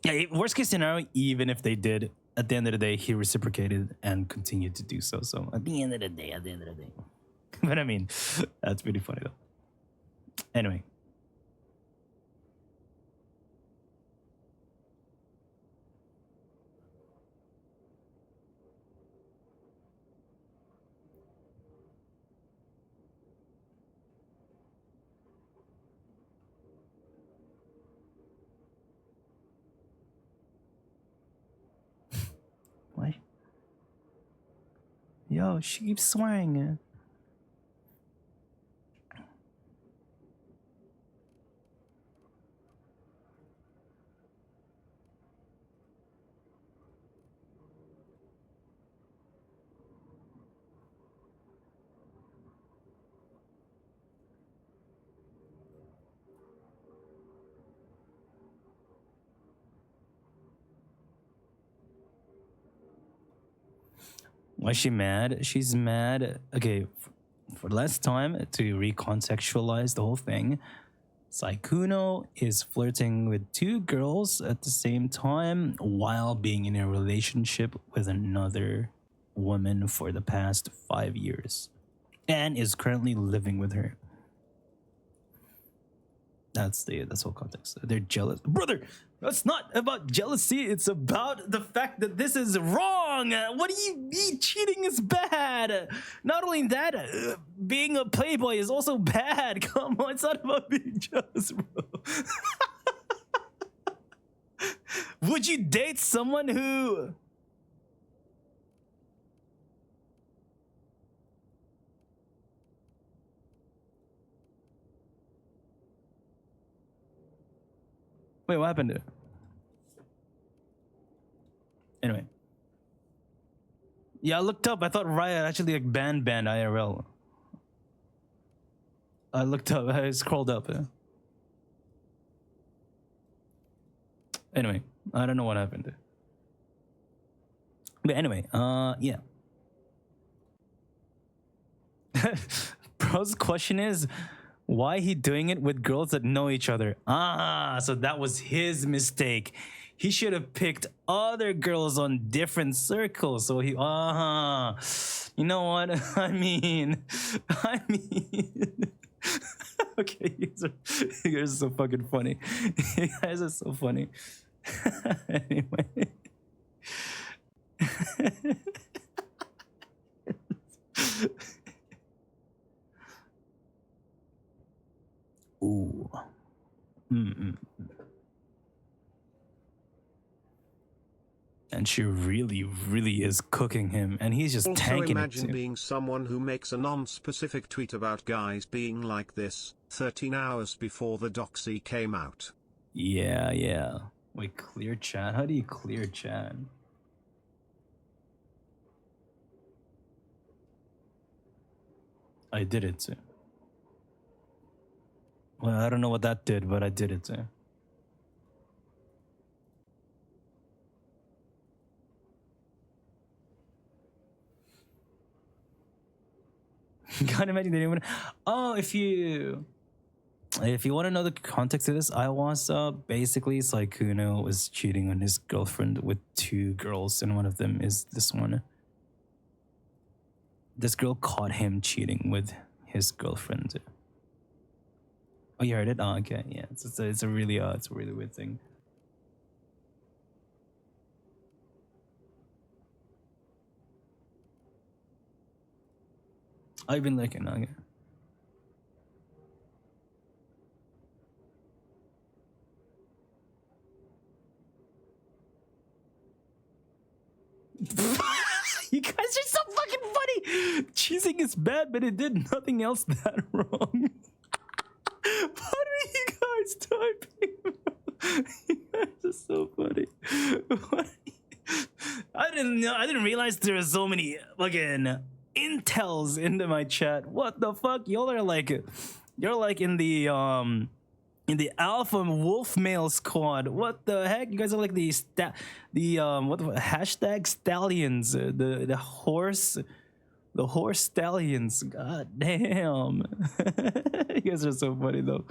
Yeah, worst case scenario, even if they did, at the end of the day, he reciprocated and continued to do so. So at the end of the day. But I mean, that's pretty funny though. Anyway. What? Yo, she keeps swearing. Why is she mad? She's mad. Okay, for the last time, to recontextualize the whole thing, Saikuno is flirting with two girls at the same time while being in a relationship with another woman for the past 5 years and is currently living with her. That's the whole context. They're jealous. Brother, it's not about jealousy. It's about the fact that this is wrong. What do you mean cheating is bad? Not only that, being a playboy is also bad. Come on, it's not about being jealous, bro. Would you date someone who... Wait, what happened? Anyway. Yeah, I looked up. I thought Riot actually like banned IRL. I looked up. I scrolled up. Anyway, I don't know what happened. But anyway, yeah. Bro's question is, why he doing it with girls that know each other? Ah, so that was his mistake. He should have picked other girls on different circles. So he, you know what? I mean, okay, you guys are so fucking funny. You guys are so funny. Anyway. Ooh. And she really is cooking him, and he's just Also tanking it imagine too. being someone who makes a non-specific tweet about guys being like this 13 hours before the doxy came out. Yeah. Wait, clear chat? How do you clear chat? I did it too. Well, I don't know what that did, but I did it too. Can't imagine that anyone. Oh, if you want to know the context of this, I was basically Saikuno was cheating on his girlfriend with 2 girls, and one of them is this one. This girl caught him cheating with his girlfriend. Oh, you heard it? Oh, okay, yeah. It's a really weird thing. I've been looking. Okay. You guys are so fucking funny. Cheating is bad, but it did nothing else that wrong. What are you guys typing? You guys are so funny. I didn't realize there were so many fucking intels into my chat. What the fuck? You're like in the alpha wolf male squad. What the heck? You guys are like the hashtag stallions, the horse stallions. God damn. You guys are so funny though.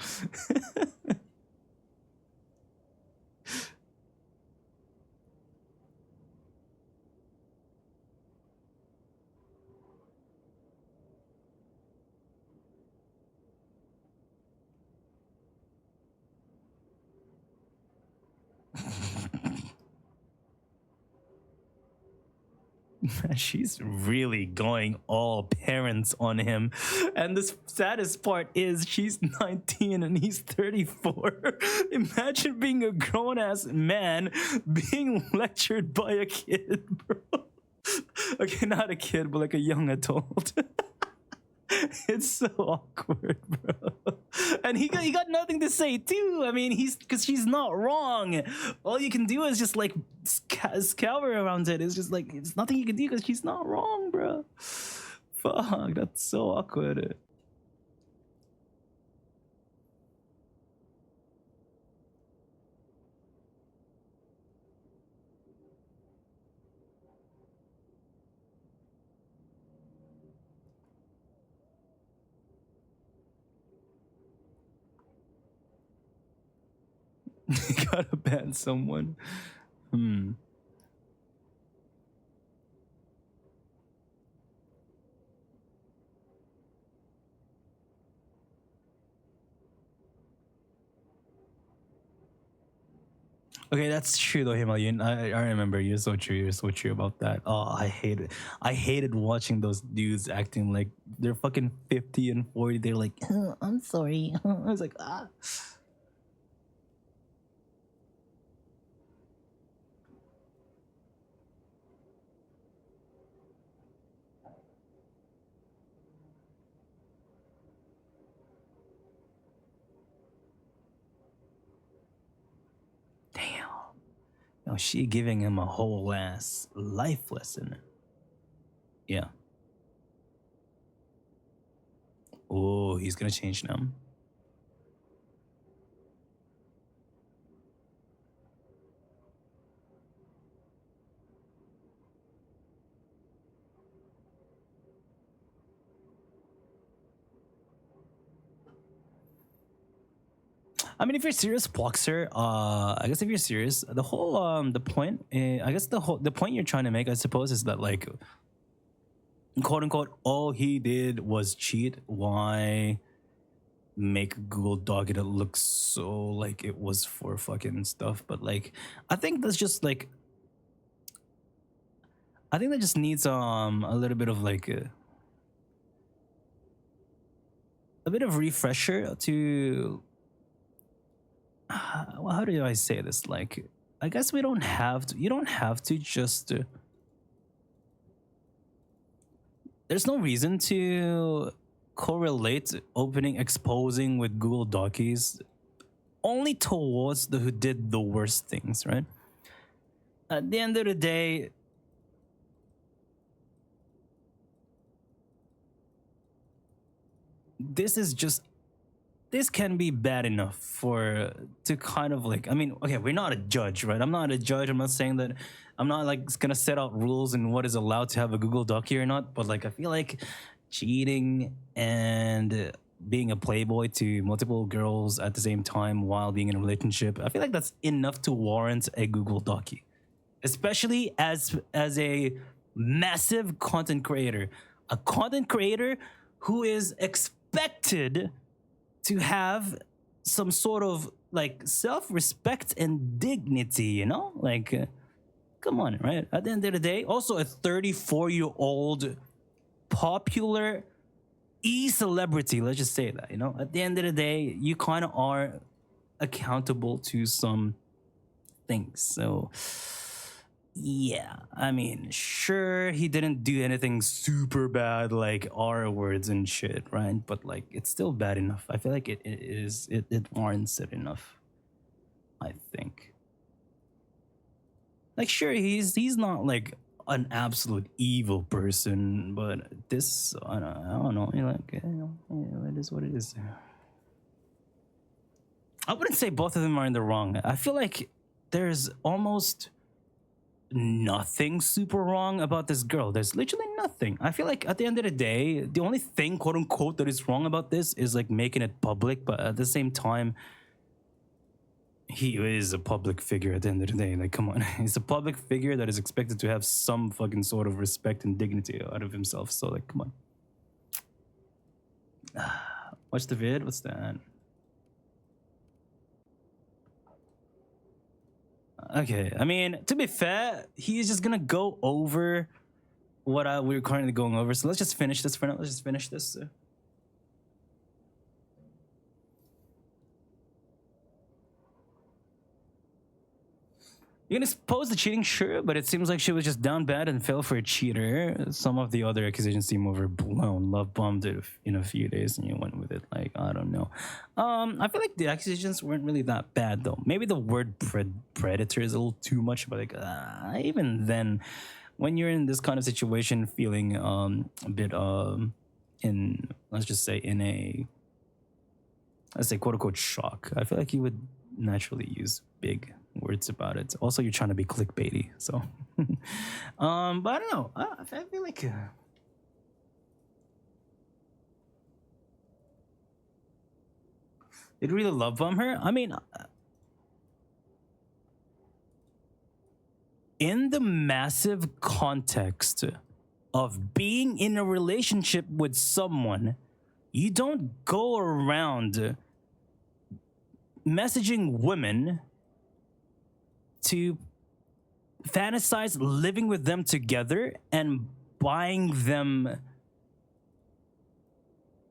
She's really going all parents on him. And the saddest part is she's 19 and he's 34. Imagine being a grown-ass man being lectured by a kid, bro. Okay, not a kid, but like a young adult. It's so awkward, bro. And he got nothing to say too. I mean, because she's not wrong. All you can do is just like scour around it. It's just like it's nothing you can do because she's not wrong, bro. Fuck, that's so awkward. You gotta ban someone. Okay, that's true though, Himalayan. I remember you're so true. You're so true about that. Oh, I hated watching those dudes acting like they're fucking 50 and 40. They're like, oh, I'm sorry. I was like, ah. Oh, she giving him a whole ass life lesson. Yeah. Oh, he's gonna change now. I mean, if you're serious, Boxer, I guess if you're serious, the whole the point, I guess the point you're trying to make, I suppose, is that like, quote unquote, all he did was cheat. Why make Google Doc it look so like it was for fucking stuff? But like, I think that's just like, I think that just needs a little bit of like a bit of refresher to. Well, how do I say this? Like, I guess we don't have to. You don't have to just. There's no reason to correlate opening exposing with Google Docies only towards the who did the worst things, right? At the end of the day, this can be bad enough to kind of like, I mean, okay, we're not a judge, right? I'm not a judge. I'm not saying that, I'm not like gonna set out rules and what is allowed to have a Google Doc or not, but like I feel like cheating and being a playboy to multiple girls at the same time while being in a relationship, I feel like that's enough to warrant a Google Docie, especially as a massive content creator, a content creator who is expected to have some sort of like self-respect and dignity, you know? Like, come on, right? At the end of the day, also a 34-year-old popular e-celebrity, let's just say that, you know? At the end of the day, you kind of are accountable to some things. So, yeah, I mean, sure, he didn't do anything super bad like R words and shit, right? But like, it's still bad enough. I feel like it warrants it enough, I think. Like, sure, he's not like an absolute evil person, but this, I don't know, like, it is what it is. I wouldn't say both of them are in the wrong. I feel like there's almost nothing super wrong about this girl. There's literally nothing. I feel like at the end of the day, the only thing, quote unquote, that is wrong about this is like making it public, but at the same time, he is a public figure at the end of the day. Like, come on. He's a public figure that is expected to have some fucking sort of respect and dignity out of himself. So, like, come on. Watch the vid. What's that? Okay, I mean, to be fair, he's just gonna go over what we're currently going over. So let's just finish this for now. Let's just finish this. You're gonna expose the cheating, sure, but it seems like she was just down bad and fell for a cheater. Some of the other accusations seem overblown. Love bombed it in a few days and you went with it. Like, I don't know. I feel like the accusations weren't really that bad though. Maybe the word predator is a little too much, but like, even then, when you're in this kind of situation, feeling a bit in, let's just say, in a, let's say, quote unquote shock, I feel like you would naturally use big words about it. Also, you're trying to be clickbaity, so but I don't know. I feel like did really love bomb her? I mean, in the massive context of being in a relationship with someone, you don't go around messaging women to fantasize living with them together and buying them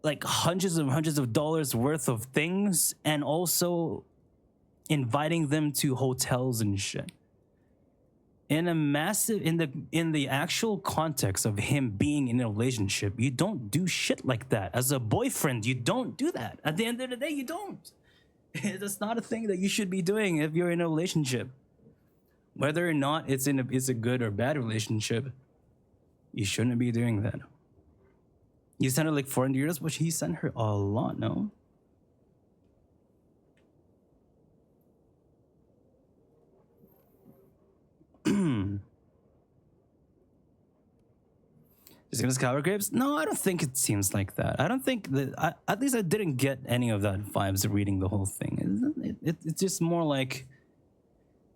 like hundreds of dollars worth of things and also inviting them to hotels and shit. In a massive, in the actual context of him being in a relationship, you don't do shit like that. As a boyfriend, you don't do that. At the end of the day, you don't. That's not a thing that you should be doing if you're in a relationship. Whether or not it's a good or bad relationship, you shouldn't be doing that. You sent her like 400 euros, but he sent her a lot, no? Is it gonna scour grapes? No, I don't think it seems like that. I don't think that. At least I didn't get any of that vibes reading the whole thing. It's just more like.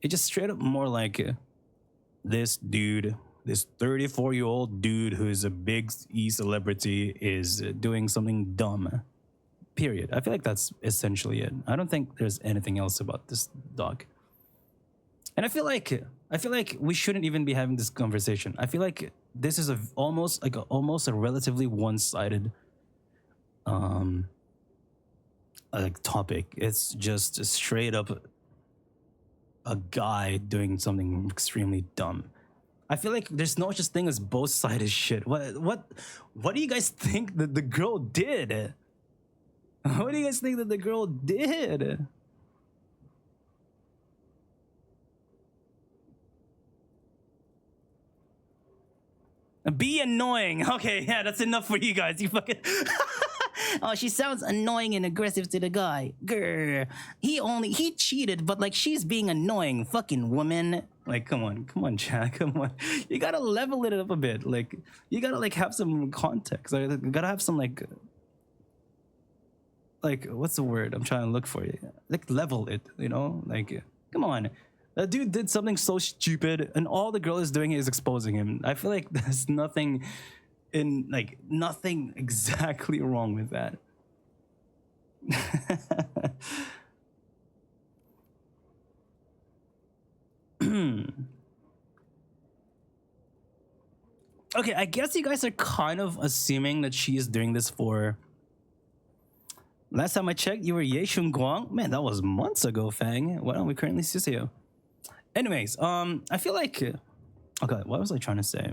It just straight up more like this dude, this 34-year-old dude who's a big celebrity is doing something dumb. Period. I feel like that's essentially it. I don't think there's anything else about this dog. And I feel like we shouldn't even be having this conversation. I feel like this is almost a relatively one-sided like topic. It's just straight up a guy doing something extremely dumb. I feel like there's no such thing as both-sided shit. What do you guys think that the girl did? What do you guys think that the girl did? Be annoying. Okay, yeah, that's enough for you guys. You fucking. Oh, she sounds annoying and aggressive to the guy. Grr. He cheated, but like she's being annoying. Fucking woman. Like, come on, Jack, come on. You gotta level it up a bit. Like, you gotta like have some context. Like, you gotta have some like what's the word I'm trying to look for? You like level it. You know, like come on. That dude did something so stupid, and all the girl is doing is exposing him. I feel like there's nothing exactly wrong with that. Okay, I guess you guys are kind of assuming that she is doing this for. Last time I checked, you were Ye Shun Guang. Man, that was months ago, Fang. Why don't we currently see you? Anyways, I feel like, okay, what was I trying to say?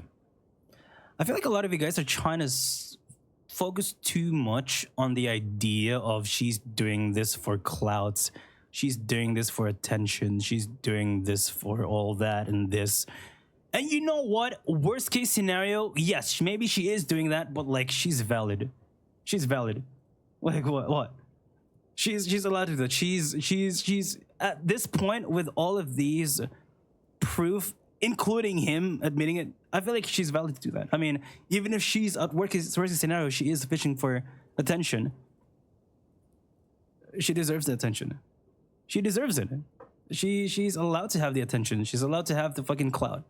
I feel like a lot of you guys are trying to focus too much on the idea of she's doing this for clout, she's doing this for attention, she's doing this for all that and this. And you know what? Worst case scenario, yes, maybe she is doing that, but like she's valid. She's valid. Like what? She's allowed to do that. She's at this point with all of these proof, including him admitting it. I feel like she's valid to do that. I mean, even if she's at worst case scenario, she is fishing for attention. She deserves the attention. She deserves it. She's allowed to have the attention. She's allowed to have the fucking clout.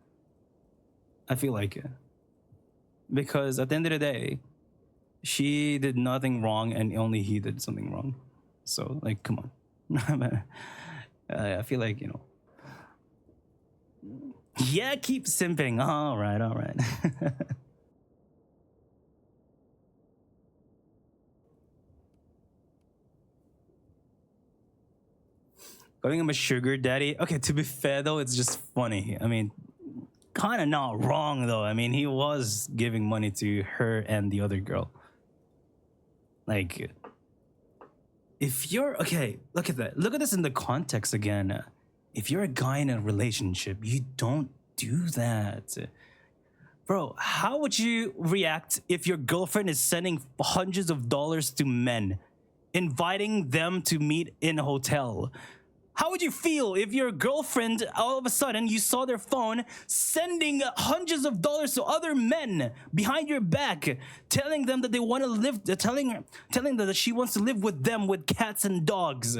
I feel like it. Because at the end of the day, she did nothing wrong and only he did something wrong. So, like, come on. I feel like, you know. Yeah, keep simping. All right. Calling him a sugar daddy. Okay, to be fair, though, it's just funny. I mean, kind of not wrong, though. I mean, he was giving money to her and the other girl. Like, if you're okay, look at that. Look at this in the context again. If you're a guy in a relationship, you don't do that. Bro, how would you react if your girlfriend is sending hundreds of dollars to men, inviting them to meet in a hotel? How would you feel if your girlfriend, all of a sudden, you saw their phone sending hundreds of dollars to other men behind your back, telling them that they want to live, telling them that she wants to live with them with cats and dogs?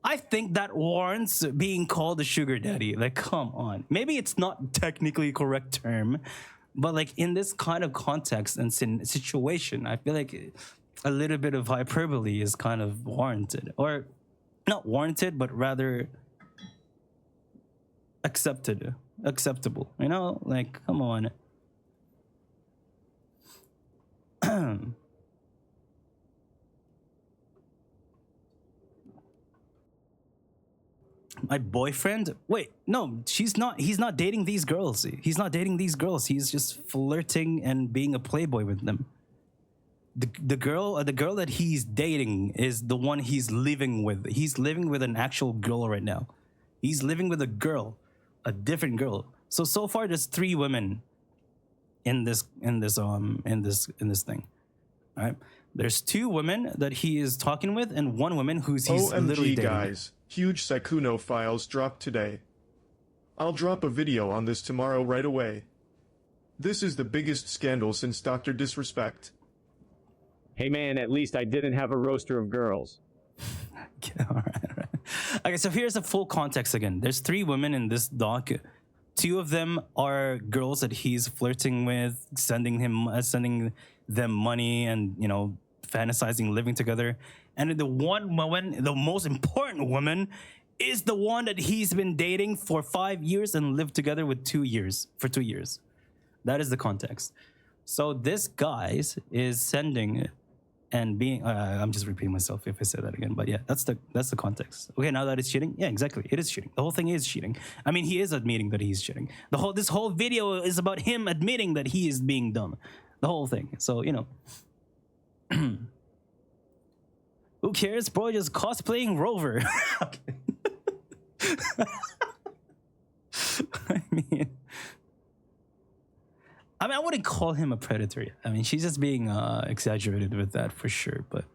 I think that warrants being called a sugar daddy. Like, come on. Maybe it's not technically a correct term, but like in this kind of context and situation, I feel like a little bit of hyperbole is kind of warranted. Or not warranted, but rather acceptable. You know, like, come on. My boyfriend? Wait, no, he's not dating these girls. He's not dating these girls. He's just flirting and being a playboy with them. The girl that he's dating is the one he's living with. He's living with an actual girl right now. He's living with a girl a different girl. So far there's 3 women in this thing. All right. There's 2 women that he is talking with and 1 woman he's literally OMG dating. guys, huge Sykkuno files dropped today. I'll drop a video on this tomorrow right away. This is the biggest scandal since Dr. Disrespect. Hey man, at least I didn't have a roaster of girls. All right. Okay, so here's the full context again. There's 3 women in this doc. 2 of them are girls that he's flirting with, sending them money, and fantasizing living together. And the one woman, the most important woman, is the one that he's been dating for 5 years and lived together with 2 years for 2 years. That is the context. So this guy is sending and being. I'm just repeating myself if I say that again, but yeah, that's the context. Okay, now that it's cheating, yeah, exactly, it is cheating. The whole thing is cheating. I mean, he is admitting that he's cheating. This whole video is about him admitting that he is being dumb. The whole thing. So who cares, bro? Just cosplaying Rover. I mean, I wouldn't call him a predator yet. I mean, she's just being exaggerated with that for sure. But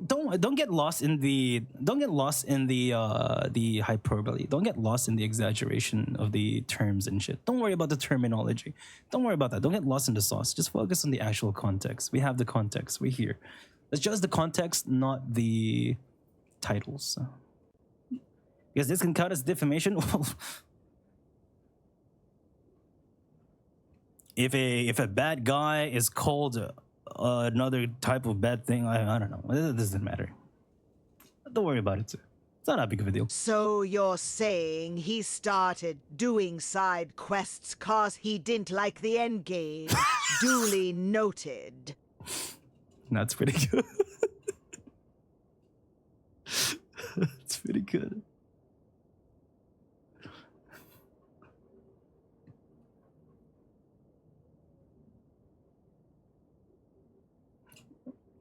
don't get lost in the hyperbole. Don't get lost in the exaggeration of the terms and shit. Don't worry about the terminology. Don't worry about that. Don't get lost in the sauce. Just focus on the actual context. We have the context. We're here. Let's judge the context, not the titles. Because this can count as defamation. If a bad guy is called another type of bad thing, I don't know. It doesn't matter. Don't worry about it, too. It's not that big of a deal. So you're saying he started doing side quests cause he didn't like the end game? Duly noted. That's pretty good. That's pretty good.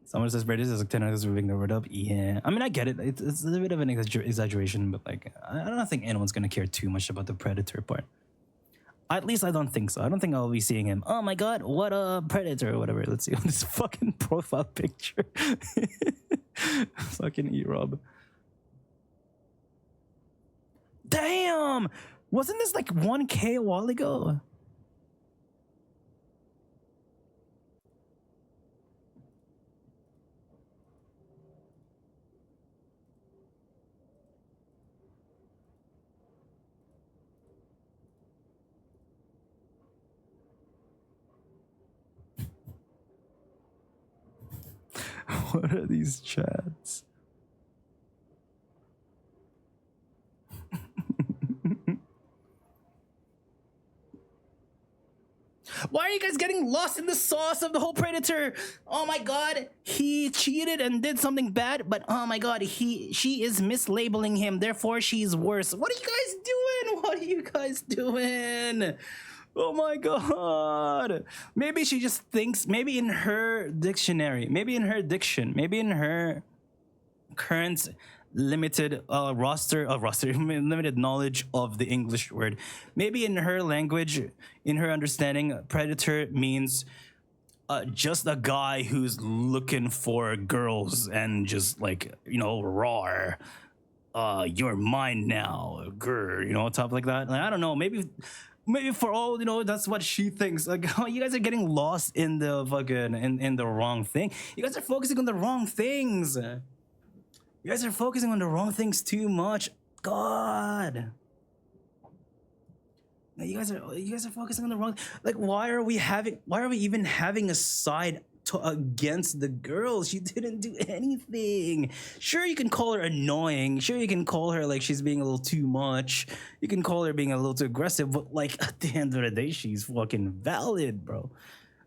Someone says Brady is like 10 hours moving the word up. Yeah, I mean, I get it. It's a bit of an exaggeration, but like, I don't think anyone's gonna care too much about the predator part. At least I don't think so. I don't think I'll be seeing him. Oh my god, what a predator or whatever. Let's see on this fucking profile picture. Fucking E-Rob. Damn! Wasn't this like 1K a while ago? What are these chats? Why are you guys getting lost in the sauce of the whole predator? Oh my god, he cheated and did something bad, but oh my god, she is mislabeling him, therefore she's worse. What are you guys doing? What are you guys doing? Oh my god. Maybe she just thinks, maybe in her dictionary, maybe in her diction, maybe in her current limited limited knowledge of the English word, maybe in her language, in her understanding, predator means just a guy who's looking for girls and just like, roar, you're mine now, grr, stuff like that. Like, I don't know, maybe for all that's what she thinks. Like, you guys are getting lost in the fucking in the wrong thing. You guys are focusing on the wrong things. You guys are focusing on the wrong things too much. God. You guys are focusing on the wrong. Like, why are we even having a side against the girl? She didn't do anything. Sure, you can call her annoying. Sure, you can call her like she's being a little too much. You can call her being a little too aggressive. But like, at the end of the day, she's fucking valid, bro.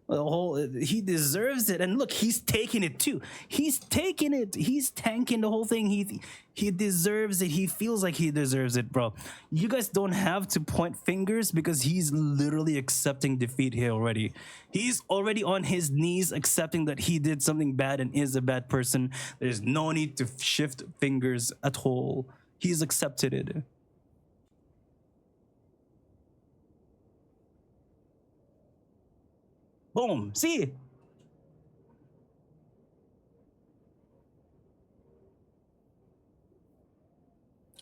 He deserves it. And look, he's taking it too. He's taking it. He's tanking the whole thing. He deserves it. He feels like he deserves it, bro. You guys don't have to point fingers because he's literally accepting defeat here already. He's already on his knees accepting that he did something bad and is a bad person. There's no need to shift fingers at all. He's accepted it. Boom. See?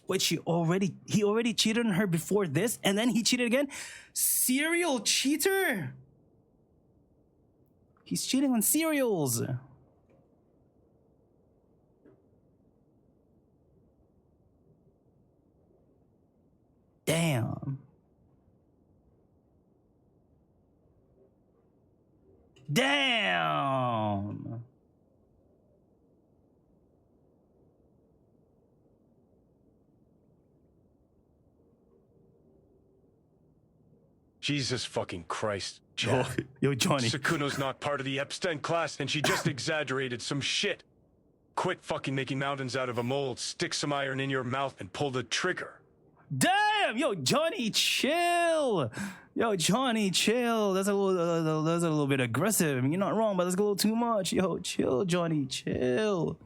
Wait, he already cheated on her before this, and then he cheated again? Serial cheater? He's cheating on cereals. Damn. Damn. Jesus fucking Christ, Oh, Chad. yo, Johnny. Sakuno's not part of the Epstein class, and she just exaggerated some shit. Quit fucking making mountains out of a mold, stick some iron in your mouth, and pull the trigger. Damn, yo, Johnny, chill. Yo, Johnny, chill. That's a little bit aggressive. You're not wrong, but that's a little too much. Yo, chill, Johnny, chill.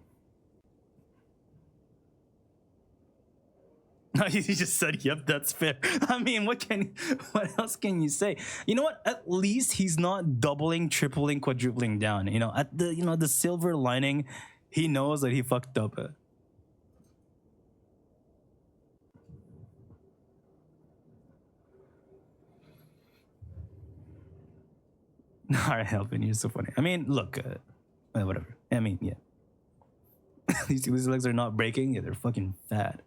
He just said, "Yep, that's fair." I mean, what else can you say? You know what? At least he's not doubling, tripling, quadrupling down. You know, at the silver lining, he knows that he fucked up. All right, helping you're so funny. I mean, look, whatever. I mean, yeah. These legs are not breaking. Yeah, they're fucking fat.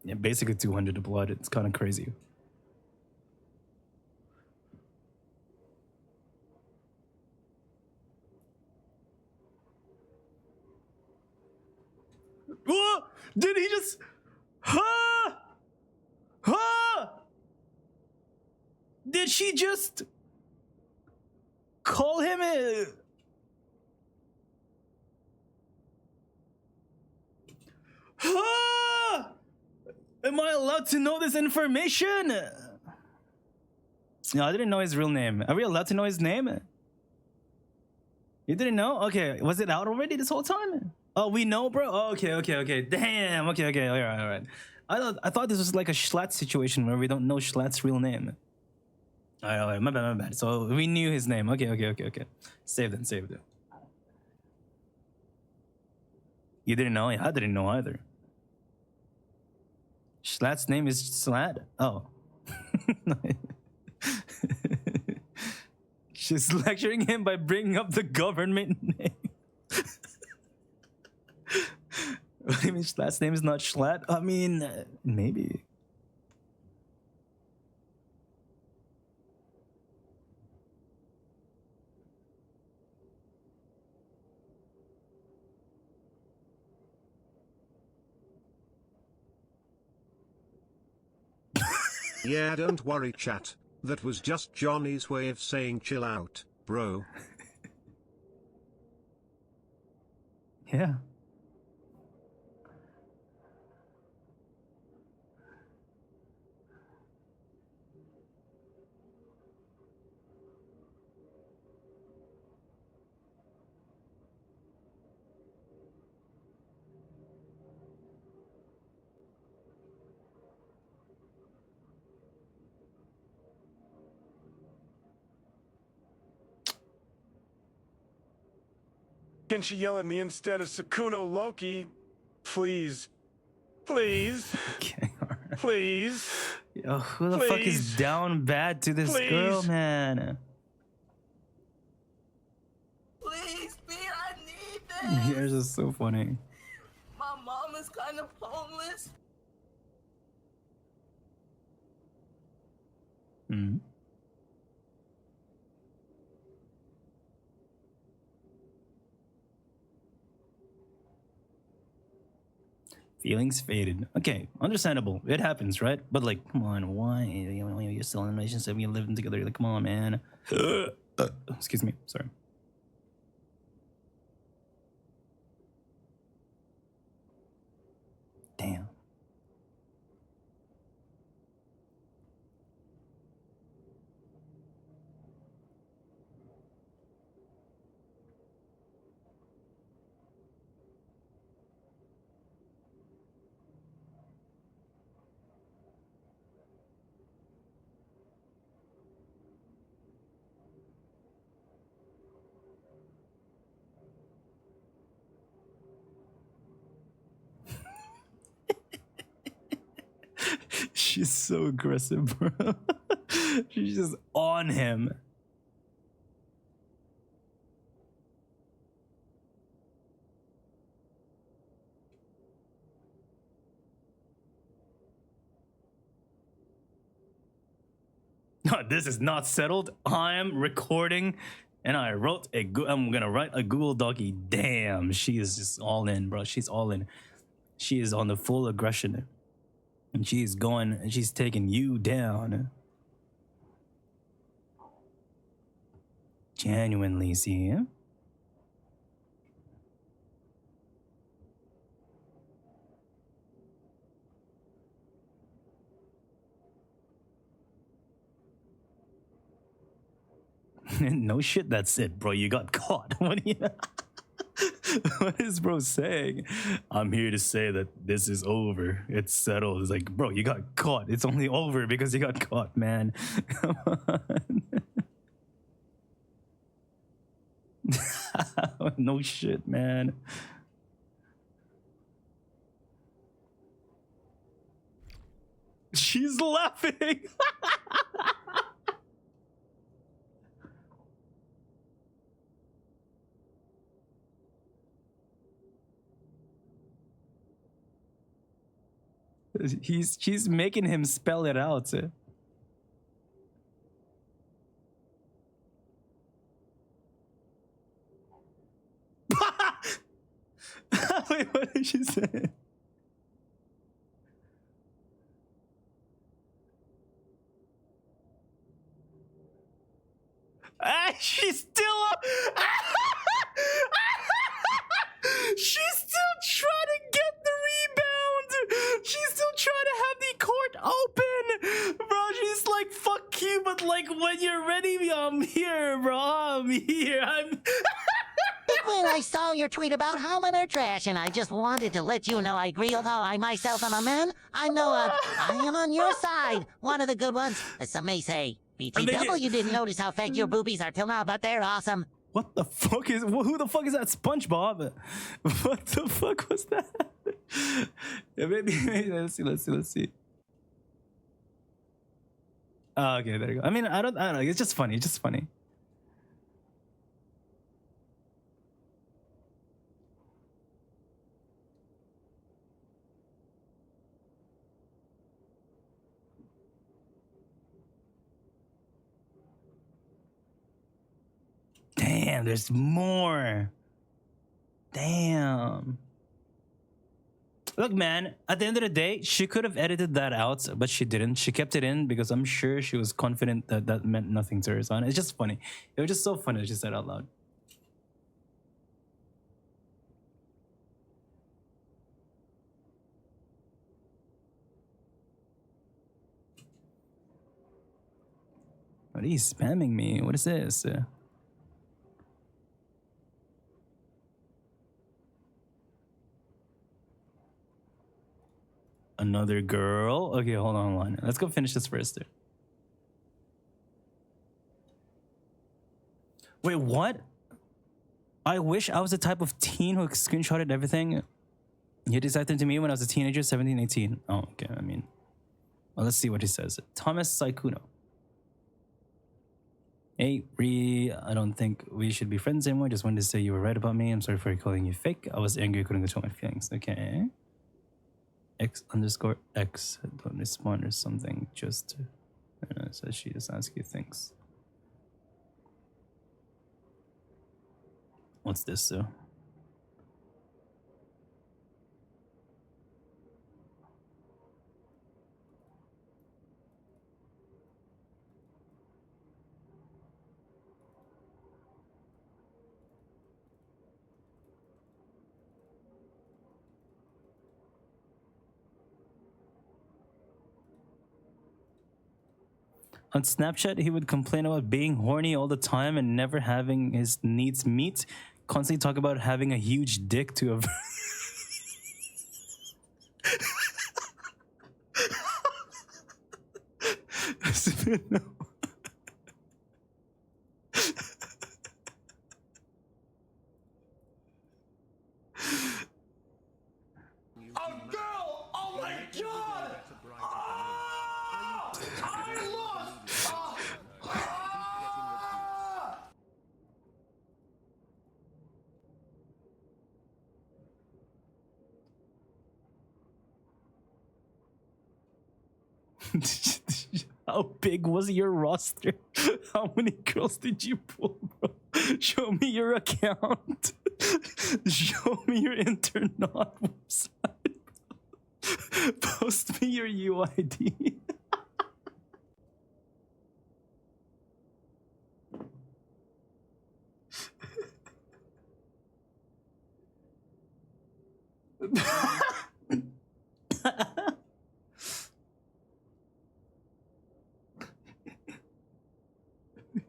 Yeah, basically 200 to blood. It's kind of crazy. Whoa! Did he just? Huh? Huh? Did she just call him a? Huh? Am I allowed to know this information? No, I didn't know his real name. Are we allowed to know his name? You didn't know? Okay, was it out already this whole time? Oh, we know, bro? Oh, okay. Damn, okay. All right. I thought this was like a Schlatt situation where we don't know Schlatt's real name. All right, my bad. So we knew his name. Okay. Saved it. You didn't know? I didn't know either. Schlatt's name is Schlatt? Oh. She's lecturing him by bringing up the government name. What do you mean Schlatt's name is not Schlatt? I mean, maybe. Yeah, don't worry, chat. That was just Johnny's way of saying chill out, bro. Yeah. Can she yell at me instead of Sakuno Loki? Please. Please. Okay, Please. Yo, who the fuck is down bad to this girl, man? Please, B, I need this. Yours is so funny. My mom is kind of homeless. Hmm. Feelings faded. Okay, understandable. It happens, right? But like, come on, why? You're still in a relationship. You're living together. Like, come on, man. Excuse me. Sorry. She's so aggressive, bro. She's just on him. No, this is not settled. I'm recording, and I wrote a. I'm gonna write a Google Docy. Damn, she is just all in, bro. She's all in. She is on the full aggression, and she's going. And she's taking you down. Genuinely, see. No shit, that's it, bro. You got caught. What do you? What is bro saying? I'm here to say that this is over. It's settled. It's like, bro, you got caught. It's only over because you got caught, man. Come on. No shit, man. She's laughing. She's making him spell it out. Wait, what did she say? She's still up. She's still trying to get the rebound. She's still trying to have the court open. Bro, she's like, fuck you, but like when you're ready, I'm here, bro. I'm here. When I saw your tweet about how men are trash, and I just wanted to let you know I agree with how I myself am a man. I know I am on your side. One of the good ones. Some may say, BTW, you didn't notice how fake your boobies are till now, but they're awesome. What the fuck is, who the fuck is that SpongeBob? What the fuck was that? Yeah, maybe, let's see. Oh, okay, there you go. I mean, I don't know. It's just funny. It's just funny. Damn, there's more. Damn. Look, man, at the end of the day, she could have edited that out, but she didn't. She kept it in because I'm sure she was confident that that meant nothing to her son. It's just funny. It was just so funny that she said it out loud. What are you spamming me? What is this? Another girl? Okay, hold on. Let's go finish this first. Wait, what? I wish I was the type of teen who screenshotted everything. He decided to me when I was a teenager, 17, 18. Oh, okay, I mean. Well, let's see what he says. Thomas Saikuno. Hey, Ree, I don't think we should be friends anymore. Just wanted to say you were right about me. I'm sorry for calling you fake. I was angry, couldn't control my feelings. Okay. X_X. Don't respond or something. Just so she just asks you things. What's this, though? On Snapchat, he would complain about being horny all the time and never having his needs meet. Constantly talk about having a huge dick to a... No. A girl! Oh my god! How big was your roster? How many girls did you pull, bro? Show me your account. Show me your internaut website. Post me your UID.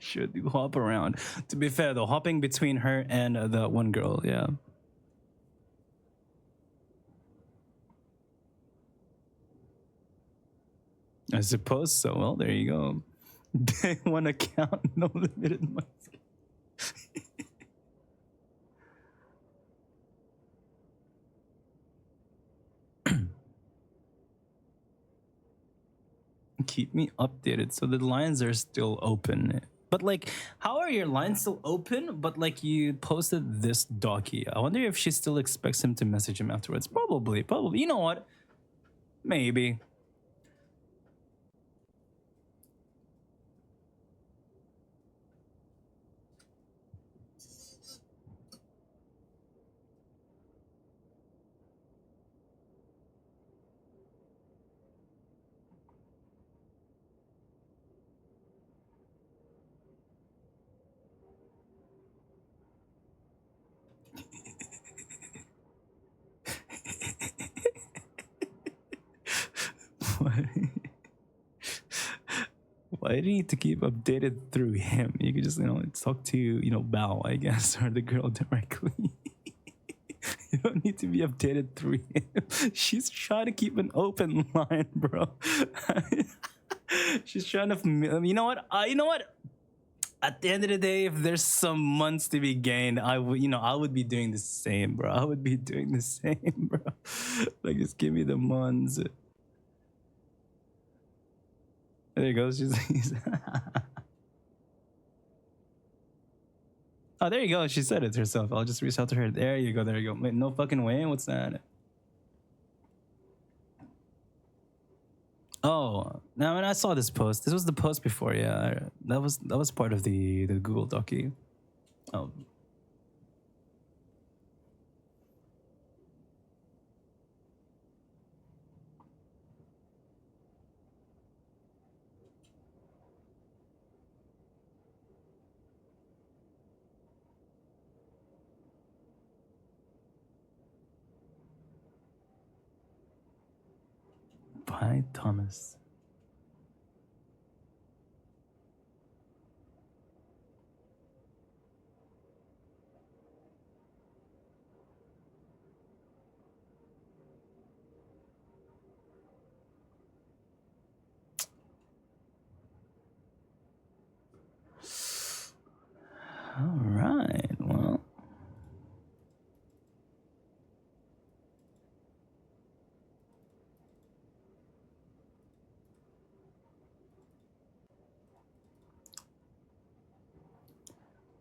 Should you hop around? To be fair, though, hopping between her and the one girl, yeah. I suppose so. Well, there you go. Day one account, no limited money. Keep me updated. So the lines are still open. But like, how are your lines still open? But like, you posted this docky. I wonder if she still expects him to message him afterwards. Probably. You know what? Maybe. Why do you need to keep updated through him? You could just, talk to, Bao, I guess, or the girl directly. You don't need to be updated through him. She's trying to keep an open line, bro. She's trying to, you know what? At the end of the day, if there's some months to be gained, I would be doing the same, bro. I would be doing the same, bro. Like, just give me the months. There you go. Oh, there you go. She said it herself. I'll just reach out to her. There you go. Wait, no fucking way. What's that? Oh, now when I saw this post, this was the post before. Yeah, that was part of the Google Docu. Oh. By Thomas. All right. Well.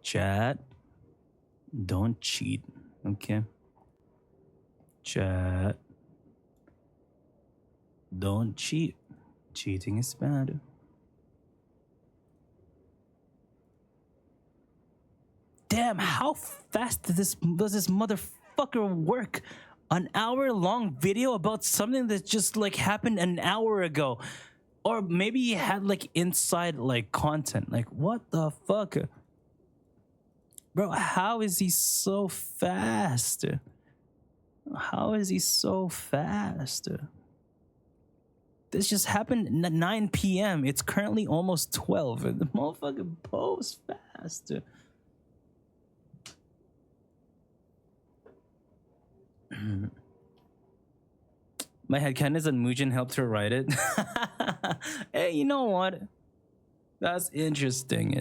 Chat, don't cheat, okay? Chat, don't cheat. Cheating is bad. Damn, how fast does this motherfucker work? An hour-long video about something that just like happened an hour ago. Or maybe he had like inside like content. Like, what the fuck? Bro, how is he so fast? How is he so fast? This just happened at 9 p.m. It's currently almost 12. And the motherfucker posts fast. My headcanon is that Mugen helped her write it. Hey, you know what? That's interesting.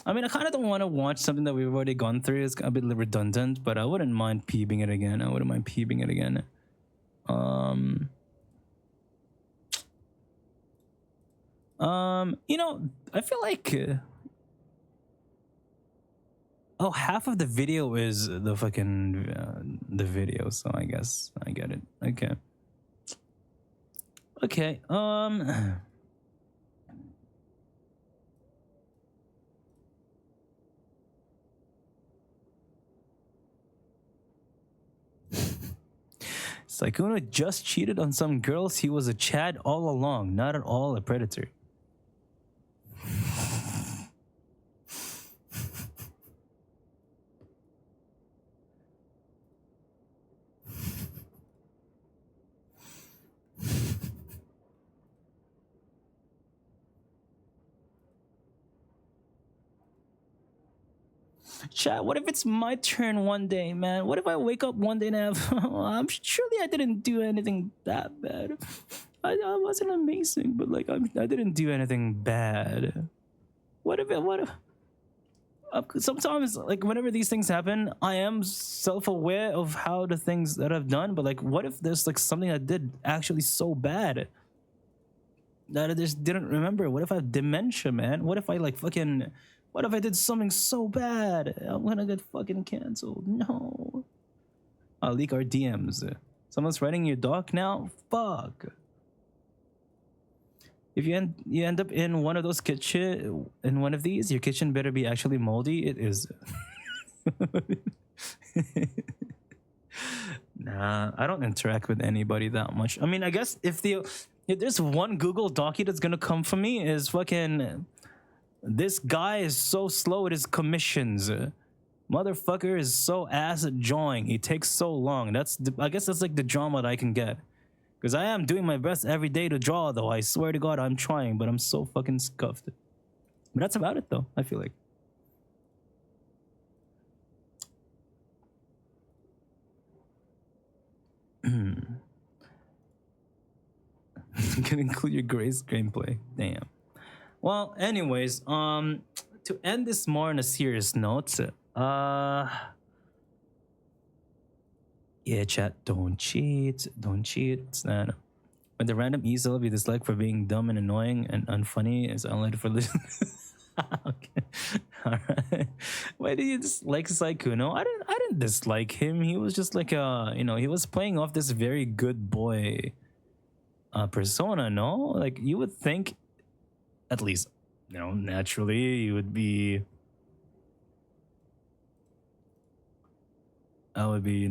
I mean, I kind of don't want to watch something that we've already gone through. It's a bit redundant, but I wouldn't mind peeping it again. You know, I feel like oh, half of the video is the fucking the video, so I guess I get it. Okay. Okay. Sykkuno just cheated on some girls. He was a Chad all along, not at all a predator. Chat, what if it's my turn one day, man? What if I wake up one day and have... I'm surely I didn't do anything that bad. I wasn't amazing, but like I didn't do anything bad. What if sometimes like whenever these things happen, I am self-aware of how the things that I've done, but like what if there's like something I did actually so bad that I just didn't remember? What if I have dementia, man? What if I like fucking... What if I did something so bad? I'm gonna get fucking canceled. No. I'll leak our DMs. Someone's writing your doc now? Fuck. If you end up in one of those kitchen, in one of these, your kitchen better be actually moldy. It is. Nah, I don't interact with anybody that much. I mean, I guess if there's one Google docu that's gonna come from me is fucking... This guy is so slow at his commissions. Motherfucker is so ass at drawing. He takes so long. I guess that's like the drama that I can get. Because I am doing my best every day to draw, though. I swear to God, I'm trying, but I'm so fucking scuffed. But that's about it, though, I feel like. Can include your Grace gameplay. Damn. Well, anyways, to end this more on a serious note, yeah, chat, don't cheat. Don't cheat. It's that. When the random easel you dislike for being dumb and annoying and unfunny is unlikely for listening. Okay. Alright. Why did you dislike Sykkuno? I didn't dislike him. He was just like he was playing off this very good boy persona, no? Like you would think, at least, naturally you would be... I would be,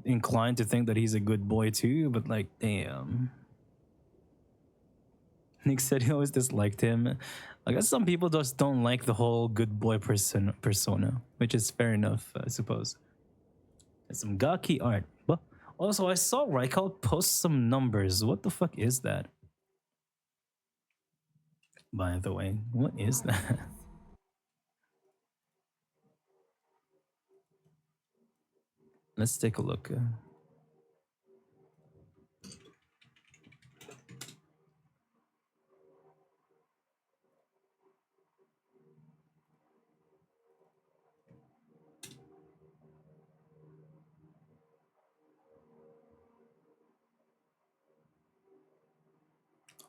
inclined to think that he's a good boy too, but like, damn. Nick said he always disliked him. I guess some people just don't like the whole good boy persona, which is fair enough, I suppose. There's some gaki art. But also, I saw Raikal post some numbers. What the fuck is that? By the way, what is that? Let's take a look.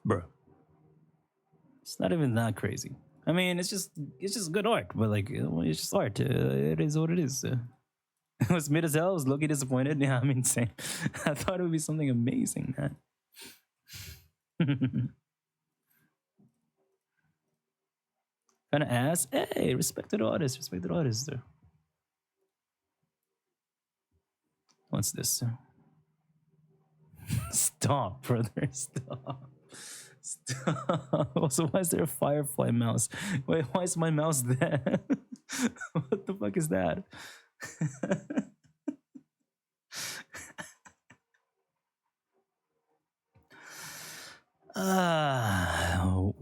Bro, it's not even that crazy. I mean, it's just good art, but like, it's just art. It is what it is. It was mid as hell. I was low-key disappointed. Yeah, I mean, same. I thought it would be something amazing, man. Kind of ass. Hey, respected artist. Respected artist. What's this? Stop, brother. Stop. Stop. Also, why is there a firefly mouse? Wait, why is my mouse there? What the fuck is that? Well.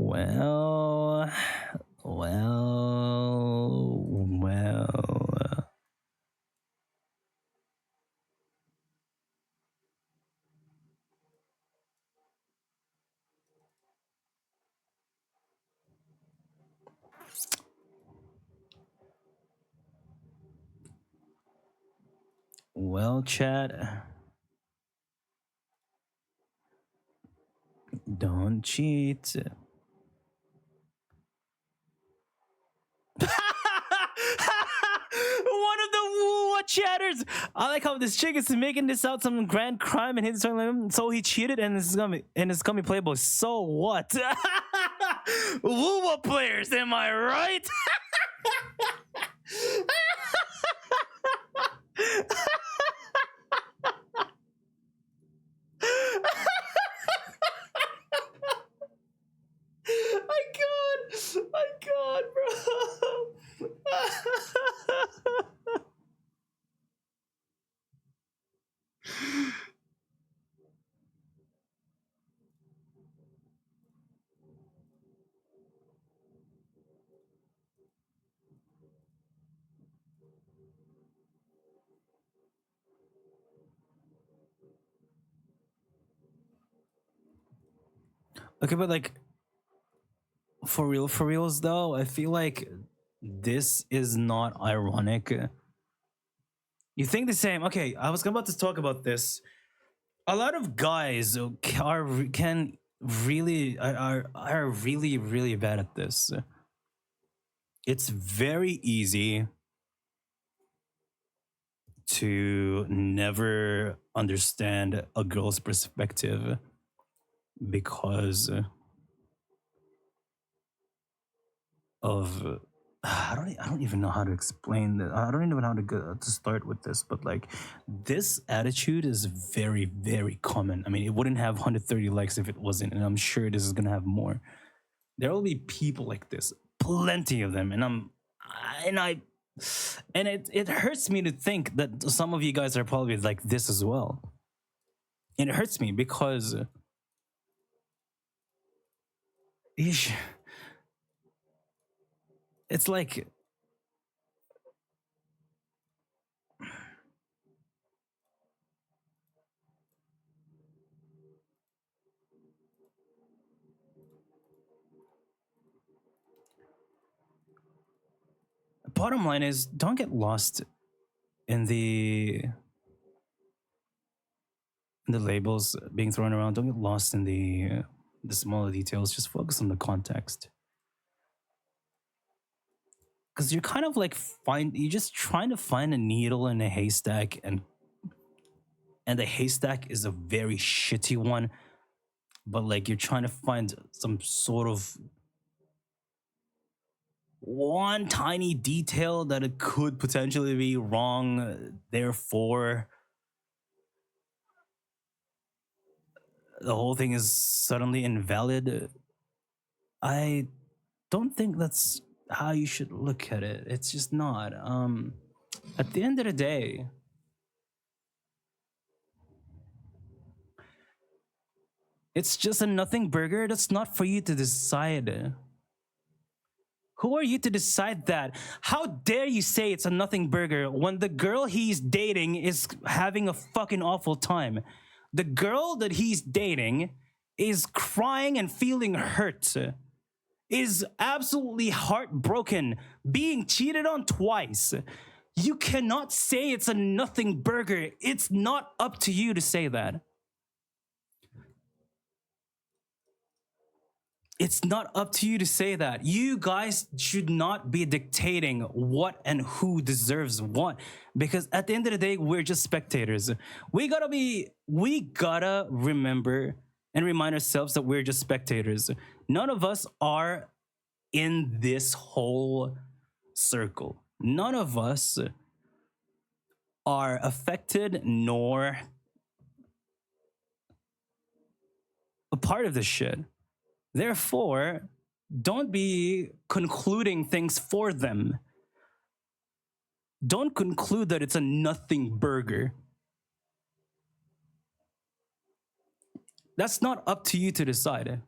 Well, chat. Don't cheat. One of the what chatters. I like how this chick is making this out some grand crime and his so he cheated and it's gonna be playable. So what? Woo players, am I right? My God, bro. Okay, but like, for reals though, I feel like this is not ironic. You think the same? Okay, I was about to talk about this. A lot of guys are really really bad at this. It's very easy to never understand a girl's perspective because of I don't even know how to explain that. I don't even know how to start with this, but like this attitude is very, very common. I mean, it wouldn't have 130 likes if it wasn't, and I'm sure this is gonna have more. There will be people like this, plenty of them, and it hurts me to think that some of you guys are probably like this as well. And it hurts me because it's like bottom line is don't get lost in the labels being thrown around. Don't get lost in the smaller details. Just focus on the context. Because you're kind of like you're just trying to find a needle in a haystack, and the haystack is a very shitty one. But like you're trying to find some sort of one tiny detail that it could potentially be wrong, therefore the whole thing is suddenly invalid. I don't think that's how you should look at it. It's just not. At the end of the day, it's just a nothing burger. That's not for you to decide. Who are you to decide that? How dare you say it's a nothing burger when the girl he's dating is having a fucking awful time? The girl that he's dating is crying and feeling hurt, is absolutely heartbroken, being cheated on twice. You cannot say it's a nothing burger. It's not up to you to say that. It's not up to you to say that. You guys should not be dictating what and who deserves what, because at the end of the day, we're just spectators. We gotta remember and remind ourselves that we're just spectators. None of us are in this whole circle. None of us are affected nor a part of this shit. Therefore, don't be concluding things for them. Don't conclude that it's a nothing burger. That's not up to you to decide.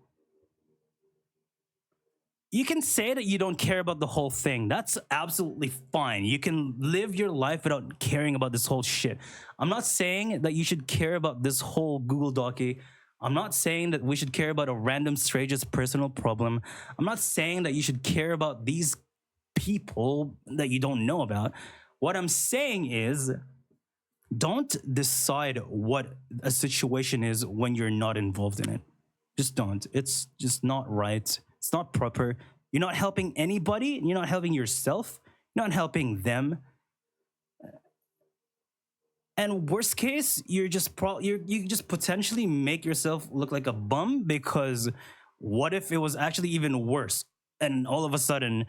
You can say that you don't care about the whole thing. That's absolutely fine. You can live your life without caring about this whole shit. I'm not saying that you should care about this whole Google Docky. I'm not saying that we should care about a random stranger's personal problem. I'm not saying that you should care about these people that you don't know about. What I'm saying is, don't decide what a situation is when you're not involved in it. Just don't. It's just not right. It's not proper. You're not helping anybody. You're not helping yourself. You're not helping them. And worst case, you just potentially make yourself look like a bum, because what if it was actually even worse? And all of a sudden,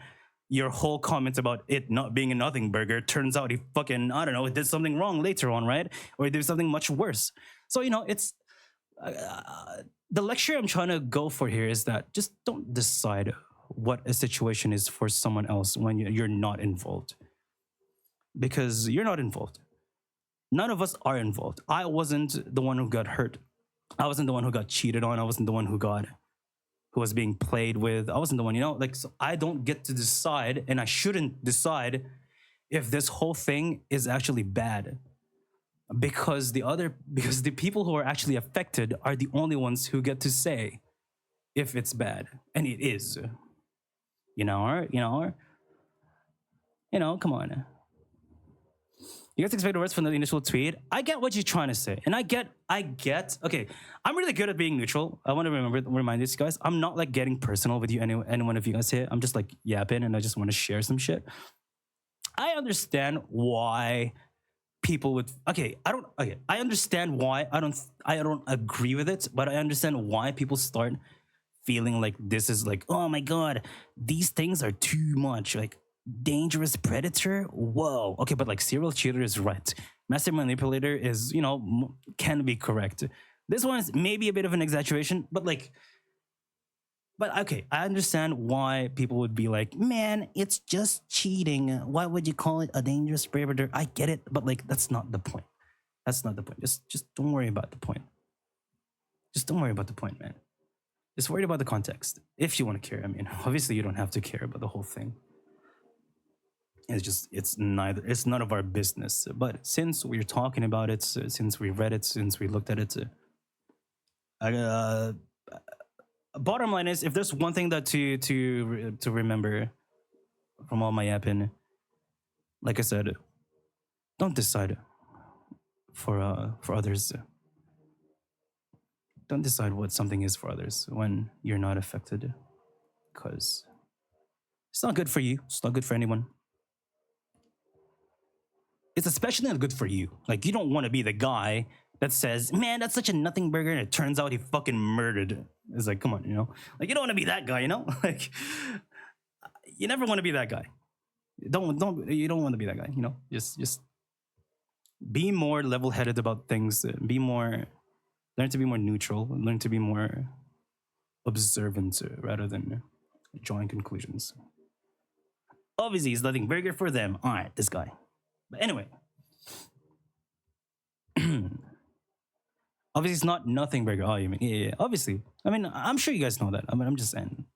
your whole comment about it not being a nothing burger turns out he fucking, I don't know, did something wrong later on, right? Or he did something much worse. So, it's the lecture I'm trying to go for here is that just don't decide what a situation is for someone else when you're not involved. Because you're not involved. None of us are involved. I wasn't the one who got hurt. I wasn't the one who got cheated on. I wasn't the one who was being played with. I wasn't the one, so I don't get to decide, and I shouldn't decide if this whole thing is actually bad. Because the people who are actually affected are the only ones who get to say if it's bad. And it is. Come on. You guys expect the worst from the initial tweet. I get what you're trying to say. And I get, okay, I'm really good at being neutral. I want to remind these guys, I'm not like getting personal with you, any one of you guys here. I'm just like yapping and I just want to share some shit. I understand why people would, I understand why I don't agree with it, but I understand why people start feeling like this is like, oh my God, these things are too much. Like, dangerous predator? Whoa. Okay, but like serial cheater is right. Master manipulator is, can be correct. This one is maybe a bit of an exaggeration, but okay, I understand why people would be like, man, it's just cheating. Why would you call it a dangerous predator? I get it, but like, that's not the point. That's not the point. Just don't worry about the point. Just don't worry about the point, man. Just worry about the context. If you want to care. I mean, obviously you don't have to care about the whole thing. It's none of our business. But since we're talking about it, since we read it, since we looked at it, bottom line is, if there's one thing that to remember from all my yapping, like I said, don't decide for others. Don't decide what something is for others when you're not affected, because it's not good for you. It's not good for anyone. It's especially not good for you. Like, you don't want to be the guy that says, man, that's such a nothing burger, and it turns out he fucking murdered. It's like, come on, Like, you don't want to be that guy, Like, you never want to be that guy. You don't want to be that guy, Just be more level-headed about things. Learn to be more neutral. Learn to be more observant rather than drawing conclusions. Obviously, it's nothing burger for them. All right, this guy. But anyway, obviously it's not nothing burger. Oh, you mean? Yeah, obviously. I mean, I'm sure you guys know that. I mean, I'm just saying.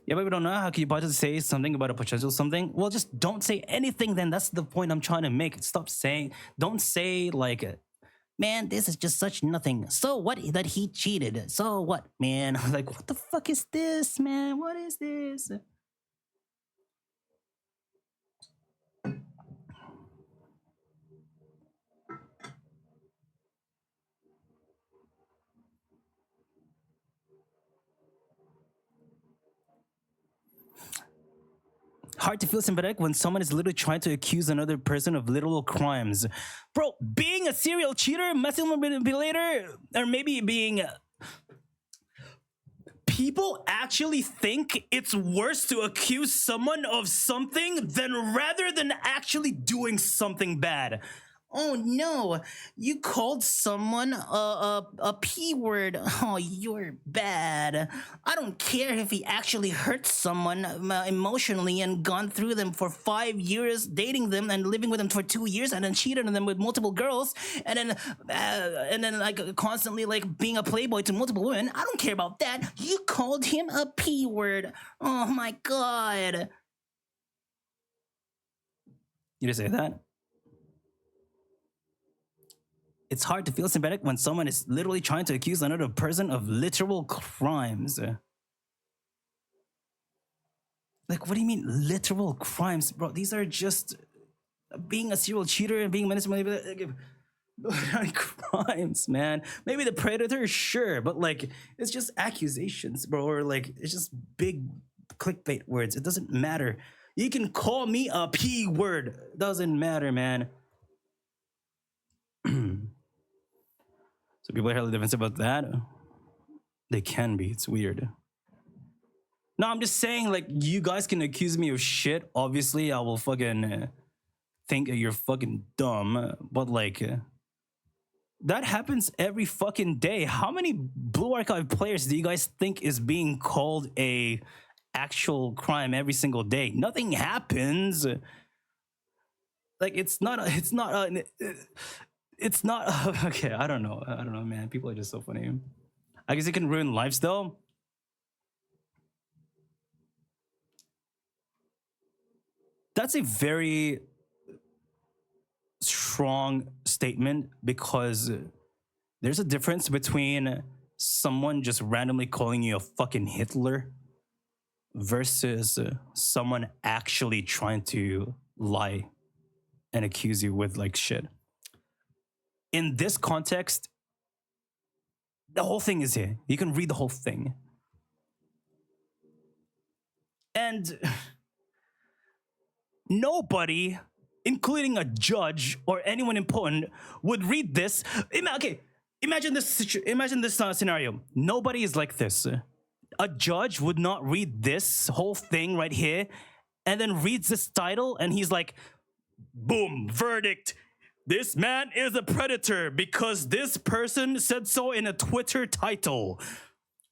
Yeah, but we don't know. How can you possibly say something about a potential something? Well, just don't say anything then. That's the point I'm trying to make. Don't say like, man, this is just such nothing. So what that he cheated? So what, man? Like, what the fuck is this, man? What is this? Hard to feel sympathetic when someone is literally trying to accuse another person of literal crimes. Bro, being a serial cheater, masculine manipulator, or maybe being... People actually think it's worse to accuse someone of something rather than actually doing something bad. Oh no, you called someone a P word. Oh, you're bad. I don't care if he actually hurt someone emotionally and gone through them for 5 years, dating them and living with them for 2 years, and then cheated on them with multiple girls, and then like constantly like being a playboy to multiple women. I don't care about that. You called him a P word. Oh my God. You just say that? It's hard to feel sympathetic when someone is literally trying to accuse another person of literal crimes. Like, what do you mean literal crimes, bro? These are just being a serial cheater and being manipulated. Those aren't crimes, man. Maybe the predator, sure, but like it's just accusations, bro, or like it's just big clickbait words. It doesn't matter. You can call me a P word. Doesn't matter, man. So people are hella defensive about that. They can be. It's weird. No, I'm just saying, like, you guys can accuse me of shit. Obviously, I will fucking think you're fucking dumb. But like, that happens every fucking day. How many Blue Archive players do you guys think is being called a actual crime every single day? Nothing happens. Like, it's not okay. I don't know, man. People are just so funny. I guess it can ruin lives though. That's a very strong statement, because there's a difference between someone just randomly calling you a fucking Hitler versus someone actually trying to lie and accuse you with like shit. In this context, the whole thing is here. You can read the whole thing. And nobody, including a judge or anyone important, would read this. Okay, imagine this scenario. Nobody is like this. A judge would not read this whole thing right here and then reads this title and he's like, boom, verdict. This man is a predator because this person said so in a Twitter title.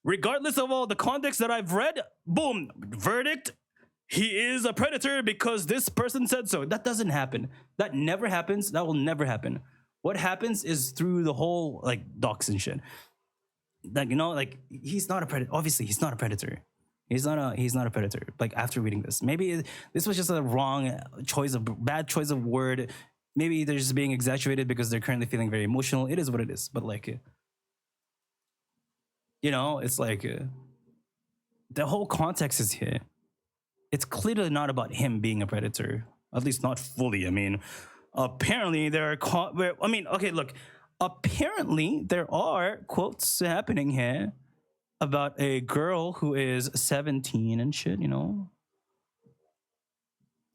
Regardless of all the context that I've read, boom, verdict. He is a predator because this person said so. That doesn't happen. That never happens. That will never happen. What happens is through the whole like docs and shit. Like, you know, like he's not a predator. Obviously, he's not a predator. He's not a predator. Like after reading this, maybe this was just a bad choice of word. Maybe they're just being exaggerated because they're currently feeling very emotional. It is what it is. But like, you know, it's like the whole context is here. It's clearly not about him being a predator, at least not fully. I mean, apparently there are, okay, look, apparently there are quotes happening here about a girl who is 17 and shit, you know?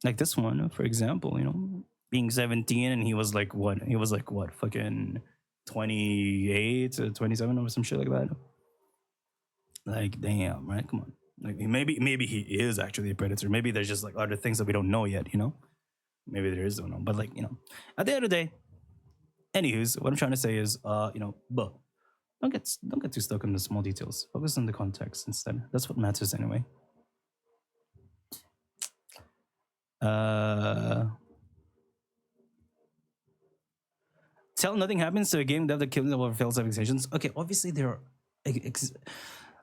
Like this one, for example, you know, being 17 and he was like, what? He was like, what, fucking 28 or 27 or some shit like that? Like, damn, right? Come on. Like maybe he is actually a predator. Maybe there's just like other things that we don't know yet, you know? Maybe there is, don't know. But like, you know, at the end of the day, anywho's, what I'm trying to say is, you know, but don't get too stuck on the small details. Focus on the context instead. That's what matters anyway. Tell nothing happens to a game dev that kills over failed expectations. Okay, obviously there are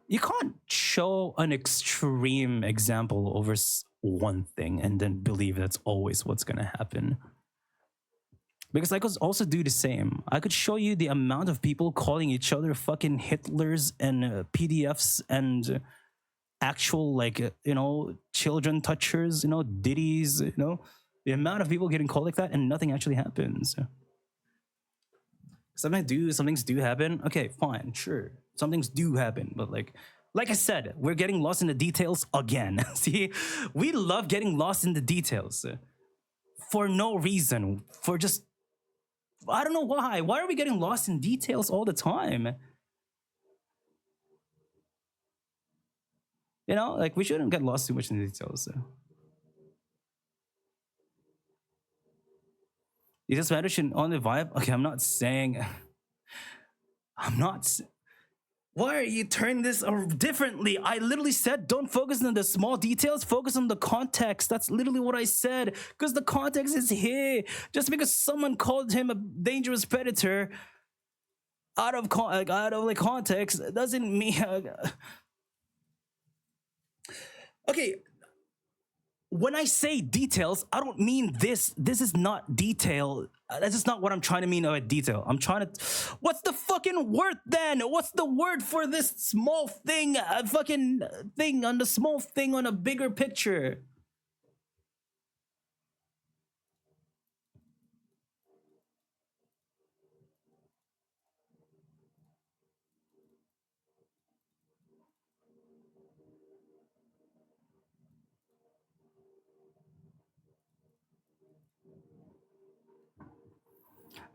you can't show an extreme example over one thing and then believe that's always what's gonna happen. Because I could also do the same. I could show you the amount of people calling each other fucking Hitlers and PDFs and actual, like, you know, children touchers, you know, ditties, you know, the amount of people getting called like that and nothing actually happens. Some things do happen. Okay, fine, sure. Some things do happen, but like I said, we're getting lost in the details again. See, we love getting lost in the details for no reason. For just, I don't know why. Why are we getting lost in details all the time? You know, like we shouldn't get lost too much in the details. You just matter should on the vibe. Okay, I'm not saying. Why are you turning this differently? I literally said don't focus on the small details, focus on the context. That's literally what I said. Because the context is here. Just because someone called him a dangerous predator out of context doesn't mean. Okay. when I say details, I don't mean this. This is not detail. That's just not what I'm trying to mean by detail. I'm trying to. What's the fucking word then? What's the word for this small thing? A fucking thing on the small thing on a bigger picture.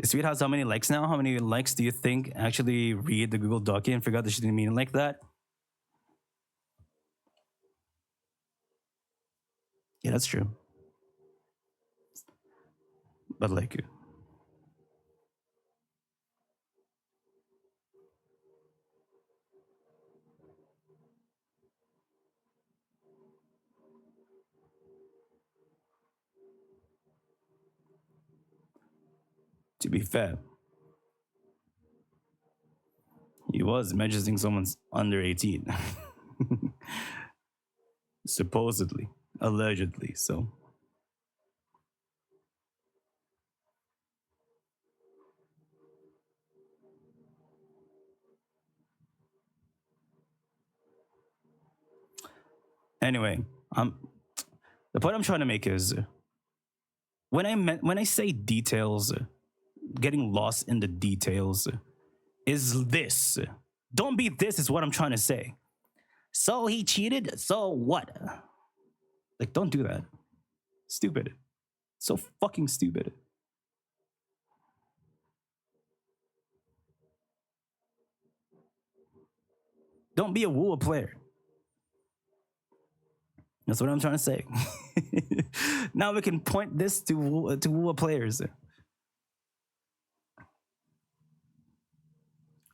Sweet has how many likes now? How many likes do you think actually read the Google Doc and figure out that she didn't mean it like that? Yeah, that's true. But like, to be fair, he was mentioning someone's under 18. Supposedly, allegedly, so. Anyway, the point I'm trying to make is when I say details, getting lost in the details is this. Don't be this is what I'm trying to say. So he cheated, so what? Like, don't do that. Stupid. So fucking stupid. Don't be a Wua player. That's what I'm trying to say. Now we can point this to Wua players.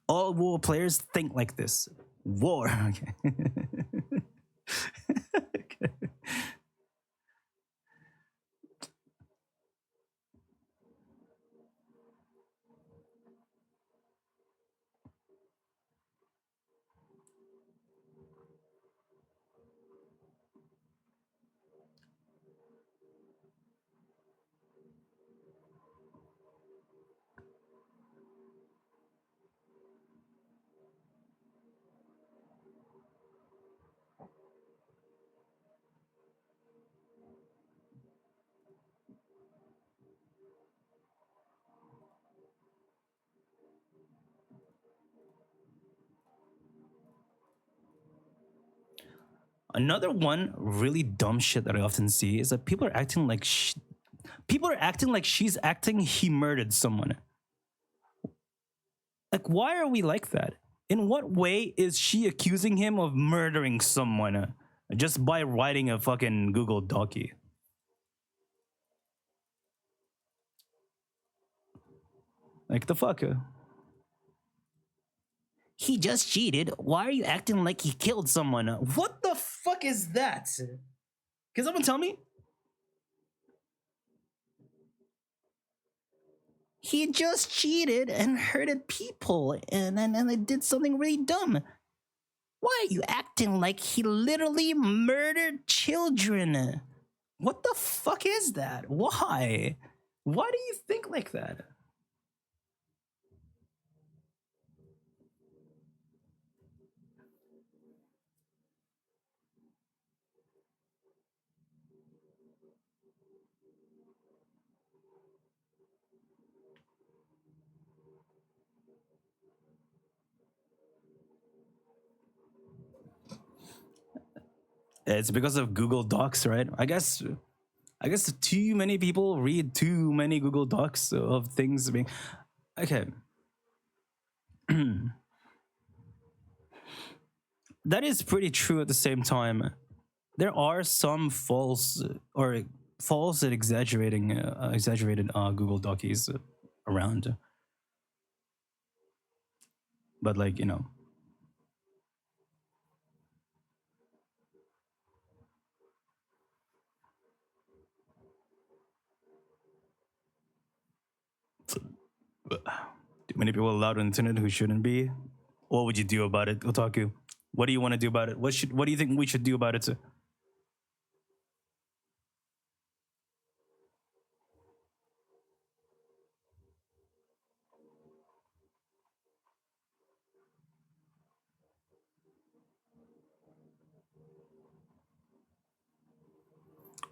All Wua players think like this. War. Okay. Okay. Another one really dumb shit that I often see is that people are acting like she's acting he murdered someone. Like, why are we like that? In what way is she accusing him of murdering someone just by writing a fucking Google Docie? Like, the fuck? He just cheated. Why are you acting like he killed someone? What the fuck is that? Can someone tell me? He just cheated and hurted people and they did something really dumb. Why are you acting like he literally murdered children? What the fuck is that? Why? Why do you think like that? It's because of Google Docs, right? I guess too many people read too many Google Docs of things being okay. That is pretty true at the same time. There are some false and exaggerated Google Docies around. But like, you know, too many people allowed on the internet who shouldn't be. What would you do about it, Otaku? What do you want to do about it? What do you think we should do about it?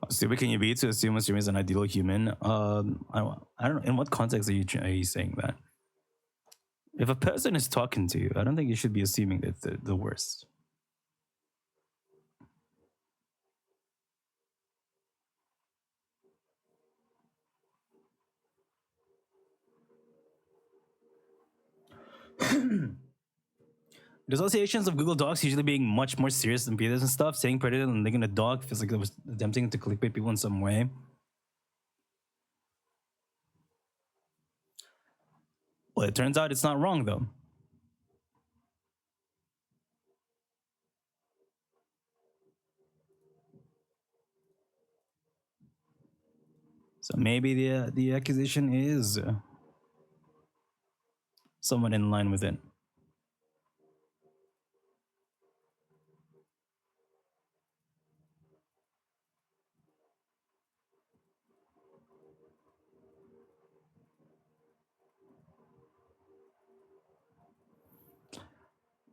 stupid can you be to assume a streamer is an ideal human? I don't know. In what context are you saying that? If a person is talking to you, I don't think you should be assuming that the worst. The associations of Google Docs usually being much more serious than Peters and stuff, saying predator and linking a dog feels like it was attempting to clickbait people in some way. Well, it turns out it's not wrong though. So maybe the accusation is somewhat in line with it.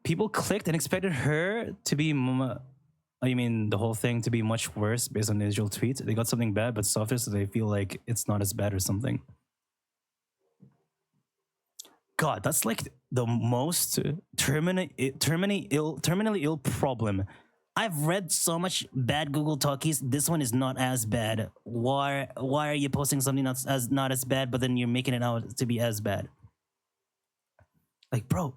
People clicked and expected her to be. You mean the whole thing to be much worse based on the initial tweet? They got something bad but softer, so they feel like it's not as bad or something. God, that's like the most terminally ill problem. I've read so much bad Google talkies. This one is not as bad. Why are you posting something not as bad, but then you're making it out to be as bad? Like, bro.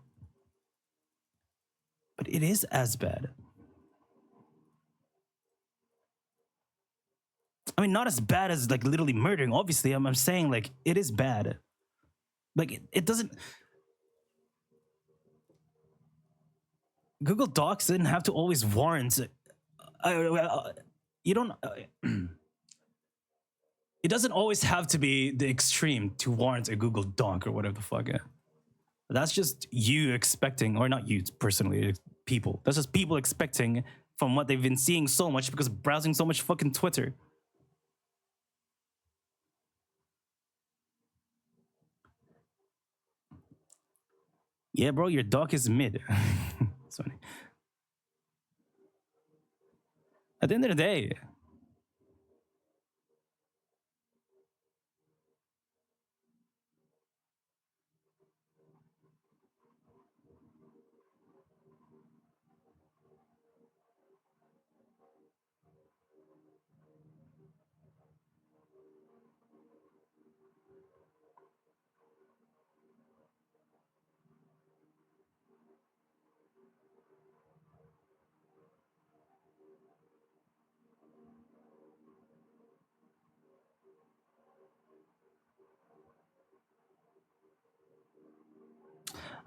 But it is as bad. I mean, not as bad as like literally murdering. Obviously, I'm saying like it is bad. Like it doesn't. Google Docs didn't have to always warrant. You don't. It doesn't always have to be the extreme to warrant a Google Doc or whatever the fuck. That's just you expecting, or not you personally, people. That's just people expecting from what they've been seeing so much because of browsing so much fucking Twitter. Yeah, bro, your doc is mid. Sorry. At the end of the day,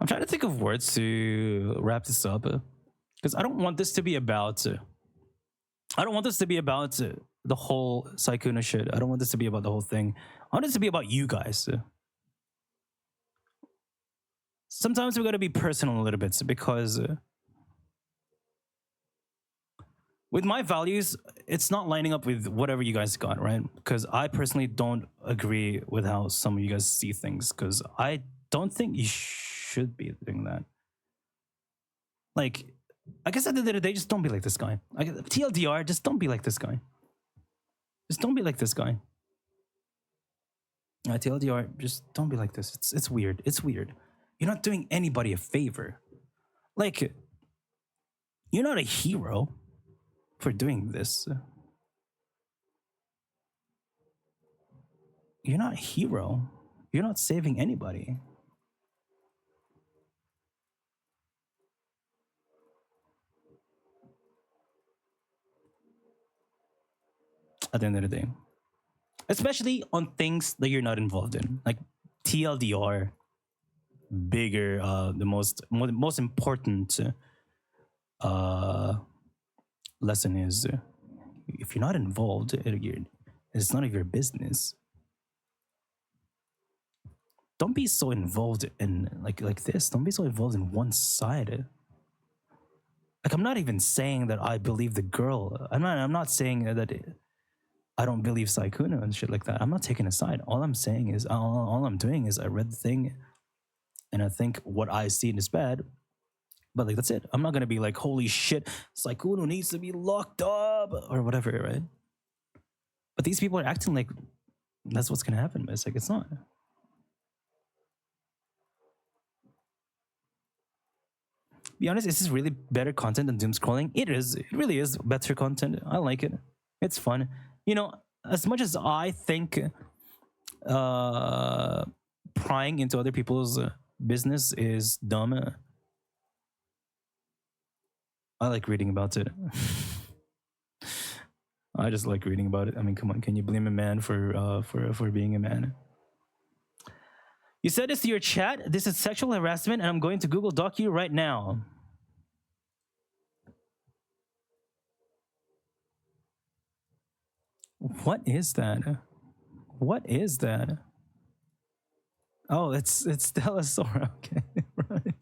I'm trying to think of words to wrap this up because I don't want this to be about. I don't want this to be about the whole Saikuno shit. I don't want this to be about the whole thing. I want this to be about you guys. Sometimes we got to be personal a little bit because with my values, it's not lining up with whatever you guys got, right? Because I personally don't agree with how some of you guys see things because I don't think you should be doing that. Like, I guess at the end of the day, just don't be like this guy. TLDR, just don't be like this guy. Just don't be like this guy. TLDR, just don't be like this. It's weird. It's weird. You're not doing anybody a favor. Like, you're not a hero for doing this. You're not a hero. You're not saving anybody. At the end of the day. Especially on things that you're not involved in. Like TLDR, bigger, the most important lesson is if you're not involved, it's none of your business. Don't be so involved in like this. Don't be so involved in one side. Like, I'm not even saying that I believe the girl. I'm not saying that I don't believe Saikuno and shit like that. I'm not taking a side. All I'm saying is, all I'm doing is I read the thing and I think what I see is bad. But like, that's it. I'm not going to be like, holy shit, Saikuno needs to be locked up or whatever, right? But these people are acting like that's what's gonna happen, but it's like it's not. Be honest, is this really better content than doom scrolling? It is. It really is better content. I like it. It's fun. You know, as much as I think prying into other people's business is dumb, I like reading about it. I just like reading about it. I mean, come on, can you blame a man for being a man? You said this to your chat. This is sexual harassment, and I'm going to Google Doc you right now. What is that? What is that? Oh, it's Delasora. Okay, right.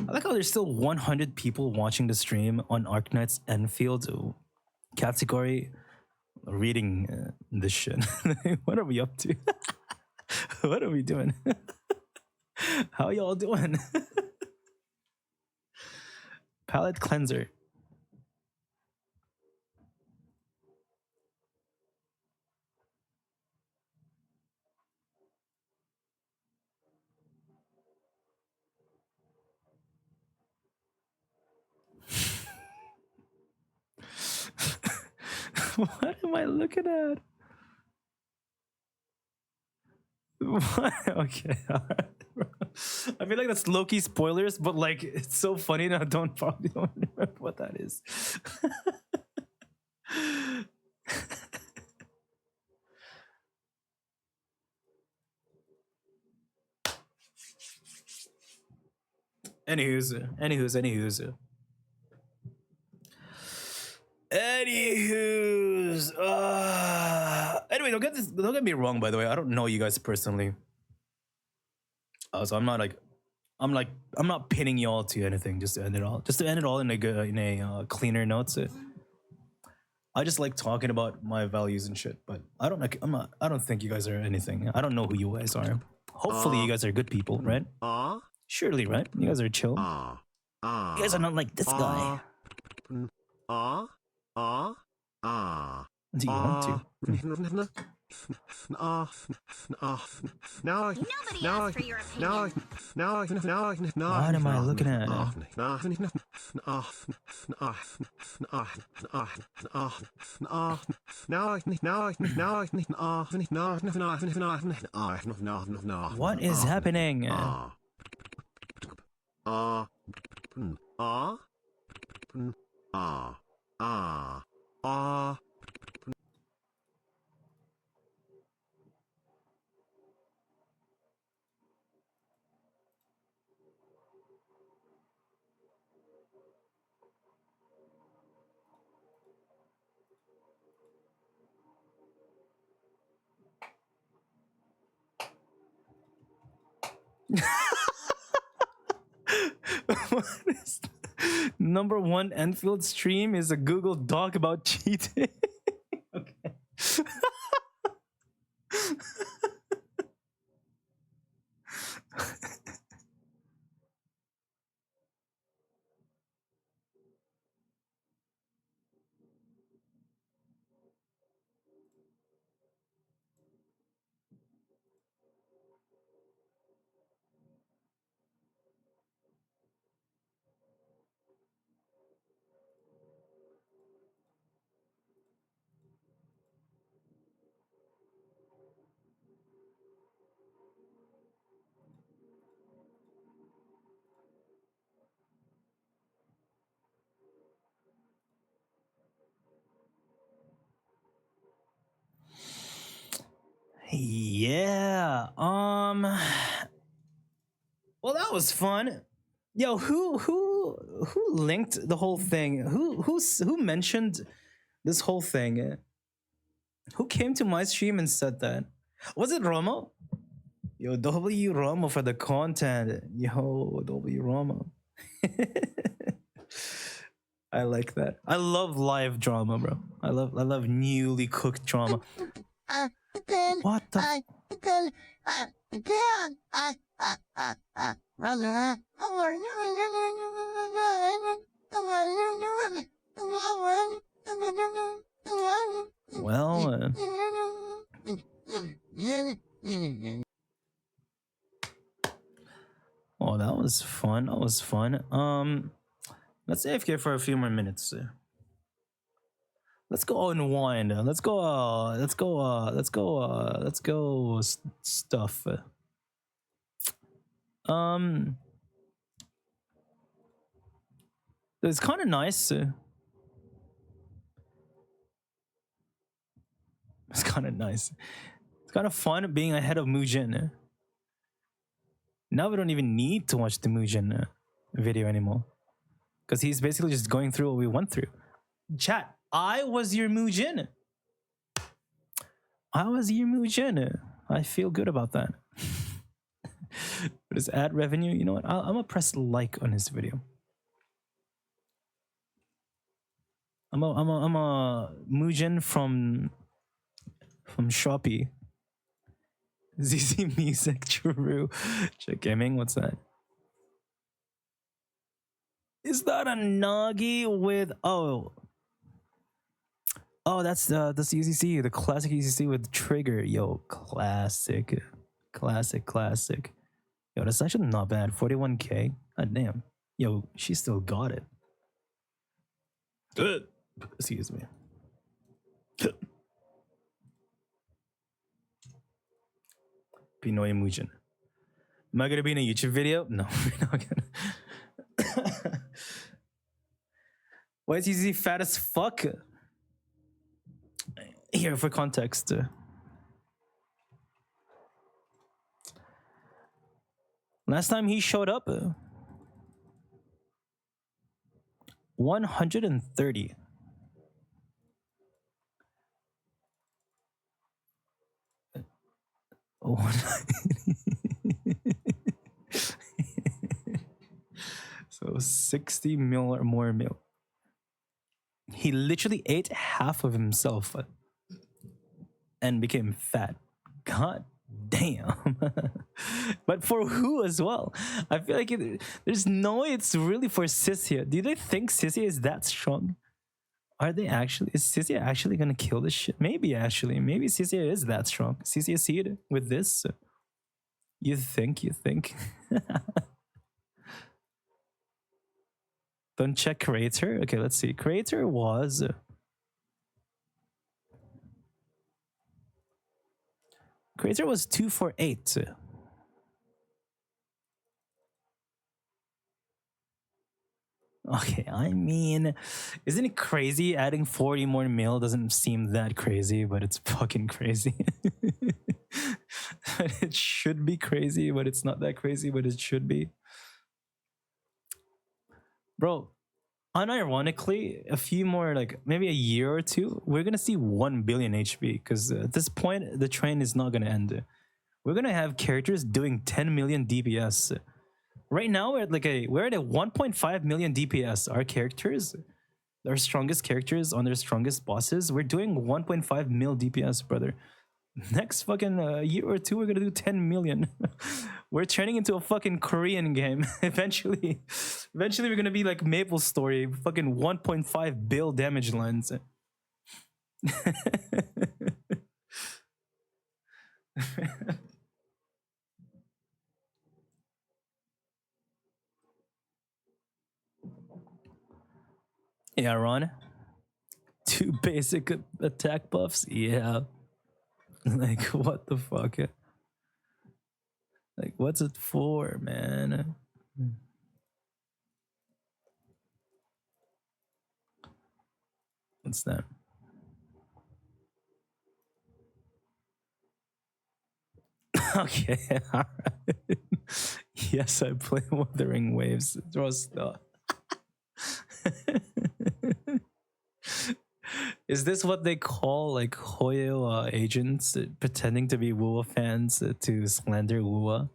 I like how there's still 100 people watching the stream on Arknight's Enfield category reading this shit. What are we up to? What are we doing? How y'all doing? Palette cleanser. What am I looking at? What? Okay. I feel like that's low-key spoilers, but like it's so funny now. Probably don't remember what that is. Anywho's. Anyway, don't get me wrong, by the way. I don't know you guys personally. So I'm not pinning y'all to anything, just to end it all in a cleaner note. I just like talking about my values and shit, but I don't think you guys are anything. I don't know who you guys are. Hopefully you guys are good people, right? Surely, right? You guys are chill. You guys are not like this guy. Do you want to? What am I looking at? What is happening? What is number one Enfield stream is a Google Doc about cheating. Okay. Yeah. Well, that was fun. Yo, who linked the whole thing? Who mentioned this whole thing? Who came to my stream and said that? Was it Romo? Yo, W Romo for the content. Yo, W Romo. I like that. I love live drama, bro. I love newly cooked drama. Then What the? Then Dad, brother, Well, oh, that was fun. That was fun. Let's AFK for a few more minutes. Let's go unwind. Let's go stuff. It's kind of nice. It's kind of nice. It's kind of fun being ahead of Mugen. Now we don't even need to watch the Mugen video anymore. Because he's basically just going through what we went through. Chat, I was your Mugen. I was your Mugen. I feel good about that. But his ad revenue, you know what? I'm gonna press like on his video. I'm a Mugen from Shopee. ZZ Music, true. Check gaming, what's that? Is that a Nagi with oh that's UCC, the classic UCC with trigger. Yo, classic. Yo, that's actually not bad. 41k. God damn. Yo, she still got it. Excuse me. Pinoy Mugen. Am I gonna be in a YouTube video? No, we're not gonna. Why is he fat as fuck? Here for context. Last time he showed up, 130. So 60 mil or more mil. He literally ate half of himself and became fat. God damn. But for who as well? I feel like there's no way it's really for Sissia. Do they think Sissia is that strong? Are they actually? Is Sissia actually gonna kill this shit? Maybe actually. Maybe Sissia is that strong. Sissia seed with this? You think? Don't check creator? Okay, let's see. Creator was... Creator was 248. Okay, I mean, isn't it crazy? Adding 40 more mil doesn't seem that crazy, but it's fucking crazy. It should be crazy, but it's not that crazy, but it should be. Bro, unironically, a few more, like maybe a year or two, we're gonna see 1 billion HP, because at this point, the train is not gonna end. We're gonna have characters doing 10 million DPS. Right now, we're at we're at a 1.5 million DPS. Our characters, our strongest characters on their strongest bosses, we're doing 1.5 mil DPS, brother. Next fucking year or two, we're gonna do 10 million. We're turning into a fucking Korean game. Eventually, we're gonna be like Maple Story, fucking 1.5 bill damage lines. Yeah, Ron. 2 basic attack buffs. Yeah. Like, what the fuck? Like, what's it for, man? What's that? Okay, all right. Yes, I play Wuthering Waves. Throw stuff. Is this what they call like Hoyo agents pretending to be Wua fans to slander Wua?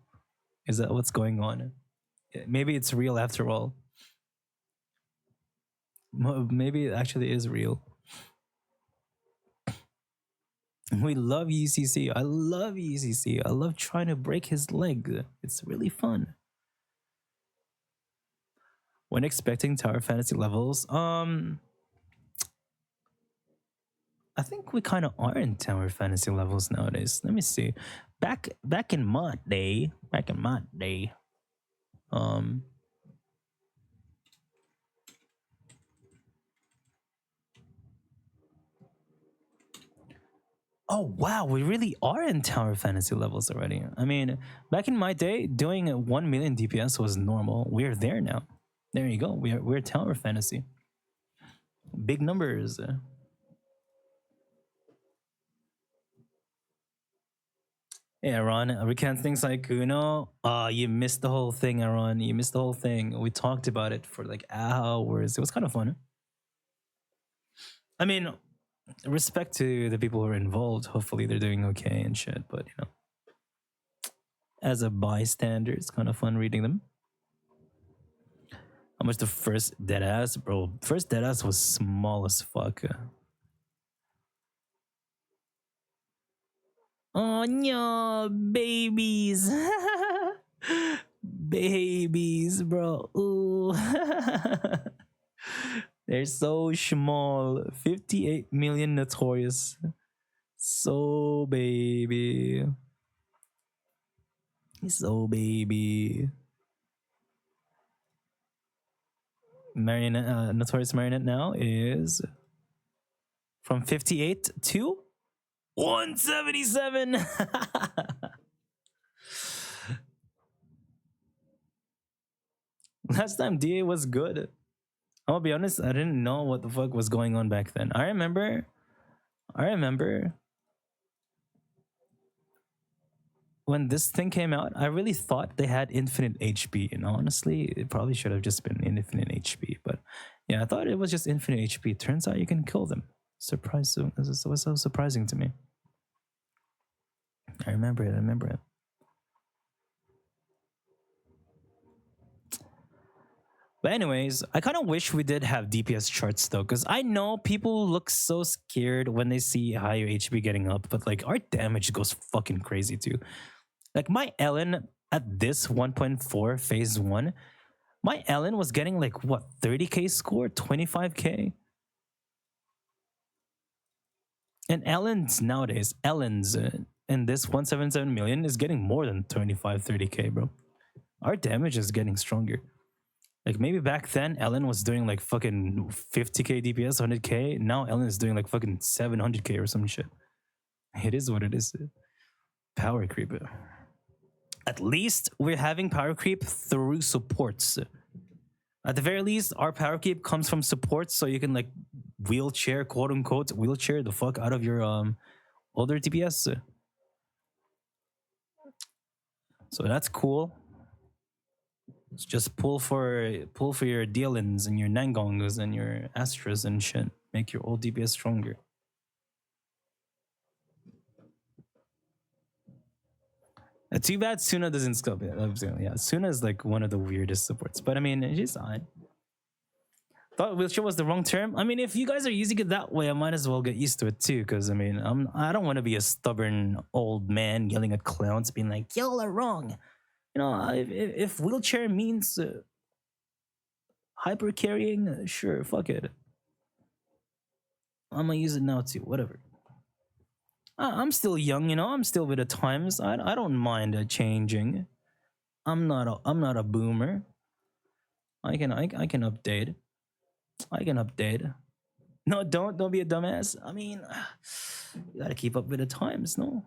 Is that what's going on? Maybe it's real after all. Maybe it actually is real. We love UCC. I love UCC. I love trying to break his leg. It's really fun. When expecting tower fantasy levels, I think we kind of are in tower fantasy levels nowadays. Let me see. Back in my day, um, oh wow, we really are in tower fantasy levels already. I mean, back in my day, doing 1 million DPS was normal. We're there now. There you go. We're tower fantasy. Big numbers. Hey, Aaron, recant things like Uno. You missed the whole thing, Aaron. You missed the whole thing. We talked about it for like hours. It was kind of fun. I mean, respect to the people who are involved. Hopefully they're doing okay and shit. But, you know, as a bystander, it's kind of fun reading them. How much the first deadass? Bro, first deadass was small as fuck. Oh no, babies. Babies, bro. Ooh. They're so small. 58 million notorious. So baby. So baby. Marionette, notorious marionette now is from 58 to 177. Last time DA was good. I'm gonna be honest, I didn't know what the fuck was going on back then. I remember when this thing came out, I really thought they had infinite HP, and honestly, it probably should have just been infinite HP. But yeah, I thought it was just infinite HP. Turns out you can kill them. Surprise! This was so surprising to me. I remember it. But anyways, I kind of wish we did have DPS charts though, because I know people look so scared when they see higher HP getting up, but like our damage goes fucking crazy too. Like my Ellen at this 1.4 phase 1, my Ellen was getting like what, 30k score, 25k? And Ellen's nowadays, in this 177 million is getting more than 25, 30k, bro. Our damage is getting stronger. Like maybe back then Ellen was doing like fucking 50k DPS, 100k. Now Ellen is doing like fucking 700k or some shit. It is what it is. Power creep. At least we're having power creep through supports. At the very least, our power creep comes from supports, so you can like wheelchair, quote unquote, wheelchair the fuck out of your older DPS. So that's cool. It's just pull for your Dylan's and your Nangongs and your Astras and shit. Make your old DPS stronger. Too bad Suna doesn't scope it. Yeah, Suna is like one of the weirdest supports. But I mean, she's fine. Thought wheelchair was the wrong term. I mean, if you guys are using it that way, I might as well get used to it too. Because I mean, I don't want to be a stubborn old man yelling at clowns, being like, "Y'all are wrong." You know, if wheelchair means hyper carrying, sure, fuck it. I'm gonna use it now too. Whatever. I'm still young, you know. I'm still with the times. I don't mind changing. I'm not a boomer. I can update. I can update. No, don't be a dumbass. I mean, you gotta keep up with the times, no?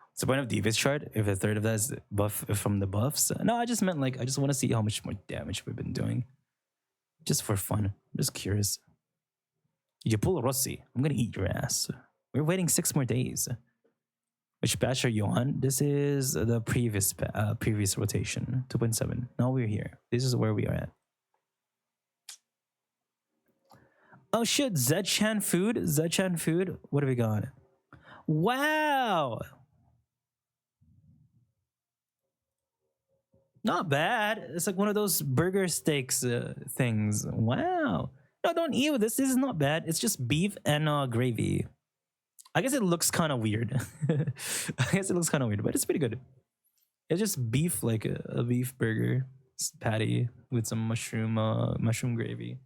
What's the point of Diva's chart if a third of that is buff from the buffs? No, I just meant like I just want to see how much more damage we've been doing. Just for fun. I'm just curious. You pull Rossi. I'm gonna eat your ass. We're waiting 6 more days. Which batch are you on? This is the previous rotation, 2.7. Now we're here. This is where we are at. Oh shit, Zed-chan food? Zed-chan food? What have we got? Wow! Not bad. It's like one of those burger steaks things. Wow. No, don't eat with this. This is not bad. It's just beef and gravy. I guess it looks kind of weird. I guess it looks kind of weird, but it's pretty good. It's just beef, like a beef burger patty with some mushroom gravy.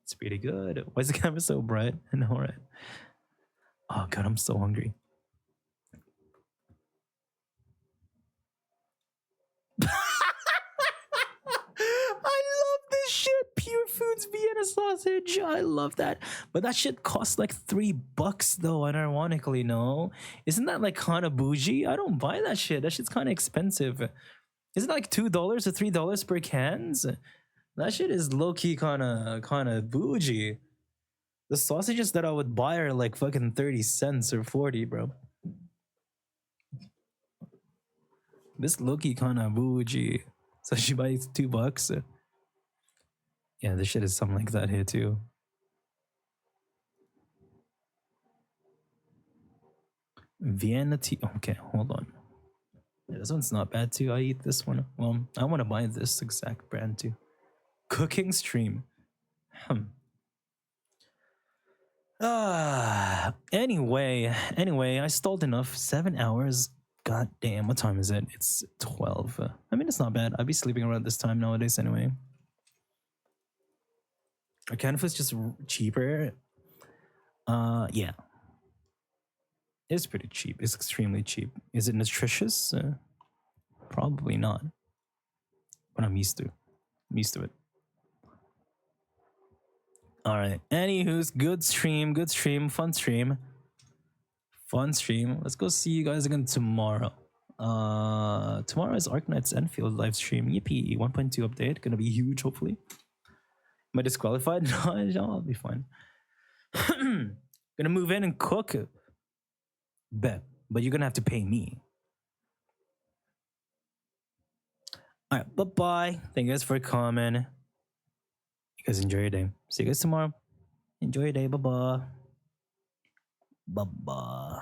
It's pretty good. Why is the camera so bright? I know, right? Oh god, I'm so hungry. I love this shit. Pure Foods Vienna sausage. I love that. But that shit costs like $3 though, unironically, no? Isn't that like kind of bougie? I don't buy that shit. That shit's kind of expensive. Isn't it like $2 or $3 per cans? That shit is low-key kind of bougie. The sausages that I would buy are like fucking 30 cents or 40, bro. This low-key kind of bougie. So she buys $2. Yeah, this shit is something like that here too. Vienna tea. Okay, hold on. Yeah, this one's not bad too. I eat this one. Well, I want to buy this exact brand too. Cooking stream. Anyway, I stalled enough. 7 hours. God damn, what time is it? It's 12. I mean, it's not bad. I'd be sleeping around this time nowadays anyway. Are canned foods just cheaper? Yeah. It's pretty cheap. It's extremely cheap. Is it nutritious? Probably not. But I'm used to. I'm used to it. All right. Anywho's good stream, fun stream. Let's go see you guys again tomorrow. Tomorrow is Arknight's Enfield live stream. Yippee! 1.2 update. Gonna be huge, hopefully. Am I disqualified? No, I'll be fine. Gonna move in and cook. Bet. But you're gonna have to pay me. Alright, bye-bye. Thank you guys for coming. You guys enjoy your day. See you guys tomorrow. Enjoy your day. Bye-bye. Bye-bye.